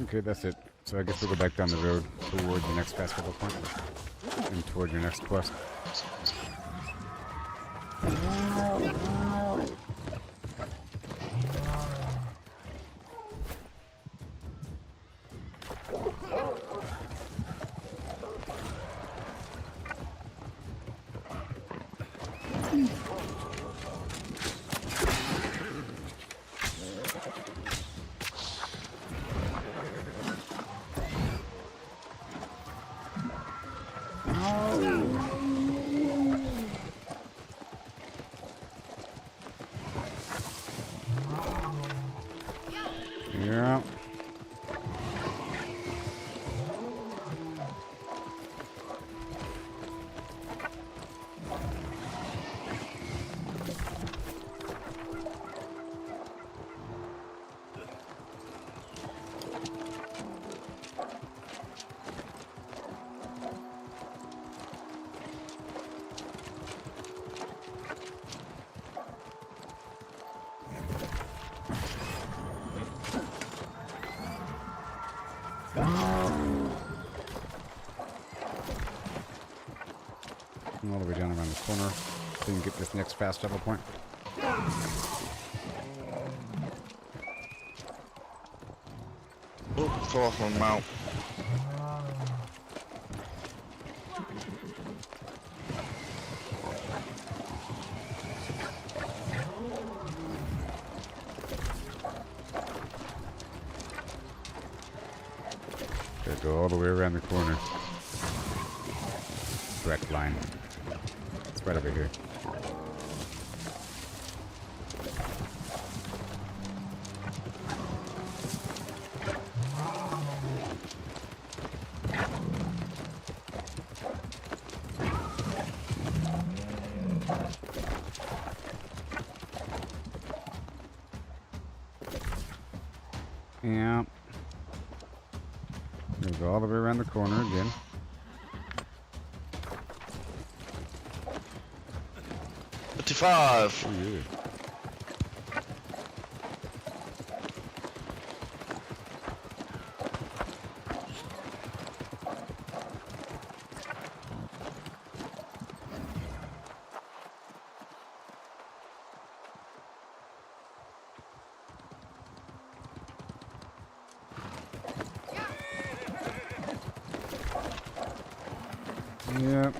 Okay, that's it. So I guess we'll go back down the road toward the next fast travel point and toward your next quest. Yeah. All the way down around the corner so you can get this next fast travel point. Oh, fell off my mount. Okay, go all the way around the corner. Direct line. It's right over here. Yeah. Go all the way around the corner again. $55. Oh, yeah. Yep.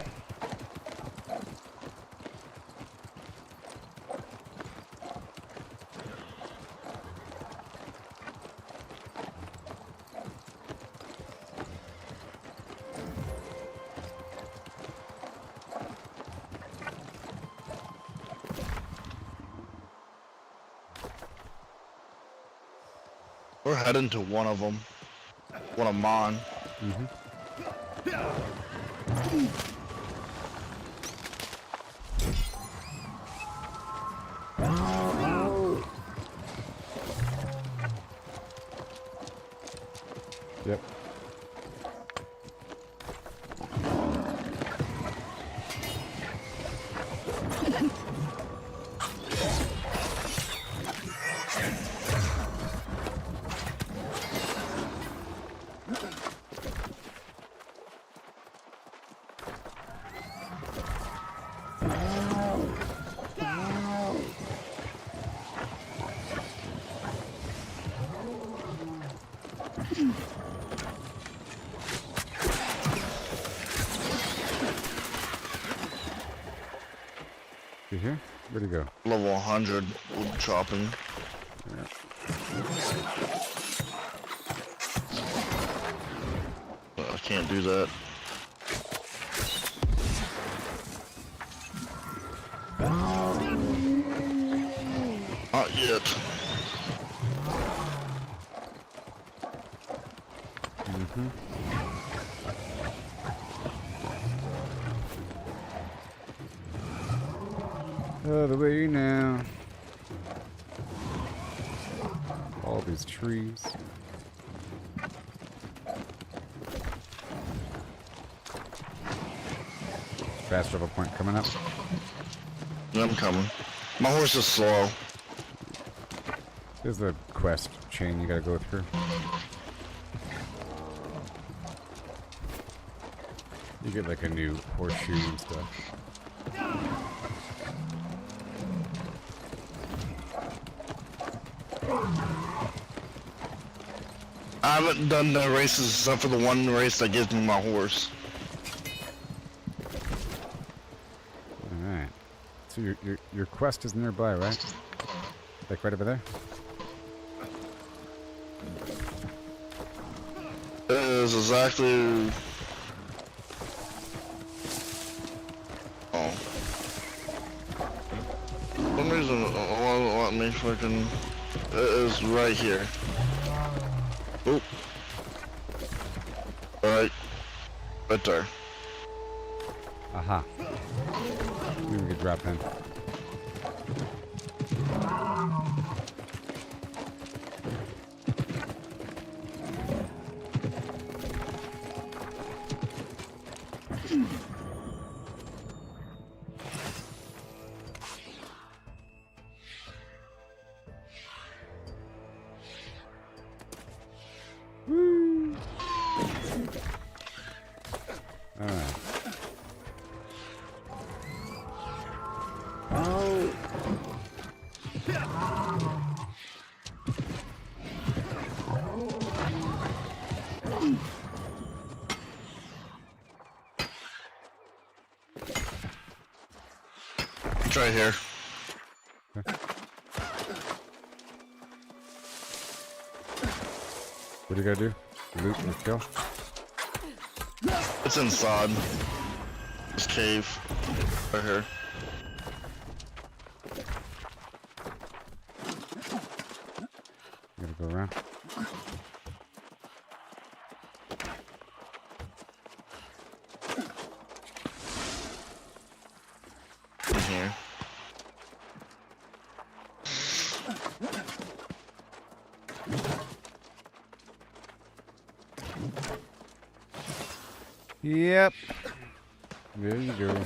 We're heading to one of them. One of mine. Mm-hmm. Yep. You here? Where'd he go? Level 100 wood chopping. Yeah. I can't do that. Not yet. Mm-hmm. Out of the way now. All these trees. Fast travel point coming up. I'm coming. My horse is slow. There's a quest chain you gotta go through. You get like a new horseshoe and stuff. I haven't done the races except for the one race that gives me my horse. Alright. So your quest is nearby, right? Like right over there? It is exactly... Oh. For some reason, it won't let me fucking... It is right here. Oh. Alright. Right there. Aha. Maybe we could drop in. Woo! All right. It's right here. What do you gotta do? Loot and kill? It's inside. This cave. Right here. You gotta go around. In here. Yep. There you go.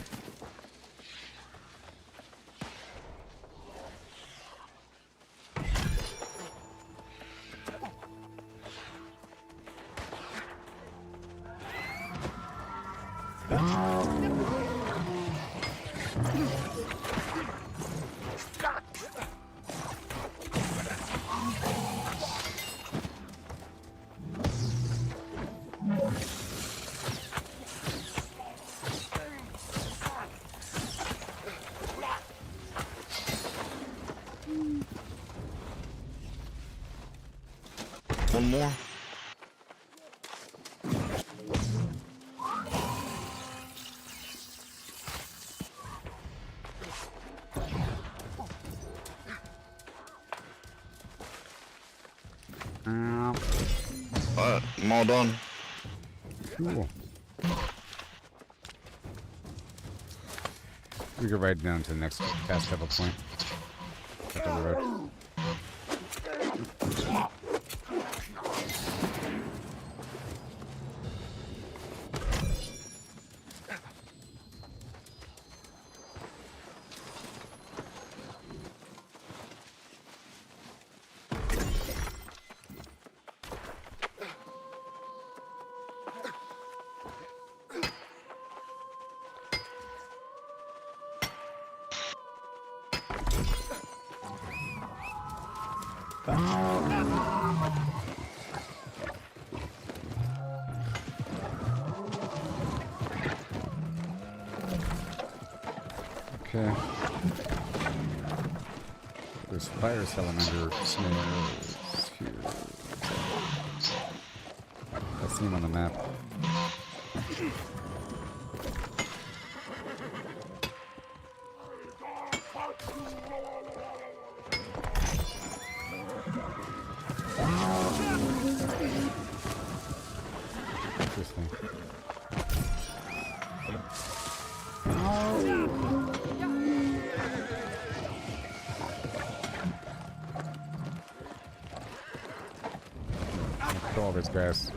One more. Alright, I'm all done. Cool. We go right down to the next fast travel point. Up on the road. Okay. There's fire salamander snails here. I see them on the map. Interesting. Kill all these guys.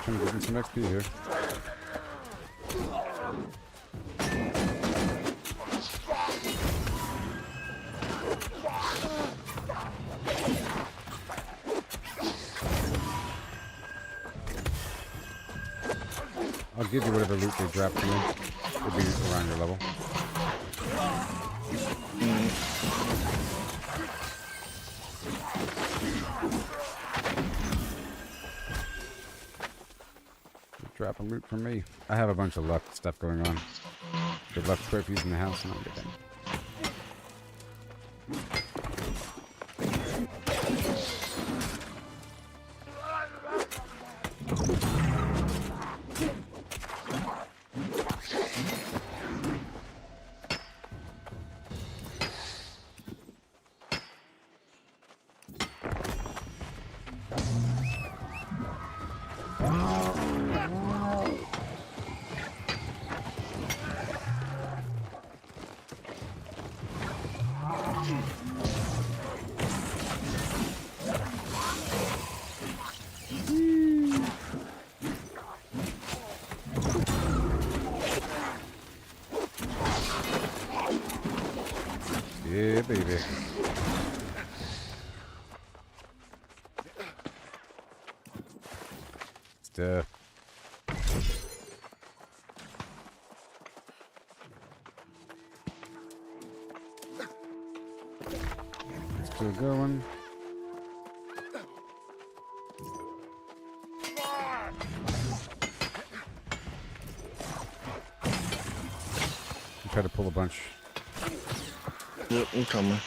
Trying to get some XP here. I'll give you whatever loot they drop for me. It'll be around your level. Dropping loot from me. I have a bunch of luck stuff going on. Good luck trophies in the house and I'll get them. Yeah, baby. Stuff. Still going. Try to pull a bunch. Yep, I'm coming.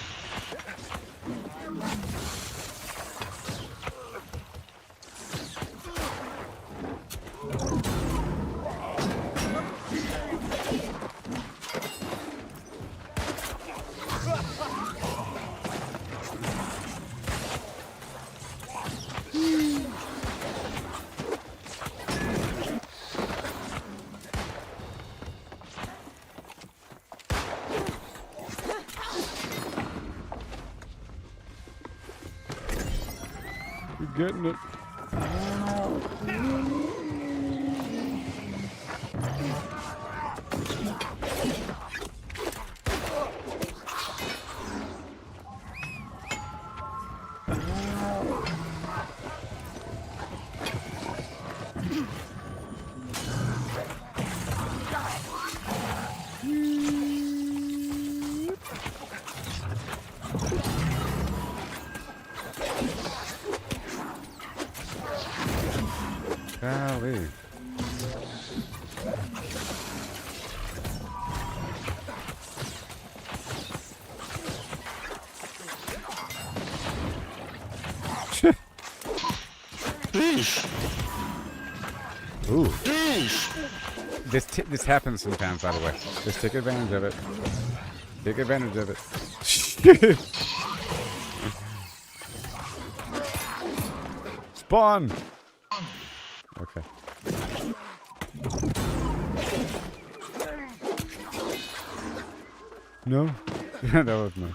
You're getting it. Golly. Jeez. Ooh. Jeez. This happens sometimes, by the way. Just take advantage of it. Take advantage of it. Spawn! Okay. No? That was nice.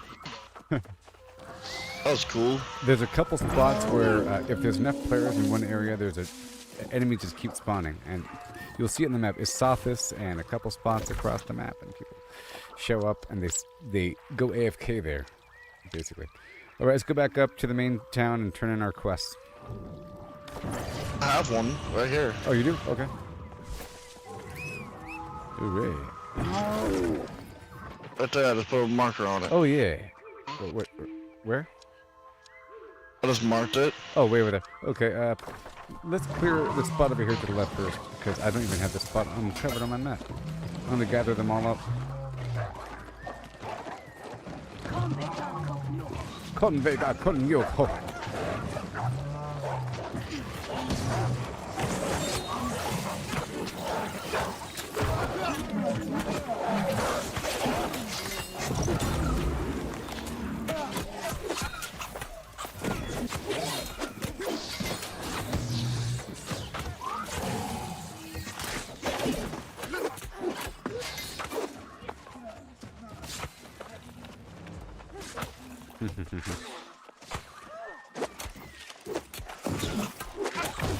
That was cool. There's a couple spots where if there's enough players in one area, there's a enemies just keep spawning, and you'll see it in the map. It's Sophis and a couple spots across the map, and people show up and they go AFK there, basically. All right, let's go back up to the main town and turn in our quests. I have one right here. Oh, you do? Okay. Hooray. Right there, I just put a marker on it. Oh yeah. Where? I just marked it. Oh, way over there. Okay, let's clear the spot over here to the left first, because I don't even have the spot covered on my map. I'm gonna gather them all up.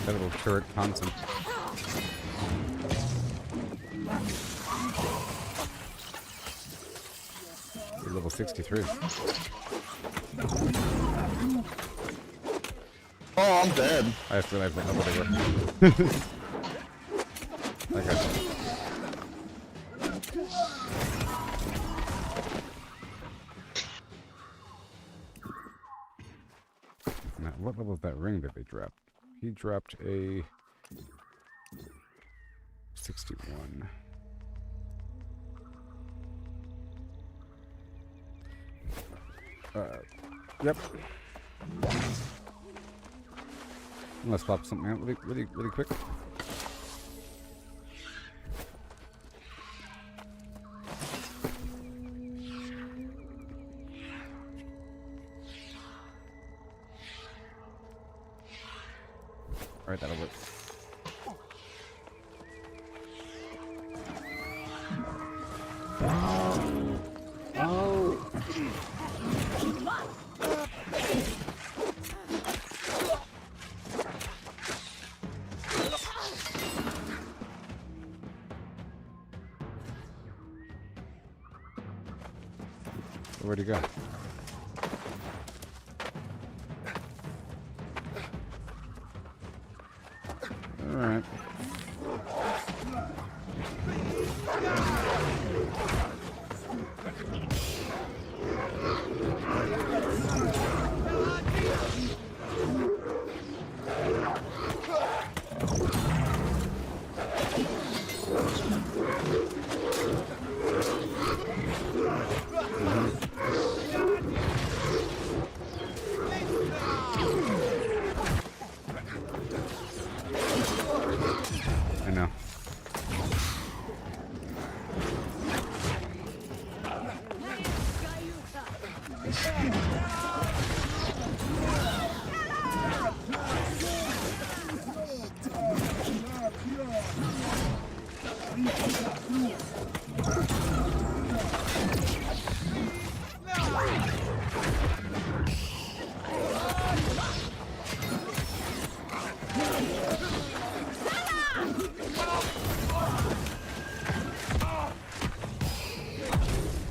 That little turret Thompson. You're level 63. Oh, I'm dead. I just realized my level they were. I got Now, what level is that ring that they dropped? He dropped a 61. Yep. Let's swap something out really quick. Alright, that'll work. Where'd he go? Alright. I know.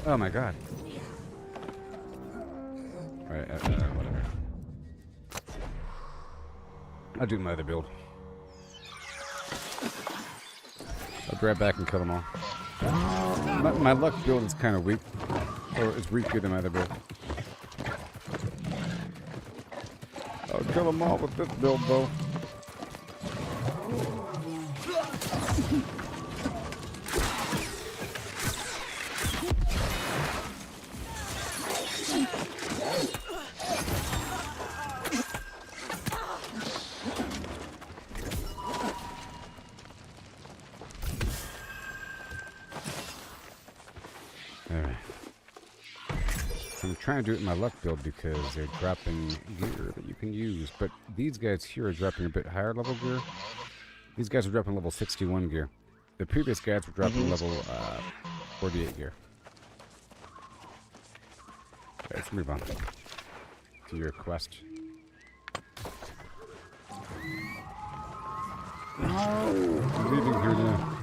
Oh my god. Alright, whatever. I'll do my other build. I'll grab back and kill them all. My luck build is kind of weak. Or it's weaker than my other build. I'll kill them all with this build though. Alright. I'm trying to do it in my luck build because they're dropping gear that you can use. But these guys here are dropping a bit higher level gear. These guys are dropping level 61 gear. The previous guys were dropping level 48 gear. Okay, let's move on to your quest. I'm leaving here now.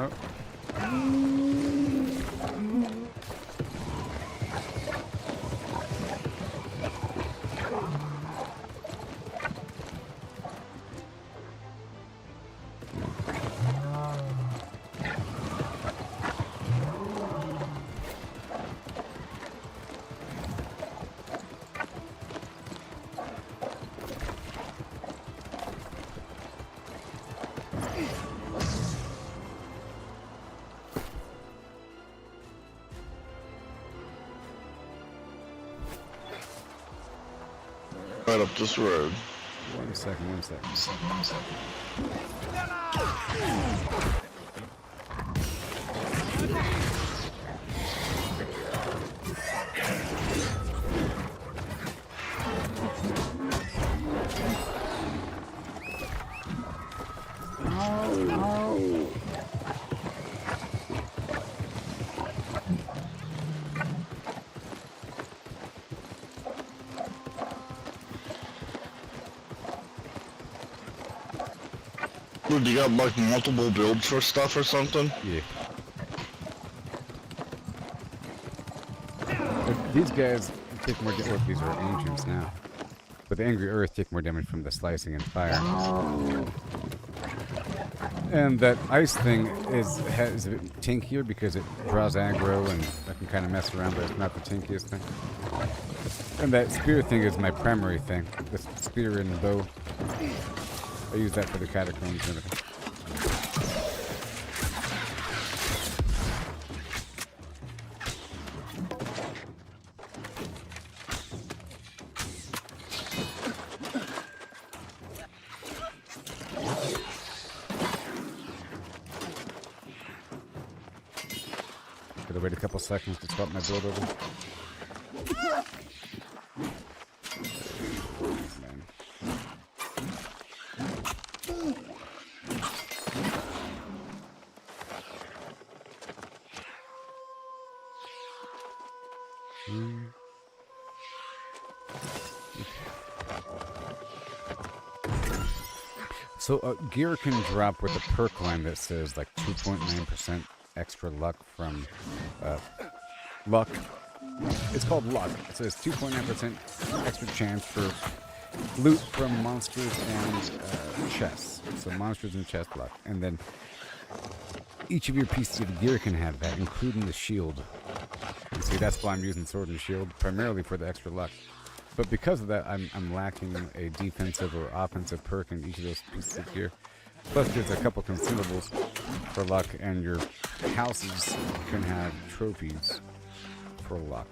Oh. Right up this road. One second. Dude, you got like multiple builds for stuff or something? Yeah. But these guys take more damage. These are ancients now. But the Angry Earth take more damage from the slicing and fire. And that ice thing is a bit tankier because it draws aggro and I can kind of mess around, but it's not the tankiest thing. And that spear thing is my primary thing. The spear and the bow. I use that for the catacombs and everything. Gotta wait a couple seconds to swap my build over. Man. So gear can drop with a perk line that says like 2.9% extra luck from luck. It's called luck. It says 2.9% extra chance for loot from monsters and chests. So monsters and chest luck. And then each of your pieces of gear can have that, including the shield. You see, that's why I'm using sword and shield, primarily for the extra luck. But because of that, I'm lacking a defensive or offensive perk in each of those pieces of gear. Plus, there's a couple consumables for luck, and your houses can have trophies for luck.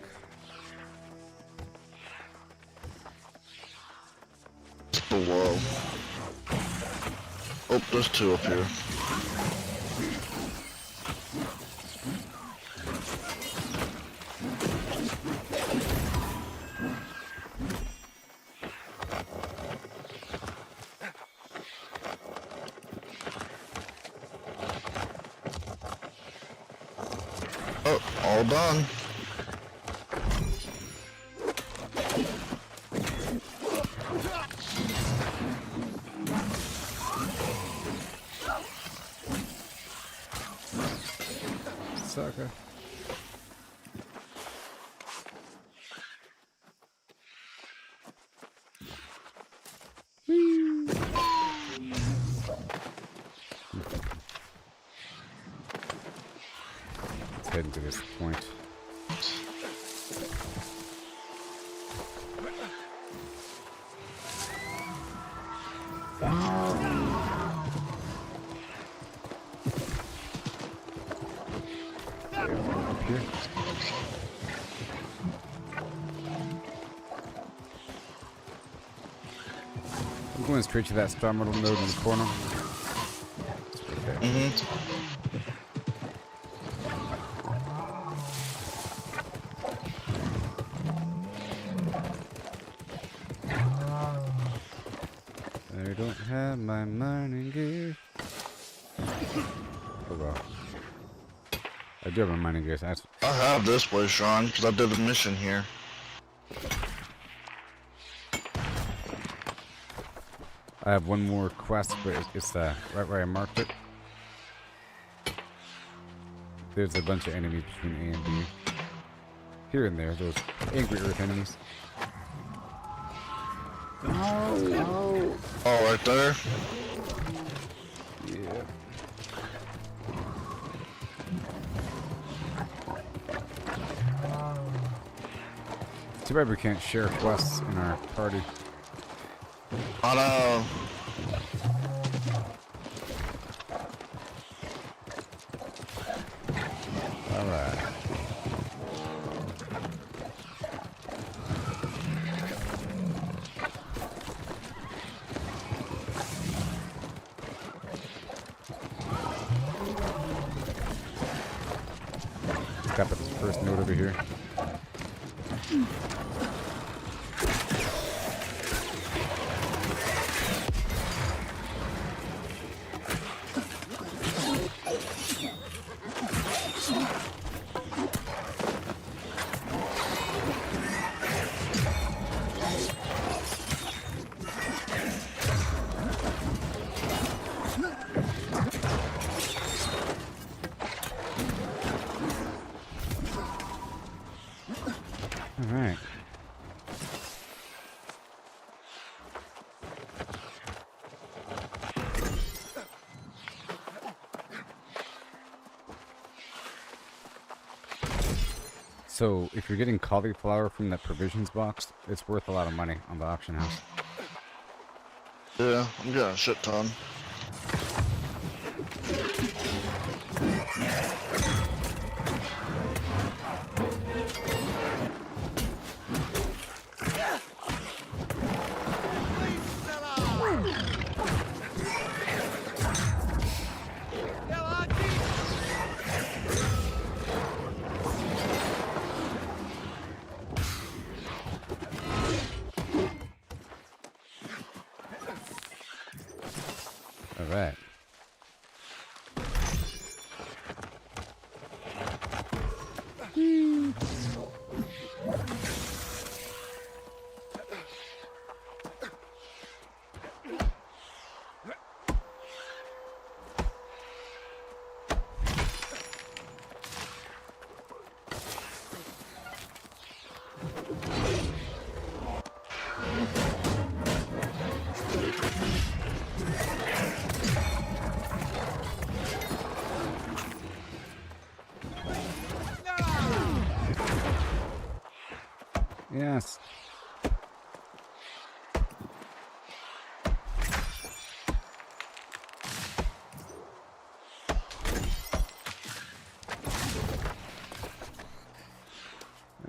It's below. Oh, there's two up here. Oh, all done. Sucker. Let's head into this point. Up here. I'm going straight to that star model node in the corner. Okay. I don't have my mining gear. Oh well. I do have my mining gear. So I have this place, Sean, because I did a mission here. I have one more quest, but it's right where I marked it. There's a bunch of enemies between A and B. Here and there, those Angry Earth enemies. Oh, right there. Yeah. Too bad we can't share quests in our party. I know. Alright. Stop at this first node over here. So if you're getting cauliflower from that provisions box, it's worth a lot of money on the auction house. Yeah, I'm getting a shit ton. All right. Yes.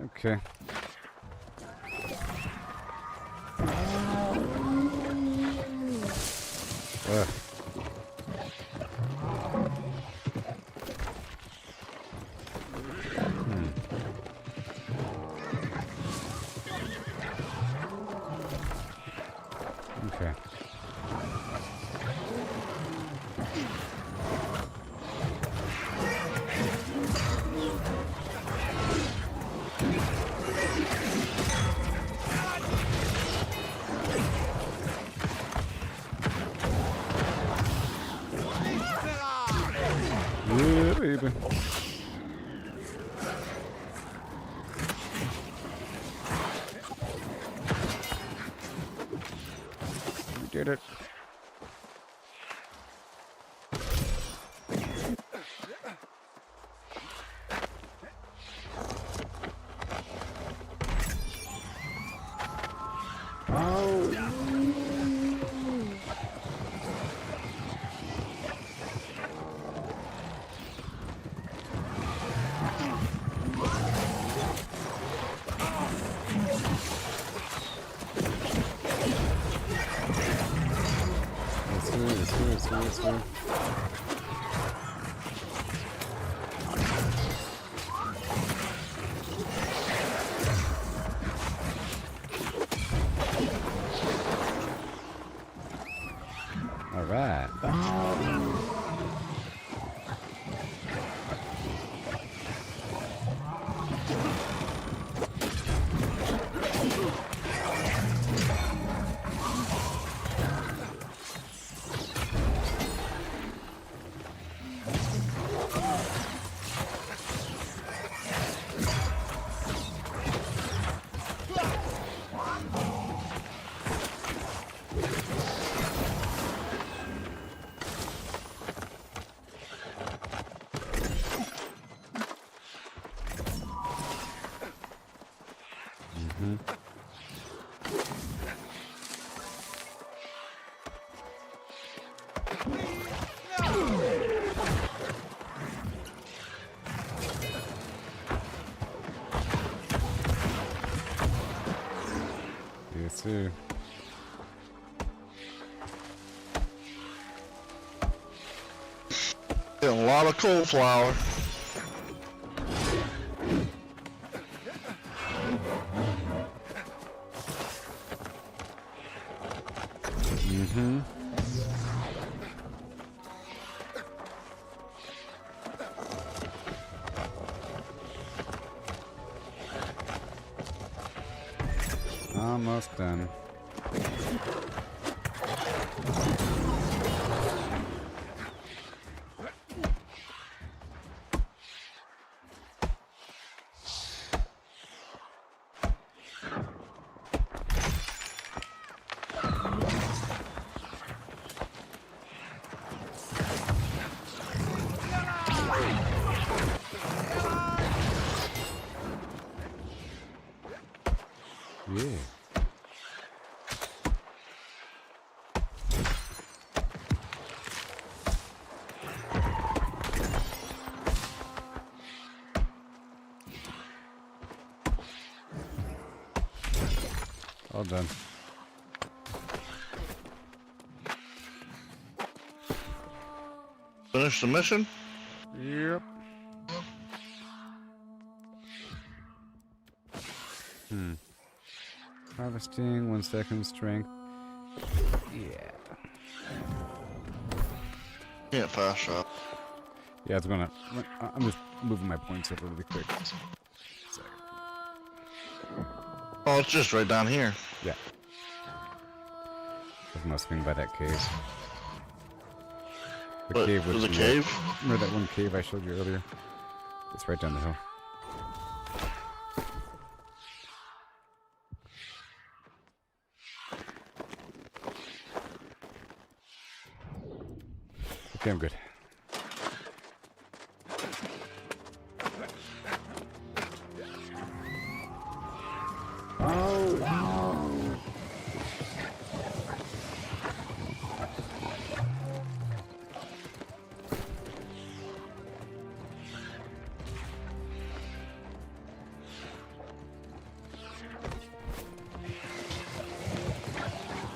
Okay. Ugh. Okay. Yeah, baby. We did it. Let's do. All right. Yes, sir. Getting a lot of cauliflower. Mm-hmm. Almost done. All done. Finish the mission? Yep. Harvesting, 1 second strength. Yeah. Can't fast shot. Yeah, it's gonna. I'm just moving my points up really quick. Oh, it's just right down here. Yeah. I was gonna swing by that cave. The What, cave there's with a the, cave? remember that one cave I showed you earlier? It's right down the hill. Okay, I'm good.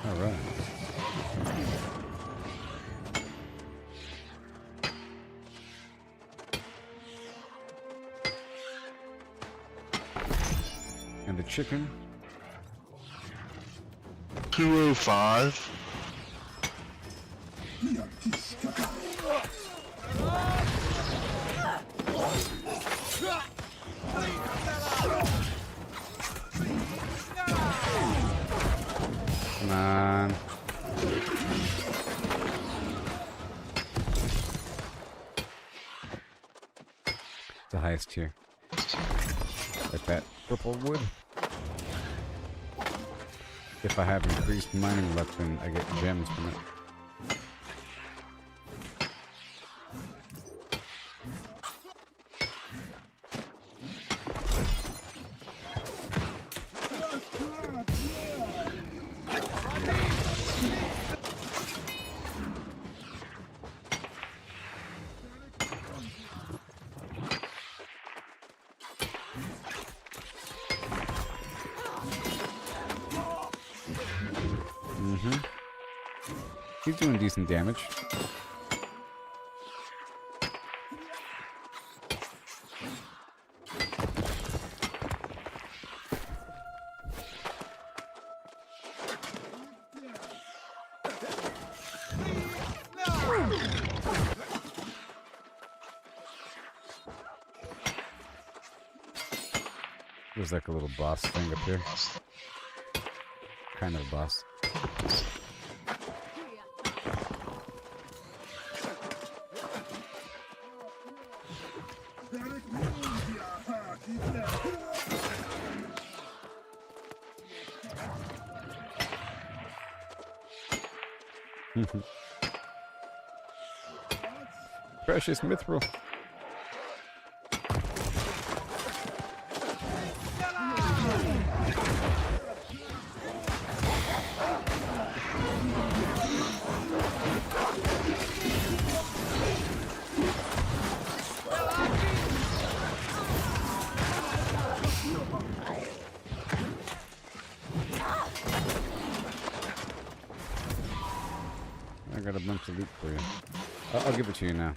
All right. And the chicken. 205. Come on. The highest tier. Like that purple wood. If I have increased mining luck, then I get gems from it. He's doing decent damage. There's like a little boss thing up here. Kind of a boss. Precious mithril. I got a bunch of loot for you. I'll give it to you now.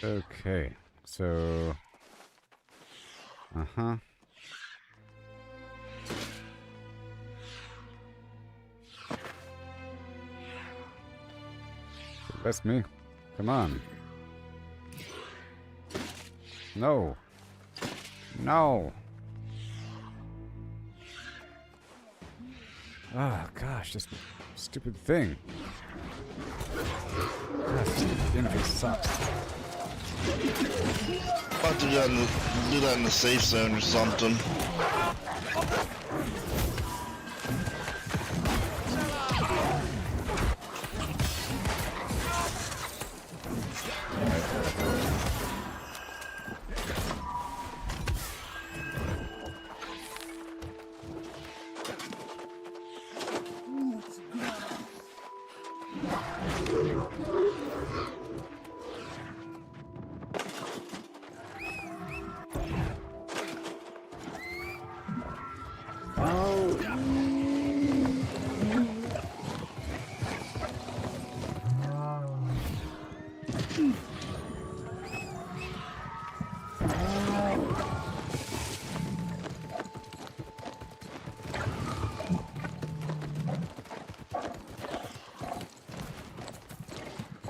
Okay, so... Uh-huh. That's me. Come on. No. No. Ah, gosh, this stupid thing. God, stupid interface sucks. I'll do that in the safe zone or something.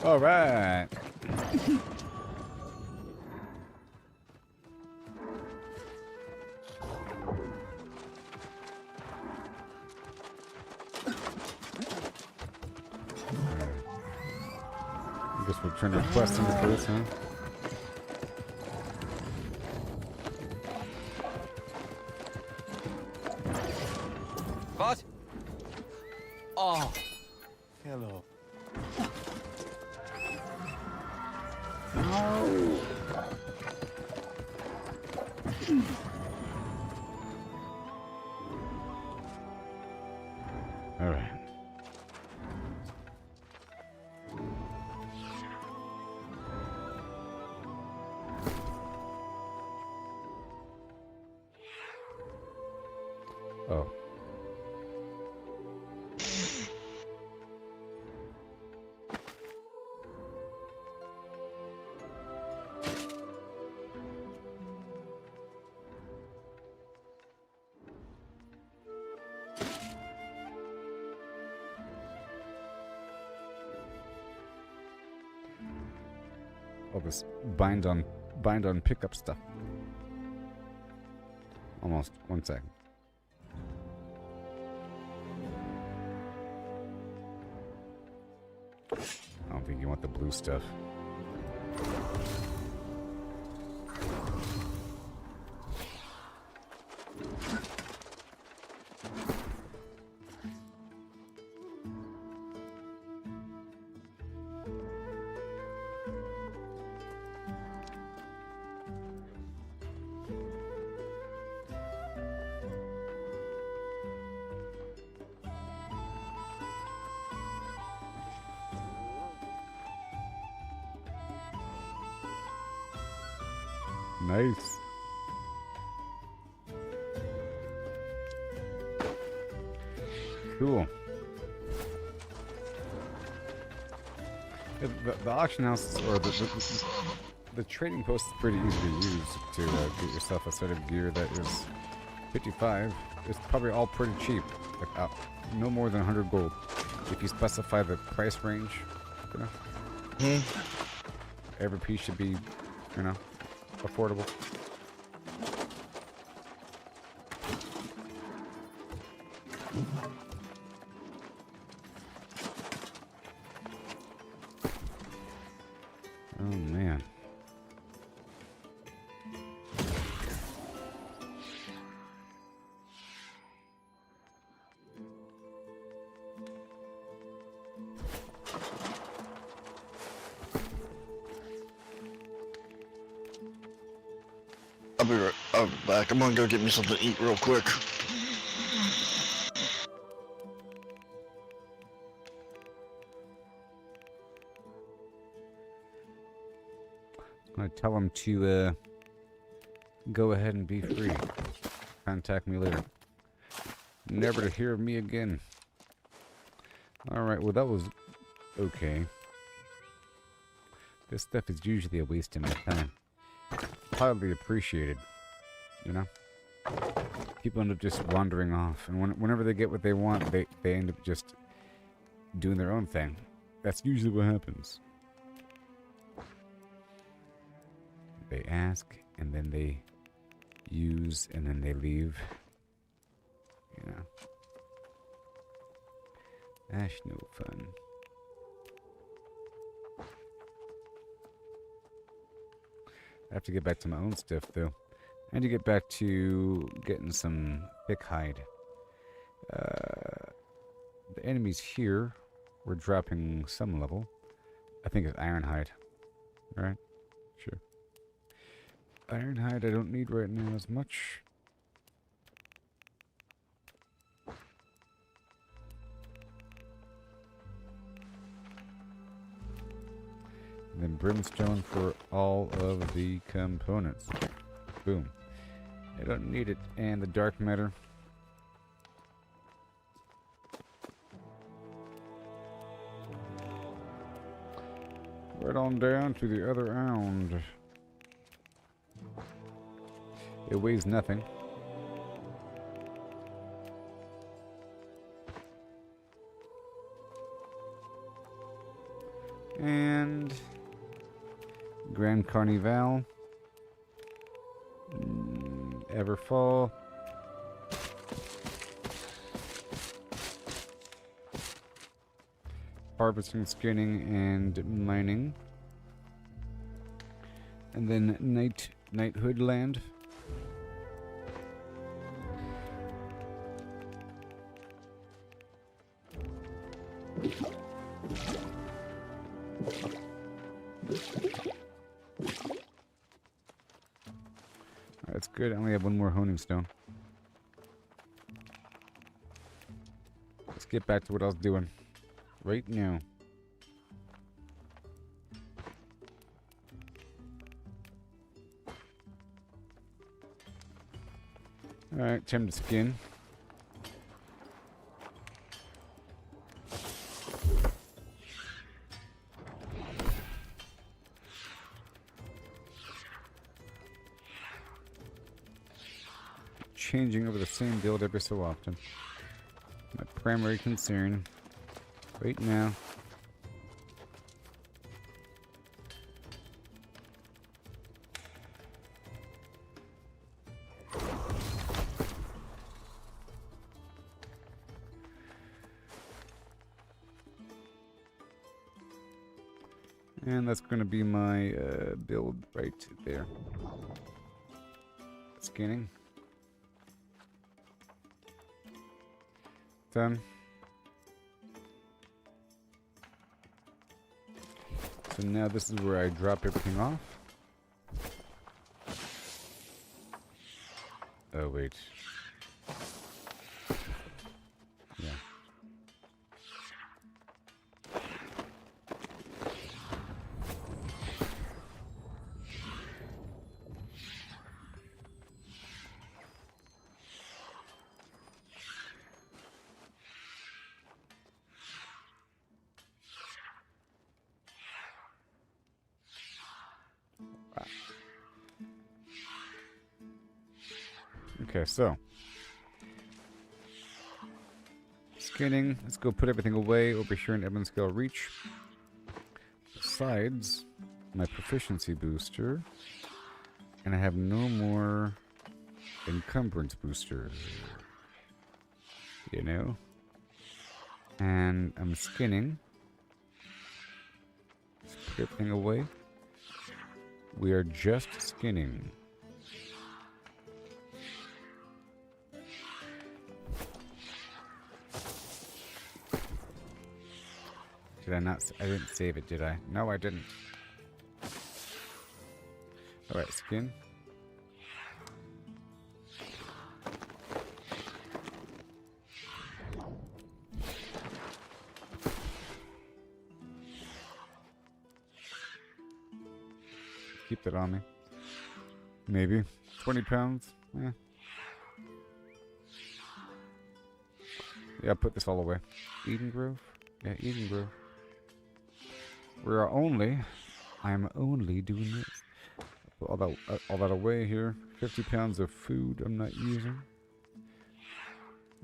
All right. I guess we're turning our quest into this, huh? What? Oh, hello. All right. Oh. All this bind on pickup stuff. Almost. 1 second. I don't think you want the blue stuff. Nice. Cool. The auction house or the trading post is pretty easy to use to get yourself a set of gear that is 55. It's probably all pretty cheap, like no more than 100 gold. If you specify the price range, you know, every piece should be, you know, affordable. Oh man. I'll be back. I'm gonna go get me something to eat real quick. I'm gonna tell him to go ahead and be free. Contact me later. Never to hear of me again. Alright, well that was okay. This stuff is usually a waste of my time. Highly appreciated, you know? People end up just wandering off, and whenever they get what they want, they end up just doing their own thing. That's usually what happens. They ask, and then they use, and then they leave. You know? That's no fun. I have to get back to my own stuff, though. I need to get back to getting some thick hide. The enemies here were dropping some level. I think it's iron hide. Right? Sure. Iron hide I don't need right now as much. then brimstone for all of the components. Boom. I don't need it. And the dark matter. Right on down to the other end. It weighs nothing. And Grand Carnival. Everfall. Harvesting, skinning, and mining. And then Knighthood land. That's good. I only have one more honing stone. Let's get back to what I was doing right now. Alright, time to skin. Changing over the same build every so often. My primary concern right now. And that's going to be my build right there. Scanning. Done. So now this is where I drop everything off. Oh, wait. Yeah. Okay, so scanning. Let's go put everything away over here in Evanscale Reach. Besides my proficiency booster, and I have no more encumbrance booster. You know? And I'm skinning. Let's put everything away. We are just skinning. Did I not? I didn't save it, did I? No, I didn't. Alright, skin. Keep that on me. Maybe. 20 pounds? Yeah. Yeah, I'll put this all away. Eden Grove? Yeah, Eden Grove. I'm only doing this. Put all that away here. 50 pounds of food I'm not using.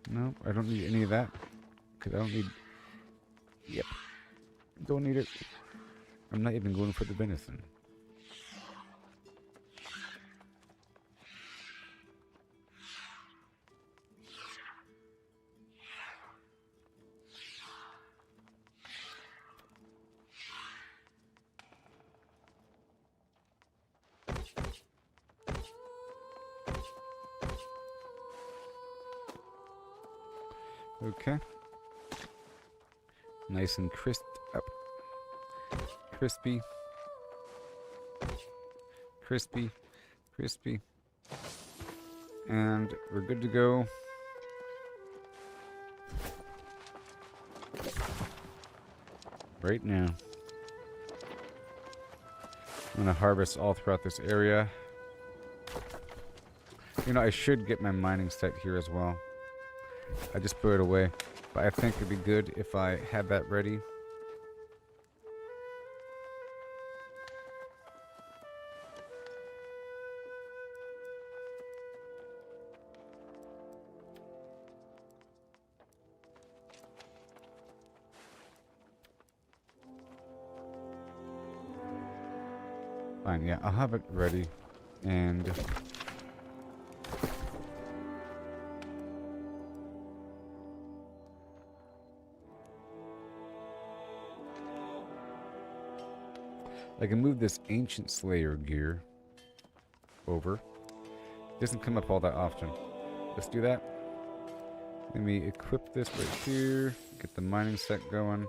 No, I don't need any of that. Because I don't need... Yep. Don't need it. I'm not even going for the venison. Okay. Nice and crisp up. Crispy. Crispy. Crispy. And we're good to go. Right now. I'm gonna harvest all throughout this area. You know, I should get my mining set here as well. I just put it away. But I think it'd be good if I had that ready. Fine, yeah, I'll have it ready. And I can move this Ancient Slayer gear over. Doesn't come up all that often. Let's do that. Let me equip this right here. Get the mining set going.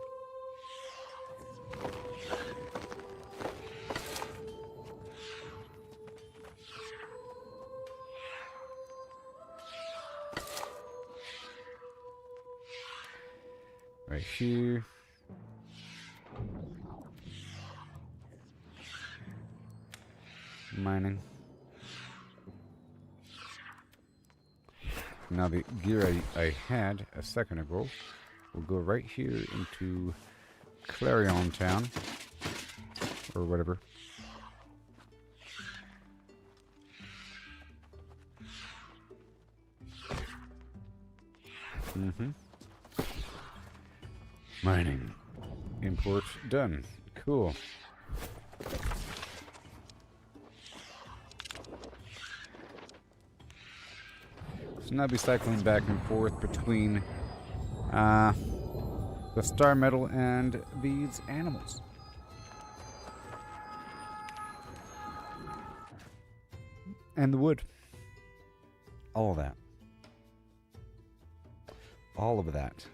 Right here. Mining. Now the gear I had a second ago will go right here into Clarion Town. Or whatever. Mining. Import done. Cool. So now I'll be cycling back and forth between the star metal and these animals. And the wood. All of that. All of that.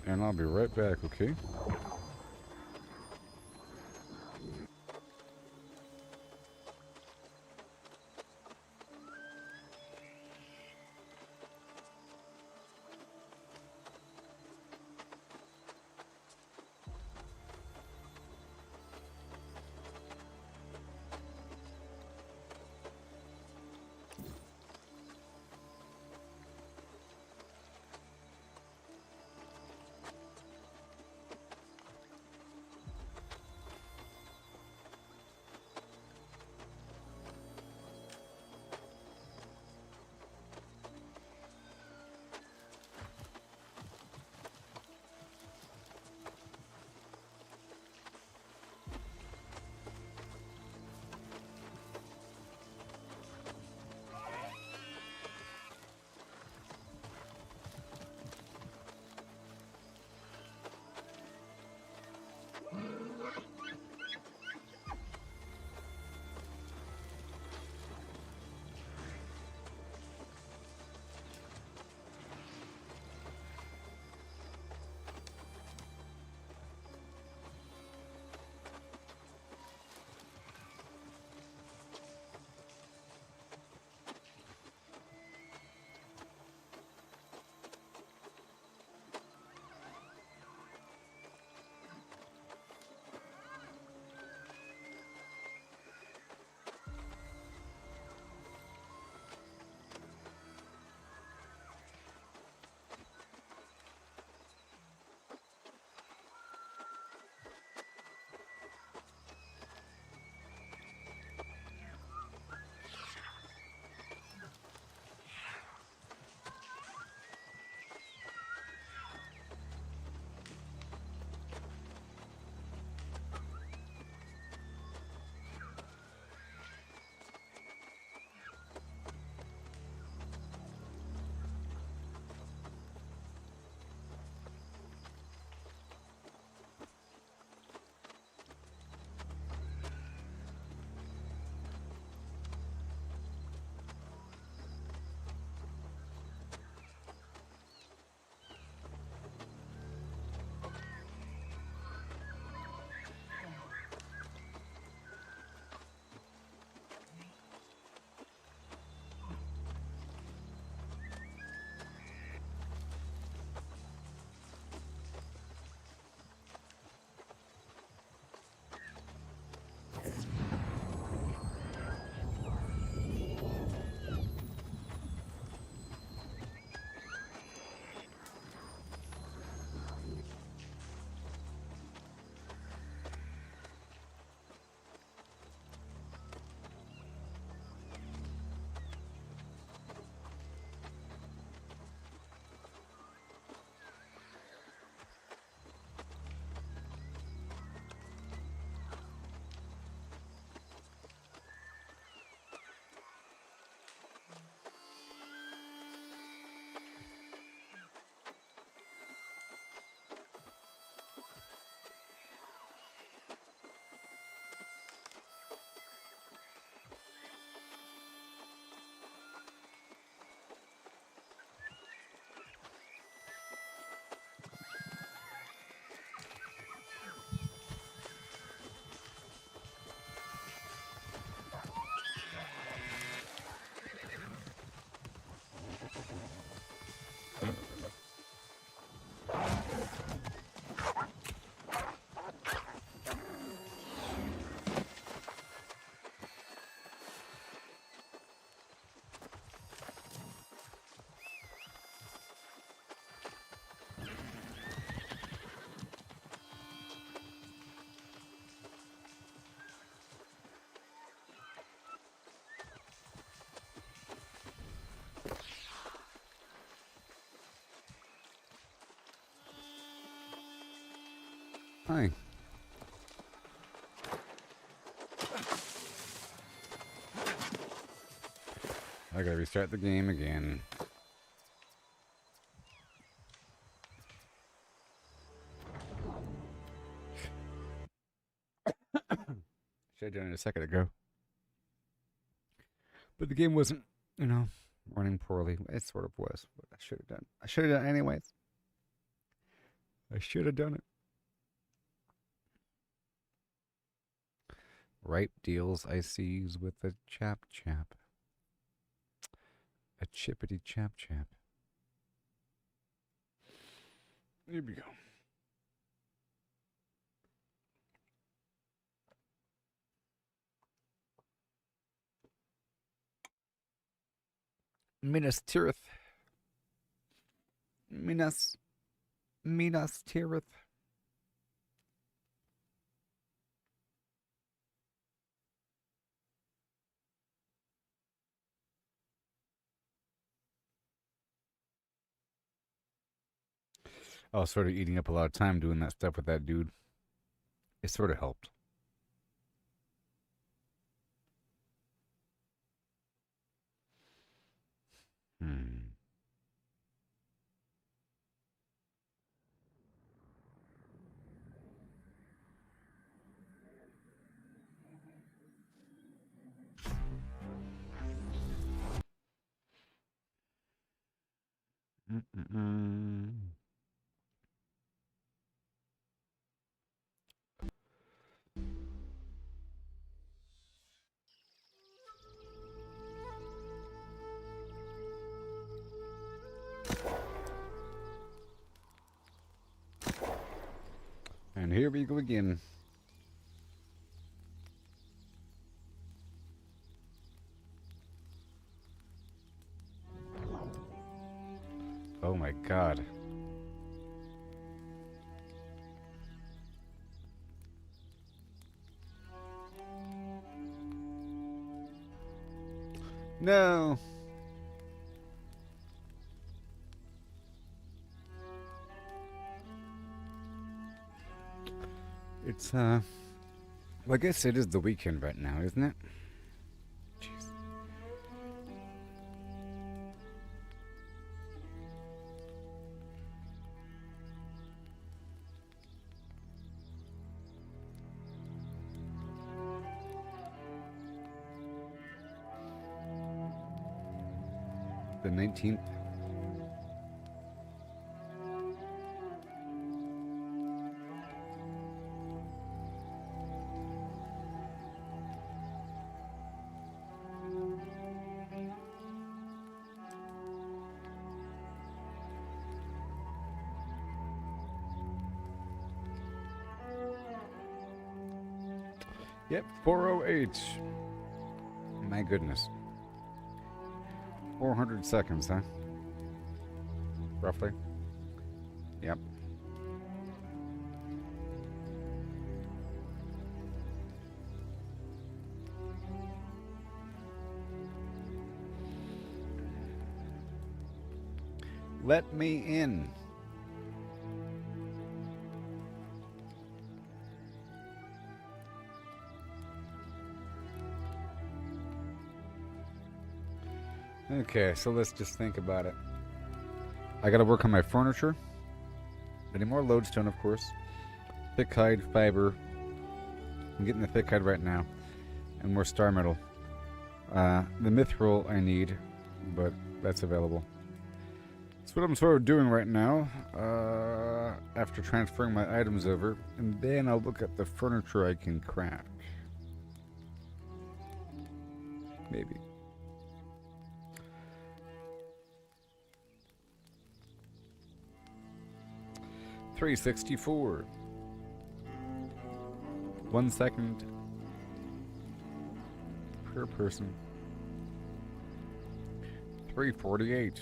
And I'll be right back, okay? my. I gotta restart the game again. Should have done it a second ago. But the game wasn't, running poorly. It sort of was, but I should have done. I should have done it anyways. I should have done it. Ripe deals ices with a chap. A chippity chap. Here we go. Minas Tirith. Minas Tirith. I was sort of eating up a lot of time doing that stuff with that dude. It sort of helped. And here we go again. Oh my god. No. It's, well, I guess it is the weekend right now, isn't it? Jeez. The 19th. Yep, 408. My goodness. 400 seconds, huh? Roughly. Yep. Let me in. Okay, so let's just think about it. I gotta work on my furniture. I need more lodestone, of course. Thick hide, fiber. I'm getting the thick hide right now. And more star metal. The mithril I need, but that's available. That's what I'm sort of doing right now. After transferring my items over. And then I'll look at the furniture I can craft. Maybe. $3.64. 1 second per person. $3.48.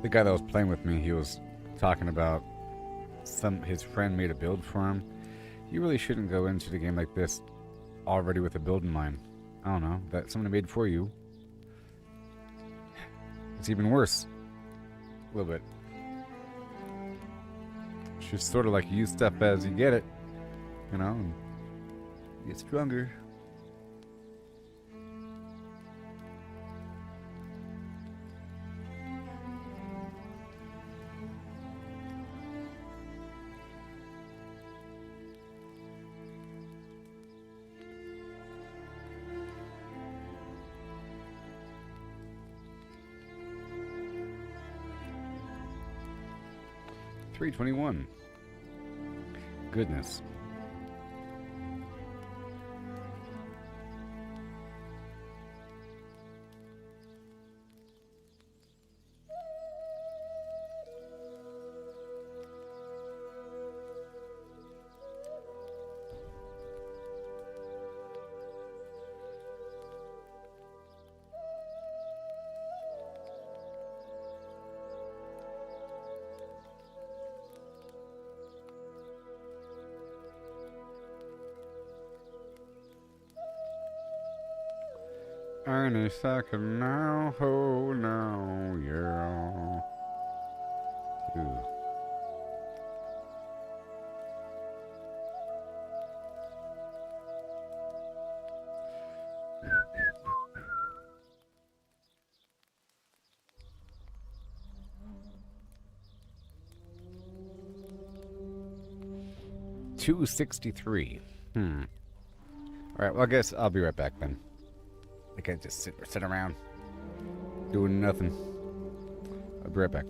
The guy that was playing with me, he was talking about his friend made a build for him. You really shouldn't go into the game like this already with a build in mind. I don't know, that someone made for you. It's even worse. A little bit. It's just sort of like use stuff as you get it, you know, and get stronger. $321. Goodness. Any second now, oh no, yeah. Ooh. $263. Alright, well I guess I'll be right back then. I can't just sit around doing nothing. I'll be right back.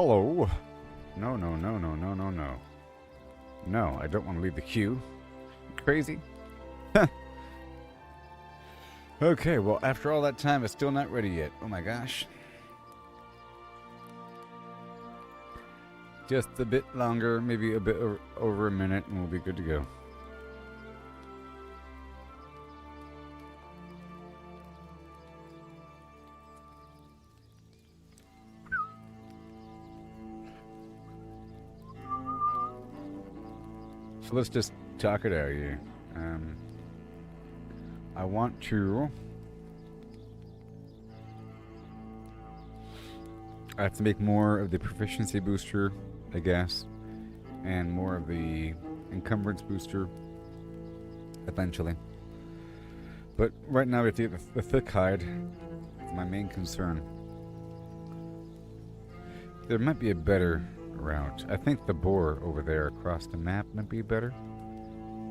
Hello. No, no, no, no, no, no, no. No, I don't want to leave the queue. You crazy? Okay, well, after all that time, it's still not ready yet. Oh my gosh. Just a bit longer, maybe a bit over a minute, and we'll be good to go. So let's just talk it out here. I want to... I have to make more of the proficiency booster, I guess, and more of the encumbrance booster eventually. But right now we have to get the thick hide. It's my main concern. There might be a better route. I think the boar over there across the map might be better.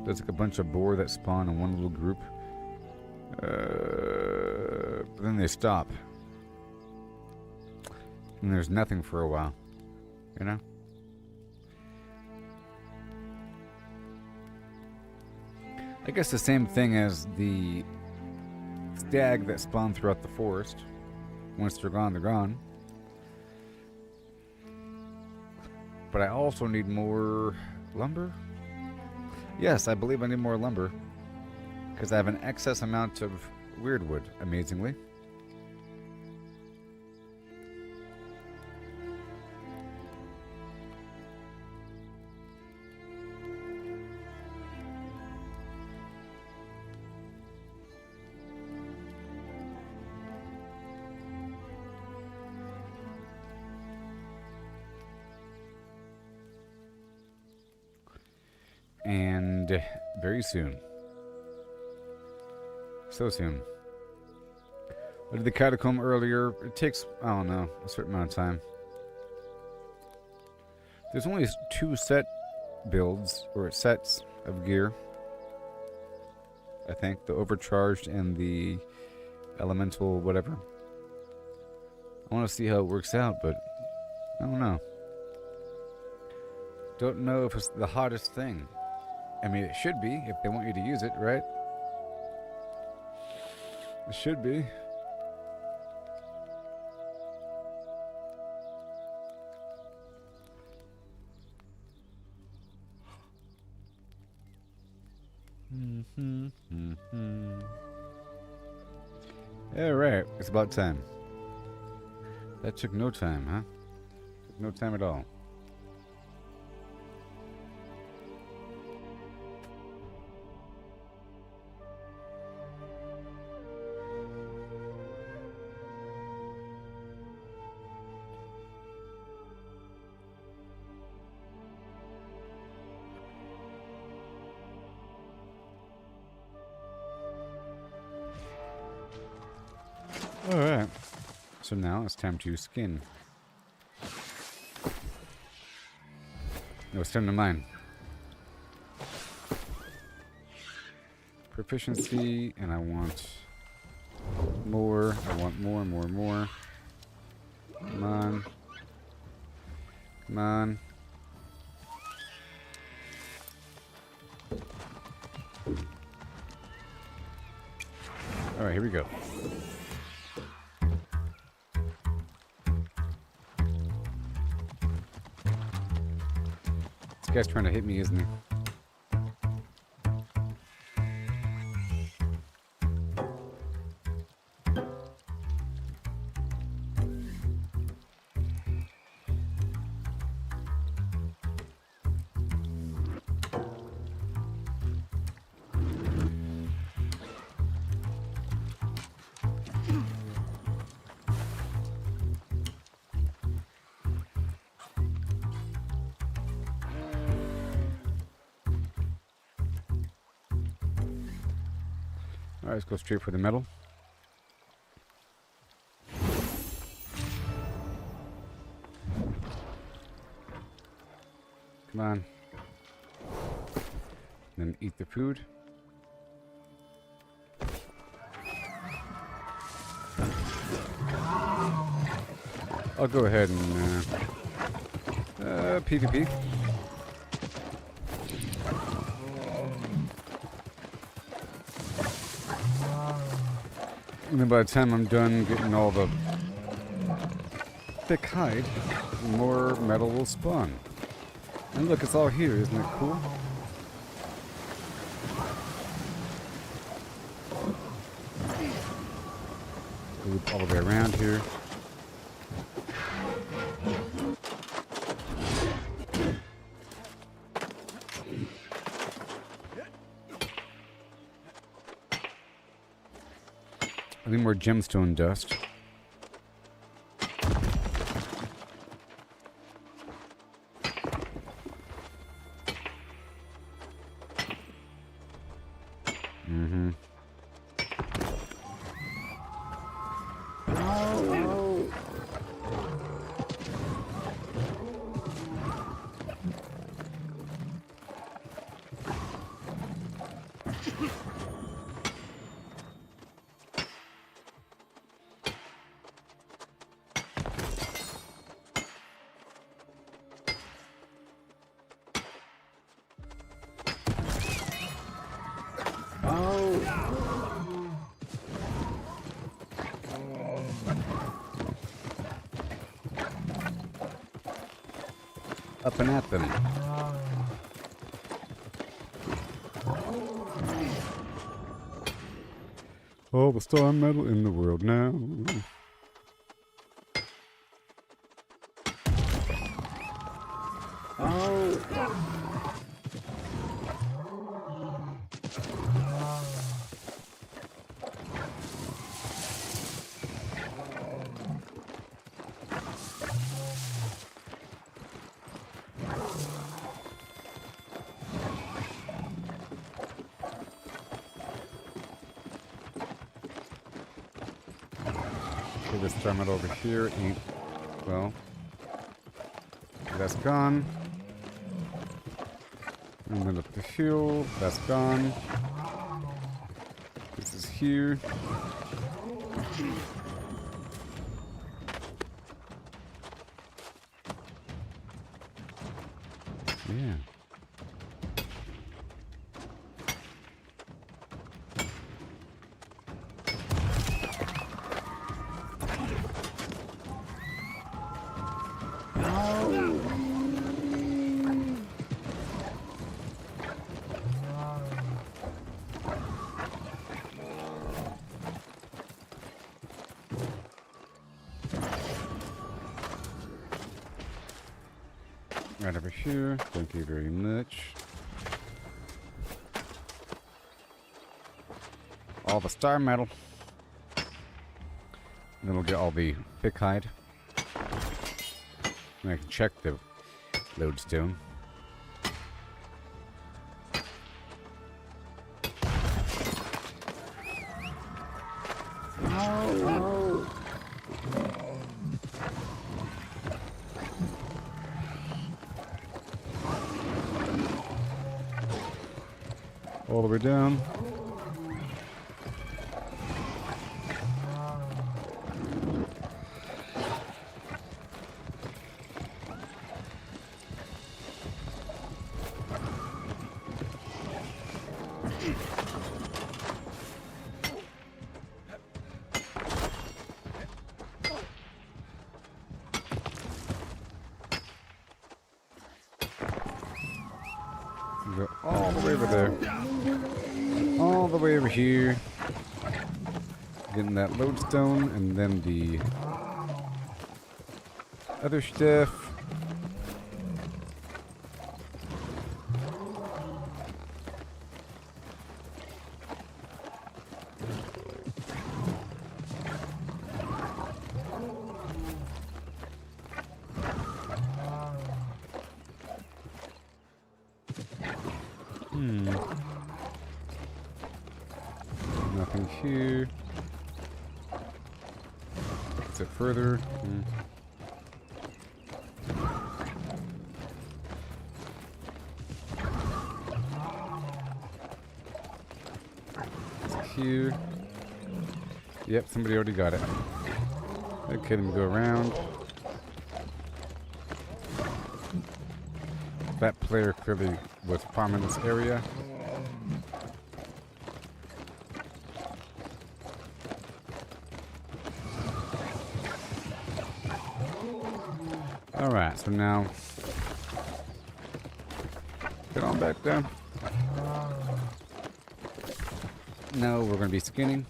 There's like a bunch of boar that spawn in one little group. But then they stop. And there's nothing for a while. You know? I guess the same thing as the stag that spawn throughout the forest. Once they're gone, they're gone. But I also need more lumber. Yes, I believe I need more lumber. Because I have an excess amount of weird wood, amazingly. And very soon. So soon. I did the catacomb earlier. It takes, I don't know, a certain amount of time. There's only 2 set builds, or sets of gear. I think. The overcharged and the elemental whatever. I want to see how it works out, but I don't know. Don't know if it's the hottest thing. I mean, it should be, if they want you to use it, right? It should be. Alright, it's about time. That took no time, huh? Took no time at all. Alright, so now it's time to skin. No, it's time to mine. Proficiency, and I want more. I want more. Come on. Come on. Alright, here we go. This guy's trying to hit me, isn't he? Alright, let's go straight for the metal. Come on. Then eat the food. I'll go ahead and PvP. And then by the time I'm done getting all the thick hide, more metal will spawn. And look, it's all here, isn't it cool? Loop all the way around here. I need more gemstone dust. Mm-hmm. Up and at them. All the star metal in the world now. This star metal over here ain't, well, that's gone. And then up the hill, that's gone. This is here. Yeah. Right over here. Thank you very much. All the star metal. Then we'll get all the thick hide. And I can check the lodestone. All the way down. Go all the way over there. All the way over here. Getting that lodestone and then the other stuff. Nothing here. Is it further? It's here. Yep, somebody already got it. Okay, let me go around. That player clearly was farming this area. Alright, so now get on back down. Now we're going to be skinning.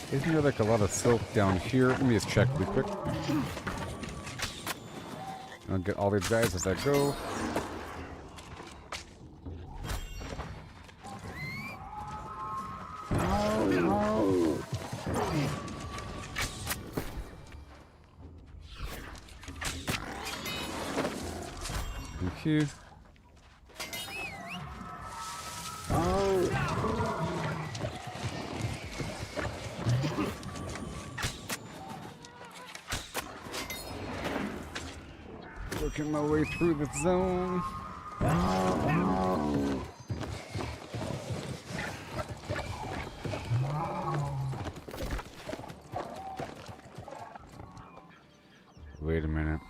Isn't there like a lot of silk down here? Let me just check really quick. I'll get all these guys as I go. Thank you. Working my way through the zone. Wait a minute.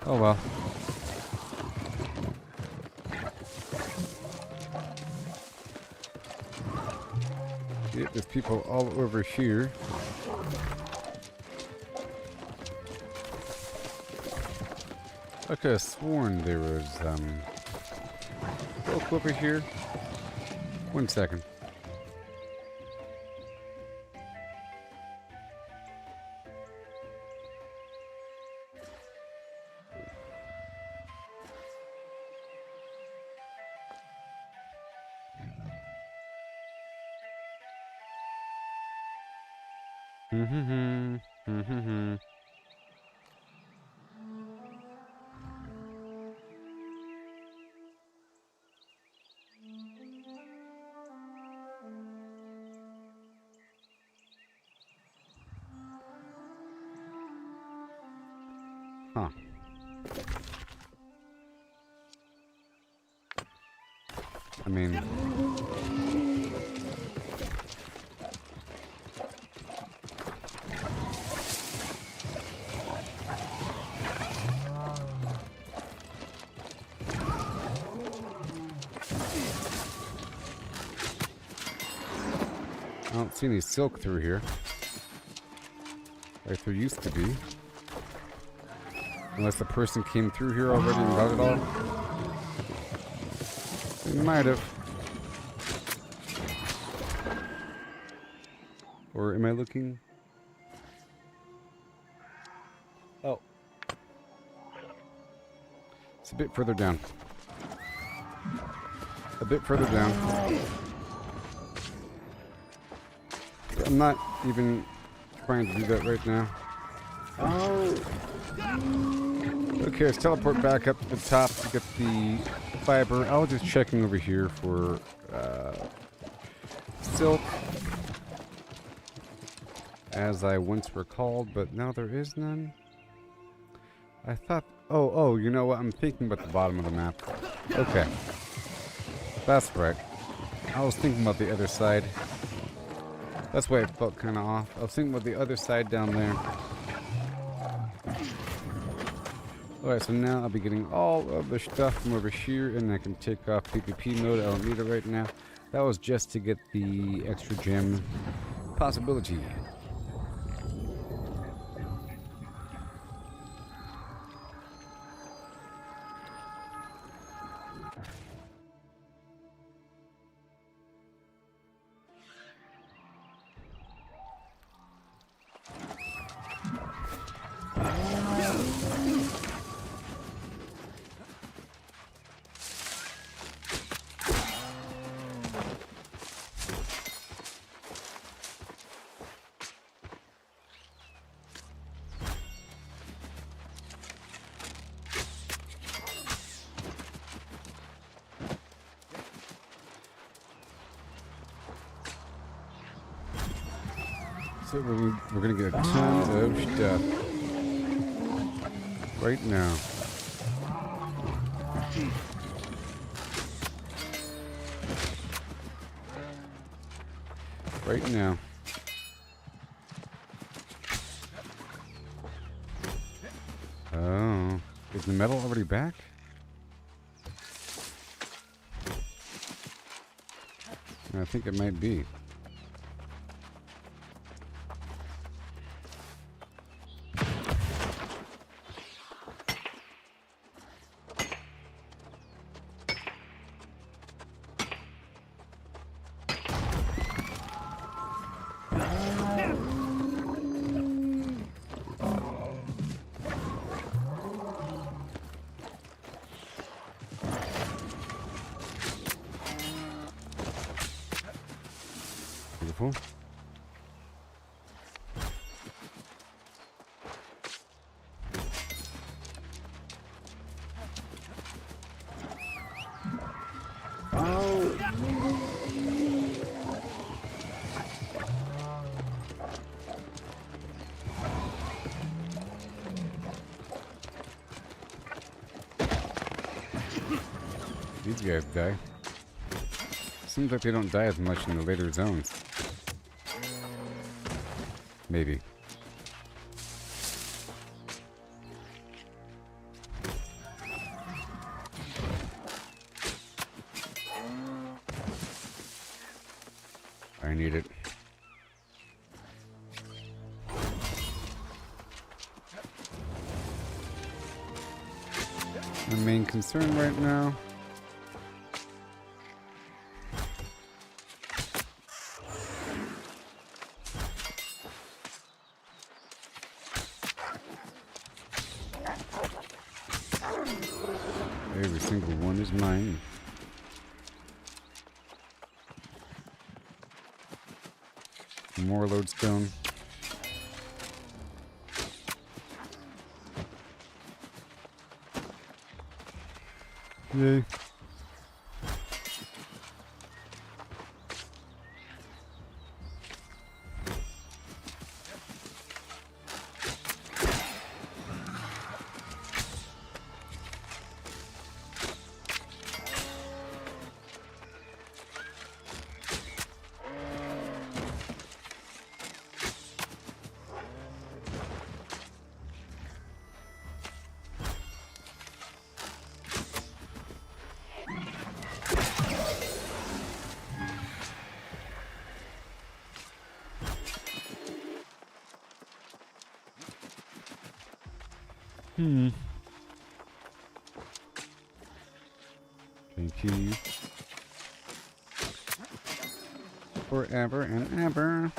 Oh well. Yeah, there's people all over here. I could have sworn there was folk over here. 1 second. Huh. I mean, I don't see any silk through here, like there used to be. Unless the person came through here already and got it all. They might have. Or am I looking? Oh. It's a bit further down. A bit further down. I'm not even trying to do that right now. Okay, let's teleport back up to the top to get the fiber. I was just checking over here for silk, as I once recalled, but now there is none. I thought, oh, you know what? I'm thinking about the bottom of the map. Okay, that's right. I was thinking about the other side. That's why it felt kind of off. I was thinking about the other side down there. Alright, so now I'll be getting all of the stuff from over here, and I can take off PvP mode. I don't need it right now. That was just to get the extra gem possibility. So we're gonna get a ton of stuff right now. Right now. Oh, is the metal already back? I think it might be. Beautiful. These guys die. Seems like they don't die as much in the later zones. Maybe. I need it. My main concern right now . Every single one is mine. More lodestone. Yay. Thank you. Forever and ever.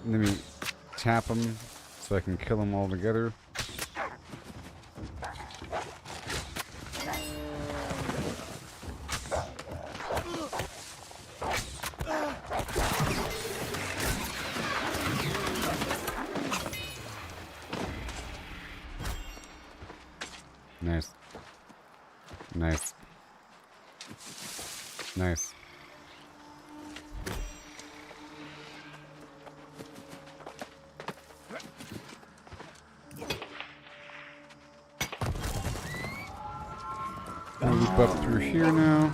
Let me tap them so I can kill them all together. Nice. Nice. Nice. I'll loop up through here now.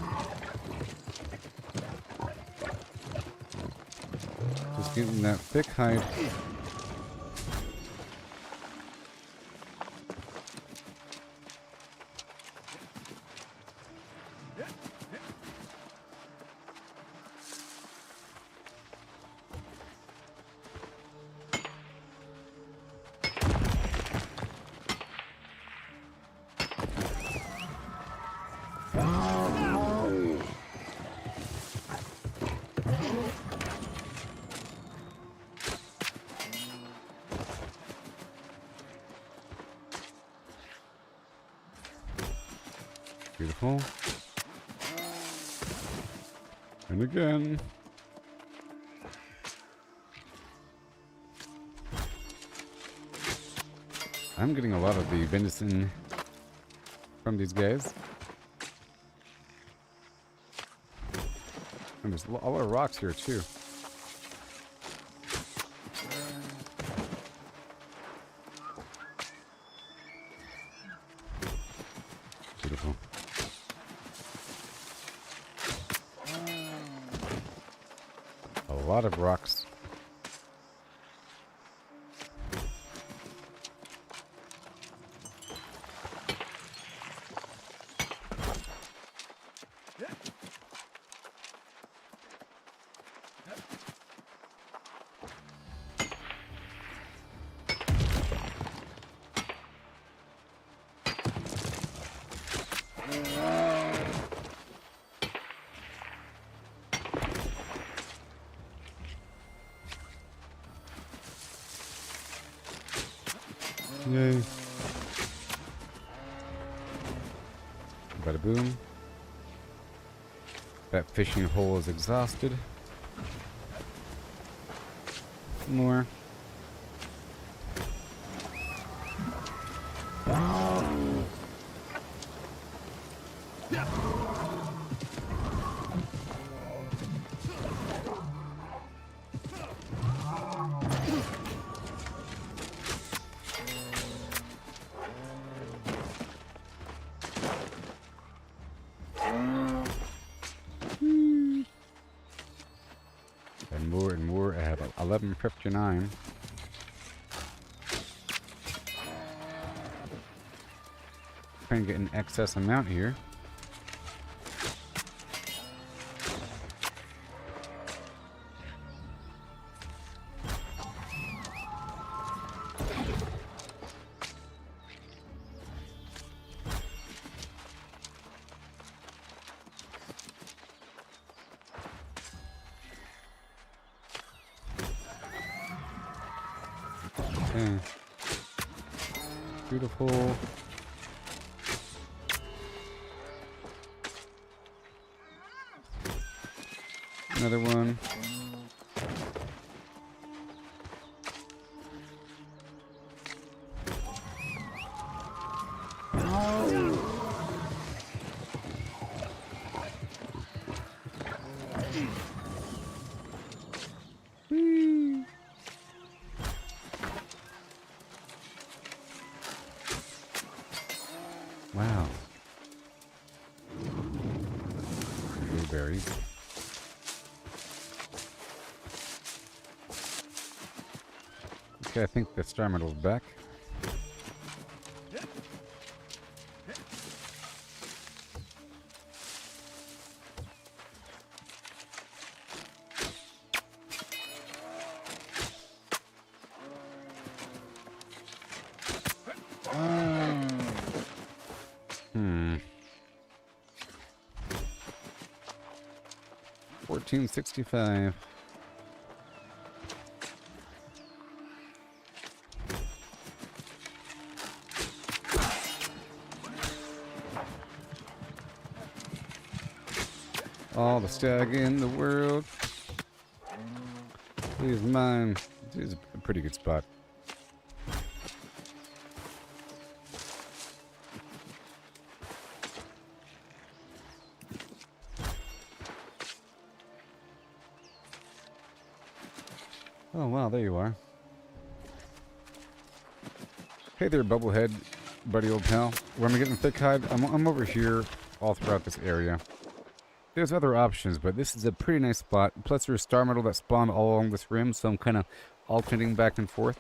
Just getting that thick hide. Beautiful. And again. I'm getting a lot of the venison from these guys. And there's a lot of rocks here too. Beautiful. A lot of rocks. Yay. Bada boom. That fishing hole is exhausted. More. And more at 11:59. Trying to get an excess amount here. Okay. Beautiful. Another one. Wow. Blueberries. Okay, I think the star medal's back. Hmm. 1465. All the stag in the world. Please mine. This is a pretty good spot. Oh wow, there you are. Hey there, Bubblehead, buddy old pal. Where am I getting thick hide? I'm over here all throughout this area. There's other options, but this is a pretty nice spot. Plus there's star metal that spawned all along this rim, so I'm kind of alternating back and forth.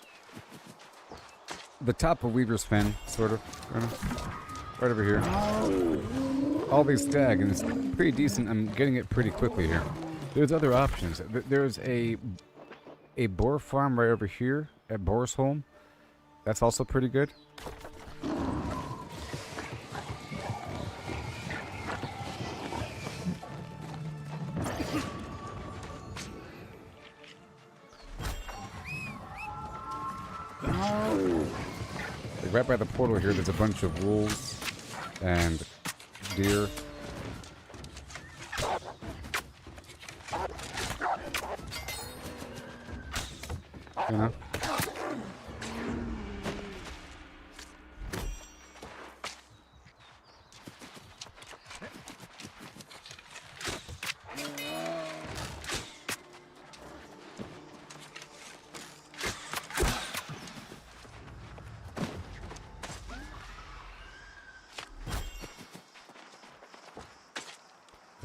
The top of Weaver's Fen, sort of. Right over here. All these stag, and it's pretty decent. I'm getting it pretty quickly here. There's other options. There's a boar farm right over here at Boar's Home. That's also pretty good. Like right by the portal here, there's a bunch of wolves and deer. You know?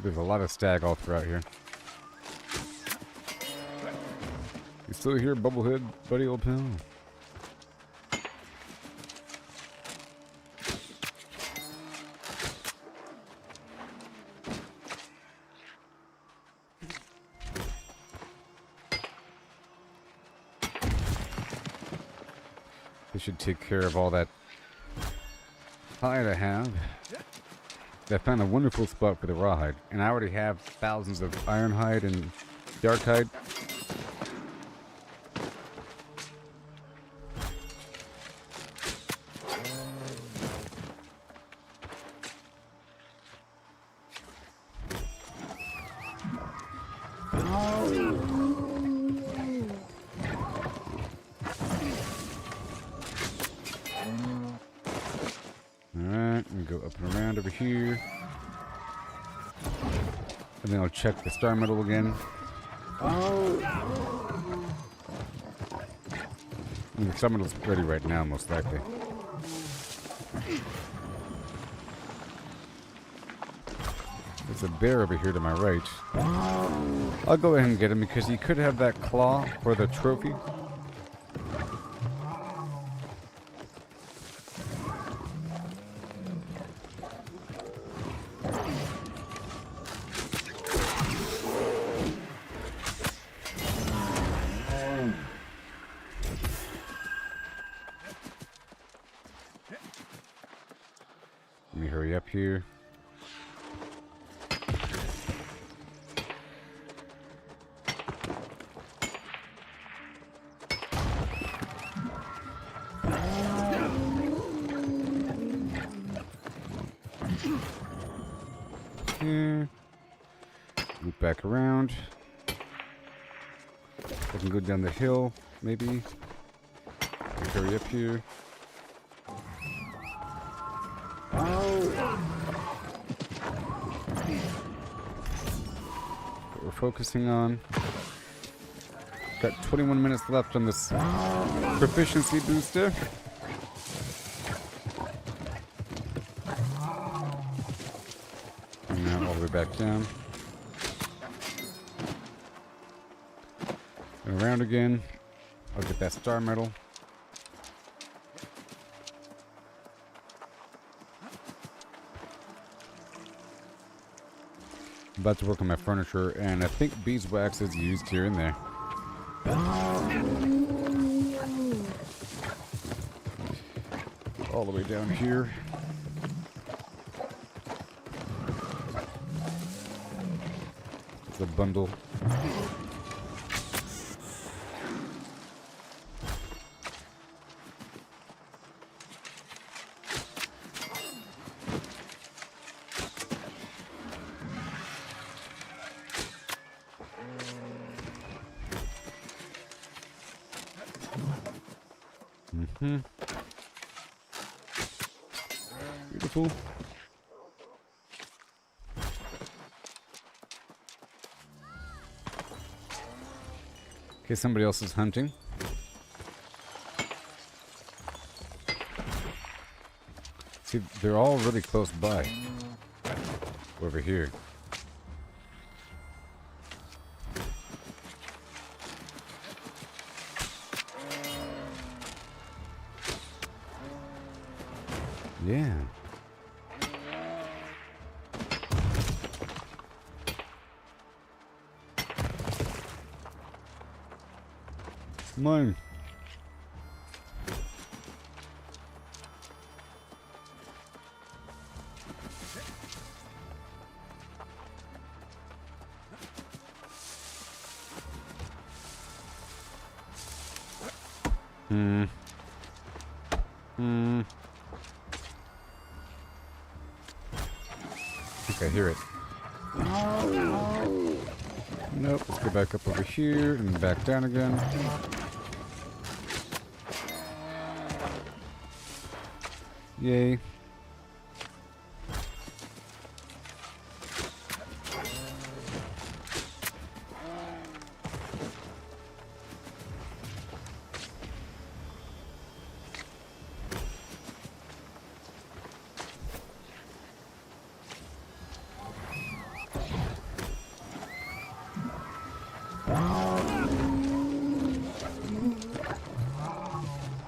There's a lot of stag all throughout here. You still here, Bubblehead, buddy, old pal? This should take care of all that hide I have. I found a wonderful spot for the rawhide, and I already have thousands of iron hide and dark hide. Alright, and go up and around over here. And then I'll check the star medal again. And the star medal's ready right now, most likely. There's a bear over here to my right. I'll go ahead and get him because he could have that claw for the trophy. Let me hurry up here. Here. Loop back around. I can go down the hill, maybe. Hurry up here. What we're focusing on. Got 21 minutes left on this proficiency booster. And now all the way back down. And around again. I'll get that star medal. I'm about to work on my furniture, and I think beeswax is used here and there. All the way down here. It's a bundle. Beautiful. Okay, somebody else is hunting. See, they're all really close by. Over here. Yeah. Mine. I think I hear it. Nope, let's go back up over here and back down again. Yay.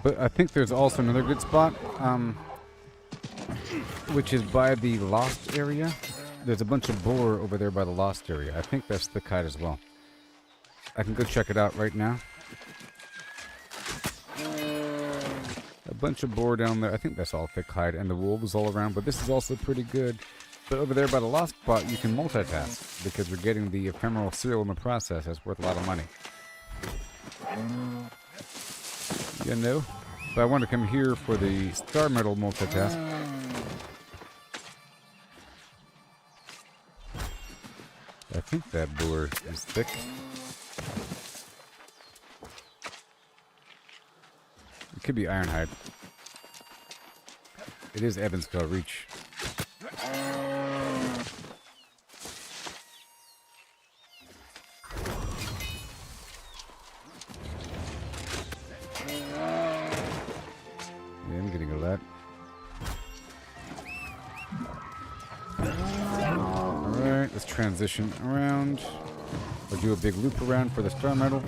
But I think there's also another good spot, which is by the Lost area. There's a bunch of boar over there by the Lost area. I think that's the kite as well. I can go check it out right now. A bunch of boar down there. I think that's all thick hide, and the wolves all around. But this is also pretty good. But over there by the Lost spot, you can multitask because we're getting the ephemeral cereal in the process. That's worth a lot of money. You know? But I want to come here for the star metal multitask. I think that boar is thick. It could be ironhide. It is Evansville Reach. Yeah, I'm getting a lot. Alright, let's transition around. We'll do a big loop around for the star metal.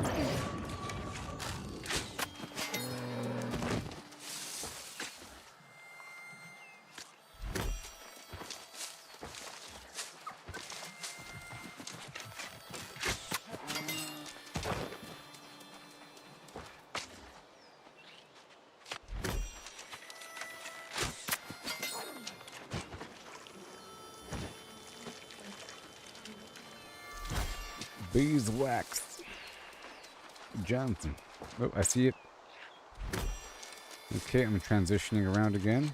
Beeswax Johnson. Oh, I see it. Okay, I'm transitioning around again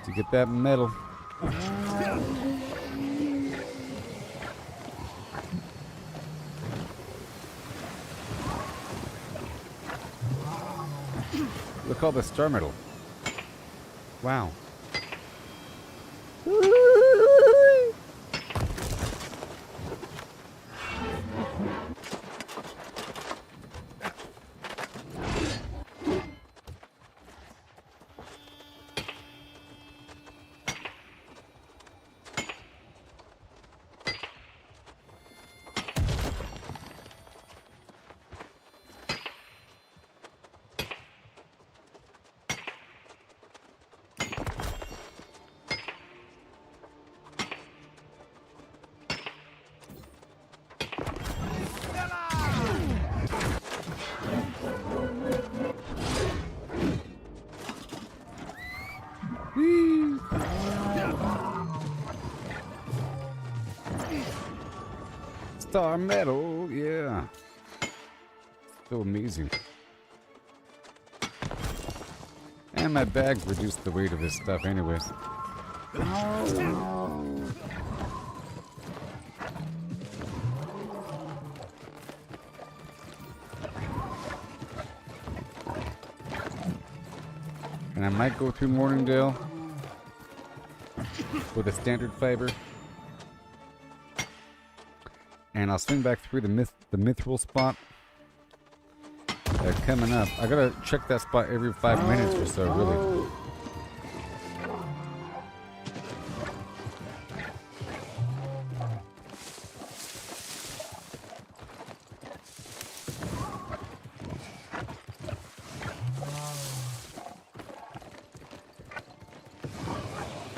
to get that metal. Look all the star metal. Wow. Star metal, yeah. So amazing. And my bag reduced the weight of this stuff anyways. And I might go through Morningdale with a standard fiber. And I'll swing back through the mithril spot. Coming up. I gotta check that spot every 5 minutes or so, really.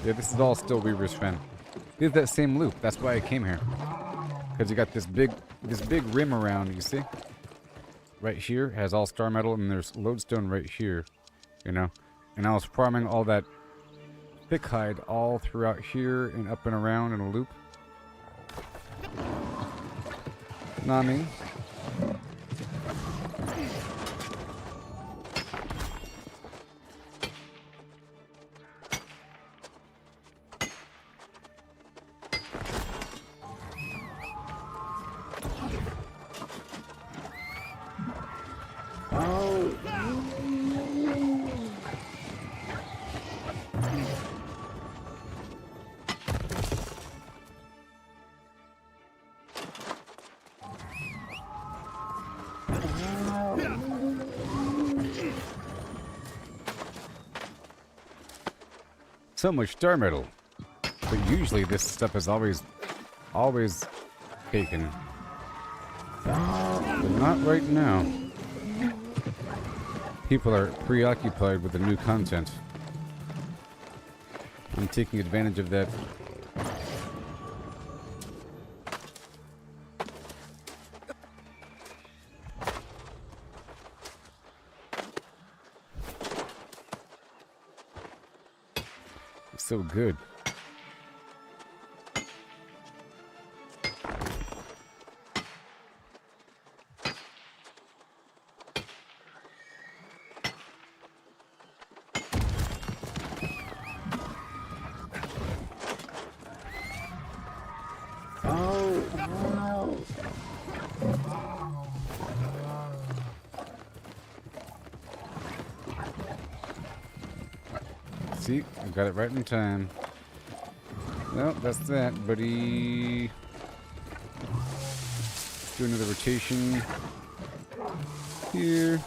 Yeah, this is all still Weaver's Fen. This is that same loop. That's why I came here. Because you got this big rim around, you see? Right here has all star metal, and there's lodestone right here, you know? And I was farming all that thick hide all throughout here and up and around in a loop. Know what I mean? So much star metal, but usually this stuff is always taken, but not right now. people are preoccupied with the new content. I'm taking advantage of that. It's so good. See, I got it right in time. No, that's that, buddy. Let's do another rotation here.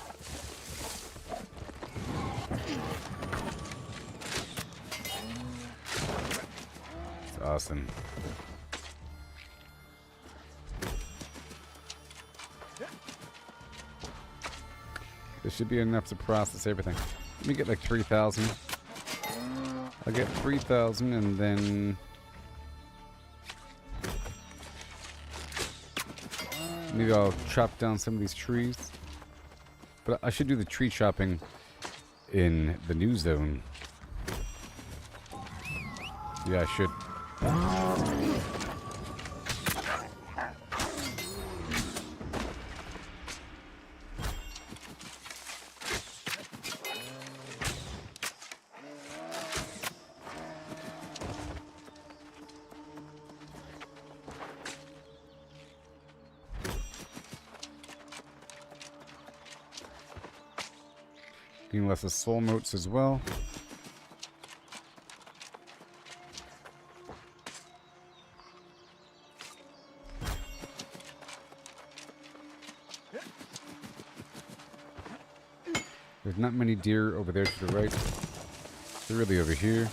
It's awesome. This should be enough to process everything. Let me get like 3,000. I'll get 3,000 and then maybe I'll chop down some of these trees. But I should do the tree chopping in the new zone. Yeah, I should. Getting less of soul motes as well. There's not many deer over there to the right. They're really over here.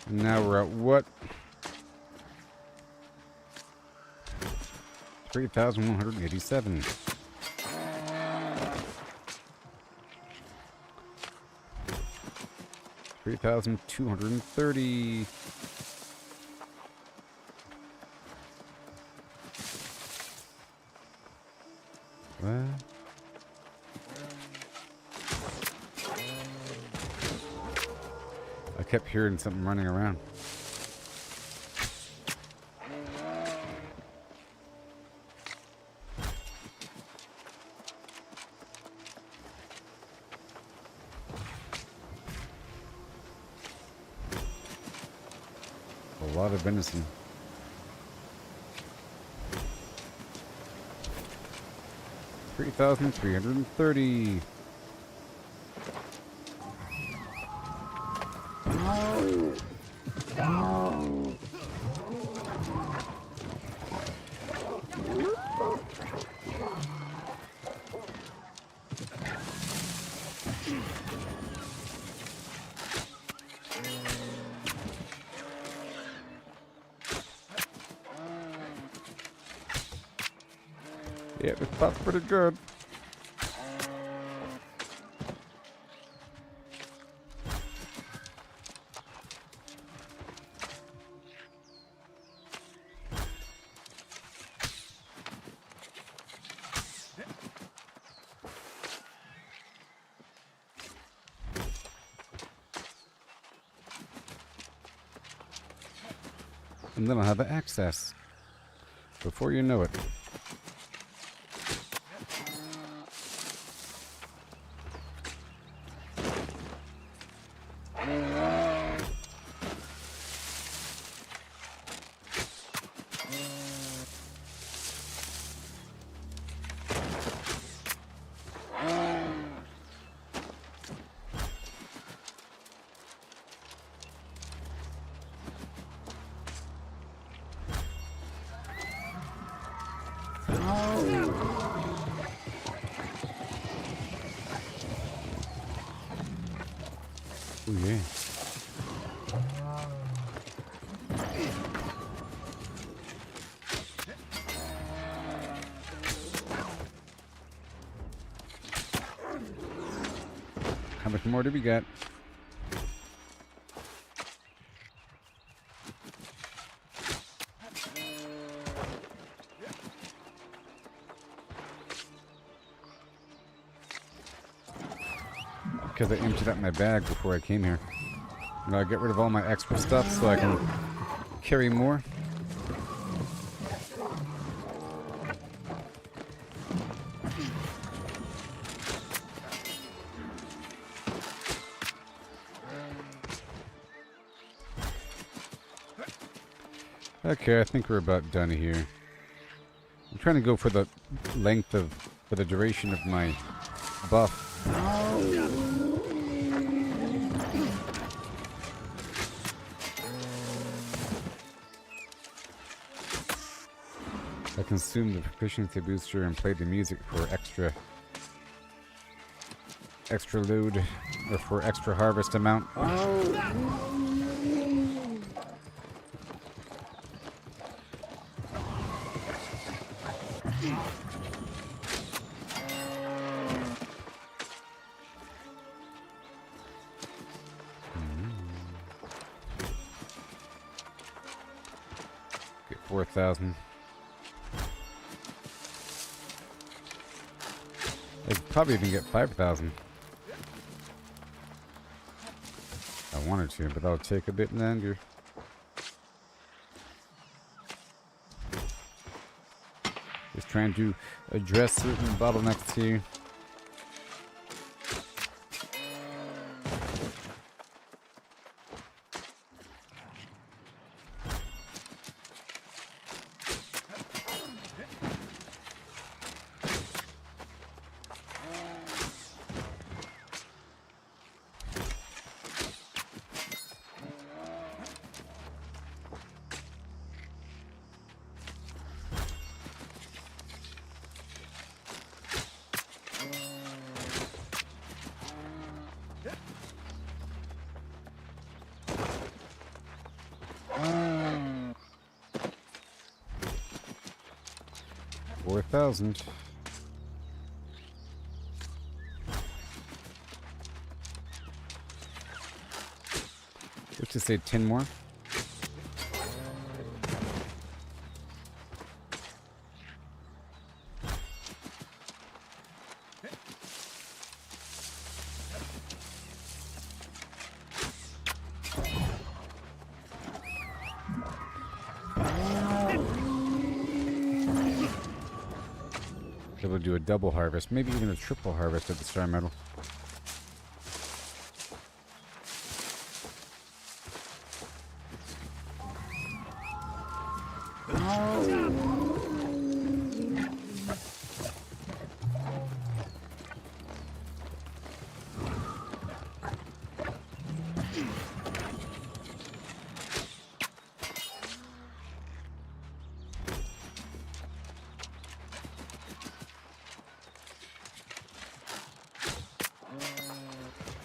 Now we're at what? 3,187. $3,230. What? I kept hearing something running around. A lot of venison. $3,330. Yeah, it popped pretty good. And then I'll have access before you know it. Oh yeah. How much more do we got? Because I emptied out my bag before I came here. And I'll get rid of all my extra stuff so I can carry more. Okay, I think we're about done here. I'm trying to go for the length of, for the duration of my buff. I consume the proficiency booster and play the music for extra load or for extra harvest amount. Get 4,000. I could probably even get 5,000. I wanted to, but that'll take a bit longer. Just trying to address certain bottlenecks here. $4,000. Let's just say 10 more. Able to do a double harvest, maybe even a triple harvest of the star metal.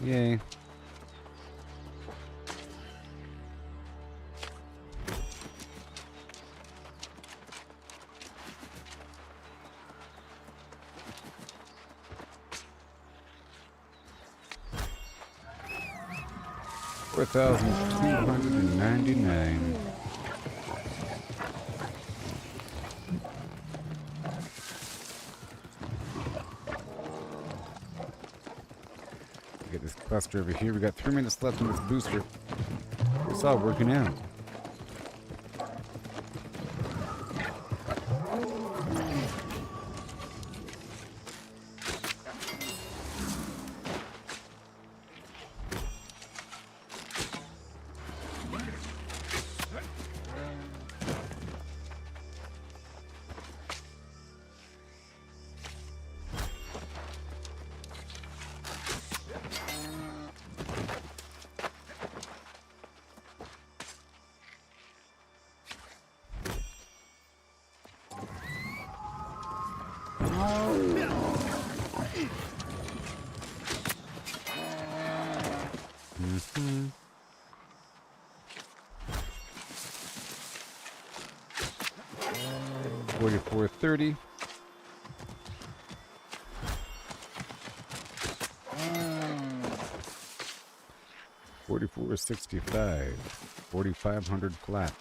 Yay. $4,299. Get this cluster over here. We got 3 minutes left in this booster. It's all working out. Mm-hmm. 4430. 4465. 4500 flat.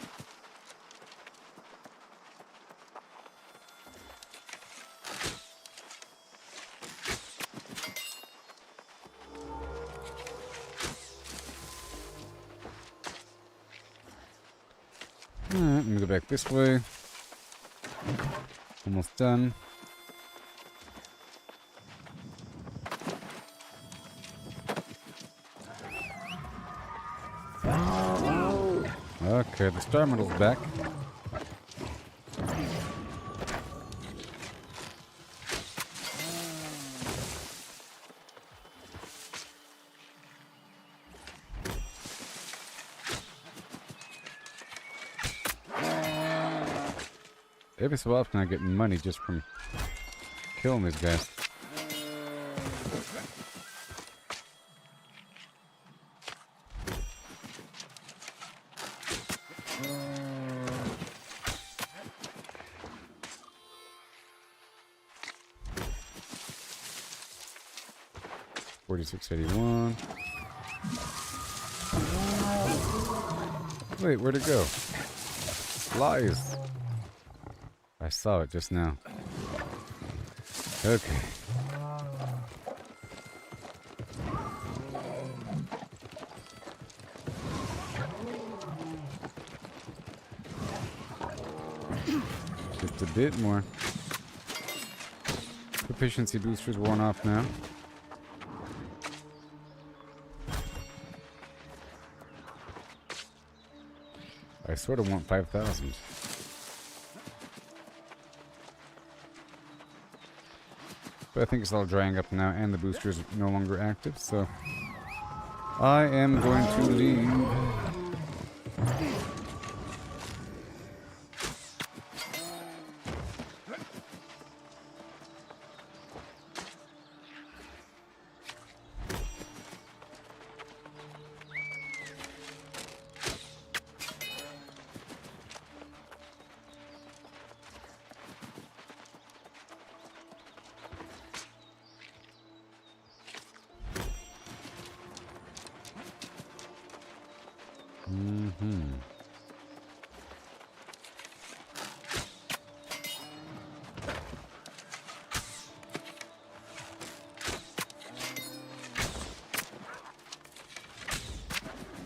Alright, let me go back this way. Almost done. Okay, the star medal's back. Every so often I get money just from killing these guys. $46.81. Wait, where'd it go? Lies. I saw it just now. Okay. Just a bit more. Proficiency boosters worn off now. I sort of want 5,000. But I think it's all drying up now, and the booster is no longer active, so I am going to leave.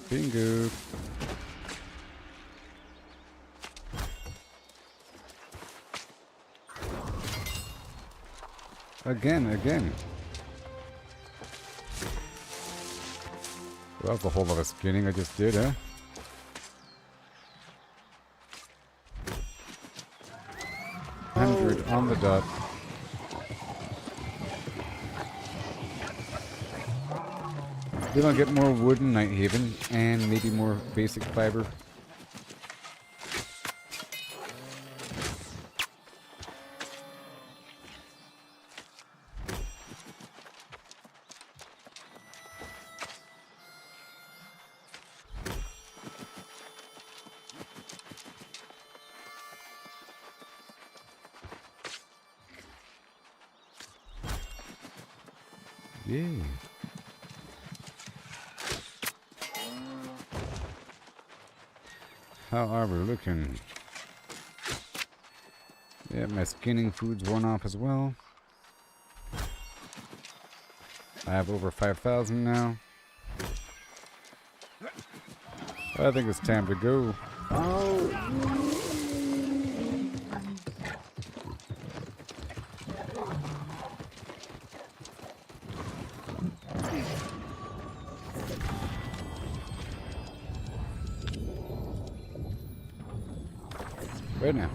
Bingo. Again. Well, that's a whole lot of skinning I just did, huh? $100 on the dot. Then I'll get more wood in Nighthaven, and maybe more basic fiber. Yeah. How are we looking? Yeah, my skinning food's worn off as well. I have over 5,000 now. I think it's time to go. Right now.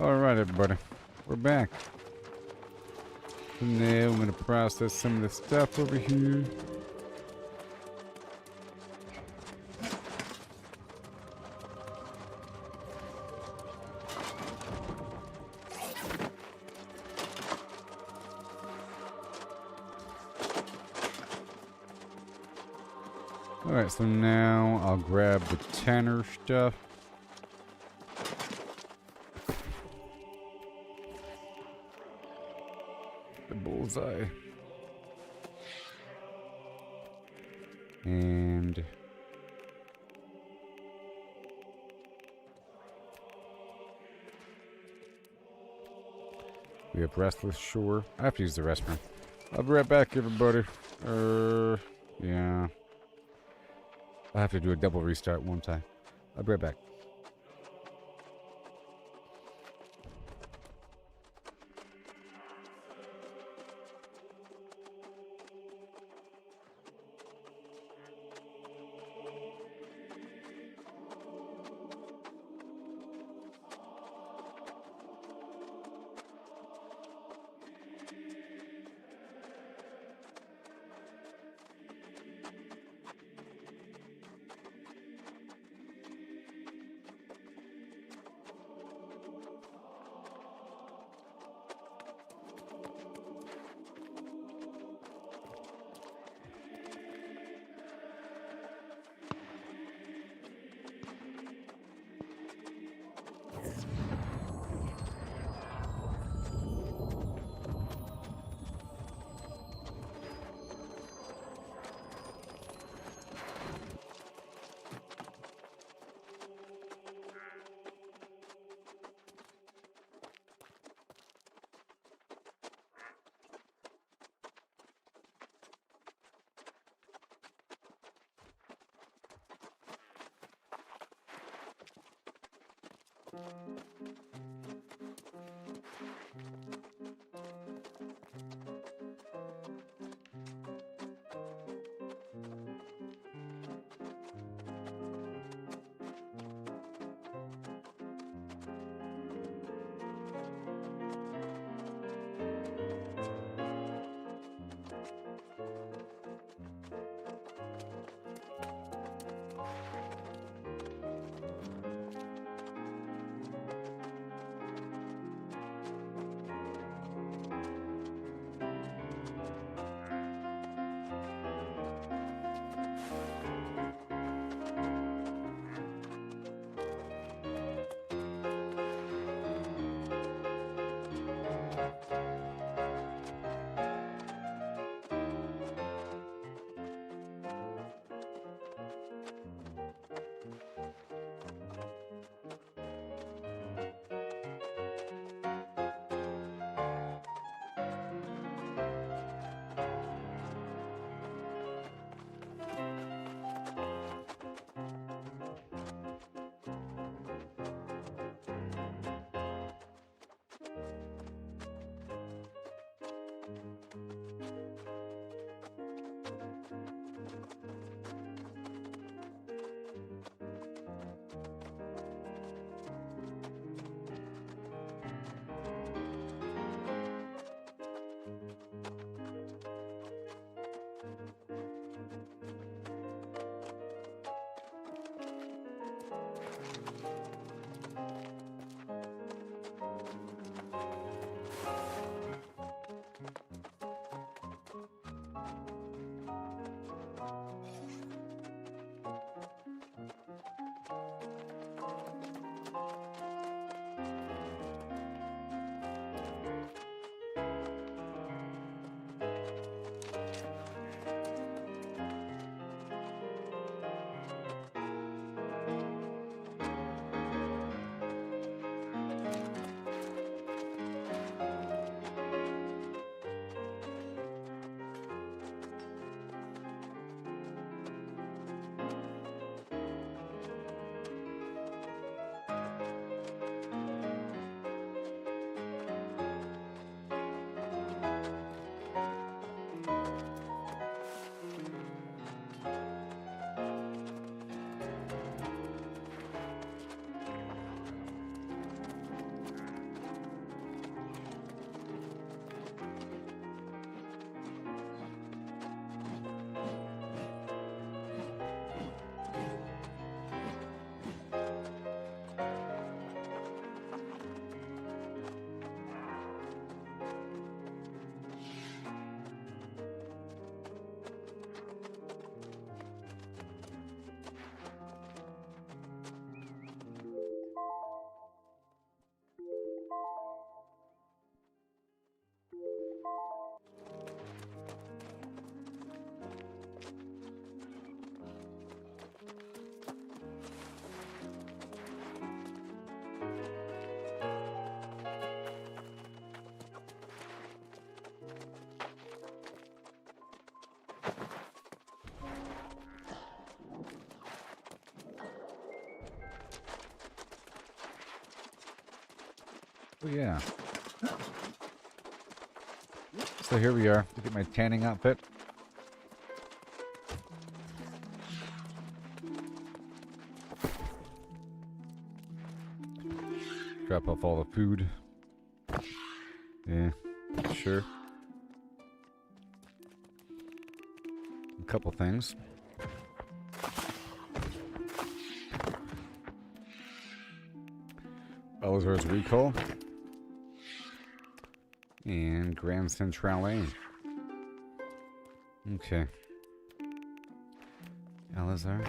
Alright, everybody. We're back. So now I'm going to process some of the stuff over here. Alright, so now I'll grab the tanner stuff. The bullseye. And we have Restless Shore. I have to use the restroom. I'll be right back, everybody. Yeah. I have to do a double restart one time. I'll be right back. Oh yeah. So here we are. Look at my tanning outfit. Drop off all the food. Yeah, sure. A couple things. Elizar's Recall. And Grand Centrale. Okay. Elizar.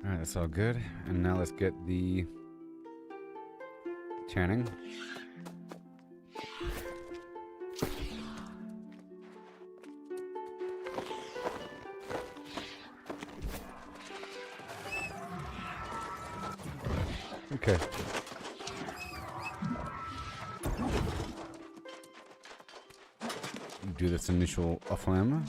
Alright, that's all good. And now let's get the tanning. Okay. Do this initial flame.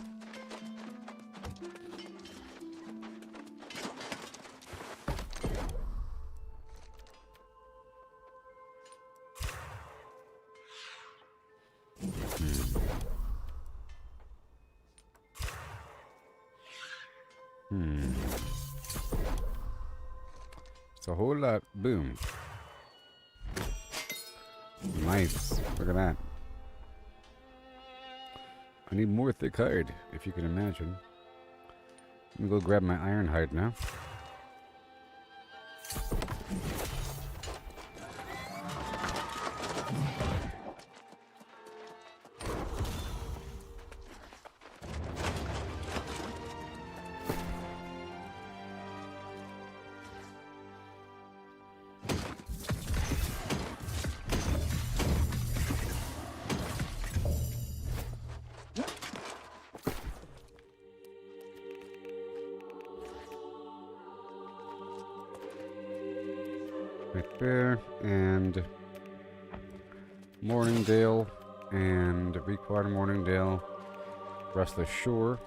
It's a whole lot. Boom. Nice. Look at that. I need more thick hide, if you can imagine. Let me go grab my iron hide now. Right there, and Morningdale, and Require Morningdale, Restless Shore.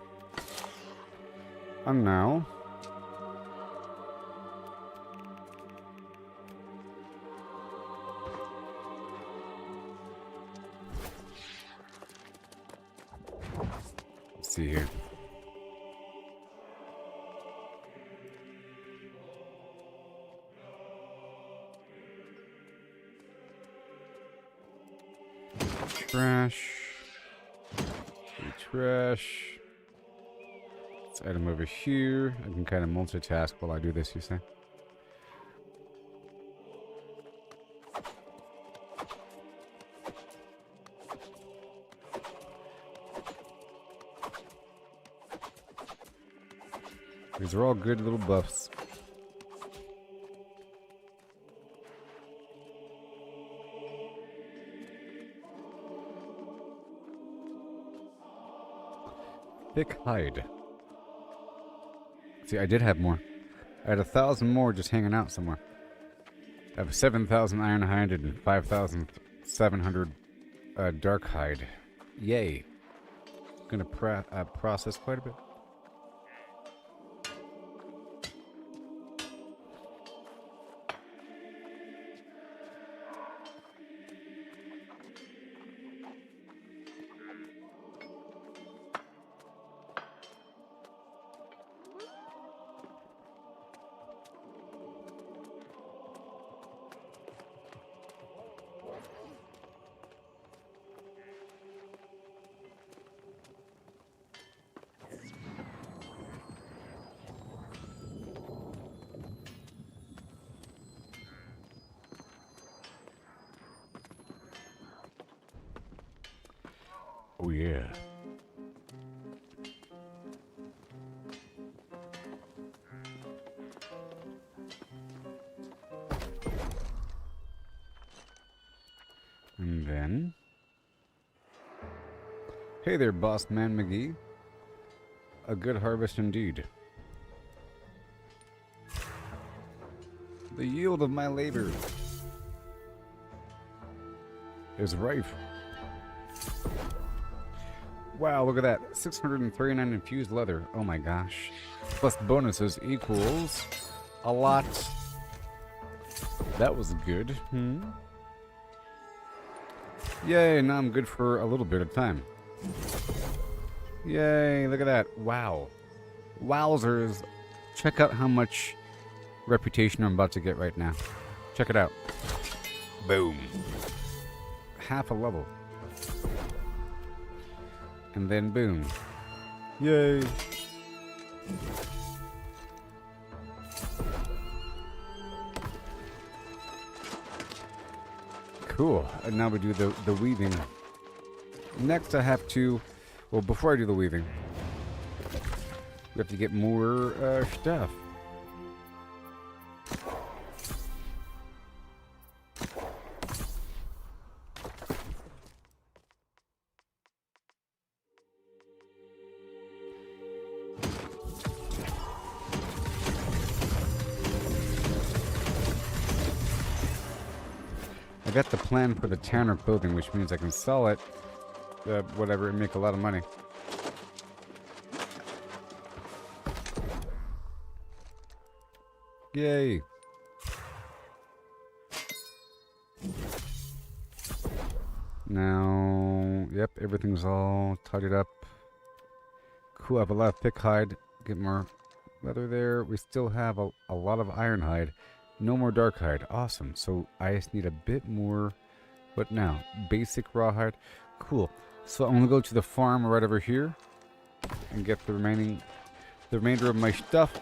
And now, let's see here. Trash. Trash. Let's item over here. I can kind of multitask while I do this, you say? These are all good little buffs. Thick hide. See, I did have more. I had 1,000 more just hanging out somewhere. I have 7,000 iron hide and 5,700 dark hide. Yay. Gonna process quite a bit. Oh yeah. And then... Hey there, Boss Man McGee. A good harvest indeed. The yield of my labor is rife. Wow, look at that. 639 infused leather. Oh my gosh. Plus bonuses equals a lot. That was good. Yay, now I'm good for a little bit of time. Yay, look at that. Wow. Wowzers. Check out how much reputation I'm about to get right now. Check it out. Boom. Half a level. And then boom. Yay. Cool. And now we do the weaving. Next I have to... Well, before I do the weaving, we have to get more stuff. I got the plan for the Tanner clothing, which means I can sell it, whatever, and make a lot of money. Yay! Now, yep, everything's all tidied up. Cool, I have a lot of thick hide. Get more leather there. We still have a lot of iron hide. No more dark hide. Awesome. So I just need a bit more. But now, basic rawhide. Cool. So I'm gonna go to the farm right over here and get the remainder of my stuff.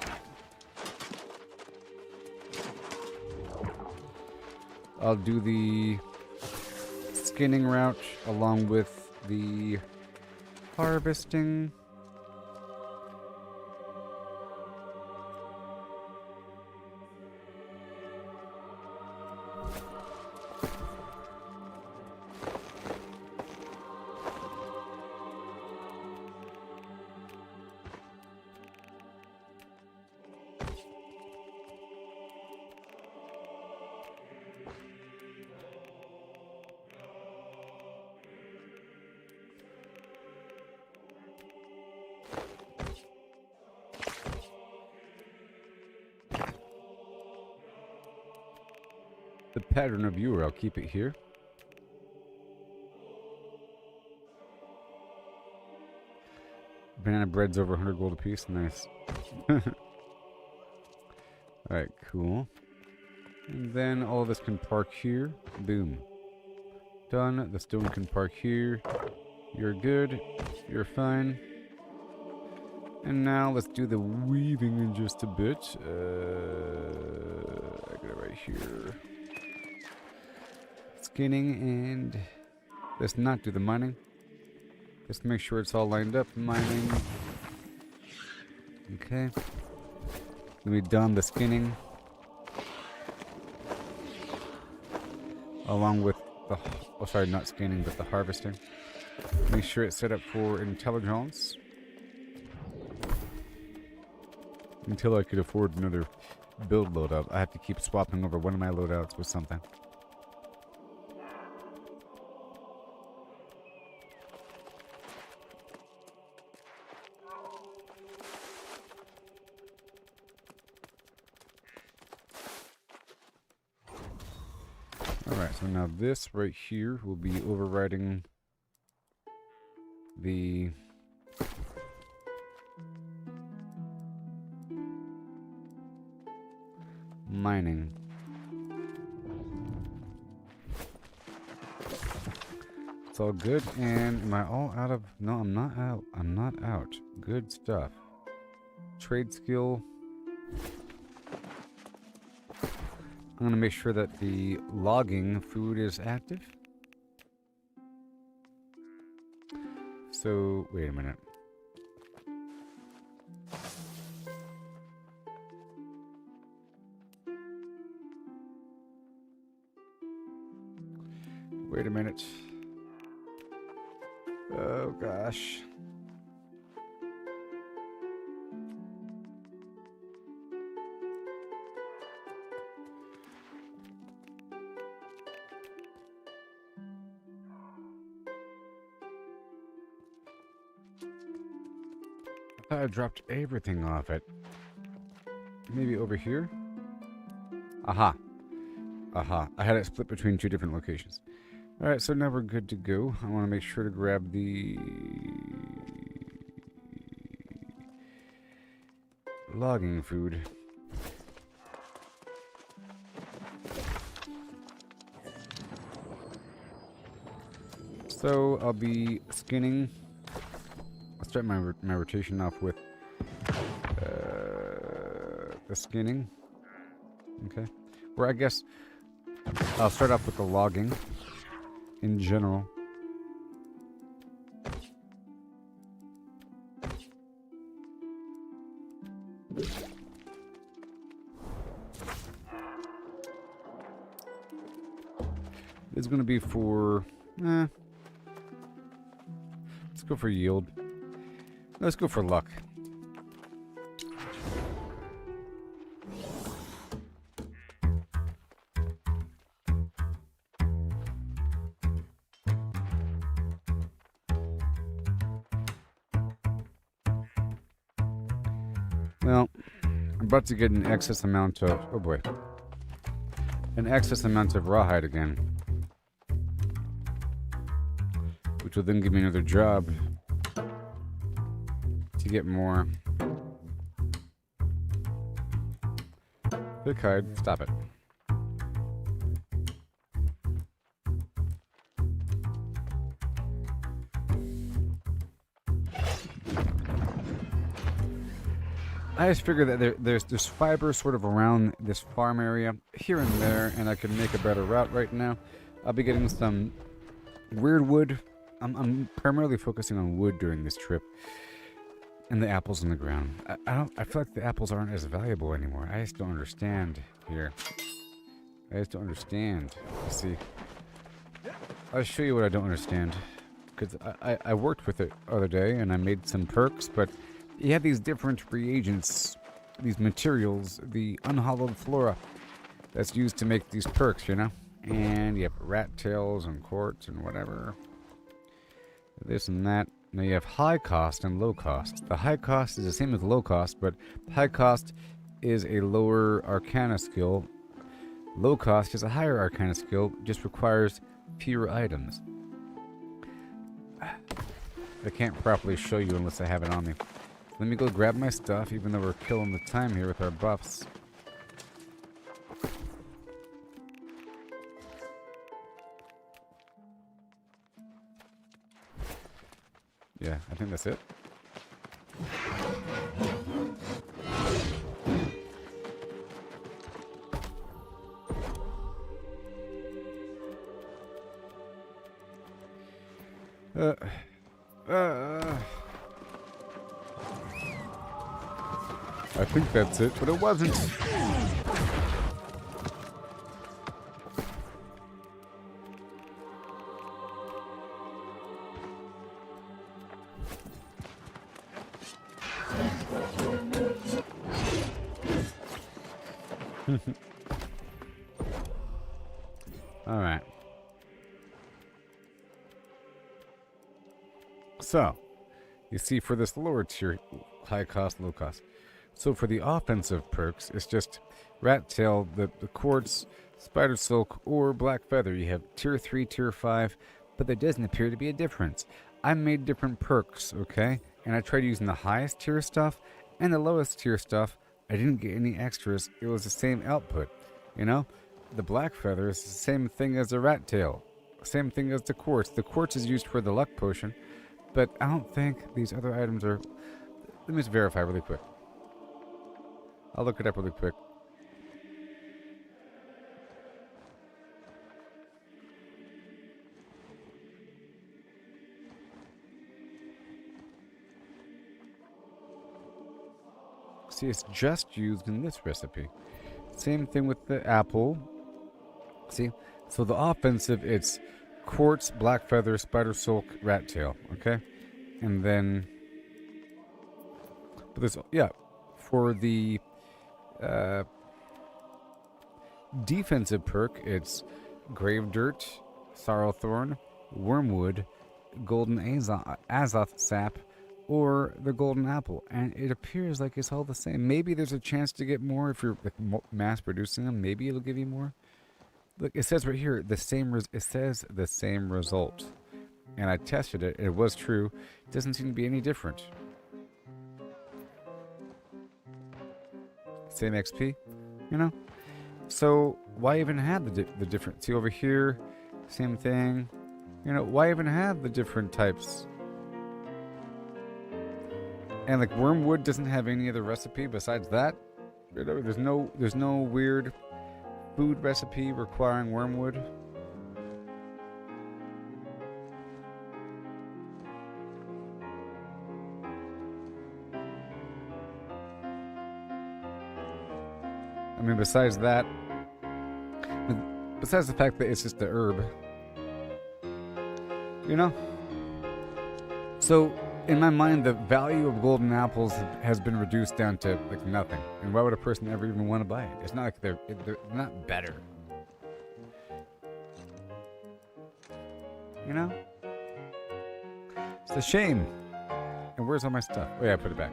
I'll do the skinning route along with the harvesting. The pattern of viewer, I'll keep it here. Banana bread's over 100 gold apiece. Nice. Alright, cool. And then all of this can park here. Boom. Done. The stone can park here. You're good. You're fine. And now let's do the weaving in just a bit. I got it right here. Skinning, and let's not do the mining. Let's make sure it's all lined up. Mining. Okay. Then we done the skinning. Along with the... Oh, sorry, not skinning, but the harvesting. Make sure it's set up for intelligence. Until I could afford another build loadout. I have to keep swapping over one of my loadouts with something. Alright, so now this right here will be overriding the mining. It's all good, and am I all out of... No, I'm not out. I'm not out. Good stuff. Trade skill. I'm going to make sure that the logging food is active. So, wait a minute. Wait a minute. Oh gosh. I thought I dropped everything off it. Maybe over here? Aha. Aha. I had it split between 2 different locations. Alright, so now we're good to go. I want to make sure to grab the logging food. So I'll be skinning. I'll start my rotation off with the skinning. Okay. Or I guess I'll start off with the logging in general. This is going to be for... let's go for yield. Let's go for luck. Well, I'm about to get an excess amount of... Oh boy. An excess amount of rawhide again. Which will then give me another job to get more. Thick hide, stop it. I just figured that there's fiber sort of around this farm area, here and there, and I can make a better route right now. I'll be getting some weird wood. I'm primarily focusing on wood during this trip, and the apples on the ground. I feel like the apples aren't as valuable anymore. I just don't understand here. I just don't understand. See, I'll show you what I don't understand, because I worked with it the other day and I made some perks, but you have these different reagents, these materials, the unhollowed flora that's used to make these perks, you know? And you have rat tails and quartz and whatever. This and that. Now you have high cost and low cost. The high cost is the same as low cost, but high cost is a lower arcana skill. Low cost is a higher arcana skill, just requires fewer items. I can't properly show you unless I have it on me. Let me go grab my stuff, even though we're killing the time here with our buffs. Yeah, I think that's it. I think that's it, but it wasn't. All right. So, you see, for this lower tier, high cost, low cost. So for the offensive perks, it's just rat tail, the quartz, spider silk, or black feather. You have tier 3, tier 5, but there doesn't appear to be a difference. I made different perks, okay? And I tried using the highest tier stuff and the lowest tier stuff. I didn't get any extras. It was the same output, you know? The black feather is the same thing as the rat tail. Same thing as the quartz. The quartz is used for the luck potion, but I don't think these other items are... Let me just verify really quick. I'll look it up really quick. See, it's just used in this recipe. Same thing with the apple. See? So the offensive, it's quartz, black feather, spider silk, rat tail. Okay? And then... But there's... Yeah. For the... defensive perk, it's grave dirt, sorrow thorn, wormwood, golden azoth sap, or the golden apple, and it appears like it's all the same. Maybe there's a chance to get more if you're like, mass producing them. Maybe it'll give you more. Look, it says right here the same. It says the same result, and I tested it. It was true. It doesn't seem to be any different. Same XP, you know. So why even have the different? See over here, same thing. You know, why even have the different types? And like wormwood doesn't have any other recipe besides that. You know, there's no weird food recipe requiring wormwood. I mean, besides that, besides the fact that it's just the herb, you know. So in my mind, the value of golden apples has been reduced down to like nothing. And why would a person ever even want to buy it? It's not like they're not better. You know? It's a shame. And where's all my stuff? Oh yeah, I put it back.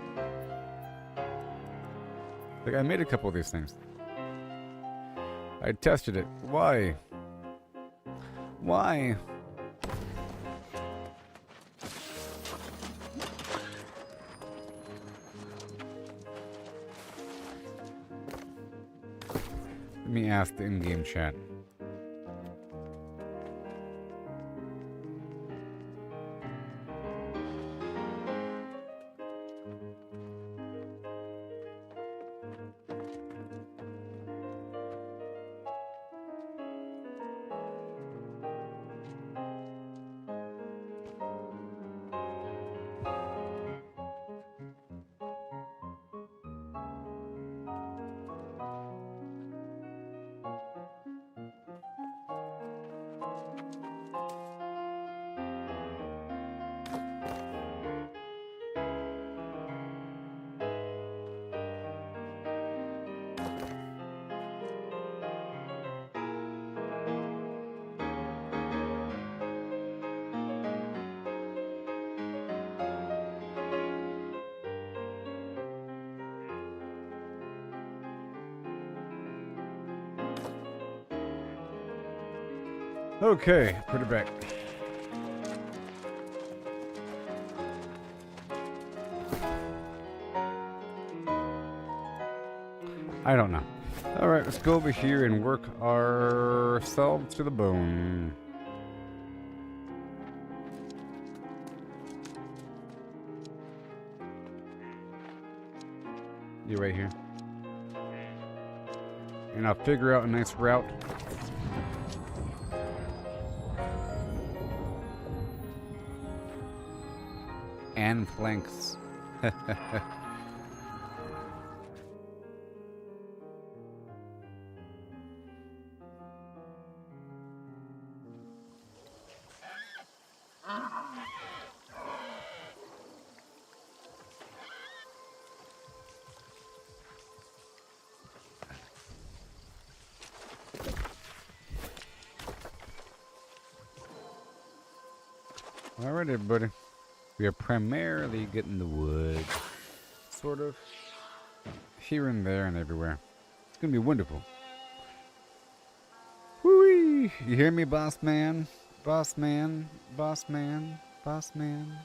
Like I made a couple of these things. I tested it. Why? Why? Let me ask the in-game chat. Okay, put it back. I don't know. Alright, let's go over here and work ourselves to the bone. You right here. And I'll figure out a nice route. And flanks. Alright, everybody. We are primarily getting the wood. Sort of. Here and there and everywhere. It's gonna be wonderful. Whoo-wee! You hear me, boss man? Boss man? Boss man? Boss man?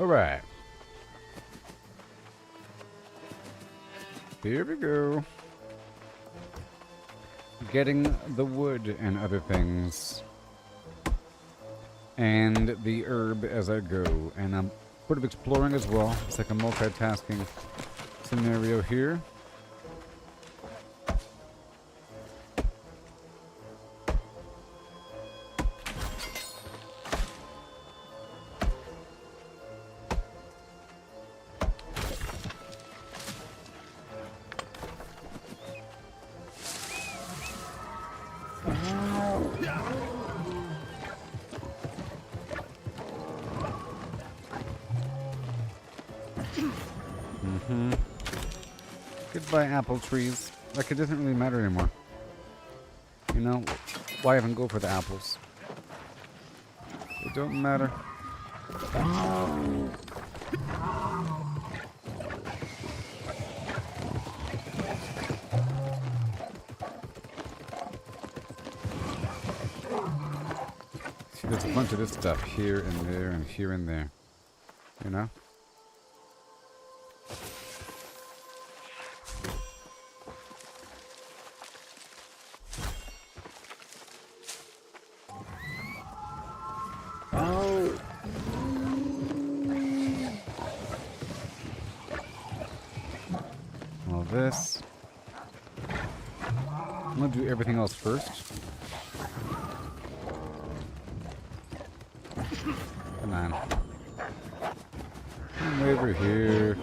Alright. Here we go. Getting the wood and other things. And the herb as I go. And I'm sort of exploring as well. It's like a multitasking scenario here. Goodbye, apple trees. Like, it doesn't really matter anymore. You know, why even go for the apples? They don't matter. See, there's a bunch of this stuff here and there and here and there. You know? All this. I'm gonna do everything else first. Come on. Come over here.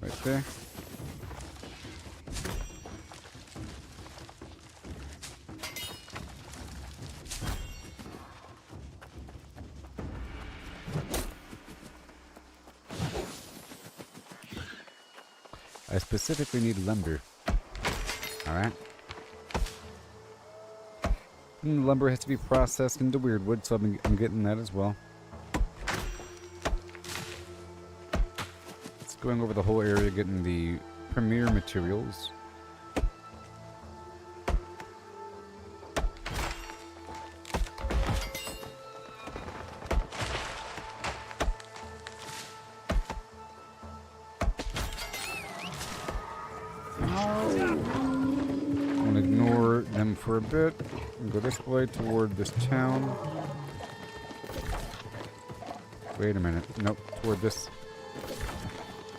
Right there. I specifically need lumber. Alright. And lumber has to be processed into weirdwood, so I'm getting that as well. It's going over the whole area, getting the premier materials. I'm gonna ignore them for a bit and go this way toward this town. Wait a minute. Nope, toward this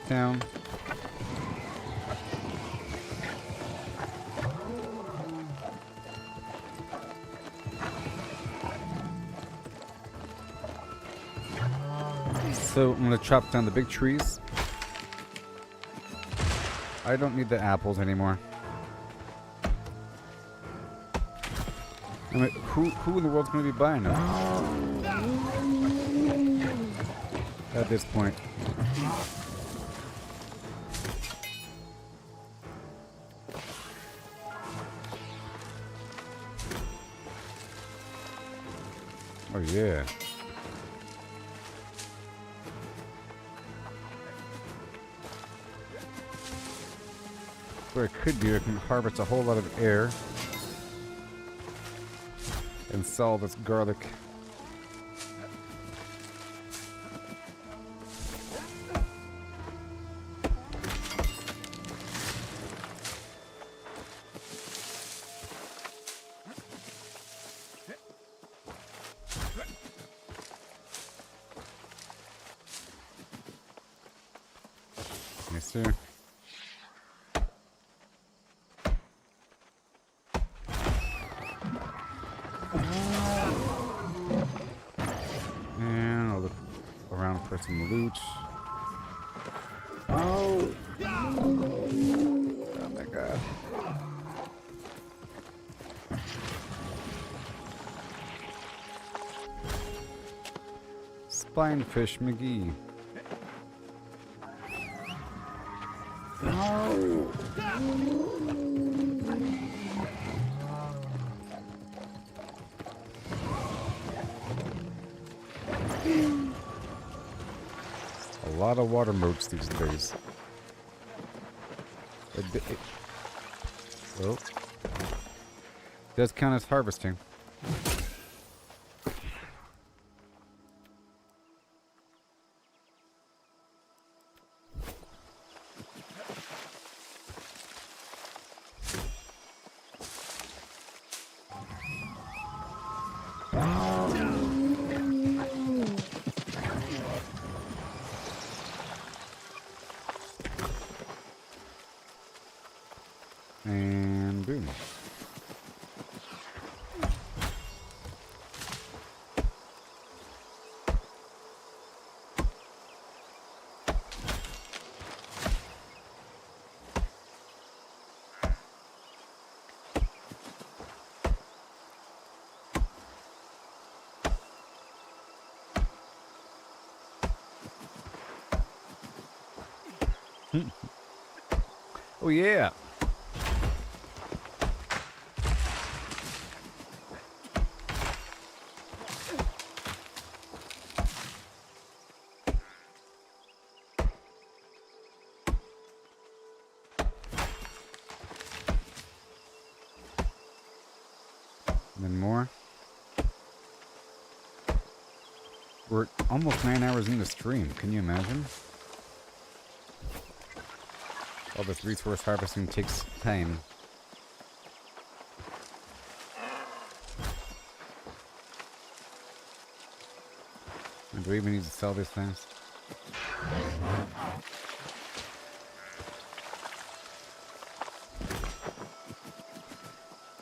town. So I'm gonna chop down the big trees. I don't need the apples anymore. I mean, who in the world's going to be buying them? At this point. Oh yeah. What I could do, I can harvest a whole lot of air and sell this garlic. Yes, sir. For some loot. Oh my god. Blind Fish McGee. A lot of water moats these days. Well, does count as harvesting. And boom. Oh yeah. And then more. We're almost 9 hours into stream. Can you imagine? All this resource harvesting takes time. And do we even need to sell these things?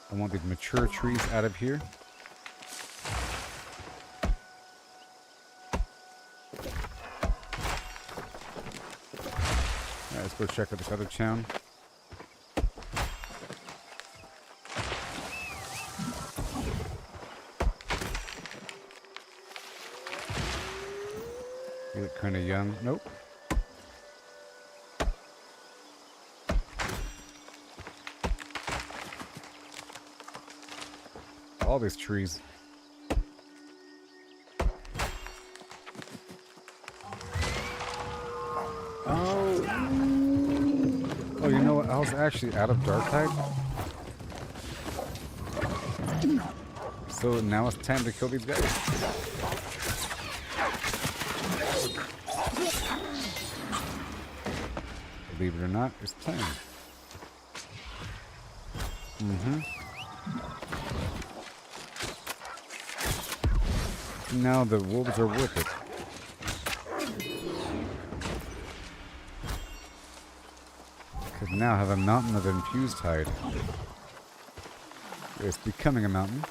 I want these mature trees out of here. Alright, let's go check out this other town. You look kind of young. Nope. All these trees. Oh, you know what? I was actually out of Darktide. So now it's time to kill these guys. Believe it or not, it's time. Now the wolves are worth it. Because now I have a mountain of infused hide. It's becoming a mountain.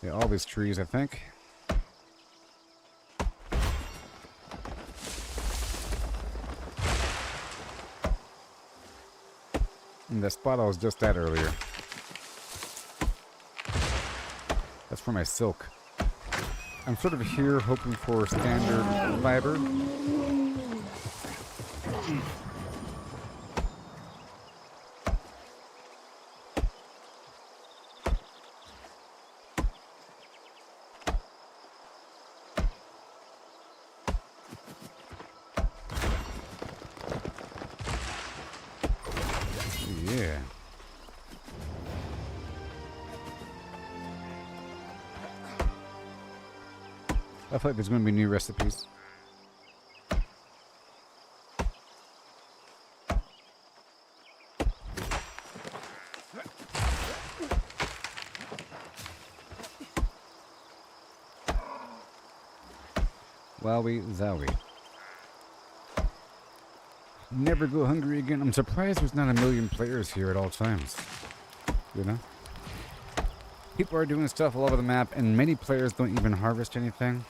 Yeah, all these trees, I think. And the spot I was just at earlier. That's for my silk. I'm sort of here hoping for standard fiber. Yeah. I feel like there's going to be new recipes. Wowie zowie. Never go hungry again. I'm surprised there's not a million players here at all times. You know? People are doing stuff all over the map, and many players don't even harvest anything.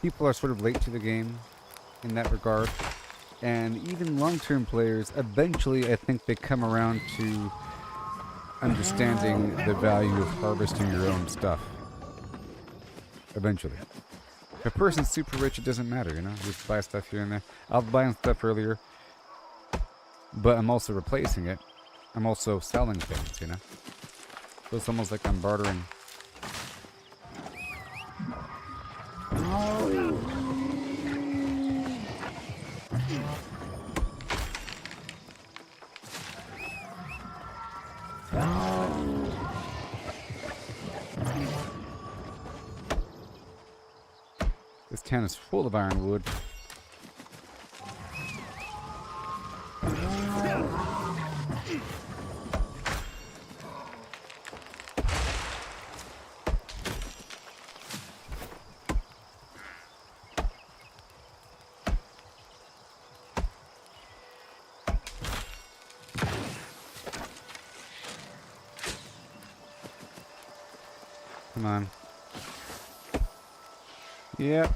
People are sort of late to the game in that regard. And even long-term players, eventually I think they come around to understanding the value of harvesting your own stuff. Eventually. If a person's super rich, it doesn't matter, you know? Just buy stuff here and there. I was buying stuff earlier, but I'm also replacing it. I'm also selling things, you know? So it's almost like I'm bartering. This town is full of ironwood. Come on. Yep.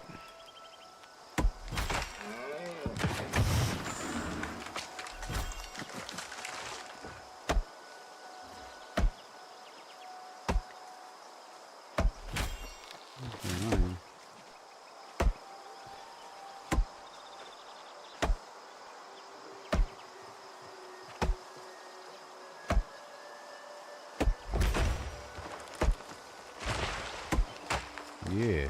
Yeah.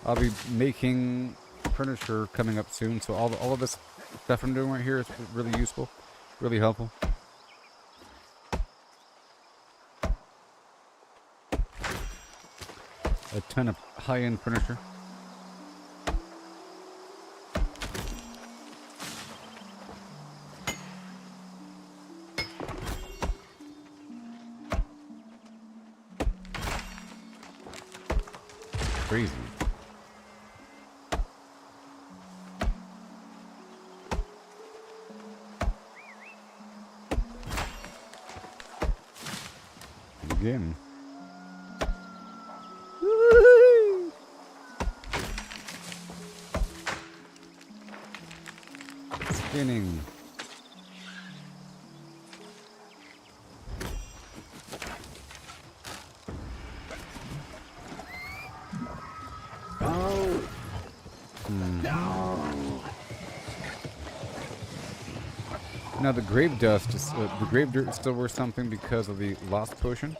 I'll be making furniture coming up soon, so all of this stuff I'm doing right here is really useful, really helpful. A ton of high-end furniture. Crazy. Again. Woo-hoo! Spinning. Now the grave dust is the grave dirt is still worth something because of the lost potion.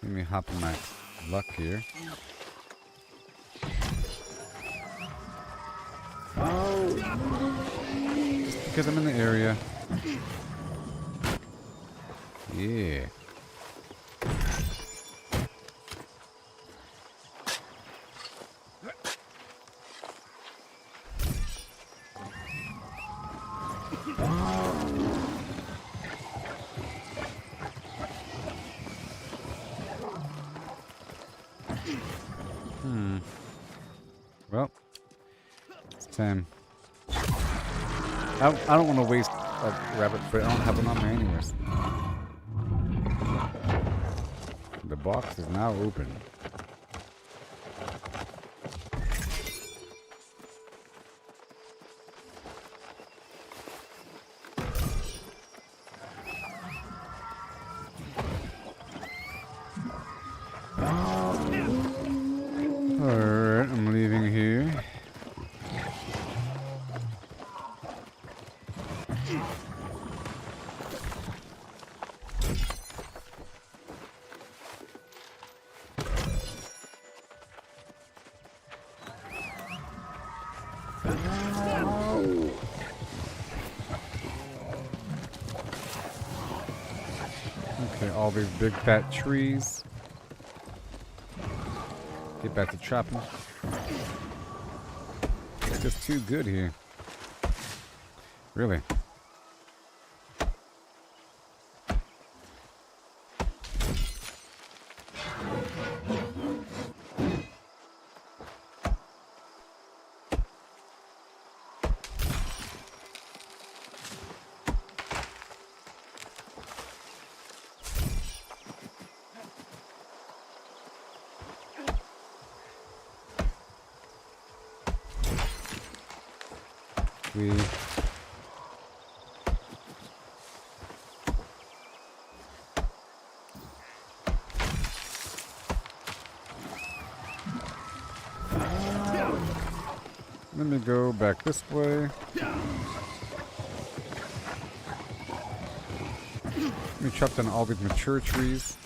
Let me hop in my luck here. Just because I'm in the area. Yeah. Well, it's time. I don't want to waste a rabbit foot. I don't have one on me anyways. The box is now open. Alright, I'm leaving here. Okay, all these big fat trees. Get back to chopping. It's just too good here. Really. We let me go back this way. Let me chop down all these mature trees.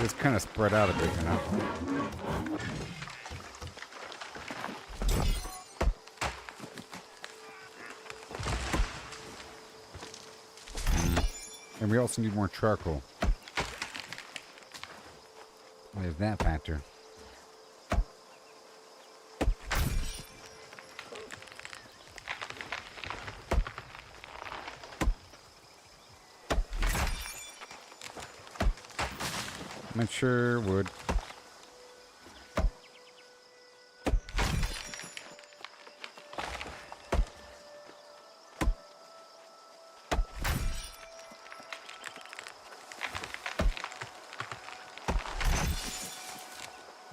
It's kind of spread out a bit, you know. And we also need more charcoal. There's that factor. Mature wood.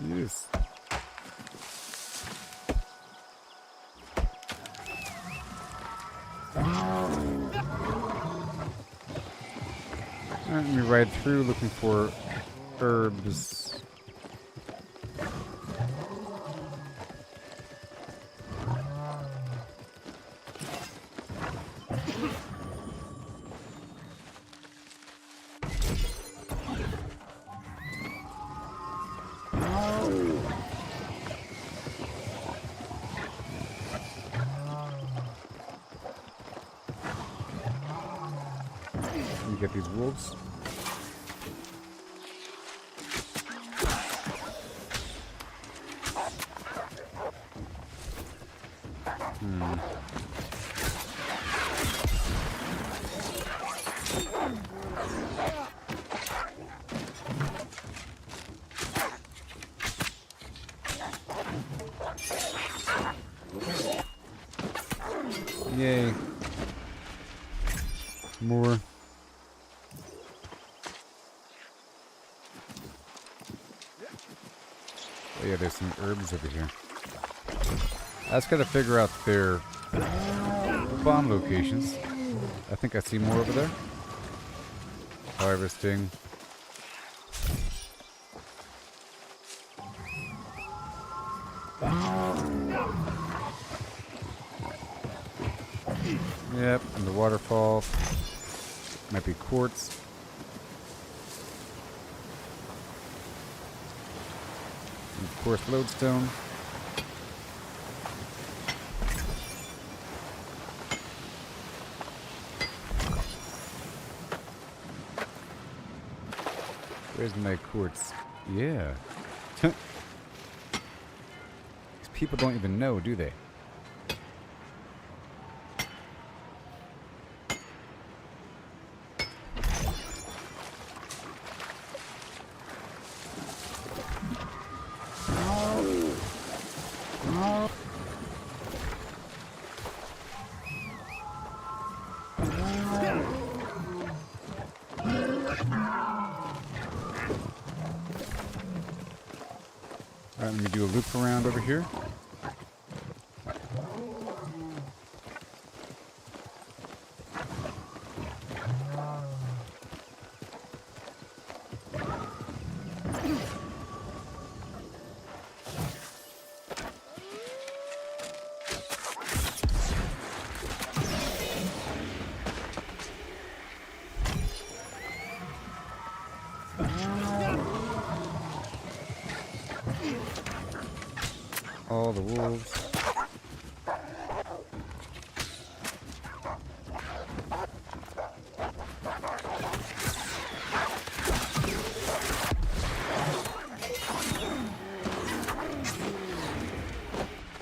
Yes. Let me ride through looking for herbs. Let me get these wolves. Yay. More. Oh yeah, there's some herbs over here. I just gotta figure out their bomb locations. I think I see more over there. Harvesting. Yep, and the waterfall. Might be quartz. And of course, lodestone. Where's my quartz? Yeah. These people don't even know, do they? Alright, let me do a loop around over here. All the wolves.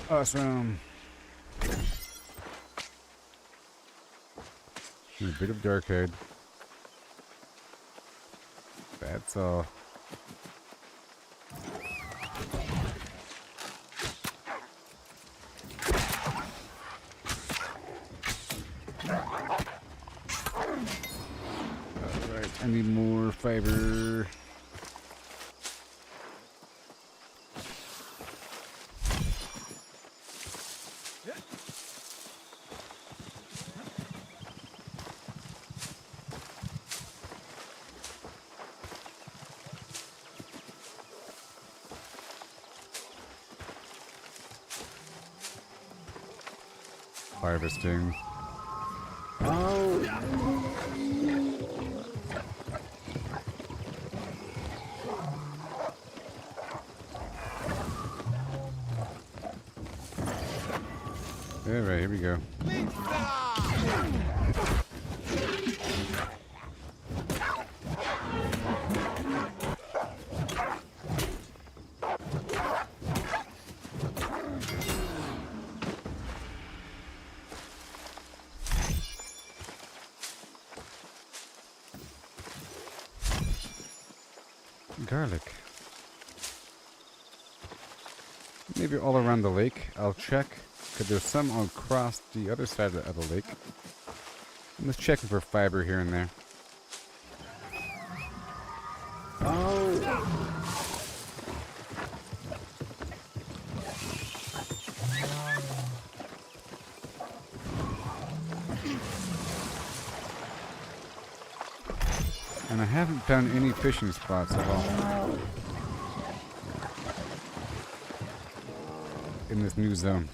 Awesome. A bit of dark head. That's all. Alright, I need more fiber. harvesting. Alright, here we go. Garlic. Maybe all around the lake. I'll check. Because there's some across the other side of the lake. I'm just checking for fiber here and there. And I haven't found any fishing spots at all in this new zone.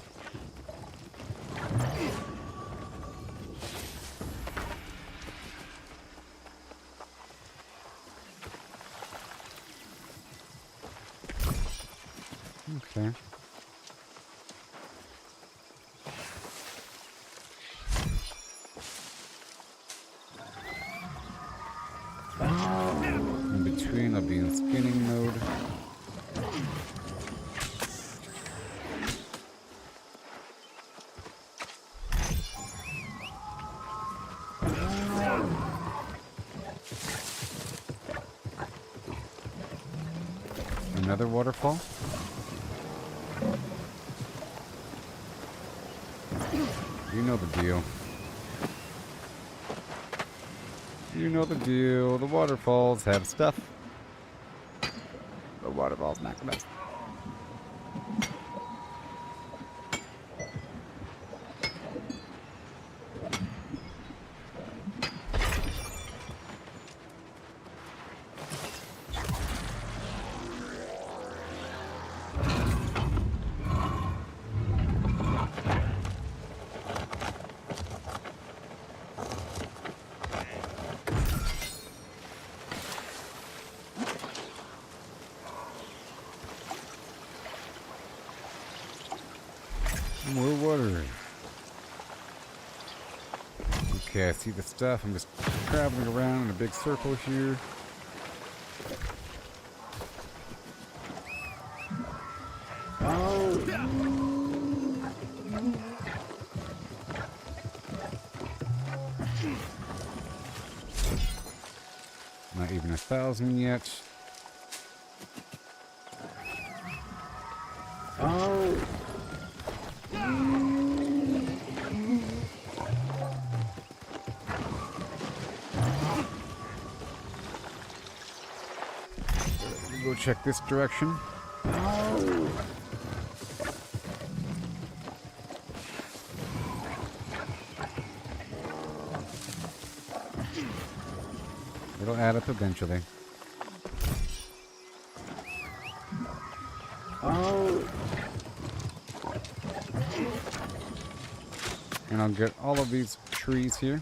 Okay. In between, I'll be in skinning mode. Another waterfall. You know the deal. You know the deal. The waterfalls have stuff. The waterfalls not the best. More water. Okay, I see the stuff. I'm just traveling around in a big circle here. Not even 1,000 yet. Go check this direction. It'll add up eventually. And I'll get all of these trees here.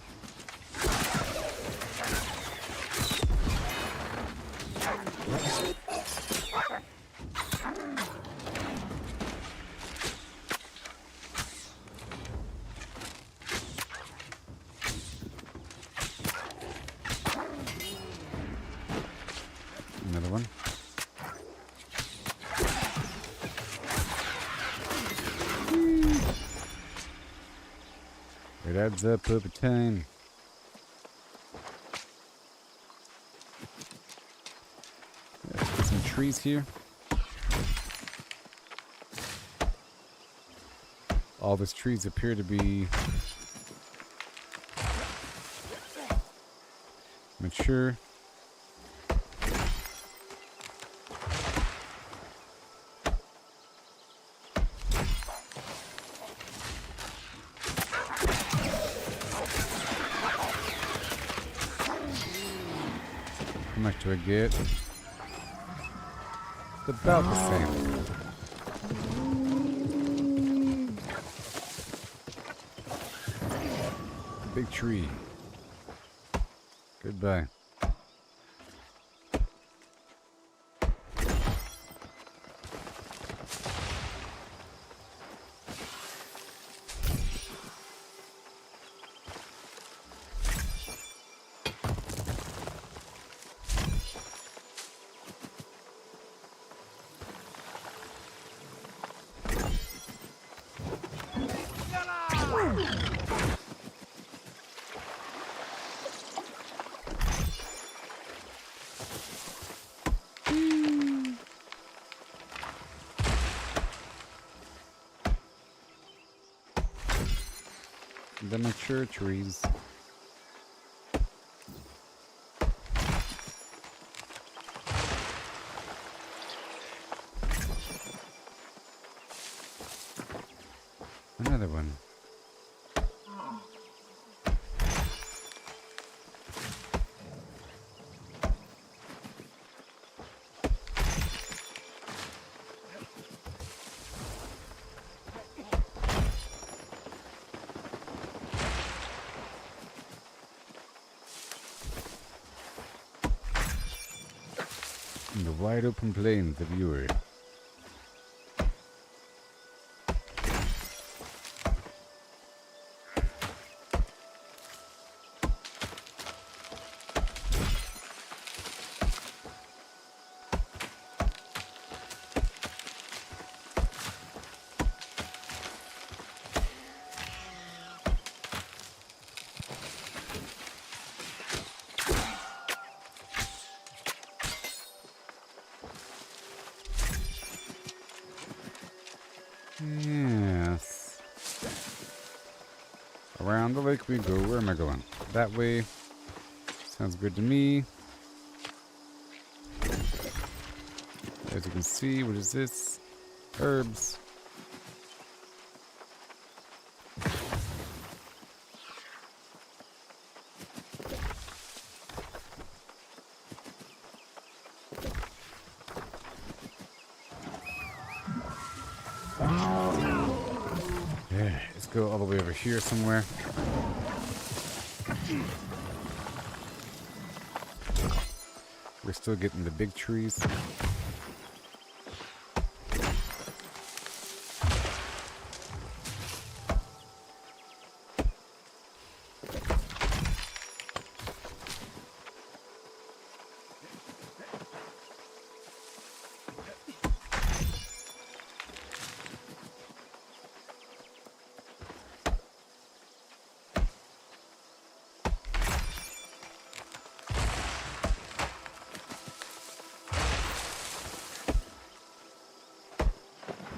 Another one. It adds up over time. Let's get some trees here. All these trees appear to be mature. How much do I get? It's about the same. tree. Goodbye. The mature trees. Another one. In the wide open plains, the viewer. Yes. Around the lake we go. Where am I going? That way. Sounds good to me. As you can see, what is this? Herbs. Yeah, let's go all the way over here somewhere. We're still getting the big trees.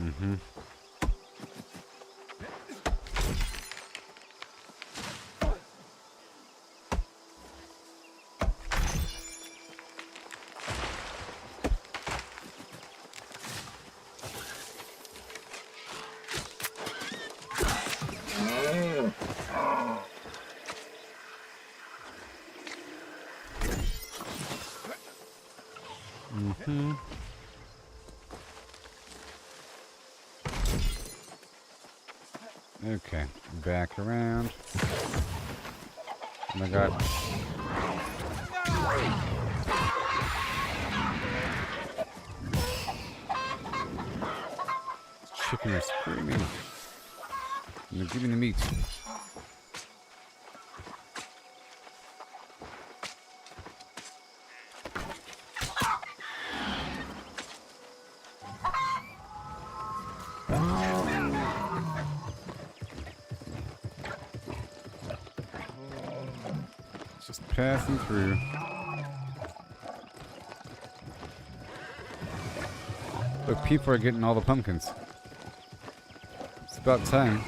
Mm-hmm. Mm-hmm. Okay, back around. Oh my god. Chicken is screaming. And they're giving the meat. Just passing through. Look, people are getting all the pumpkins. It's about time.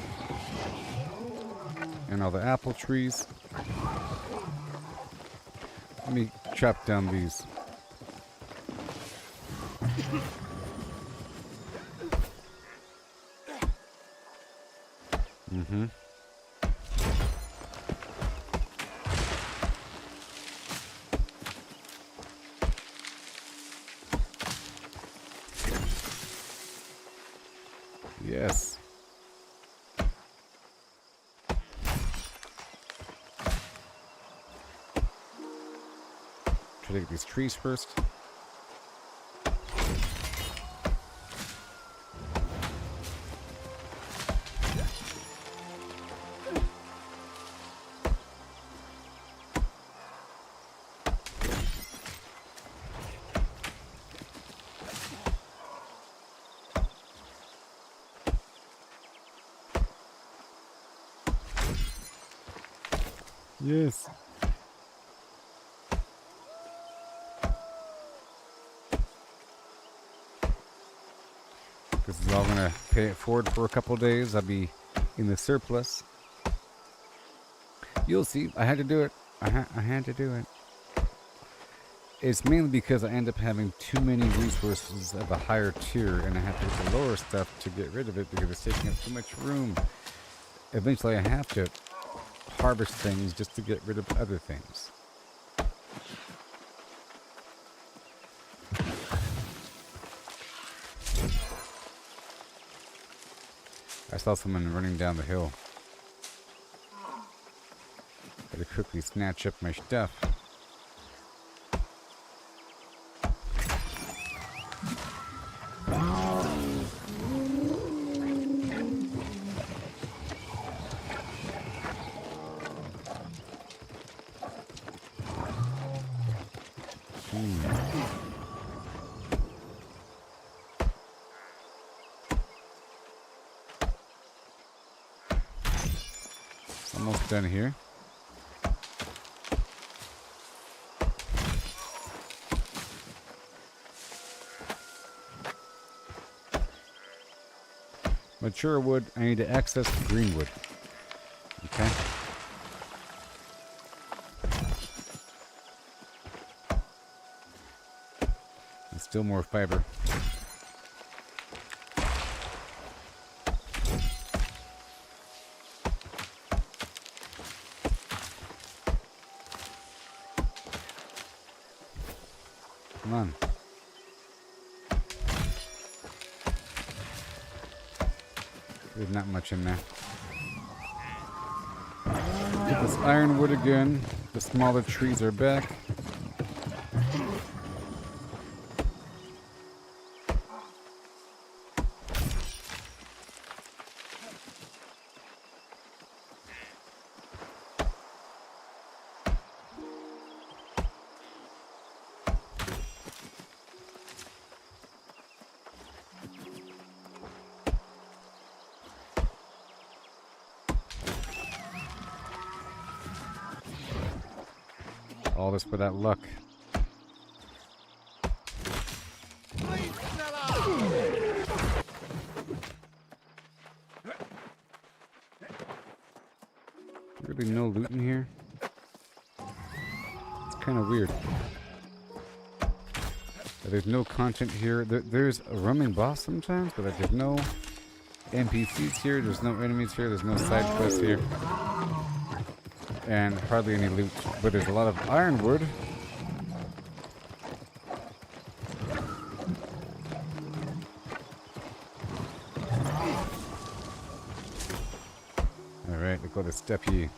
And all the apple trees. Let me chop down these. Mm-hmm. Yes. Try to get these trees first. Yes. This is all gonna pay it forward for a couple days. I'll be in the surplus. You'll see. I had to do it. I had to do it. It's mainly because I end up having too many resources of a higher tier, and I have to get the lower stuff to get rid of it because it's taking up too much room. Eventually, I have to harvest things just to get rid of other things. I saw someone running down the hill. Better quickly snatch up my stuff. Almost done here. Mature wood, I need to access green wood. Okay. And still more fiber. Come on. There's not much in there. Get this ironwood again. The smaller trees are back. All this for that luck. Really no loot in here? It's kind of weird. There's no content here. There's a roaming boss sometimes, but there's no NPCs here. There's no enemies here. There's no side quests here. And hardly any loot, but there's a lot of ironwood. Alright, look all this stuff here.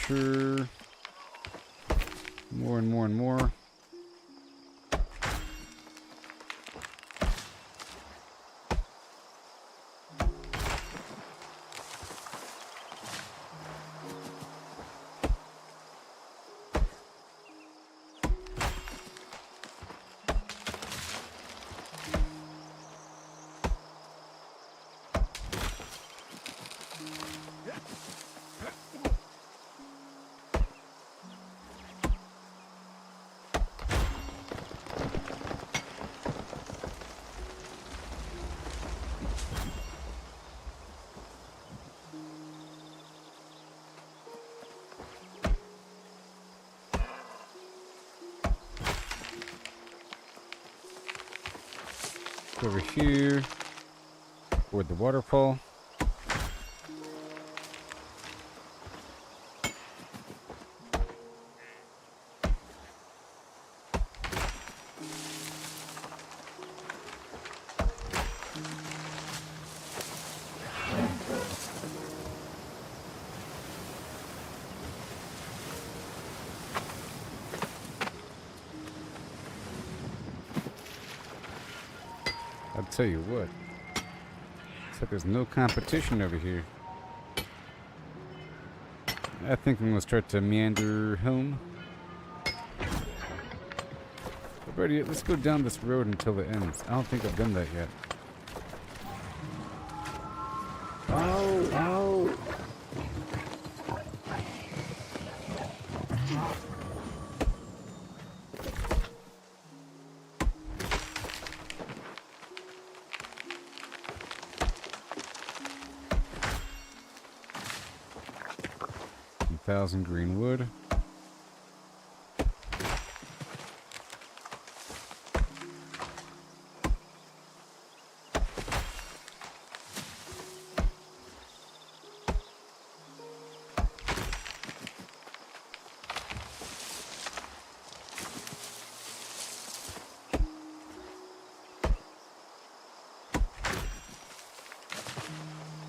Sure. More and more and more. go over here. Toward the waterfall. I'll tell you what. Looks like there's no competition over here. I think I'm gonna start to meander home. But let's go down this road until it ends. I don't think I've done that yet. Oh. 1,000 green wood.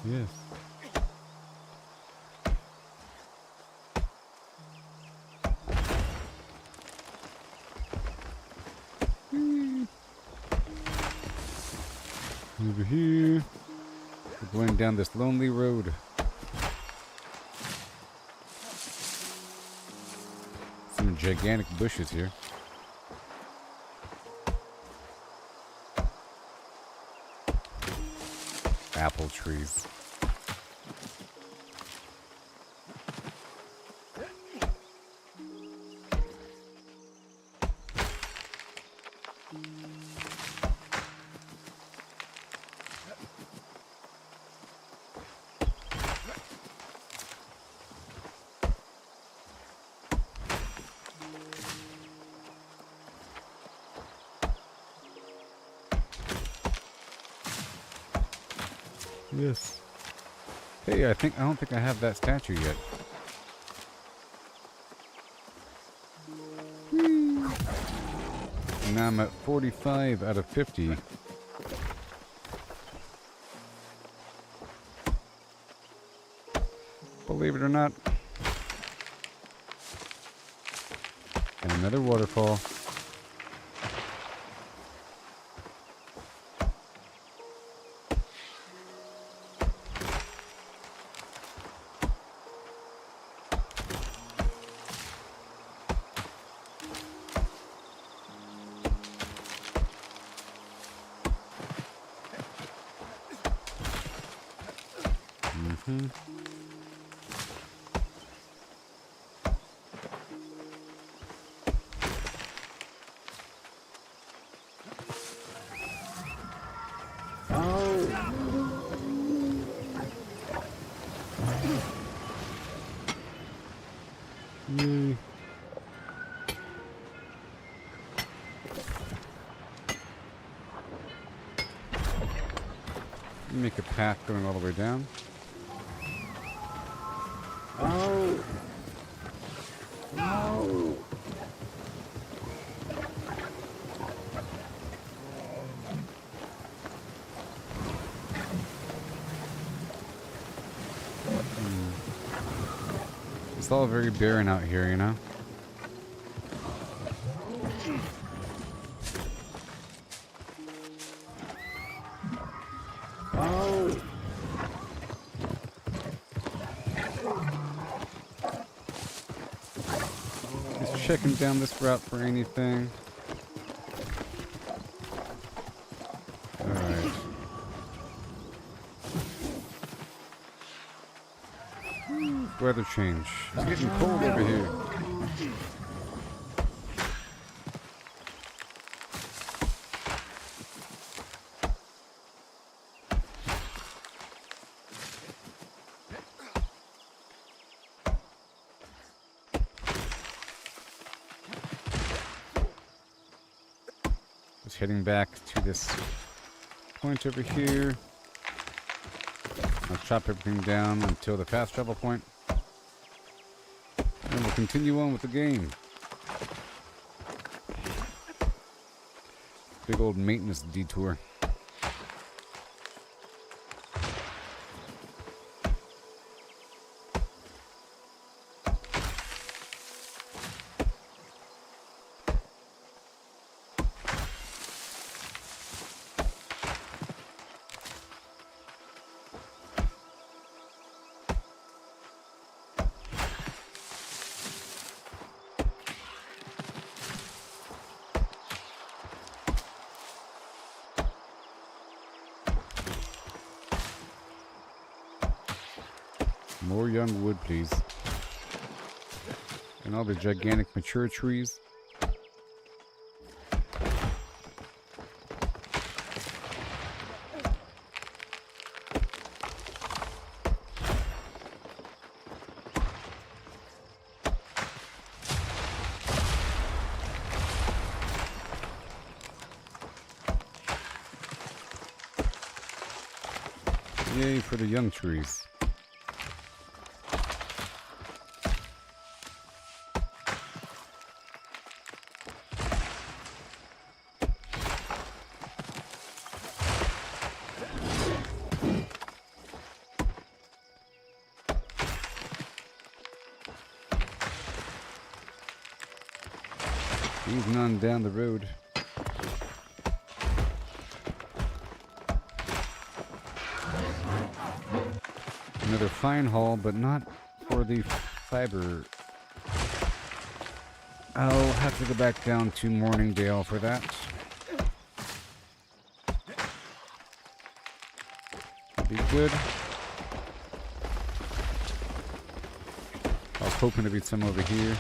Yes. Over here. We're going down this lonely road. Some gigantic bushes here. Apple trees. Yes. Hey, I don't think I have that statue yet. Whee. And now I'm at 45 out of 50. Believe it or not. And another waterfall. Mm-hmm. Yay. Make a path going all the way down. Oh. No. It's all very barren out here, you know? Oh. Just checking down this route for anything. Alright. Weather change. It's getting cold over here. Just heading back to this point over here. I'll chop everything down until the fast travel point. And we'll continue on with the game. Big old maintenance detour. More young wood, please. And all the gigantic mature trees. Yay for the young trees. Moving on down the road. Another fine haul, but not for the fiber. I'll have to go back down to Morningdale for that. Be good. I was hoping to be some over here.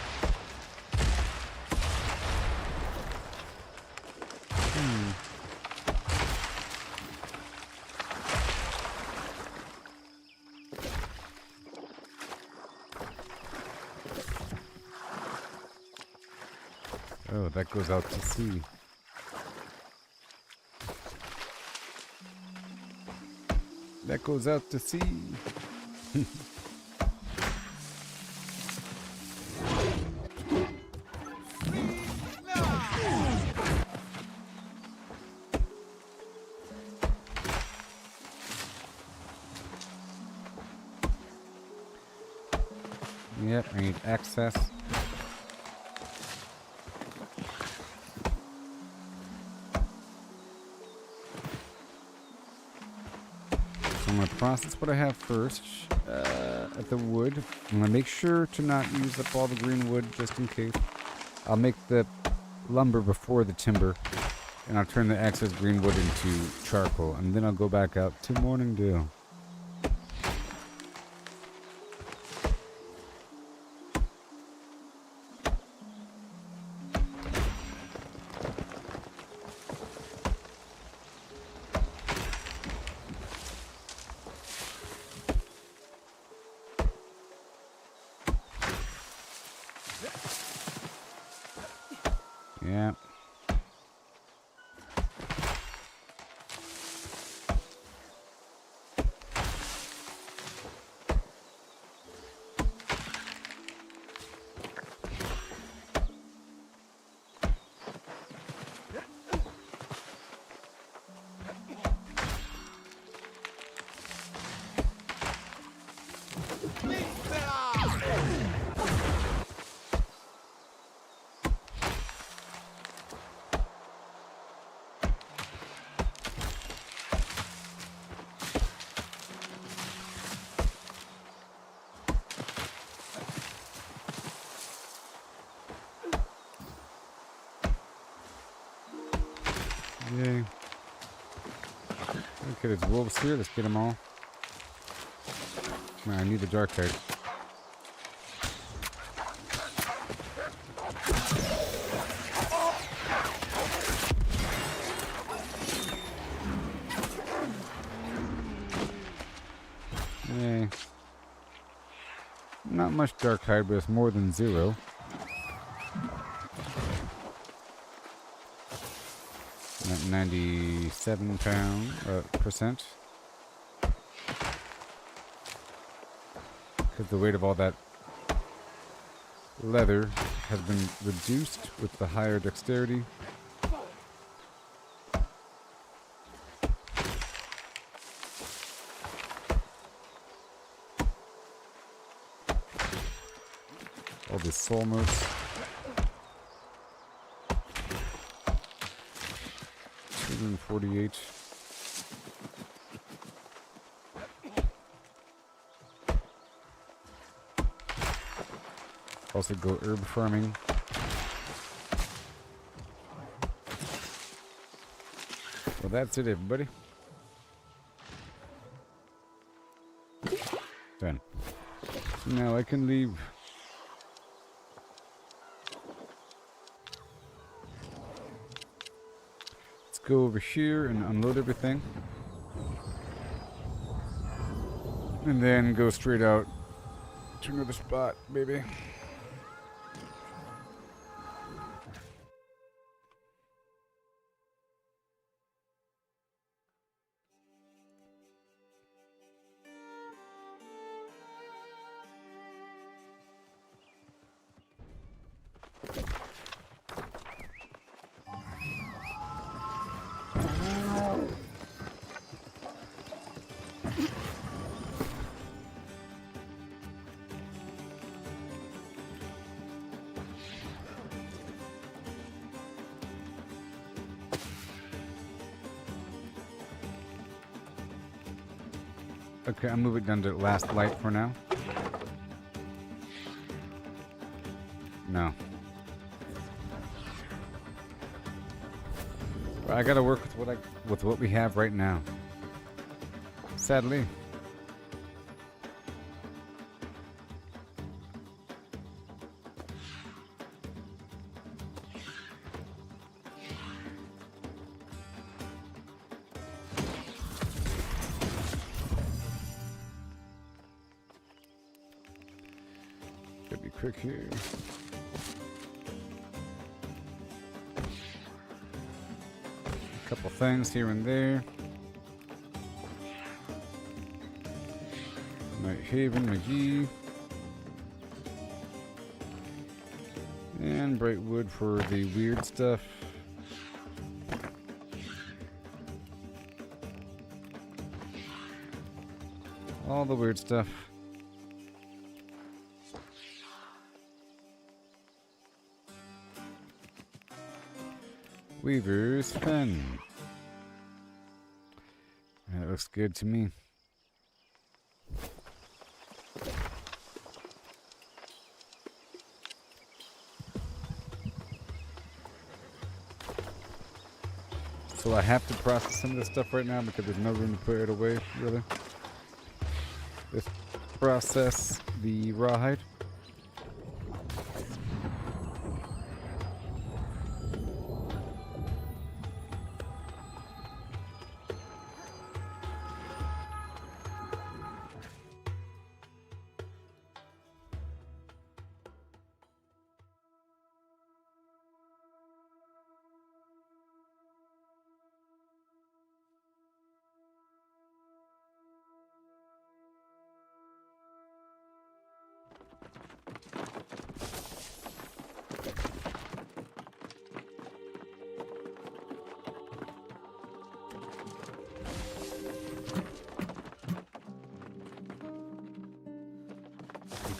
Oh, that goes out to sea. That goes out to sea. Yep, I need access. I'm going to process what I have first at the wood. I'm going to make sure to not use up all the green wood just in case. I'll make the lumber before the timber, and I'll turn the excess green wood into charcoal, and then I'll go back out to Morningdale. Yeah. Yay. Okay, there's wolves here. Let's get them all. Man, I need the dark card. Yay. Not much dark hide, but it's more than 0. at 97 percent. Because the weight of all that leather has been reduced with the higher dexterity. All the soul motes. 248. Also go herb farming. Well, that's it, everybody. Done. Now I can leave. Let's go over here and unload everything. And then go straight out to another spot, maybe. Okay, I'll move it down to last light for now. No. But I gotta work with what we have right now. Sadly. Gotta be quick here. Couple things here and there. Night Haven, McGee. And bright wood for the weird stuff. All the weird stuff. Weaver's Fen. That looks good to me. So I have to process some of this stuff right now because there's no room to put it away, really. Let's process the rawhide.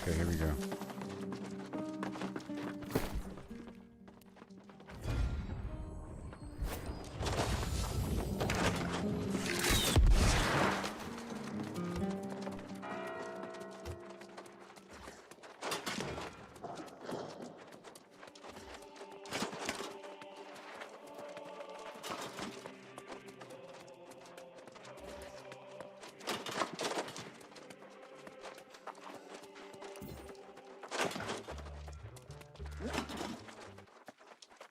Okay, here we go.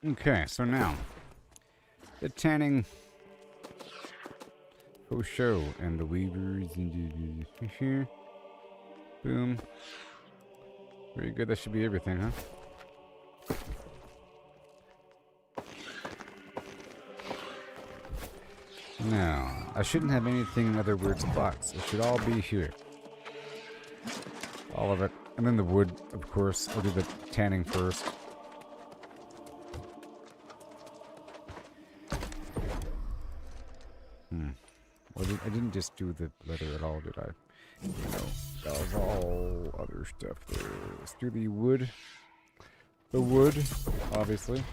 Okay, so now the tanning show and the weavers and here. Boom. Very good. That should be everything, huh? Now, I shouldn't have anything in other weird spots. It should all be here. All of it. And then the wood, of course. I'll do the tanning first. Well, I didn't just do the leather at all, did I? No, that was all other stuff there. Let's do the wood. The wood, obviously.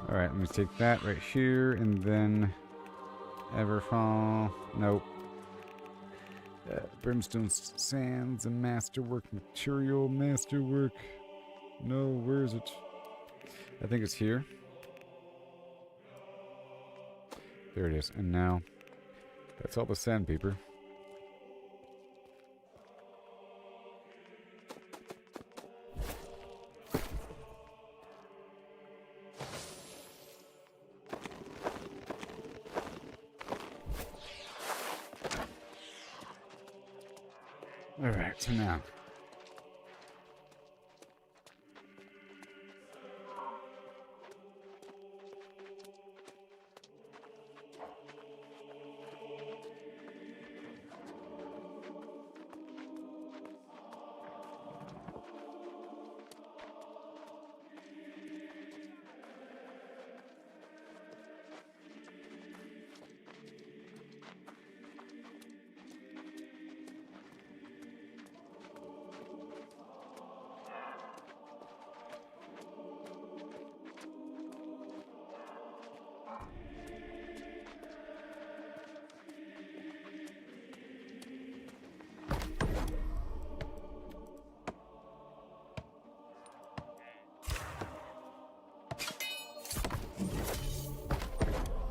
Alright, let me take that right here, and then Everfall. Nope. Brimstone sands and masterwork material. Masterwork. No, where is it? I think it's here. There it is. And now, that's all the sandpaper. Alright, so now.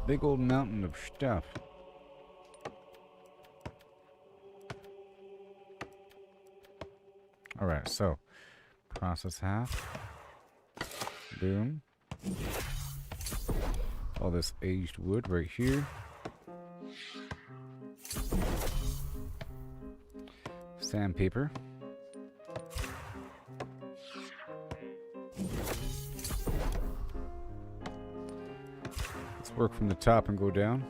Big old mountain of stuff. Alright, so process half. Boom. All this aged wood right here. Sandpaper. Work from the top and go down.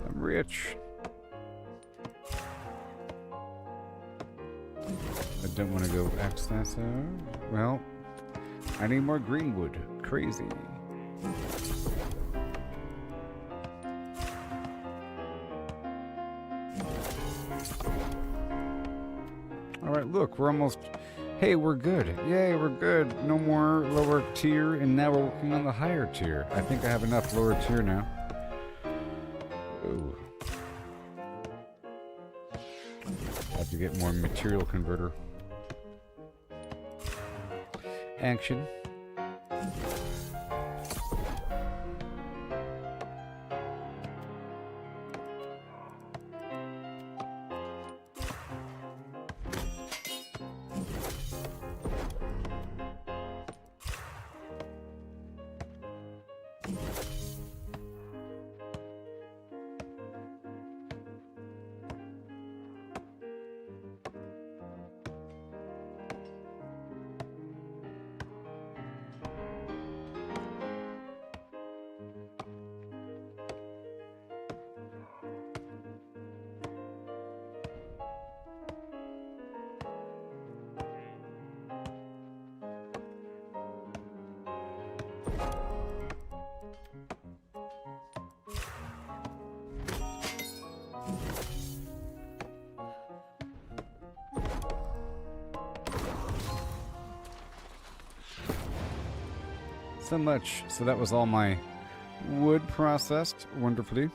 I'm rich. I don't want to go excess. Well, I need more greenwood. Crazy. Alright, look, we're almost... Hey, we're good. Yay, we're good. No more lower tier, and now we're working on the higher tier. I think I have enough lower tier now. Ooh. Have to get more material converter. Action. So much. So that was all my wood processed wonderfully.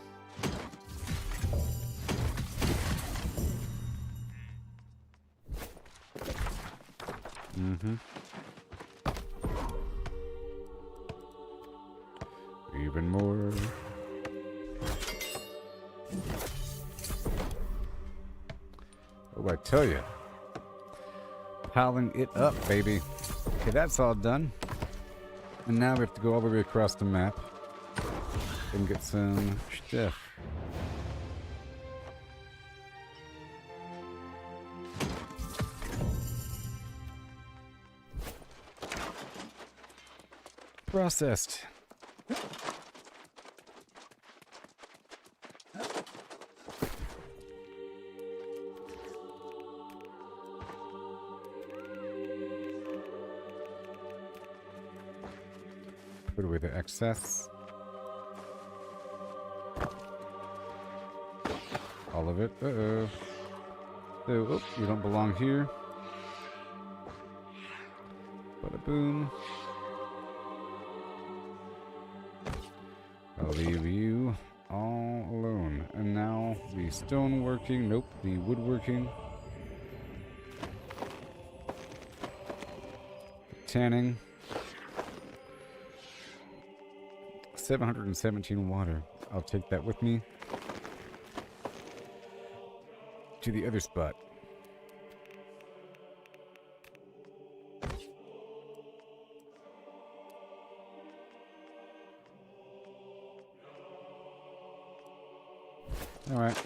Even more. What do I tell you? Piling it up, baby. Okay, that's all done. And now we have to go all the way across the map and get some stuff. Processed. Put away the excess. All of it. Uh-oh. So, oh, you don't belong here. Bada boom. I'll leave you all alone. And now the stoneworking, nope, the woodworking. Tanning. 717 water. I'll take that with me to the other spot. All right.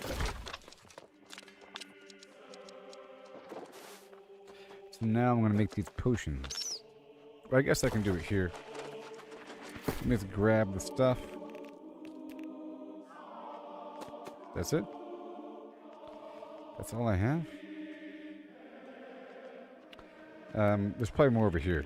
So now I'm going to make these potions. Well, I guess I can do it here. Let me just grab the stuff. That's it? That's all I have? There's probably more over here.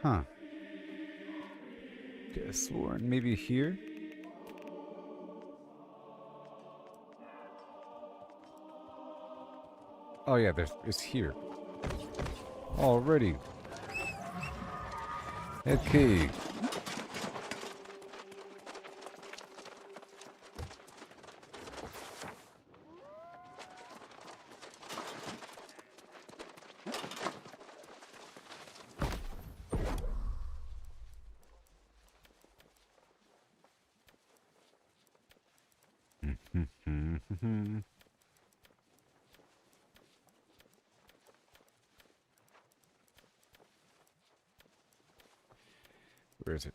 Huh. Could have sworn maybe here? Oh yeah, it's here. Already. Okay. Where is it?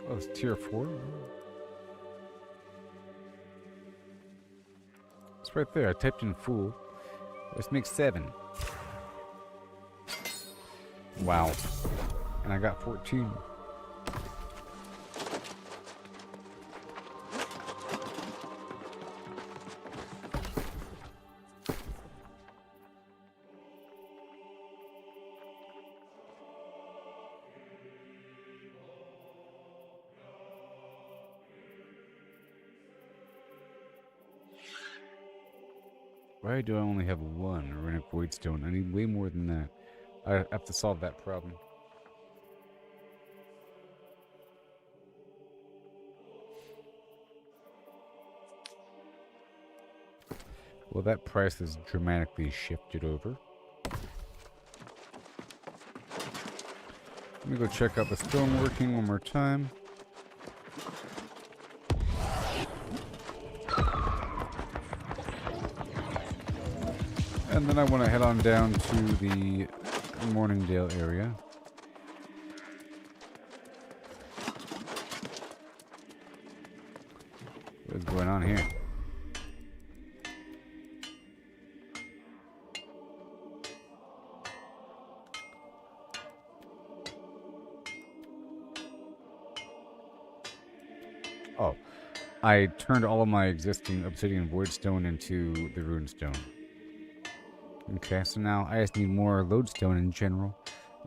Oh, it's tier 4? It's right there. I typed in fool. Let's make 7. Wow. And I got 14. Why do I only have 1 Runic Voidstone? I need way more than that. I have to solve that problem. Well, that price has dramatically shifted over. Let me go check out the stoneworking one more time. And then I want to head on down to the Morningdale area. What's going on here? Oh, I turned all of my existing Obsidian Voidstone into the Runestone. Okay, so now I just need more Lodestone in general.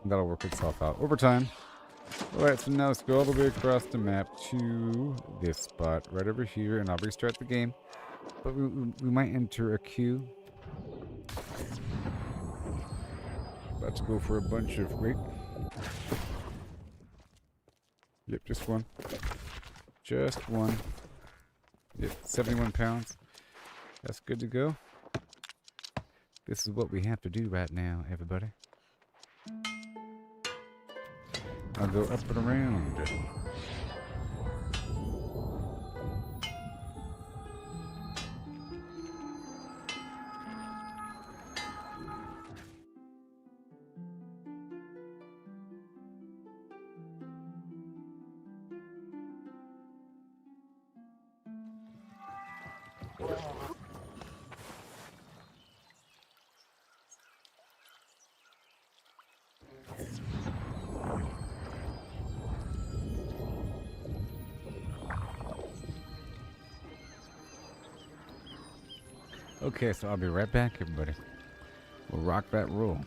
And that'll work itself out over time. Alright, so now let's go all the way across the map to this spot right over here, and I'll restart the game. But we might enter a queue. About to go for a bunch of... Wait. Yep, just one. Just one. Yep, 71 pounds. That's good to go. This is what we have to do right now, everybody. I'll go up and around. Okay, so I'll be right back, everybody. We'll rock that roll.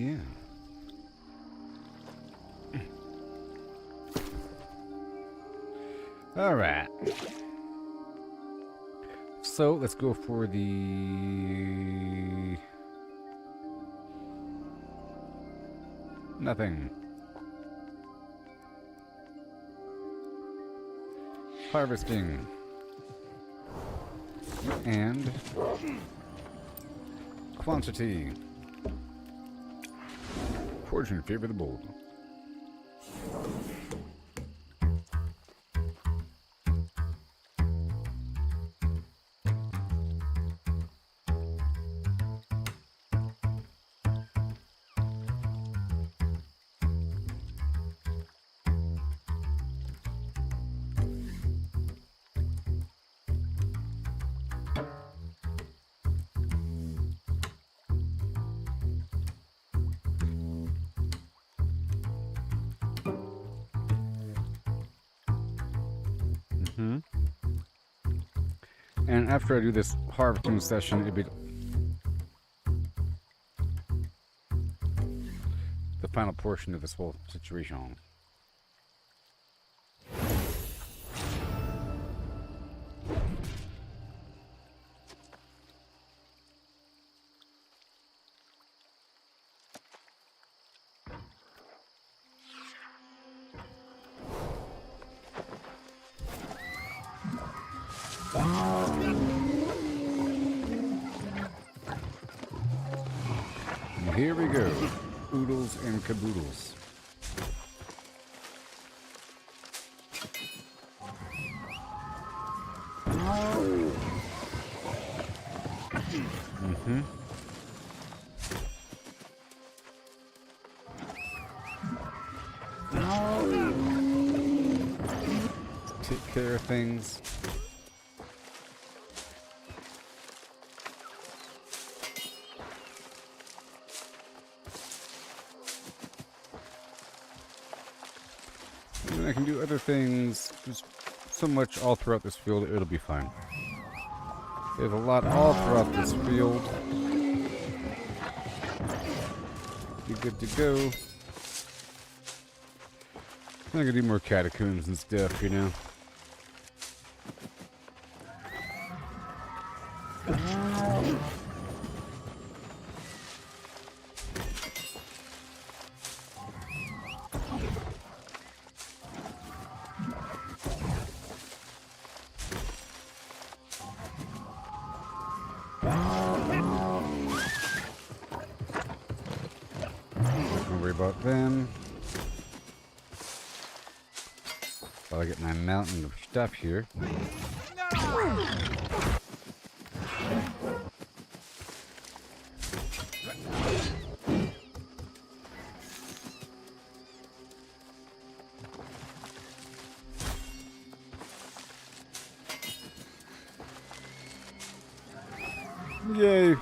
Yeah. All right. So let's go for the nothing. Harvesting. And quantity. Fortune favor the bold. And after I do this harvesting session, it'll be the final portion of this whole situation. Here we go. Oodles and caboodles. Mm-hmm. Take care of things. And I can do other things just so much all throughout this field, it'll be fine. There's a lot all throughout this field. Be good to go. I'm gonna do more catacombs and stuff, you know. Don't worry about them. While I get my mountain of stuff here. Yay!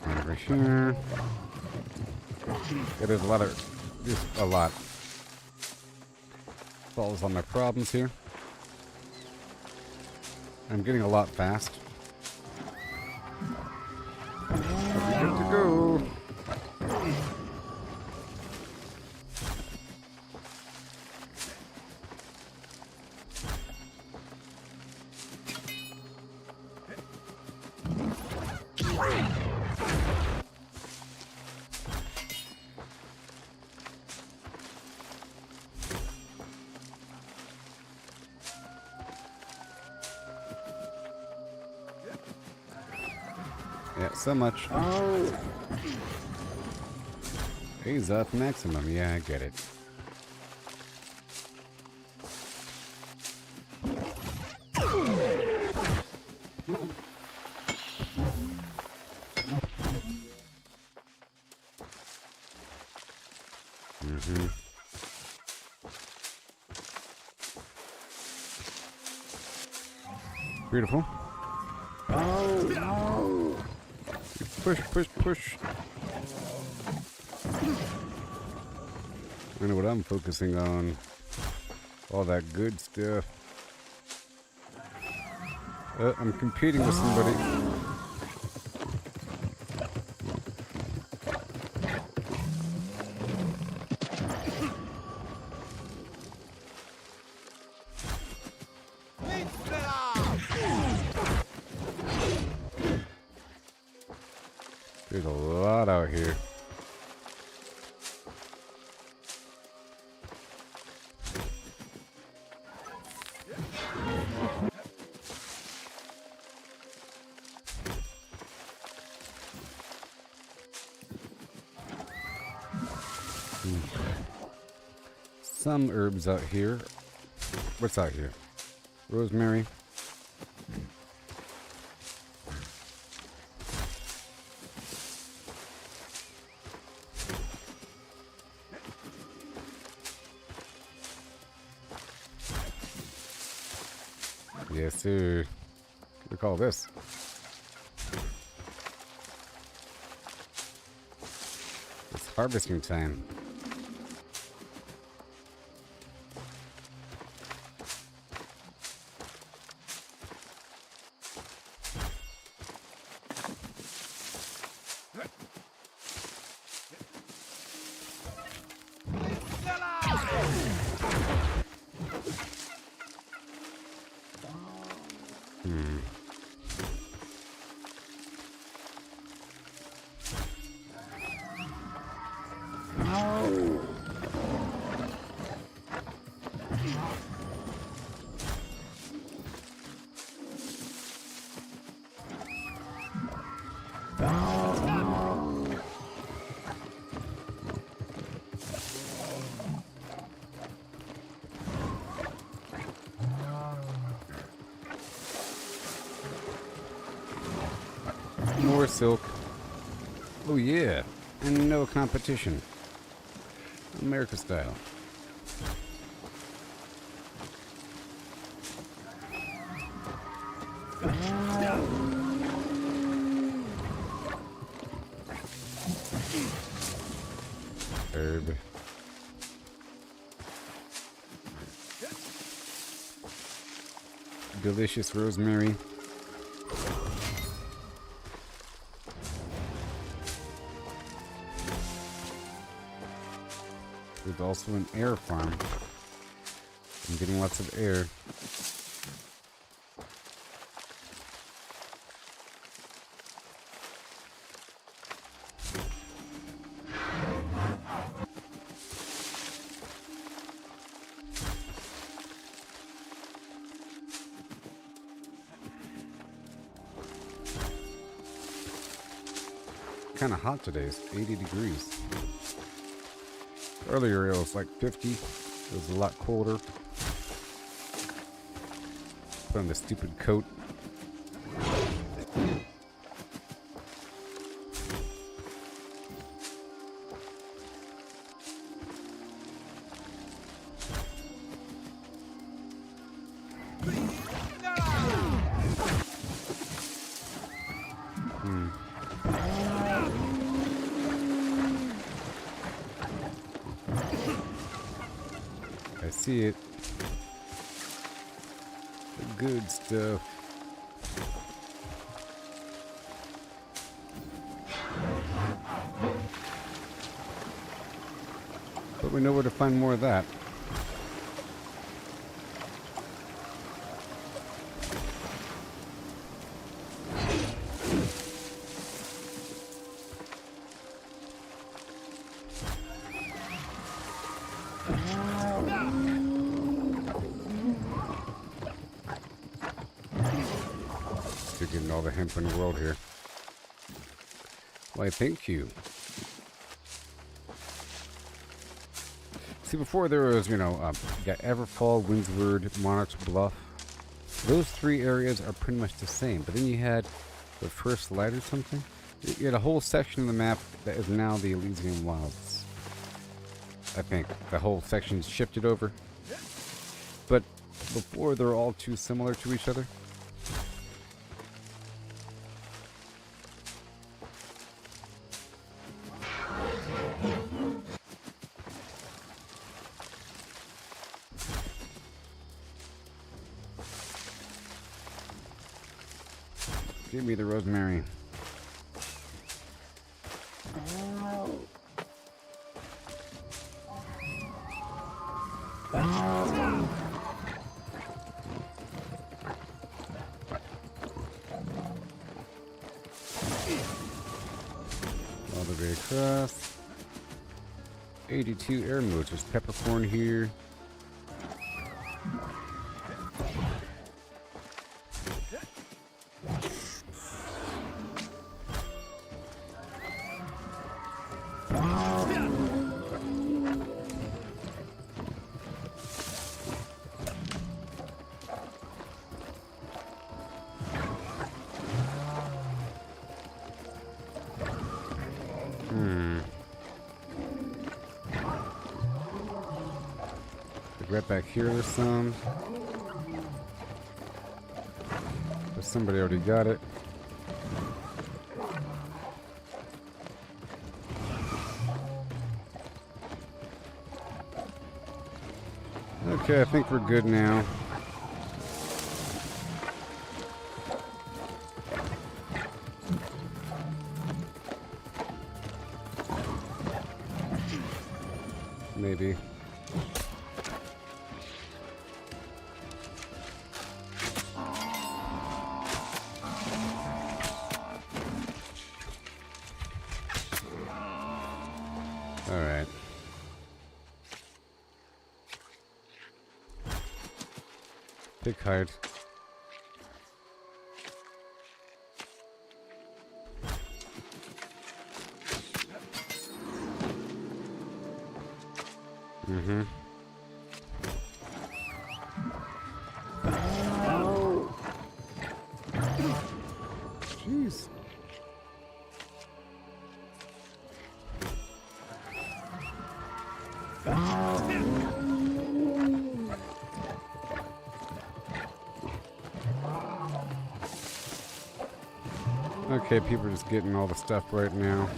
Over here. Yeah, there's a lot of, just a lot. Solves all my problems here. I'm getting a lot fast. Good to go. Yeah, so much. Oh. He's off maximum. Yeah, I get it. Mm-hmm. Beautiful. Push, push, push. I know what I'm focusing on. All that good stuff. I'm competing with somebody. There's a lot out here. Some herbs out here. What's out here? Rosemary. Yes, sir. What do we call this? It's harvesting time. More silk. Oh yeah, and no competition. America style. Herb. Delicious rosemary. There's also an air farm. I'm getting lots of air. Kind of hot today. It's 80 degrees. Earlier it was like 50. It was a lot colder. Put on the stupid coat. I see it. The good stuff. But we know where to find more of that. Still getting all the hemp in the world here. Why, thank you. See, before there was, you got Everfall, Windsward, Monarch's Bluff. Those three areas are pretty much the same. But then you had the First Light or something. You had a whole section of the map that is now the Elysian Wilds. I think the whole section's shifted over. But before, they're all too similar to each other. Give me the rosemary. All the way across. 82 air modes. There's peppercorn here. Right back here there's some. But somebody already got it. Okay, I think we're good now. Maybe. Alright. Pick hard. Mm-hmm. Jeez. Okay, people are just getting all the stuff right now.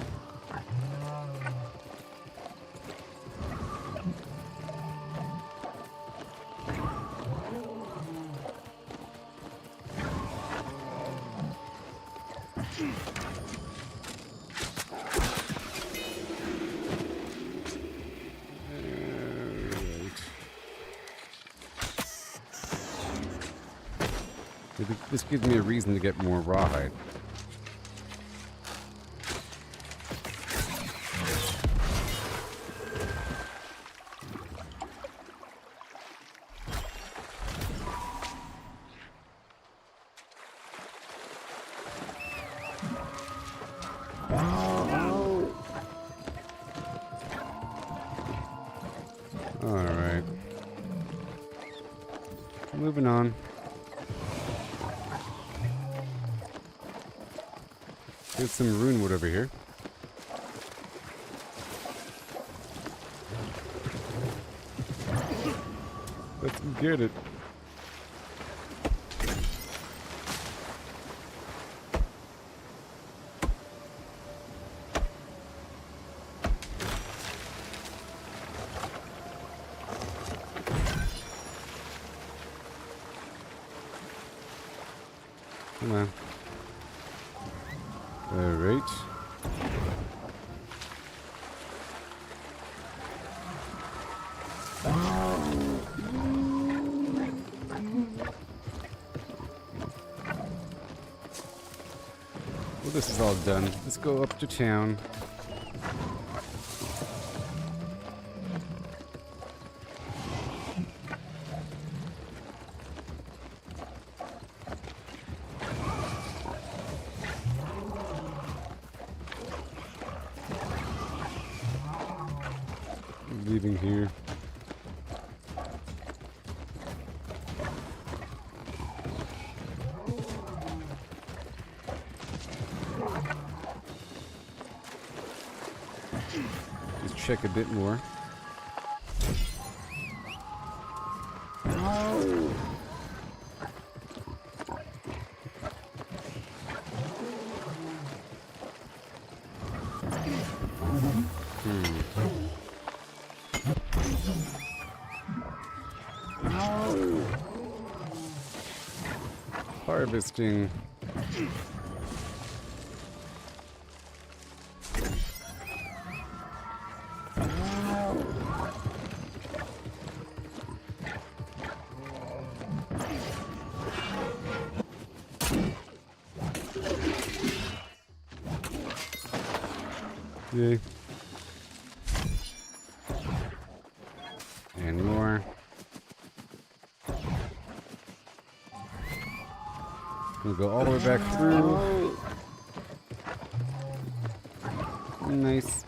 This gives me a reason to get more rawhide. Alright. Moving on. There's some rune wood over here. Let's get it. Come on. Alright. Well, this is all done. Let's go up to town. Leaving here. Just check a bit more. Harvesting. Yay. And more. We'll go all the way back through. Nice.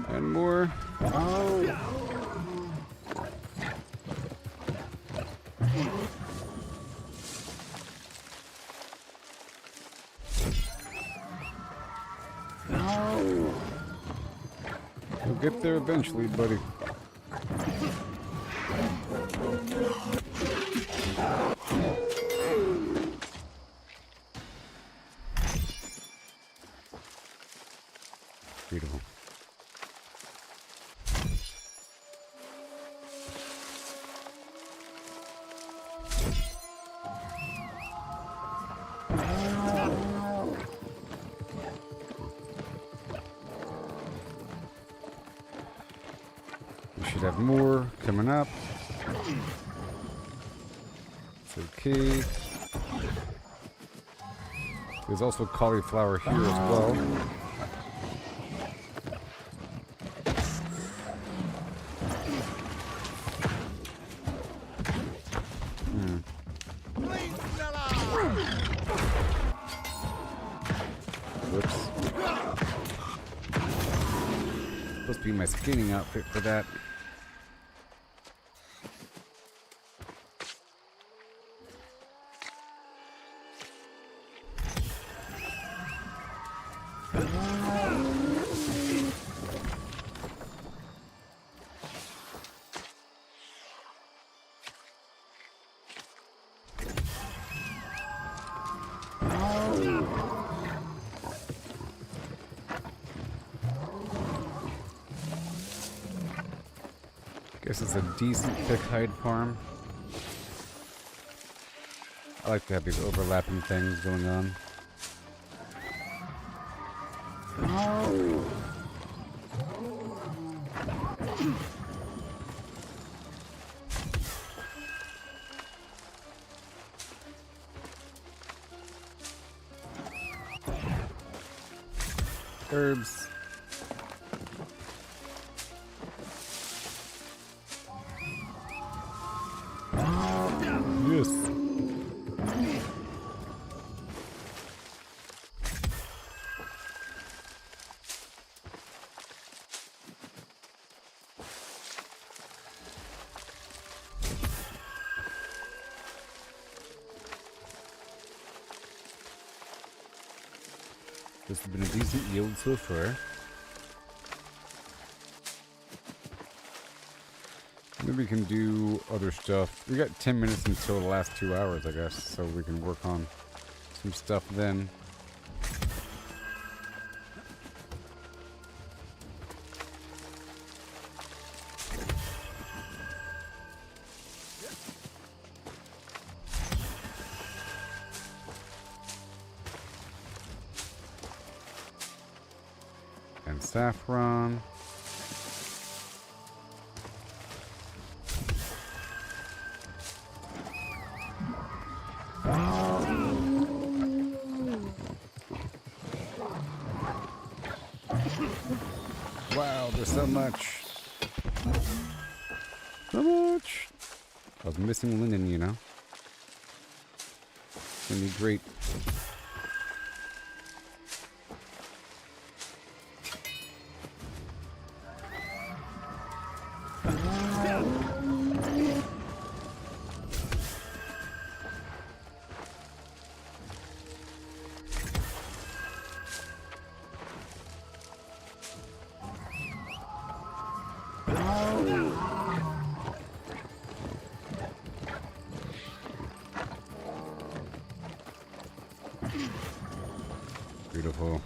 And more. You'll get there eventually, buddy. Beautiful. We should have more coming up. It's okay. There's also cauliflower here as well. Whoops. Supposed to be my skinning outfit for that. Guess it's a decent thick hide farm. I like to have these overlapping things going on. Herbs. Yes. This has been a decent yield so far. Maybe we can do other stuff. We got 10 minutes until the last 2 hours, I guess, so we can work on some stuff then. And saffron. Wow, there's so much. So much. I was missing linen, you know. It's gonna be great. Beautiful.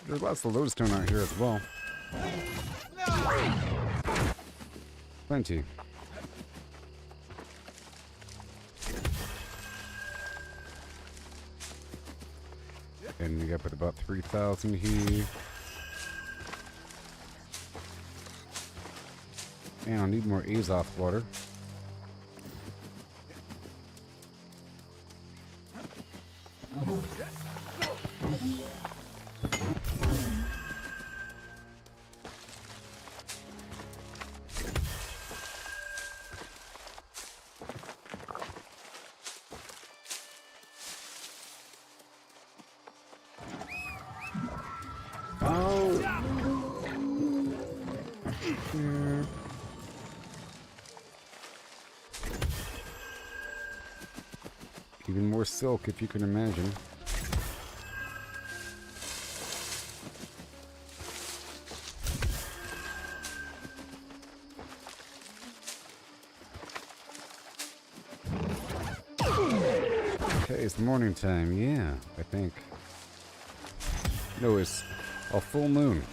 There's lots of lodestone out here as well. Plenty. And we got about 3,000 here. And I'll need more Azoth water. Even more silk, if you can imagine. Okay, it's morning time. Yeah, I think. No, it's a full moon.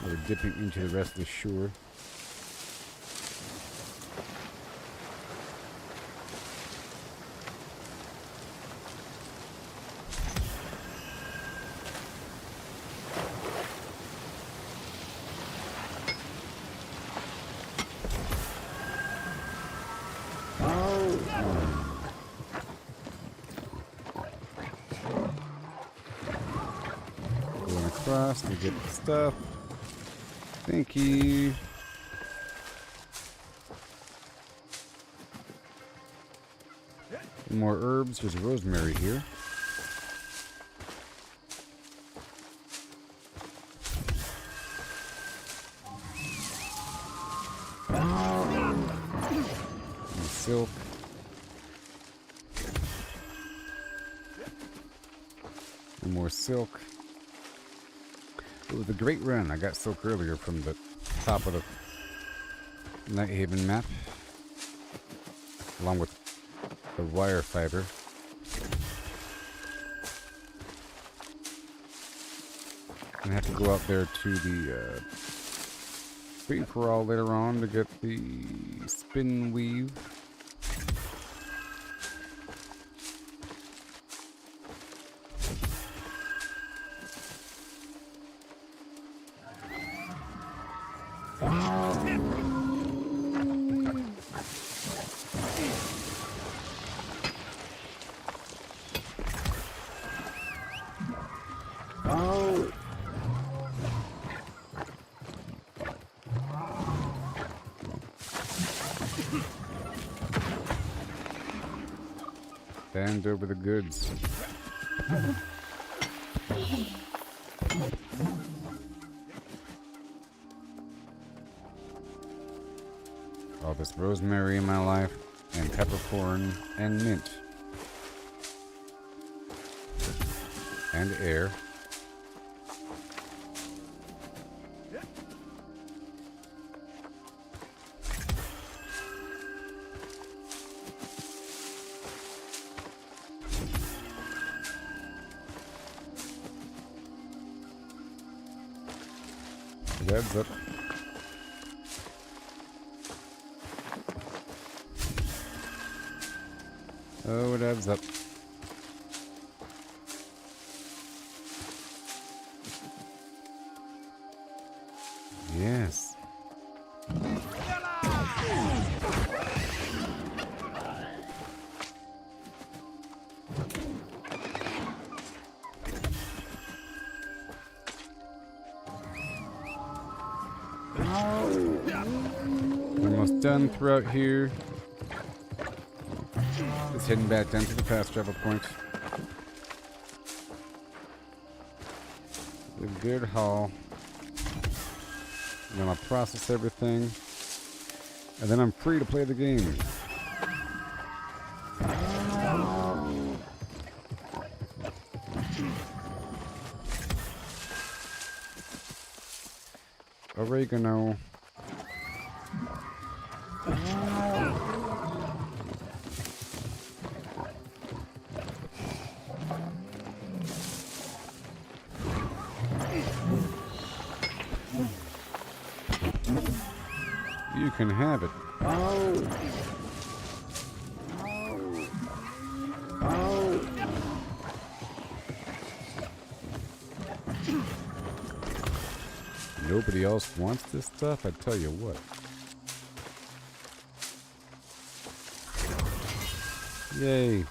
We're dipping into the rest of the shore. Going across to get the stuff. Thank you. More herbs. There's rosemary here. And silk. And more silk. It was a great run. I got silk earlier from the top of the Nighthaven map, along with the wire fiber. I have to go out there to the free-for-all later on to get the spin weave. Hand over the goods. All this rosemary in my life, and peppercorn, and mint. And air. Heads up. Oh, it adds up. Yes. Almost done throughout here. Just heading back down to the fast travel point. A good haul. And then I'll process everything. And then I'm free to play the game. Oregano. You can have it. Nobody else wants this stuff? I tell you what. Yay.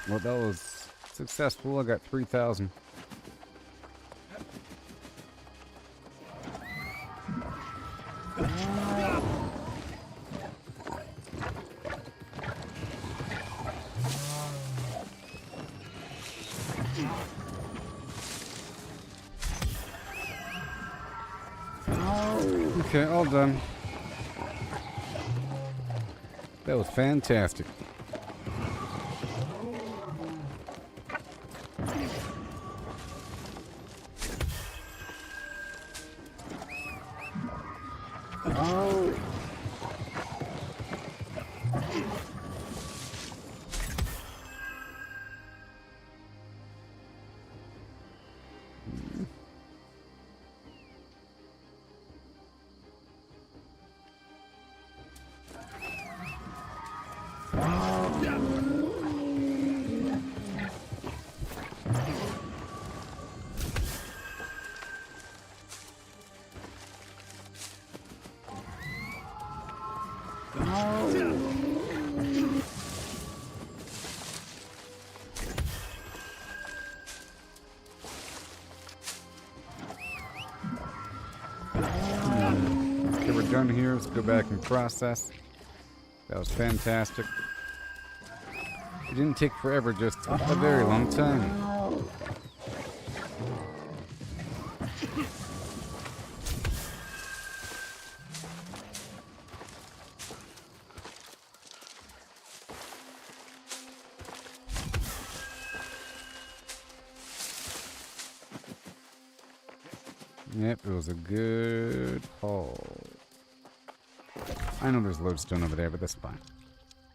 Well, that was successful. I got 3,000. Okay, all done. That was fantastic. Okay, we're done here. Let's go back and process. That was fantastic. It didn't take forever, just a very long time. Yep, it was a good haul. I know there's lodestone over there, but that's fine.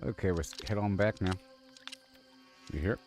Okay, we're head on back now. You hear it?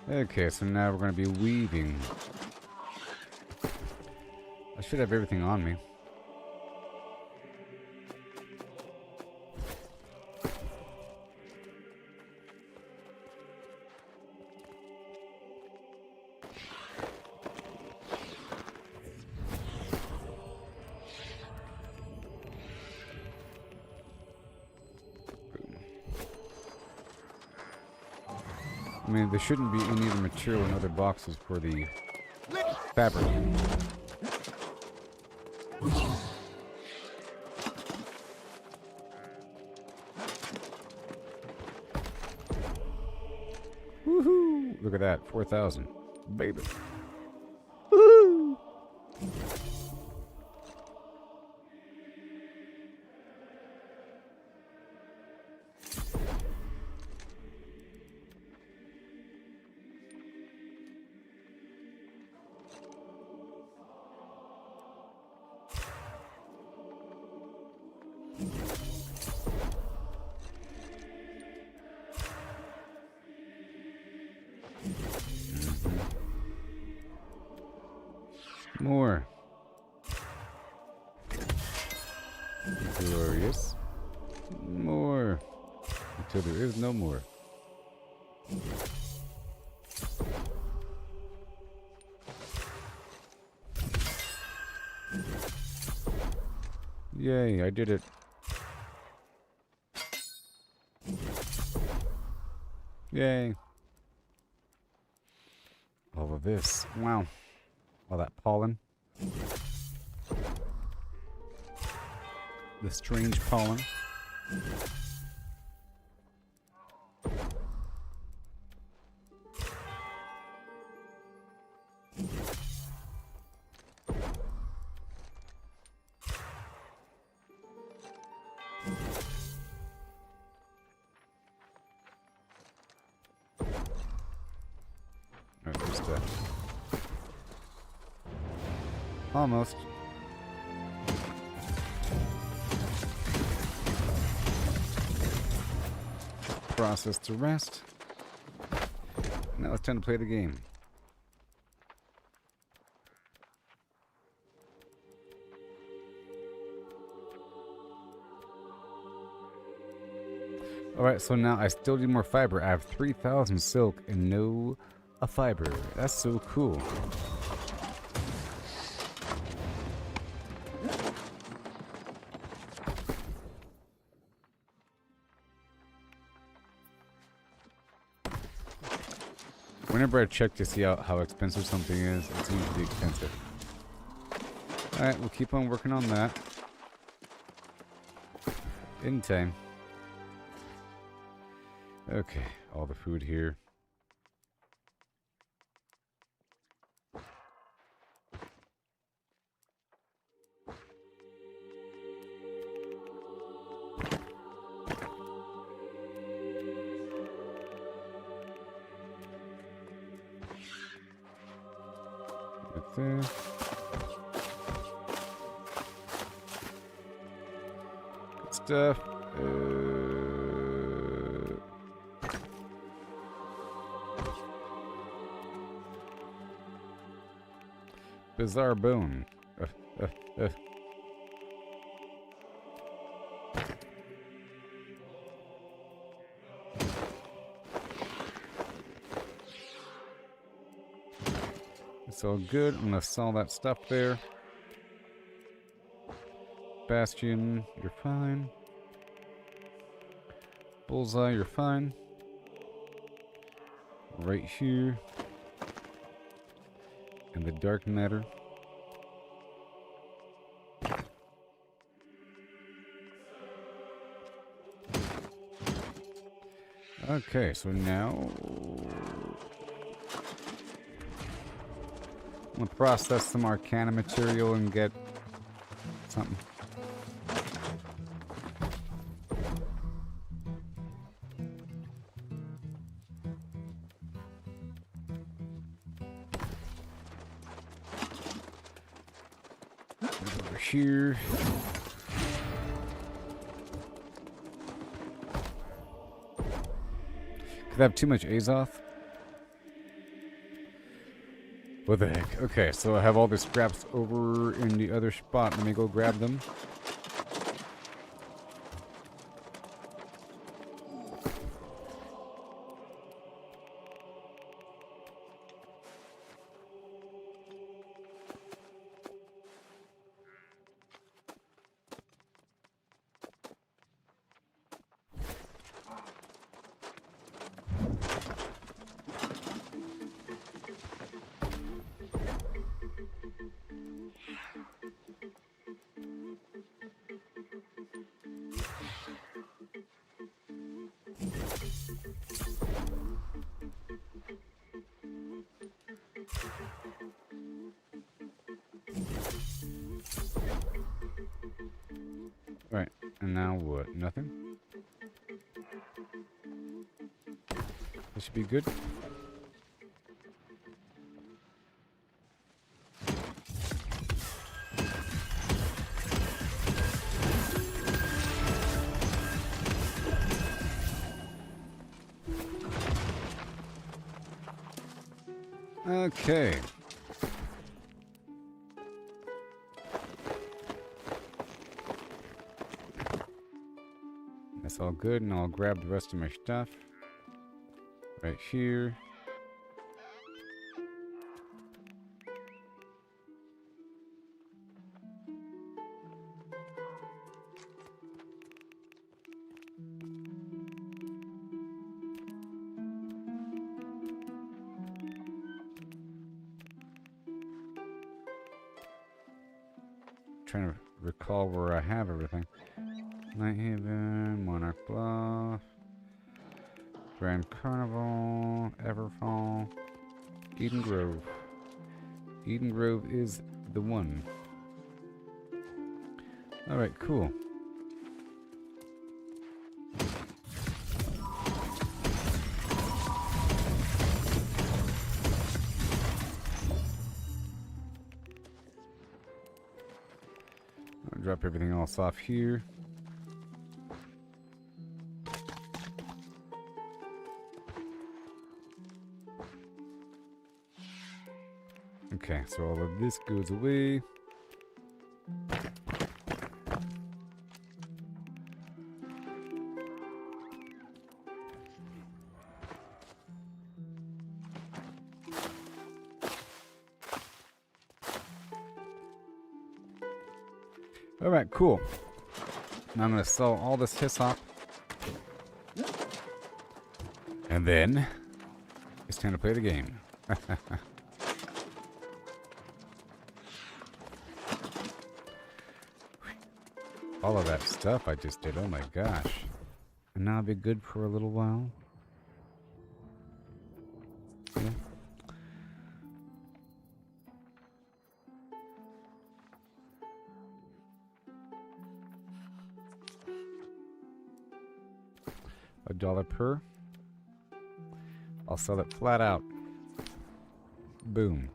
Okay, so now we're going to be weaving. I should have everything on me. I mean, there shouldn't be any other material in other boxes for the fabric. Woohoo! Look at that, 4,000. Baby. Woohoo! More. Glorious. More. Until there is no more. Yay, I did it. Yay. All of this. Wow. All that pollen. The strange pollen. Almost. process to rest. Now it's time to play the game. Alright, so now I still need more fiber. I have 3,000 silk and no fiber. That's so cool. Whenever I check to see how expensive something is, it seems to be expensive. Alright, we'll keep on working on that. In time. Okay, all the food here. Right there. Good stuff. Bizarre bone. It's all good. I'm gonna sell that stuff there. Bastion, you're fine. Bullseye, you're fine. Right here. And the dark matter. Okay, so now I'm gonna process some arcana material and get something. Over here. Could I have too much Azoth? What the heck? Okay, so I have all the scraps over in the other spot. Let me go grab them. Right, and now what? Nothing? This should be good. Okay. That's all good, and I'll grab the rest of my stuff. Right here. Trying to recall where I have everything. Nighthaven, Monarch Bluff, Grand Carnival, Everfall, Eden Grove. Eden Grove is the one. Alright, cool. I'll drop everything else off here. Okay, so all of this goes away. Alright, cool. Now I'm going to sell all this hyssop. And then, it's time to play the game. All of that stuff I just did, oh my gosh. And now I'll be good for a little while. Yeah. $1 per. I'll sell it flat out. Boom.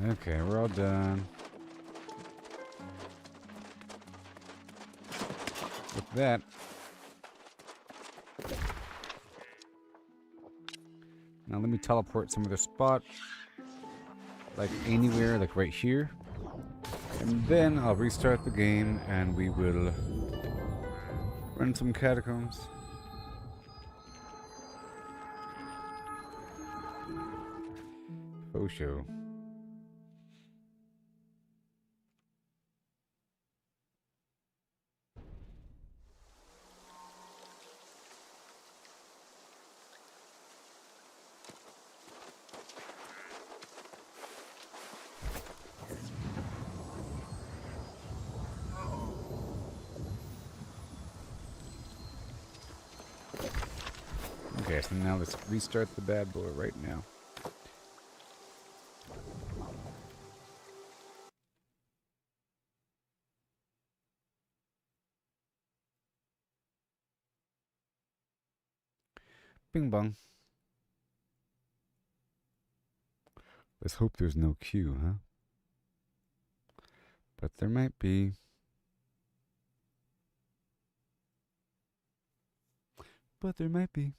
Okay, we're all done. With that, now let me teleport some other spot. Like anywhere, like right here. And then I'll restart the game and we will run some catacombs. Oh, show. Okay, so now let's restart the bad boy right now. Bing bong. Let's hope there's no queue, huh? But there might be. But there might be.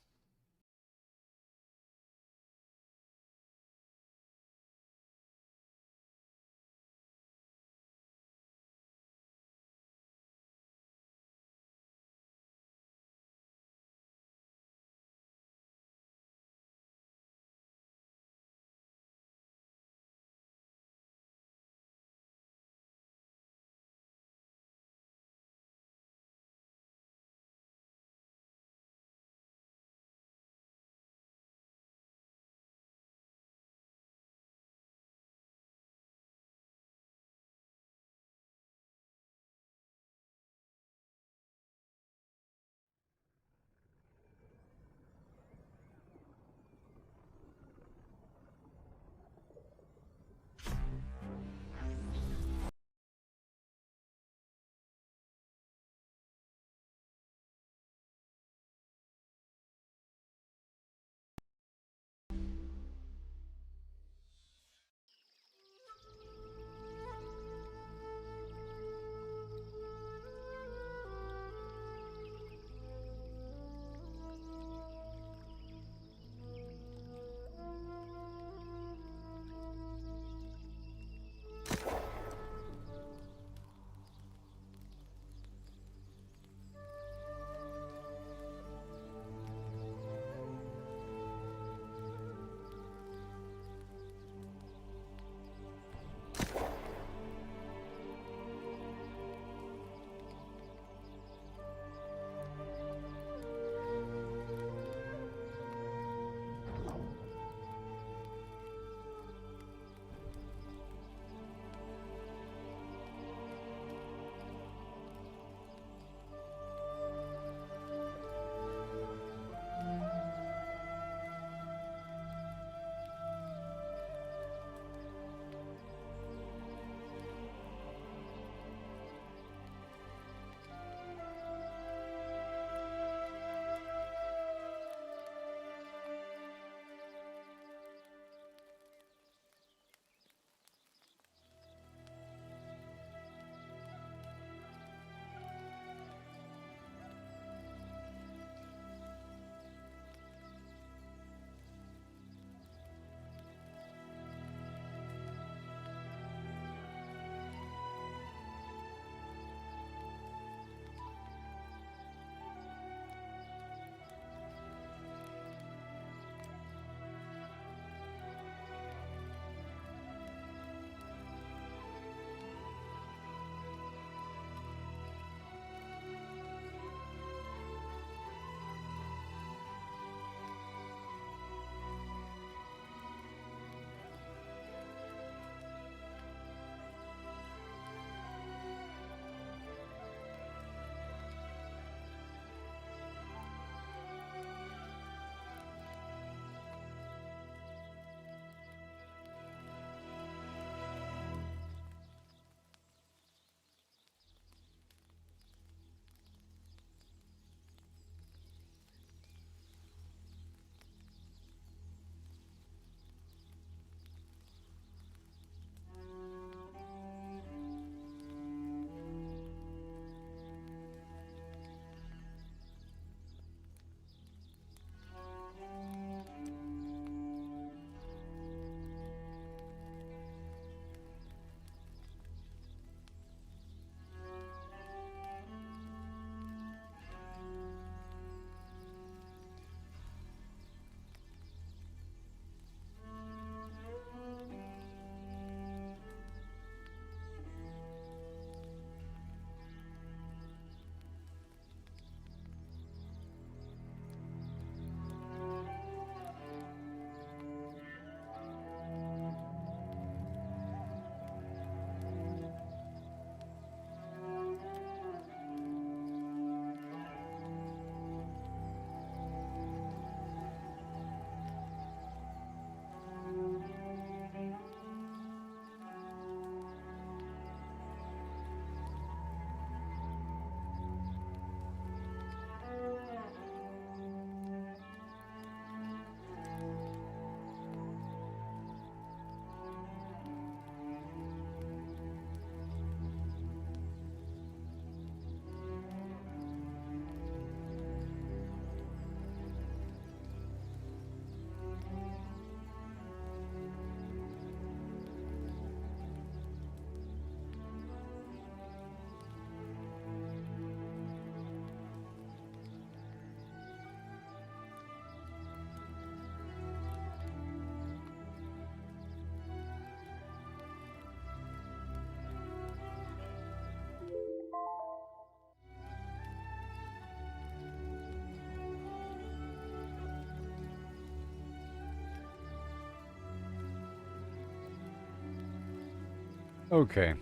Okay.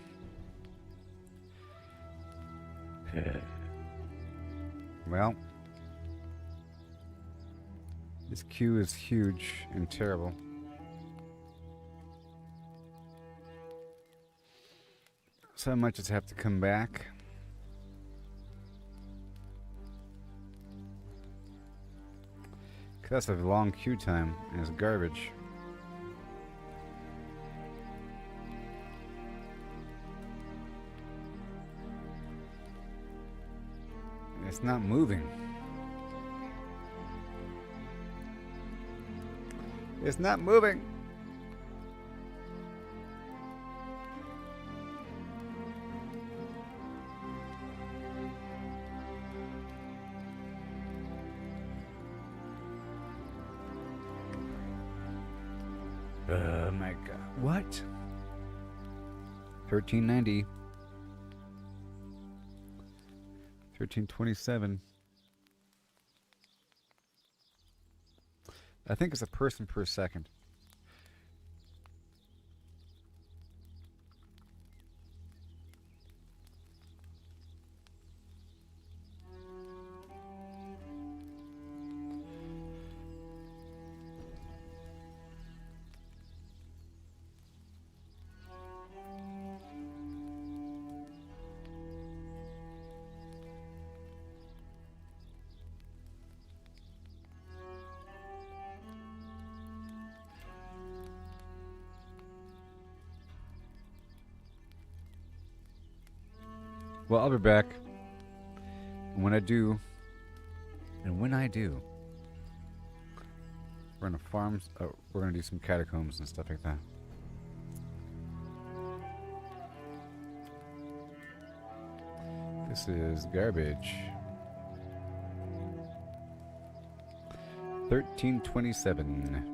Well, this queue is huge and terrible. So I might just have to come back. Cause that's a long queue time and it's garbage. And it's not moving. It's not moving. Oh my god. What? 1390. 1327. I think it's a person per second. Well, I'll be back. And when I do, we're gonna farm. We're gonna do some catacombs and stuff like that. This is garbage. 1327.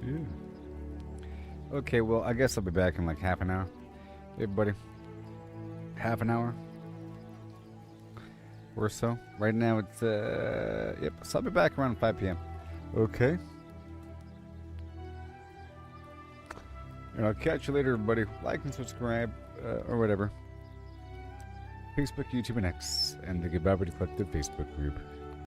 Yeah. Okay, well, I guess I'll be back in like half an hour. Hey, buddy. Half an hour or so. Right now it's, yep, so I'll be back around 5 p.m. Okay. And I'll catch you later, everybody. Like and subscribe, or whatever. Facebook, YouTube, and X, and the Gooboberti Collective Facebook group.